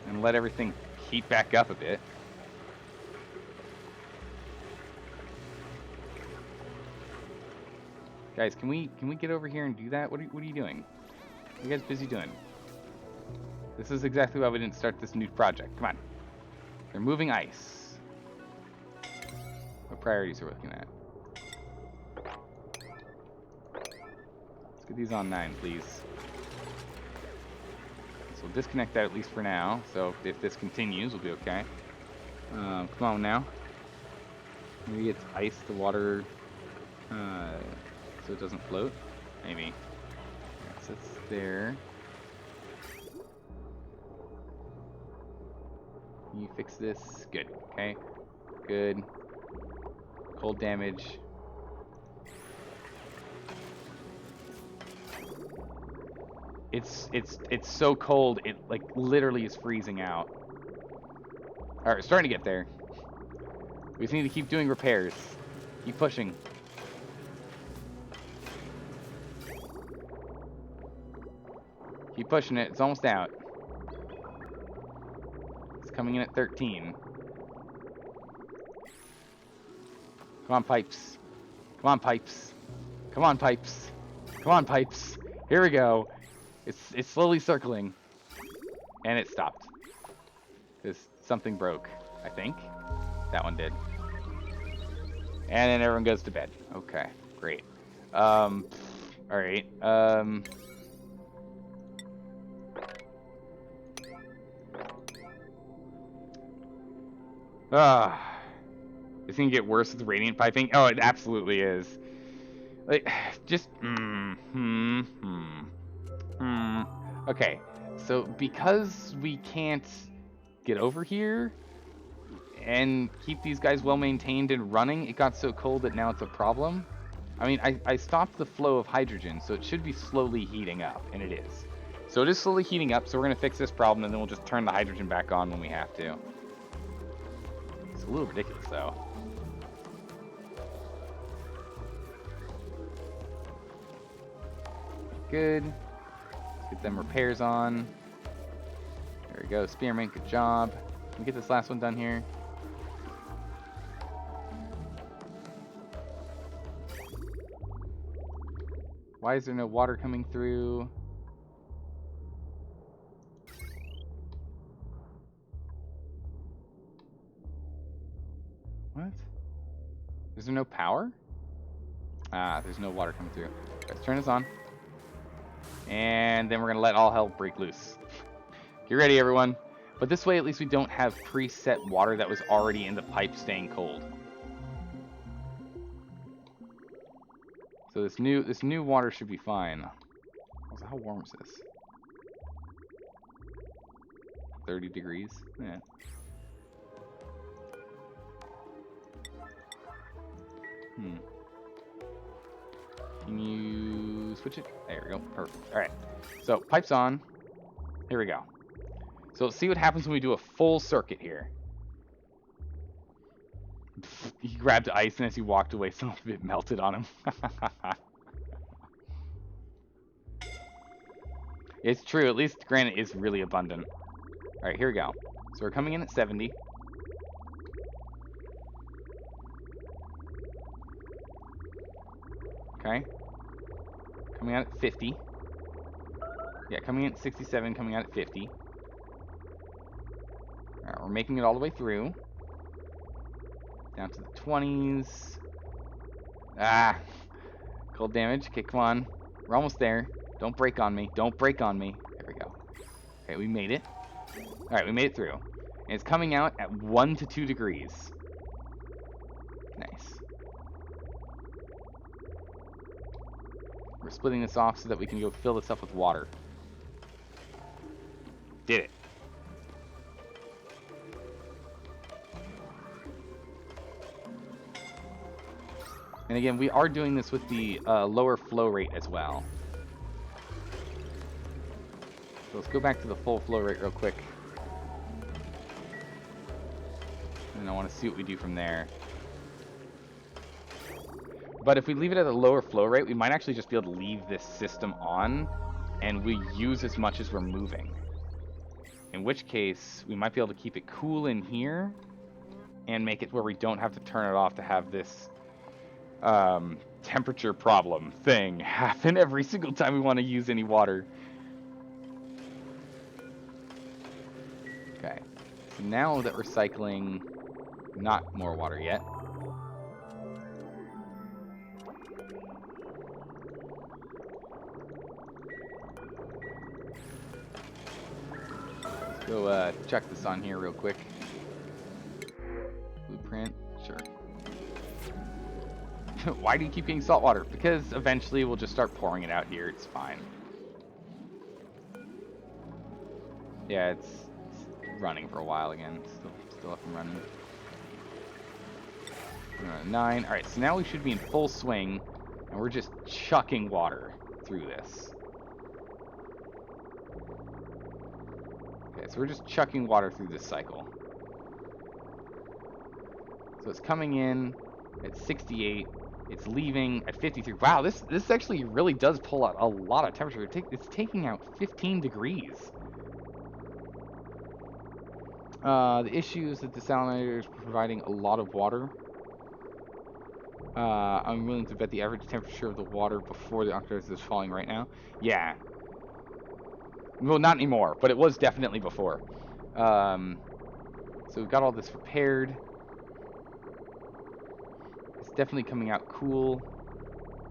and let everything heat back up a bit. Guys, can we get over here and do that? What are you doing? What are you guys busy doing? This is exactly why we didn't start this new project. Come on. They're moving ice. What priorities are we looking at? Let's get these on 9, please. So we'll disconnect that at least for now. So if this continues, we'll be okay. Come on now. Maybe it's ice the water so it doesn't float. Maybe. So it's there. Can you fix this? Good. Okay. Good. Cold damage. It's so cold. It like literally is freezing out. All right, starting to get there. We just need to keep doing repairs. Keep pushing. Keep pushing it. It's almost out. It's coming in at 13. Come on, pipes. Come on, pipes. Come on, pipes. Come on, pipes. Here we go. It's slowly circling. And it stopped. Because something broke, I think. That one did. And then everyone goes to bed. Okay, great. Alright. It's gonna get worse with radiant piping. Oh, it absolutely is. Like, just Okay, so because we can't get over here and keep these guys well maintained and running, it got so cold that now it's a problem. I mean, I stopped the flow of hydrogen, so it should be slowly heating up, and it is. So it is slowly heating up, so we're gonna fix this problem, and then we'll just turn the hydrogen back on when we have to. It's a little ridiculous, though. Good. Let's get them repairs on. There we go, Spearmint, good job. Can we get this last one done here? Why is there no water coming through? What? Is there no power? Ah, there's no water coming through. Let's turn this on. And then we're gonna let all hell break loose. Get ready, everyone. But this way, at least we don't have preset water that was already in the pipe staying cold. So this new water should be fine. Also, how warm is this? 30 degrees? Yeah. Can you switch it? There we go. Perfect. All right. So pipes on. Here we go. So let's see what happens when we do a full circuit here. He grabbed ice, and as he walked away, some of it melted on him. It's true. At least granite is really abundant. All right, here we go. So we're coming in at 70. Okay. Coming out at 50. Yeah, coming in at 67, coming out at 50. Alright, we're making it all the way through. Down to the 20s. Ah! Cold damage. Okay, come on. We're almost there. Don't break on me. Don't break on me. There we go. Okay, we made it. Alright, we made it through. And it's coming out at 1 to 2 degrees. Nice. We're splitting this off so that we can go fill this up with water. Did it. And again, we are doing this with the lower flow rate as well. So let's go back to the full flow rate real quick. And I want to see what we do from there. But if we leave it at a lower flow rate, we might actually just be able to leave this system on, and we use as much as we're moving. In which case, we might be able to keep it cool in here, and make it where we don't have to turn it off to have this temperature problem thing happen every single time we want to use any water. Okay, so now that we're cycling, not more water yet. Go check this on here real quick. Blueprint, sure. Why do you keep getting salt water? Because eventually we'll just start pouring it out here. It's fine. Yeah, it's running for a while again. Still up and running. We're on 9. All right, so now we should be in full swing, and we're just chucking water through this. Okay, so we're just chucking water through this cycle. So it's coming in at 68. It's leaving at 53. Wow, this actually really does pull out a lot of temperature. It's taking out 15 degrees. The issue is that the salinator is providing a lot of water. I'm willing to bet the average temperature of the water before the oxidizer is falling right now. Yeah. Well, not anymore, but it was definitely before. So we've got all this repaired. It's definitely coming out cool.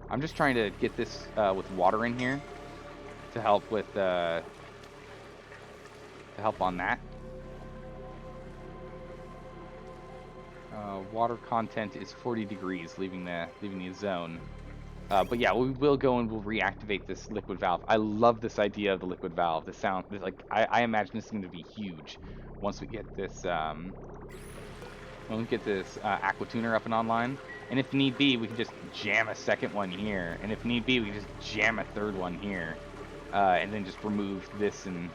I'm just trying to get this with water in here to help with to help on that. Water content is 40 degrees, leaving the zone. But yeah, we will go and we'll reactivate this liquid valve. I love this idea of the liquid valve. The sound, like I imagine this is going to be huge once we get this aqua tuner up and online. And if need be, we can just jam a second one here. And if need be, we can just jam a third one here, and then just remove this and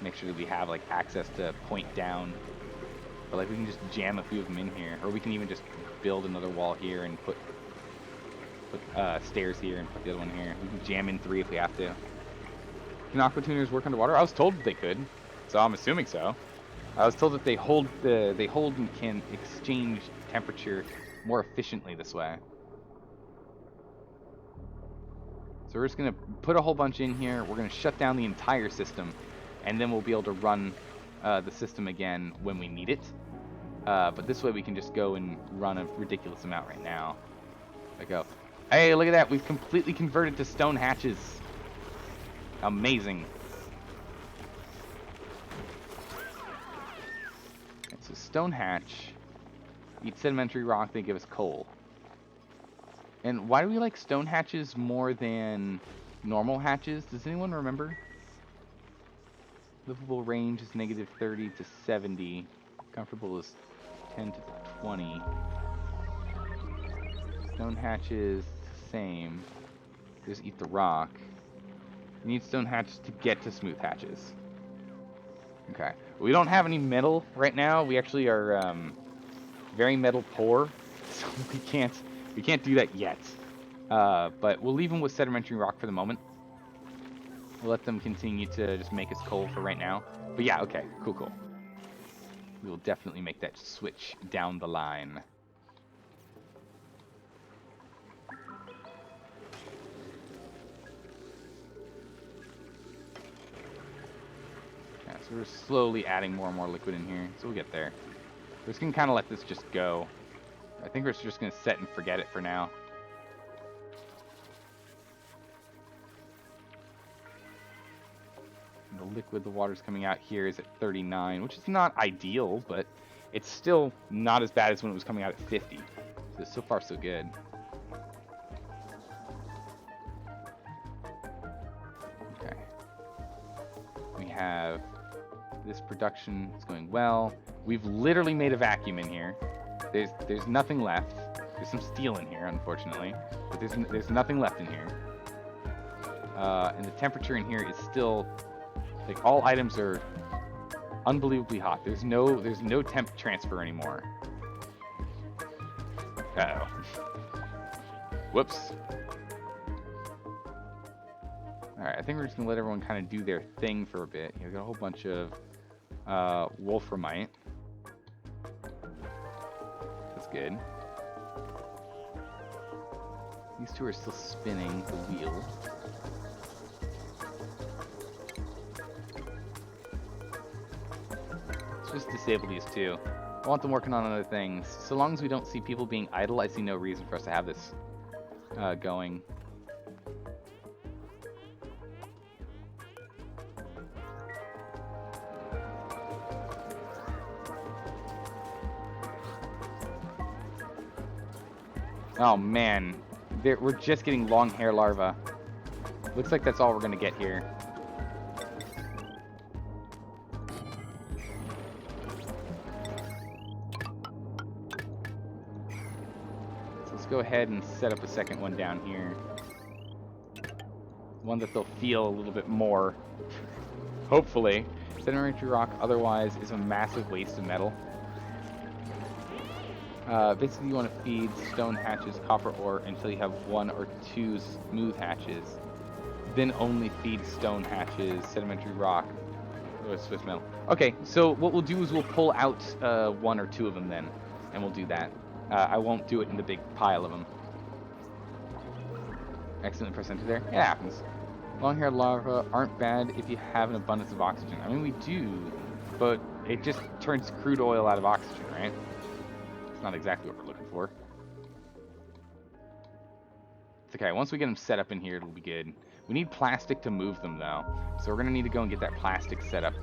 make sure that we have like access to point down. But like we can just jam a few of them in here, or we can even just build another wall here and put stairs here and put the other one here. We can jam in 3 if we have to. Can aqua tuners work underwater? I was told that they could, so I'm assuming so. I was told that they hold and can exchange temperature more efficiently this way. So we're just gonna put a whole bunch in here. We're gonna shut down the entire system, and then we'll be able to run the system again when we need it. But this way we can just go and run a ridiculous amount right now. There we go. Hey, look at that. We've completely converted to stone hatches. Amazing. Okay, so stone hatch. Eat sedimentary rock, they give us coal. And why do we like stone hatches more than normal hatches? Does anyone remember? Livable range is -30 to 70. Comfortable is 10 to 20. Stone hatches, same. Just eat the rock. You need stone hatches to get to smooth hatches. Okay. We don't have any metal right now. We actually are very metal poor, so we can't do that yet. But we'll leave them with sedimentary rock for the moment. We'll let them continue to just make us coal for right now. But yeah, okay, cool. We will definitely make that switch down the line. Yeah, so we're slowly adding more and more liquid in here, so we'll get there. We're just gonna kind of let this just go. I think we're just gonna set and forget it for now. The liquid, the water's coming out here is at 39, which is not ideal, but it's still not as bad as when it was coming out at 50. So far, so good. Okay. We have this production is going well. We've literally made a vacuum in here. There's nothing left. There's some steel in here, unfortunately, but there's nothing left in here. And the temperature in here is still, like, all items are unbelievably hot. There's no temp transfer anymore. Uh-oh. Whoops. Alright, I think we're just gonna let everyone kind of do their thing for a bit. We've got a whole bunch of wolframite. That's good. These two are still spinning the wheel. Let's just disable these two. I want them working on other things. So long as we don't see people being idle, I see no reason for us to have this going. Oh man, we're just getting long hair larvae. Looks like that's all we're gonna get here. So let's go ahead and set up a second one down here. One that they'll feel a little bit more. Hopefully. Sedimentary rock otherwise is a massive waste of metal. Basically, you want to feed stone hatches copper ore until you have 1 or 2 smooth hatches. Then only feed stone hatches sedimentary rock or Swiss metal. Okay, so what we'll do is we'll pull out 1 or 2 of them then, and we'll do that. I won't do it in the big pile of them. Excellent percentage there. It happens. Long-haired larvae aren't bad if you have an abundance of oxygen. I mean, we do, but it just turns crude oil out of oxygen, right? It's not exactly what we're looking for. It's okay. Once we get them set up in here, it'll be good. We need plastic to move them, though. So we're going to need to go and get that plastic set up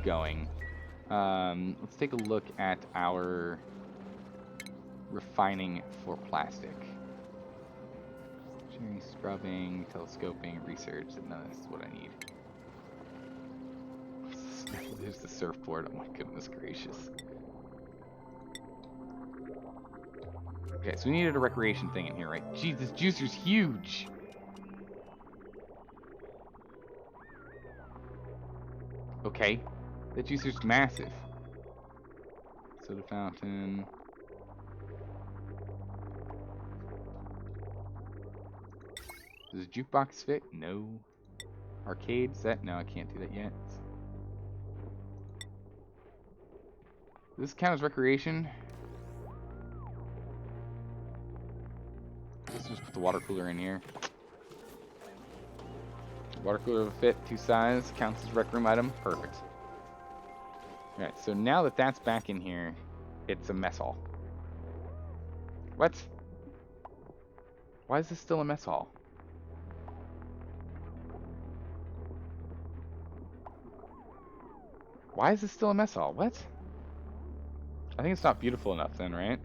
going. Let's take a look at our refining for plastic. Scrubbing, telescoping, research. None of this is what I need. There's the surfboard. Oh my goodness gracious. Okay, so we needed a recreation thing in here, right? Jeez, this juicer's huge! Okay, that juicer's massive. Soda fountain. Does a jukebox fit? No. Arcade set? No, I can't do that yet. Does this count as recreation? Let's just put the water cooler in here. Water cooler will fit, 2 size, counts as rec room item. Perfect. Alright, so now that that's back in here, it's a mess hall. What? Why is this still a mess hall? Why is this still a mess hall? What? I think it's not beautiful enough then, right?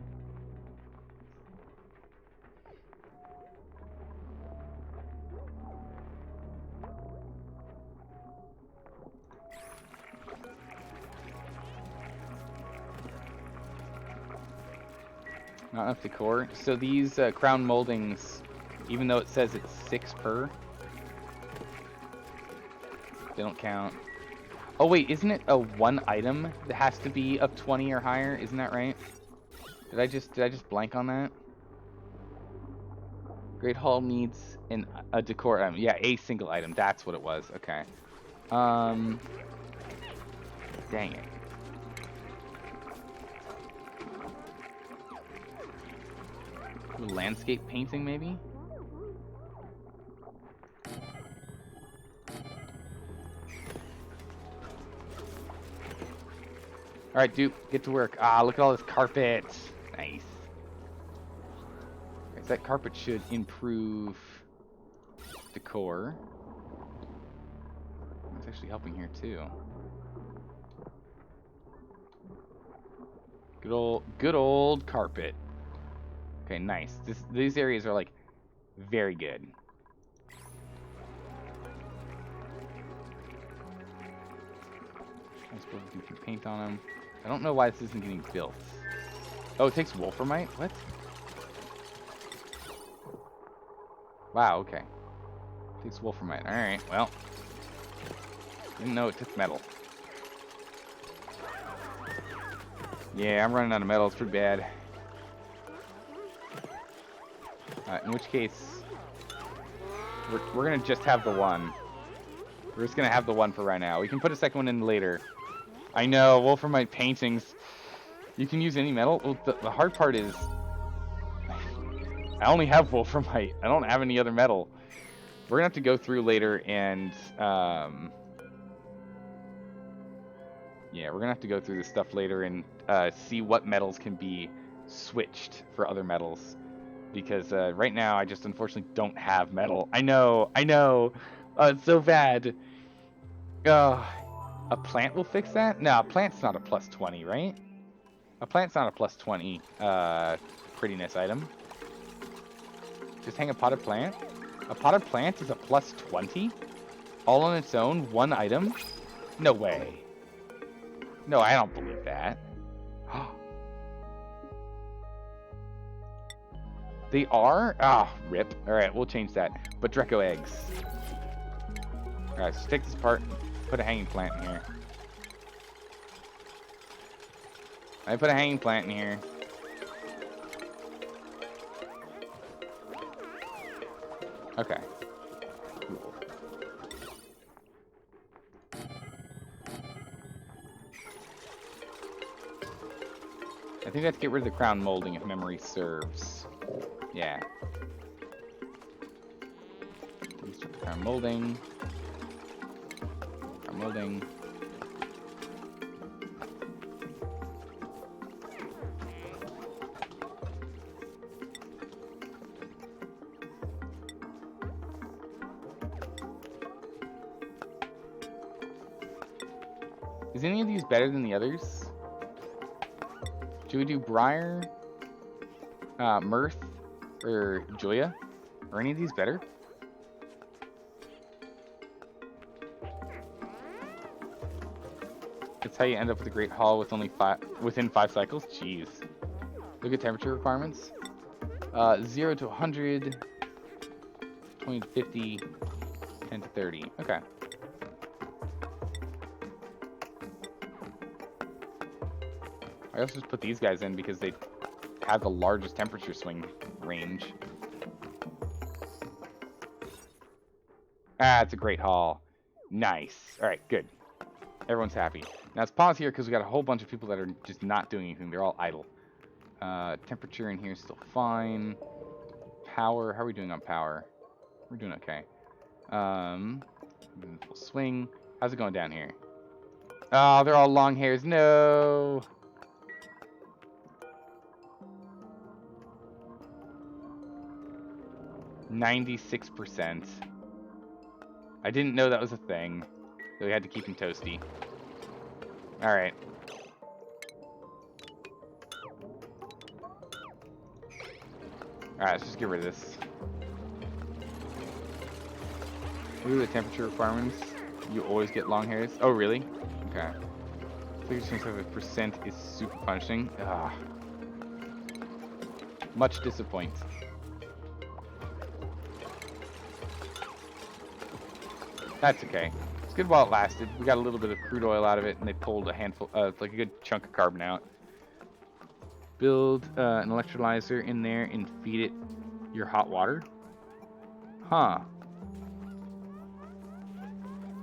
Not enough decor. So these crown moldings, even though it says it's 6 per, they don't count. Oh wait, isn't it a 1 item that has to be of 20 or higher? Isn't that right? Did I just blank on that? Great Hall needs a decor item. Yeah, a single item. That's what it was. Okay. Dang it. Landscape painting, maybe? Alright, Duke, get to work. Ah, look at all this carpet. Nice. Right, so that carpet should improve decor. It's actually helping here, too. Good old carpet. Okay, nice. These areas are, like, very good. I'm supposed to do some paint on them. I don't know why this isn't getting built. Oh, it takes wolframite? What? Wow, okay. It takes wolframite. Alright, well. Didn't know it took metal. Yeah, I'm running out of metal. It's pretty bad. In which case, we're gonna just have the one. We're just gonna have the one for right now. We can put a second one in later. I know, wolframite paintings. You can use any metal. Well, the hard part is, I only have wolframite. I don't have any other metal. We're gonna have to go through later and, yeah, we're gonna have to go through this stuff later and see what metals can be switched for other metals. Because right now I just unfortunately don't have metal. I know. It's so bad. A plant will fix that? No, a plant's not a plus 20, right? A plant's not a plus 20 prettiness item. Just hang a potted plant? A potted plant is a plus 20? All on its own, 1 item? No way. No, I don't believe that. They are? Ah, rip. Alright, we'll change that. But Draco eggs. Alright, so take this apart and put a hanging plant in here. I put a hanging plant in here. Okay. Cool. I think I have to get rid of the crown molding if memory serves. Yeah. Crown molding. Crown molding. Is any of these better than the others? Should we do Briar, Mirth, or Joya? Are any of these better? That's how you end up with a Great Hall with only within 5 cycles. Jeez. Look at temperature requirements. 0 to 100, 20 to 50, 10 to 30. Okay. I also just put these guys in because they have the largest temperature swing range. Ah, it's a Great Hall. Nice. All right, good. Everyone's happy. Now let's pause here because we got a whole bunch of people that are just not doing anything. They're all idle. Temperature in here is still fine. Power, how are we doing on power? We're doing okay. Full swing. How's it going down here? Oh, they're all long hairs. No. %. I didn't know that was a thing. So we had to keep him toasty. Alright. Alright, let's just get rid of this. Look at the temperature requirements. You always get long hairs. Oh, really? Okay. 37% is super punishing. Ugh. Much disappoint. That's okay. It's good while it lasted. We got a little bit of crude oil out of it, and they pulled a handful, like a good chunk of carbon out. Build an electrolyzer in there and feed it your hot water. Huh.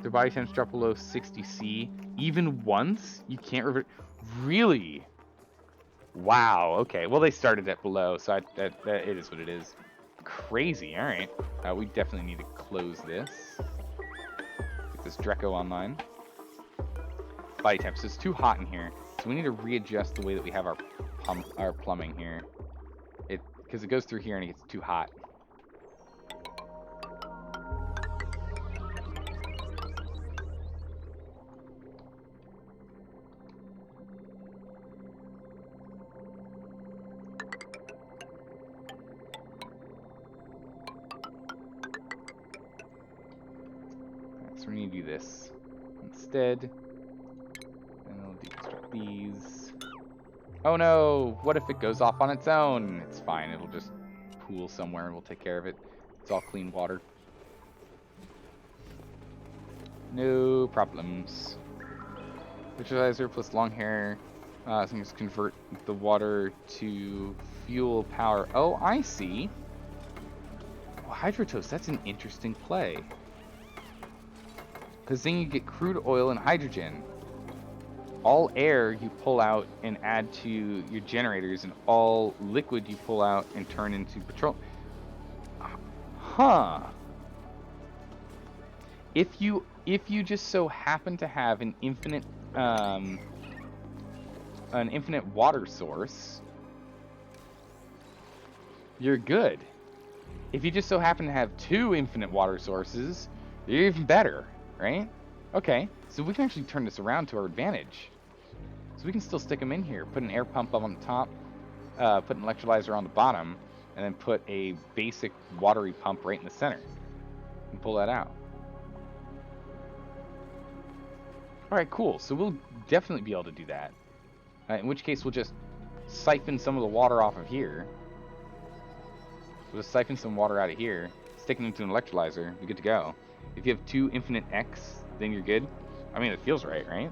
Their body temps drop below 60°C. Even once? You can't revert. Really? Wow. Okay. Well, they started at below, so it is what it is. Crazy. All right. We definitely need to close this. Get this Dreco online. Body temps. It's too hot in here, so we need to readjust the way that we have our plumbing here. Because it goes through here and it gets too hot. So we need to do this instead. And we'll deconstruct these. Oh no! What if it goes off on its own? It's fine. It'll just pool somewhere and we'll take care of it. It's all clean water. No problems. Visualizer plus long hair. So I'm just convert the water to fuel power. Oh, I see. Well, Hydrotoast, that's an interesting play. Because then you get crude oil and hydrogen. All air you pull out and add to your generators, and all liquid you pull out and turn into petroleum. Huh. If you just so happen to have an infinite water source, you're good. If you just so happen to have 2 infinite water sources, you're even better, right? Okay, so we can actually turn this around to our advantage. So we can still stick them in here, put an air pump up on the top, put an electrolyzer on the bottom, and then put a basic watery pump right in the center, and pull that out. Alright, cool. So we'll definitely be able to do that. In which case, we'll just siphon some of the water off of here. We'll just siphon some water out of here, stick it into an electrolyzer, you're good to go. If you have 2 infinite X, then you're good. I mean, it feels right, right?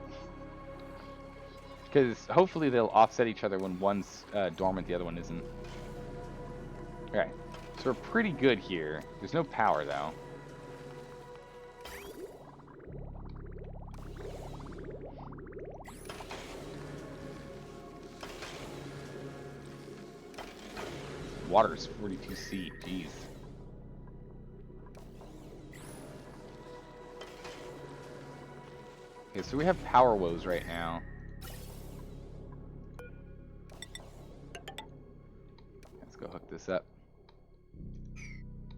Because hopefully they'll offset each other when one's dormant, the other one isn't. Alright, so we're pretty good here. There's no power, though. Water is 42°C, jeez. Okay, so we have power woes right now. Let's go hook this up.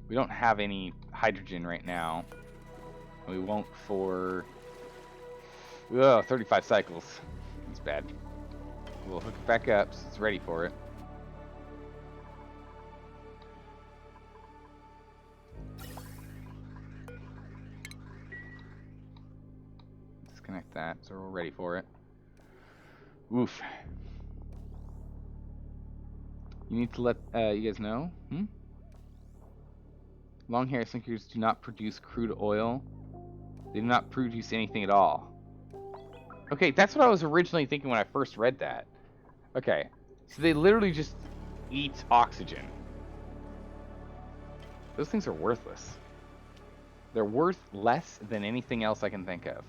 We don't have any hydrogen right now. We won't for Ugh, 35 cycles. That's bad. We'll hook it back up so it's ready for it. Disconnect that so we're ready for it. Oof. You need to let you guys know. Long hair sinkers do not produce crude oil. They do not produce anything at all. Okay, that's what I was originally thinking when I first read that. Okay, so they literally just eat oxygen. Those things are worthless. They're worth less than anything else I can think of.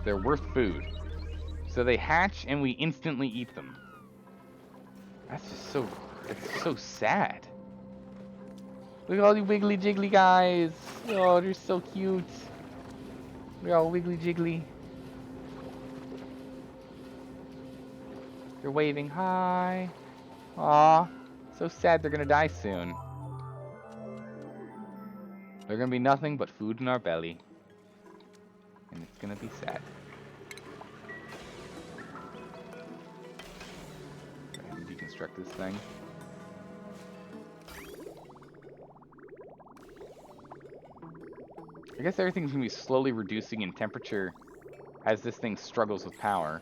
They're worth food. So they hatch and we instantly eat them. That's just so, it's so sad. Look at all the wiggly jiggly guys. Oh, they're so cute. They're all wiggly jiggly. They're waving hi. Aw, so sad they're gonna die soon. They're gonna be nothing but food in our belly. And it's gonna be sad. Go ahead and deconstruct this thing. I guess everything's gonna be slowly reducing in temperature as this thing struggles with power.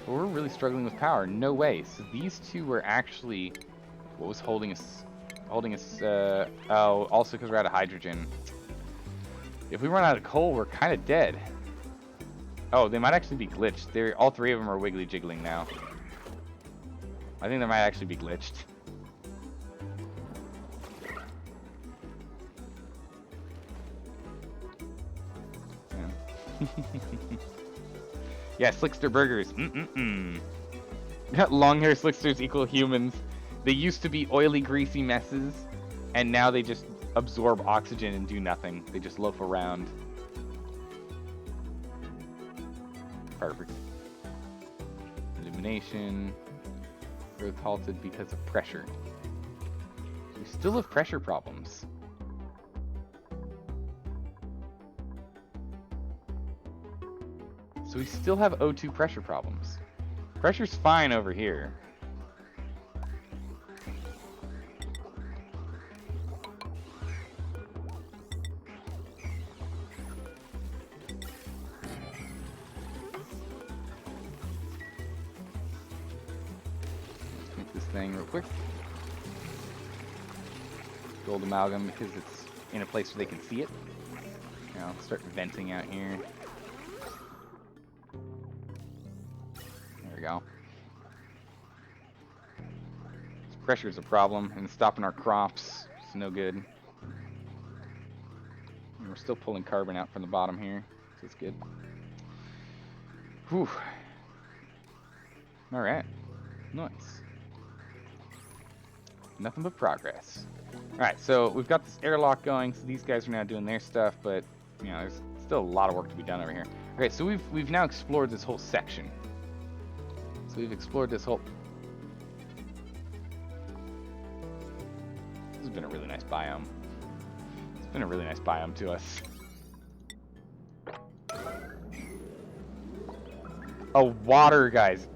But we're really struggling with power. No way. So these two were actually what was holding us. Oh, also because we're out of hydrogen. If we run out of coal, we're kind of dead. Oh, they might actually be glitched. All three of them are wiggly jiggling now. I think they might actually be glitched. Yeah, yeah, Slickster burgers. Long hair Slicksters equal humans. They used to be oily, greasy messes, and now they just absorb oxygen and do nothing. They just loaf around. Perfect. Illumination. Growth halted because of pressure. We still have pressure problems. So we still have O2 pressure problems. Pressure's fine over here. Let's make this thing real quick. Gold amalgam because it's in a place where they can see it. Now let's start venting out here. There we go. This pressure's a problem and it's stopping our crops. It's no good. And we're still pulling carbon out from the bottom here, so it's good. Whew. Alright. Nice. Nothing but progress. Alright, so we've got this airlock going, so these guys are now doing their stuff, but you know, there's still a lot of work to be done over here. Okay, so we've now explored this whole section. So we've explored this whole... This has been a really nice biome. It's been a really nice biome to us. Oh, water, guys.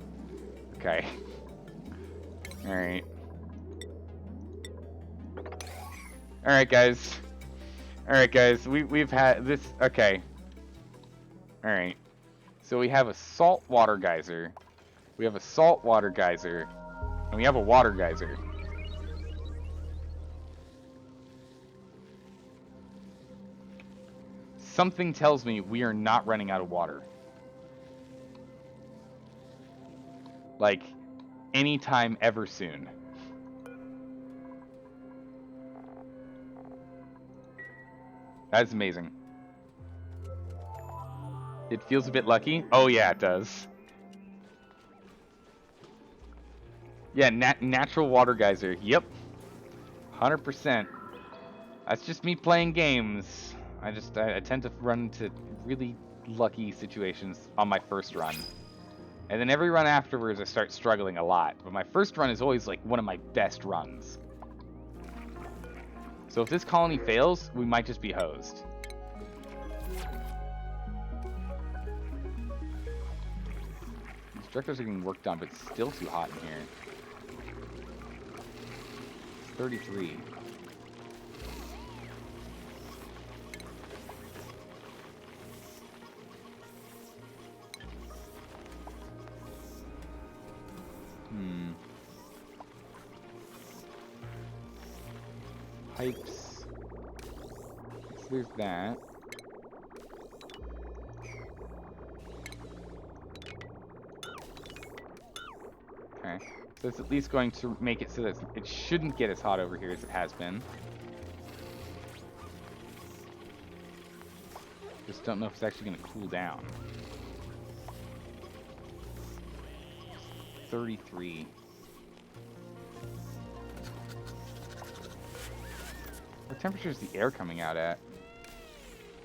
Okay. Alright. Alright, guys. Alright, guys. We've had this... Okay. Alright. So we have a saltwater geyser. We have a saltwater geyser. And we have a water geyser. Something tells me we are not running out of water. Like, anytime ever soon. That's amazing. It feels a bit lucky. Oh yeah, it does. Yeah, natural water geyser. Yep. 100%. That's just me playing games. I tend to run into really lucky situations on my first run. And then every run afterwards I start struggling a lot. But my first run is always like one of my best runs. So if this colony fails, we might just be hosed. These directors are getting worked on, but it's still too hot in here. It's 33. Pipes. So there's that. Okay. So it's at least going to make it so that it shouldn't get as hot over here as it has been. Just don't know if it's actually going to cool down. 33. What temperature is the air coming out at?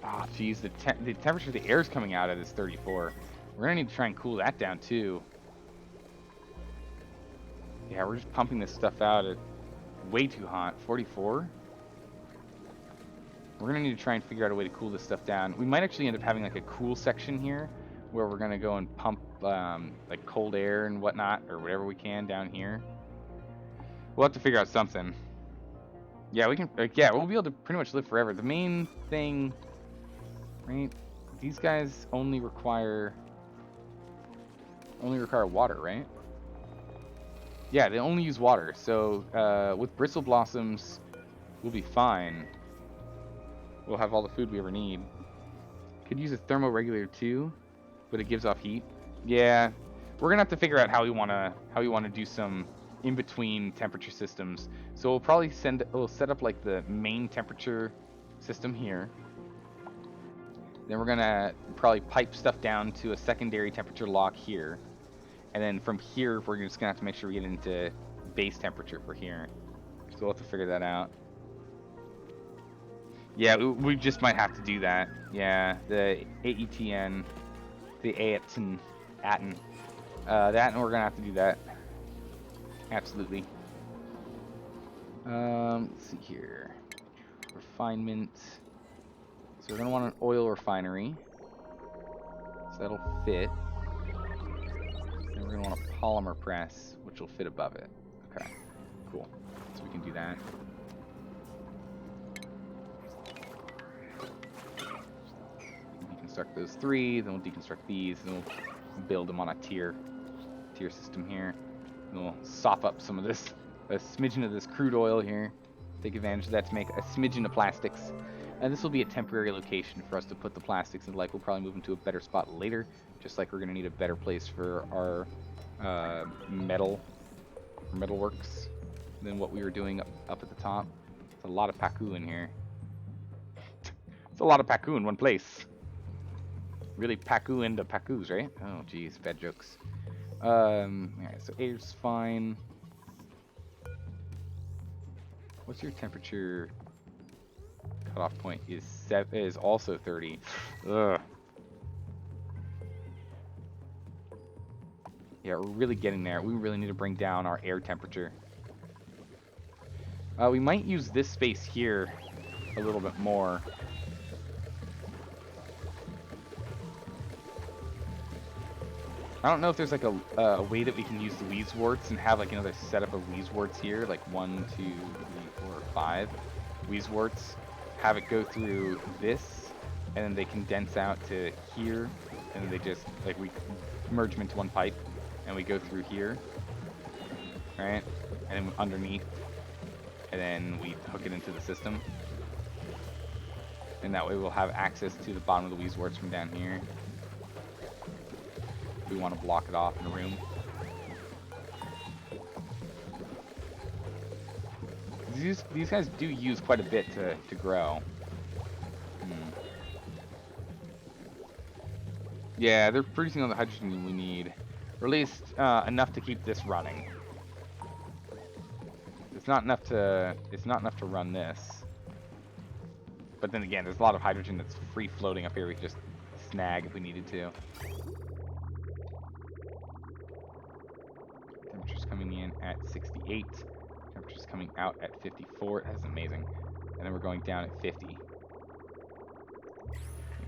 Ah, oh, geez, the temperature the air is coming out at is 34. We're gonna need to try and cool that down too. Yeah, we're just pumping this stuff out at way too hot. 44. We're gonna need to try and figure out a way to cool this stuff down. We might actually end up having like a cool section here, where we're gonna go and pump like cold air and whatnot, or whatever we can down here. We'll have to figure out something. Yeah, we can. Yeah, we'll be able to pretty much live forever. The main thing, right? These guys only require water, right? Yeah, they only use water. So with bristle blossoms, we'll be fine. We'll have all the food we ever need. Could use a thermoregulator too, but it gives off heat. Yeah, we're gonna have to figure out how we wanna do some in between temperature systems. So we'll probably set up like the main temperature system here. Then we're gonna probably pipe stuff down to a secondary temperature lock here. And then from here, we're just gonna have to make sure we get into base temperature for here. So we'll have to figure that out. Yeah, we just might have to do that. Yeah, the AETN, the AETN, that, and we're gonna have to do that. Absolutely. Let's see here. Refinement. So we're gonna want an oil refinery. So that'll fit. Then we're gonna want a polymer press, which will fit above it. Okay, cool. So we can do that. Deconstruct those three, then we'll deconstruct these, then we'll build them on a tier system here. And we'll sop up some of this, a smidgen of this crude oil here. Take advantage of that to make a smidgen of plastics. And this will be a temporary location for us to put the plastics in. Like, we'll probably move them to a better spot later, just like we're going to need a better place for our metalworks than what we were doing up at the top. It's a lot of paku in here. It's a lot of paku in one place. Really paku into pakus, right? Oh, geez, bad jokes. Alright, so air's fine. What's your temperature cutoff point? Is also 30. Ugh. Yeah, we're really getting there. We really need to bring down our air temperature. We might use this space here a little bit more. I don't know if there's like a way that we can use the Weezeworts and have like another setup of Weezeworts here, like 1, 2, 3, 4, 5 Weezeworts. Have it go through this, and then they condense out to here, and then they just like we merge them into one pipe, and we go through here, right? And then underneath, and then we hook it into the system, and that way we'll have access to the bottom of the Weezeworts from down here. We want to block it off in a room. These guys do use quite a bit to grow. Yeah, they're producing all the hydrogen we need, or at least enough to keep this running. It's not enough to run this. But then again, there's a lot of hydrogen that's free floating up here. We could just snag if we needed to. Temperature's coming in at 68. Temperature's coming out at 54. That's amazing. and then we're going down at 50.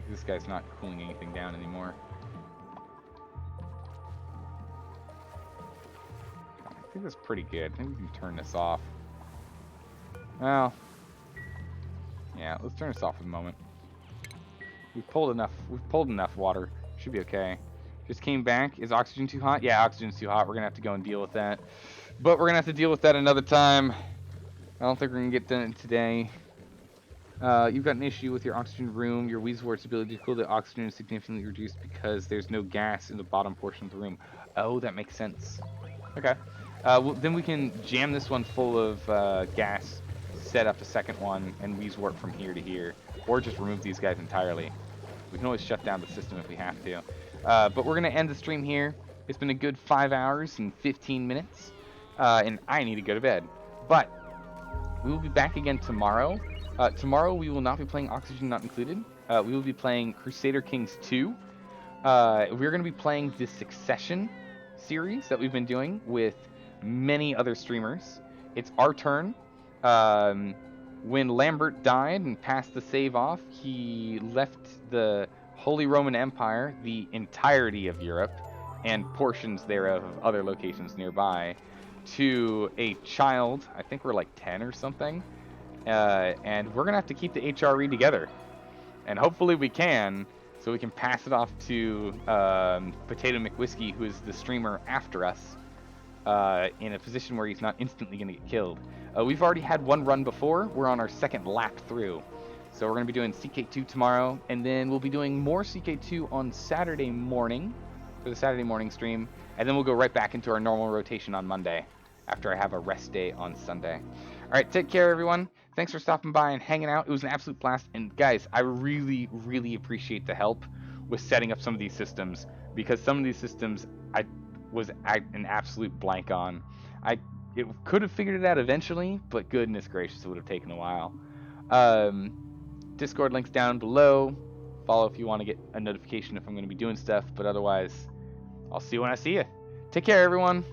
This guy's not cooling anything down anymore. I think that's pretty good. I think we can turn this off. Well, yeah, let's turn this off for the moment. We've pulled enough water. Should be okay. Just came back. Is oxygen too hot? Yeah, oxygen's too hot. We're gonna have to go and deal with that. But we're gonna have to deal with that another time. I don't think we're gonna get done today. You've got an issue with your oxygen room. Your Weezewort's ability to cool the oxygen is significantly reduced because there's no gas in the bottom portion of the room. Oh, that makes sense. Okay. Well, then we can jam this one full of gas, set up a second one, and Weezewort from here to here. Or just remove these guys entirely. We can always shut down the system if we have to. But we're going to end the stream here. It's been a good 5 hours and 15 minutes. And I need to go to bed. But we will be back again tomorrow. Tomorrow we will not be playing Oxygen Not Included. We will be playing Crusader Kings 2. We're going to be playing the Succession series that we've been doing with many other streamers. It's our turn. When Lambert died and passed the save off, he left the Holy Roman Empire, the entirety of Europe, and portions thereof of other locations nearby, to a child. I think we're like 10 or something. And we're going to have to keep the HRE together. And hopefully we can, so we can pass it off to Potato McWhiskey, who is the streamer after us, in a position where he's not instantly going to get killed. We've already had one run before. We're on our second lap through. So we're going to be doing CK2 tomorrow, and then we'll be doing more CK2 on Saturday morning for the Saturday morning stream, and then we'll go right back into our normal rotation on Monday after I have a rest day on Sunday. All right, take care, everyone. Thanks for stopping by and hanging out. It was an absolute blast. And guys, I really, really appreciate the help with setting up some of these systems, because some of these systems I was an absolute blank on. It could have figured it out eventually, but goodness gracious, it would have taken a while. Discord links down below. Follow if you want to get a notification if I'm going to be doing stuff, but otherwise, I'll see you when I see you. Take care, everyone.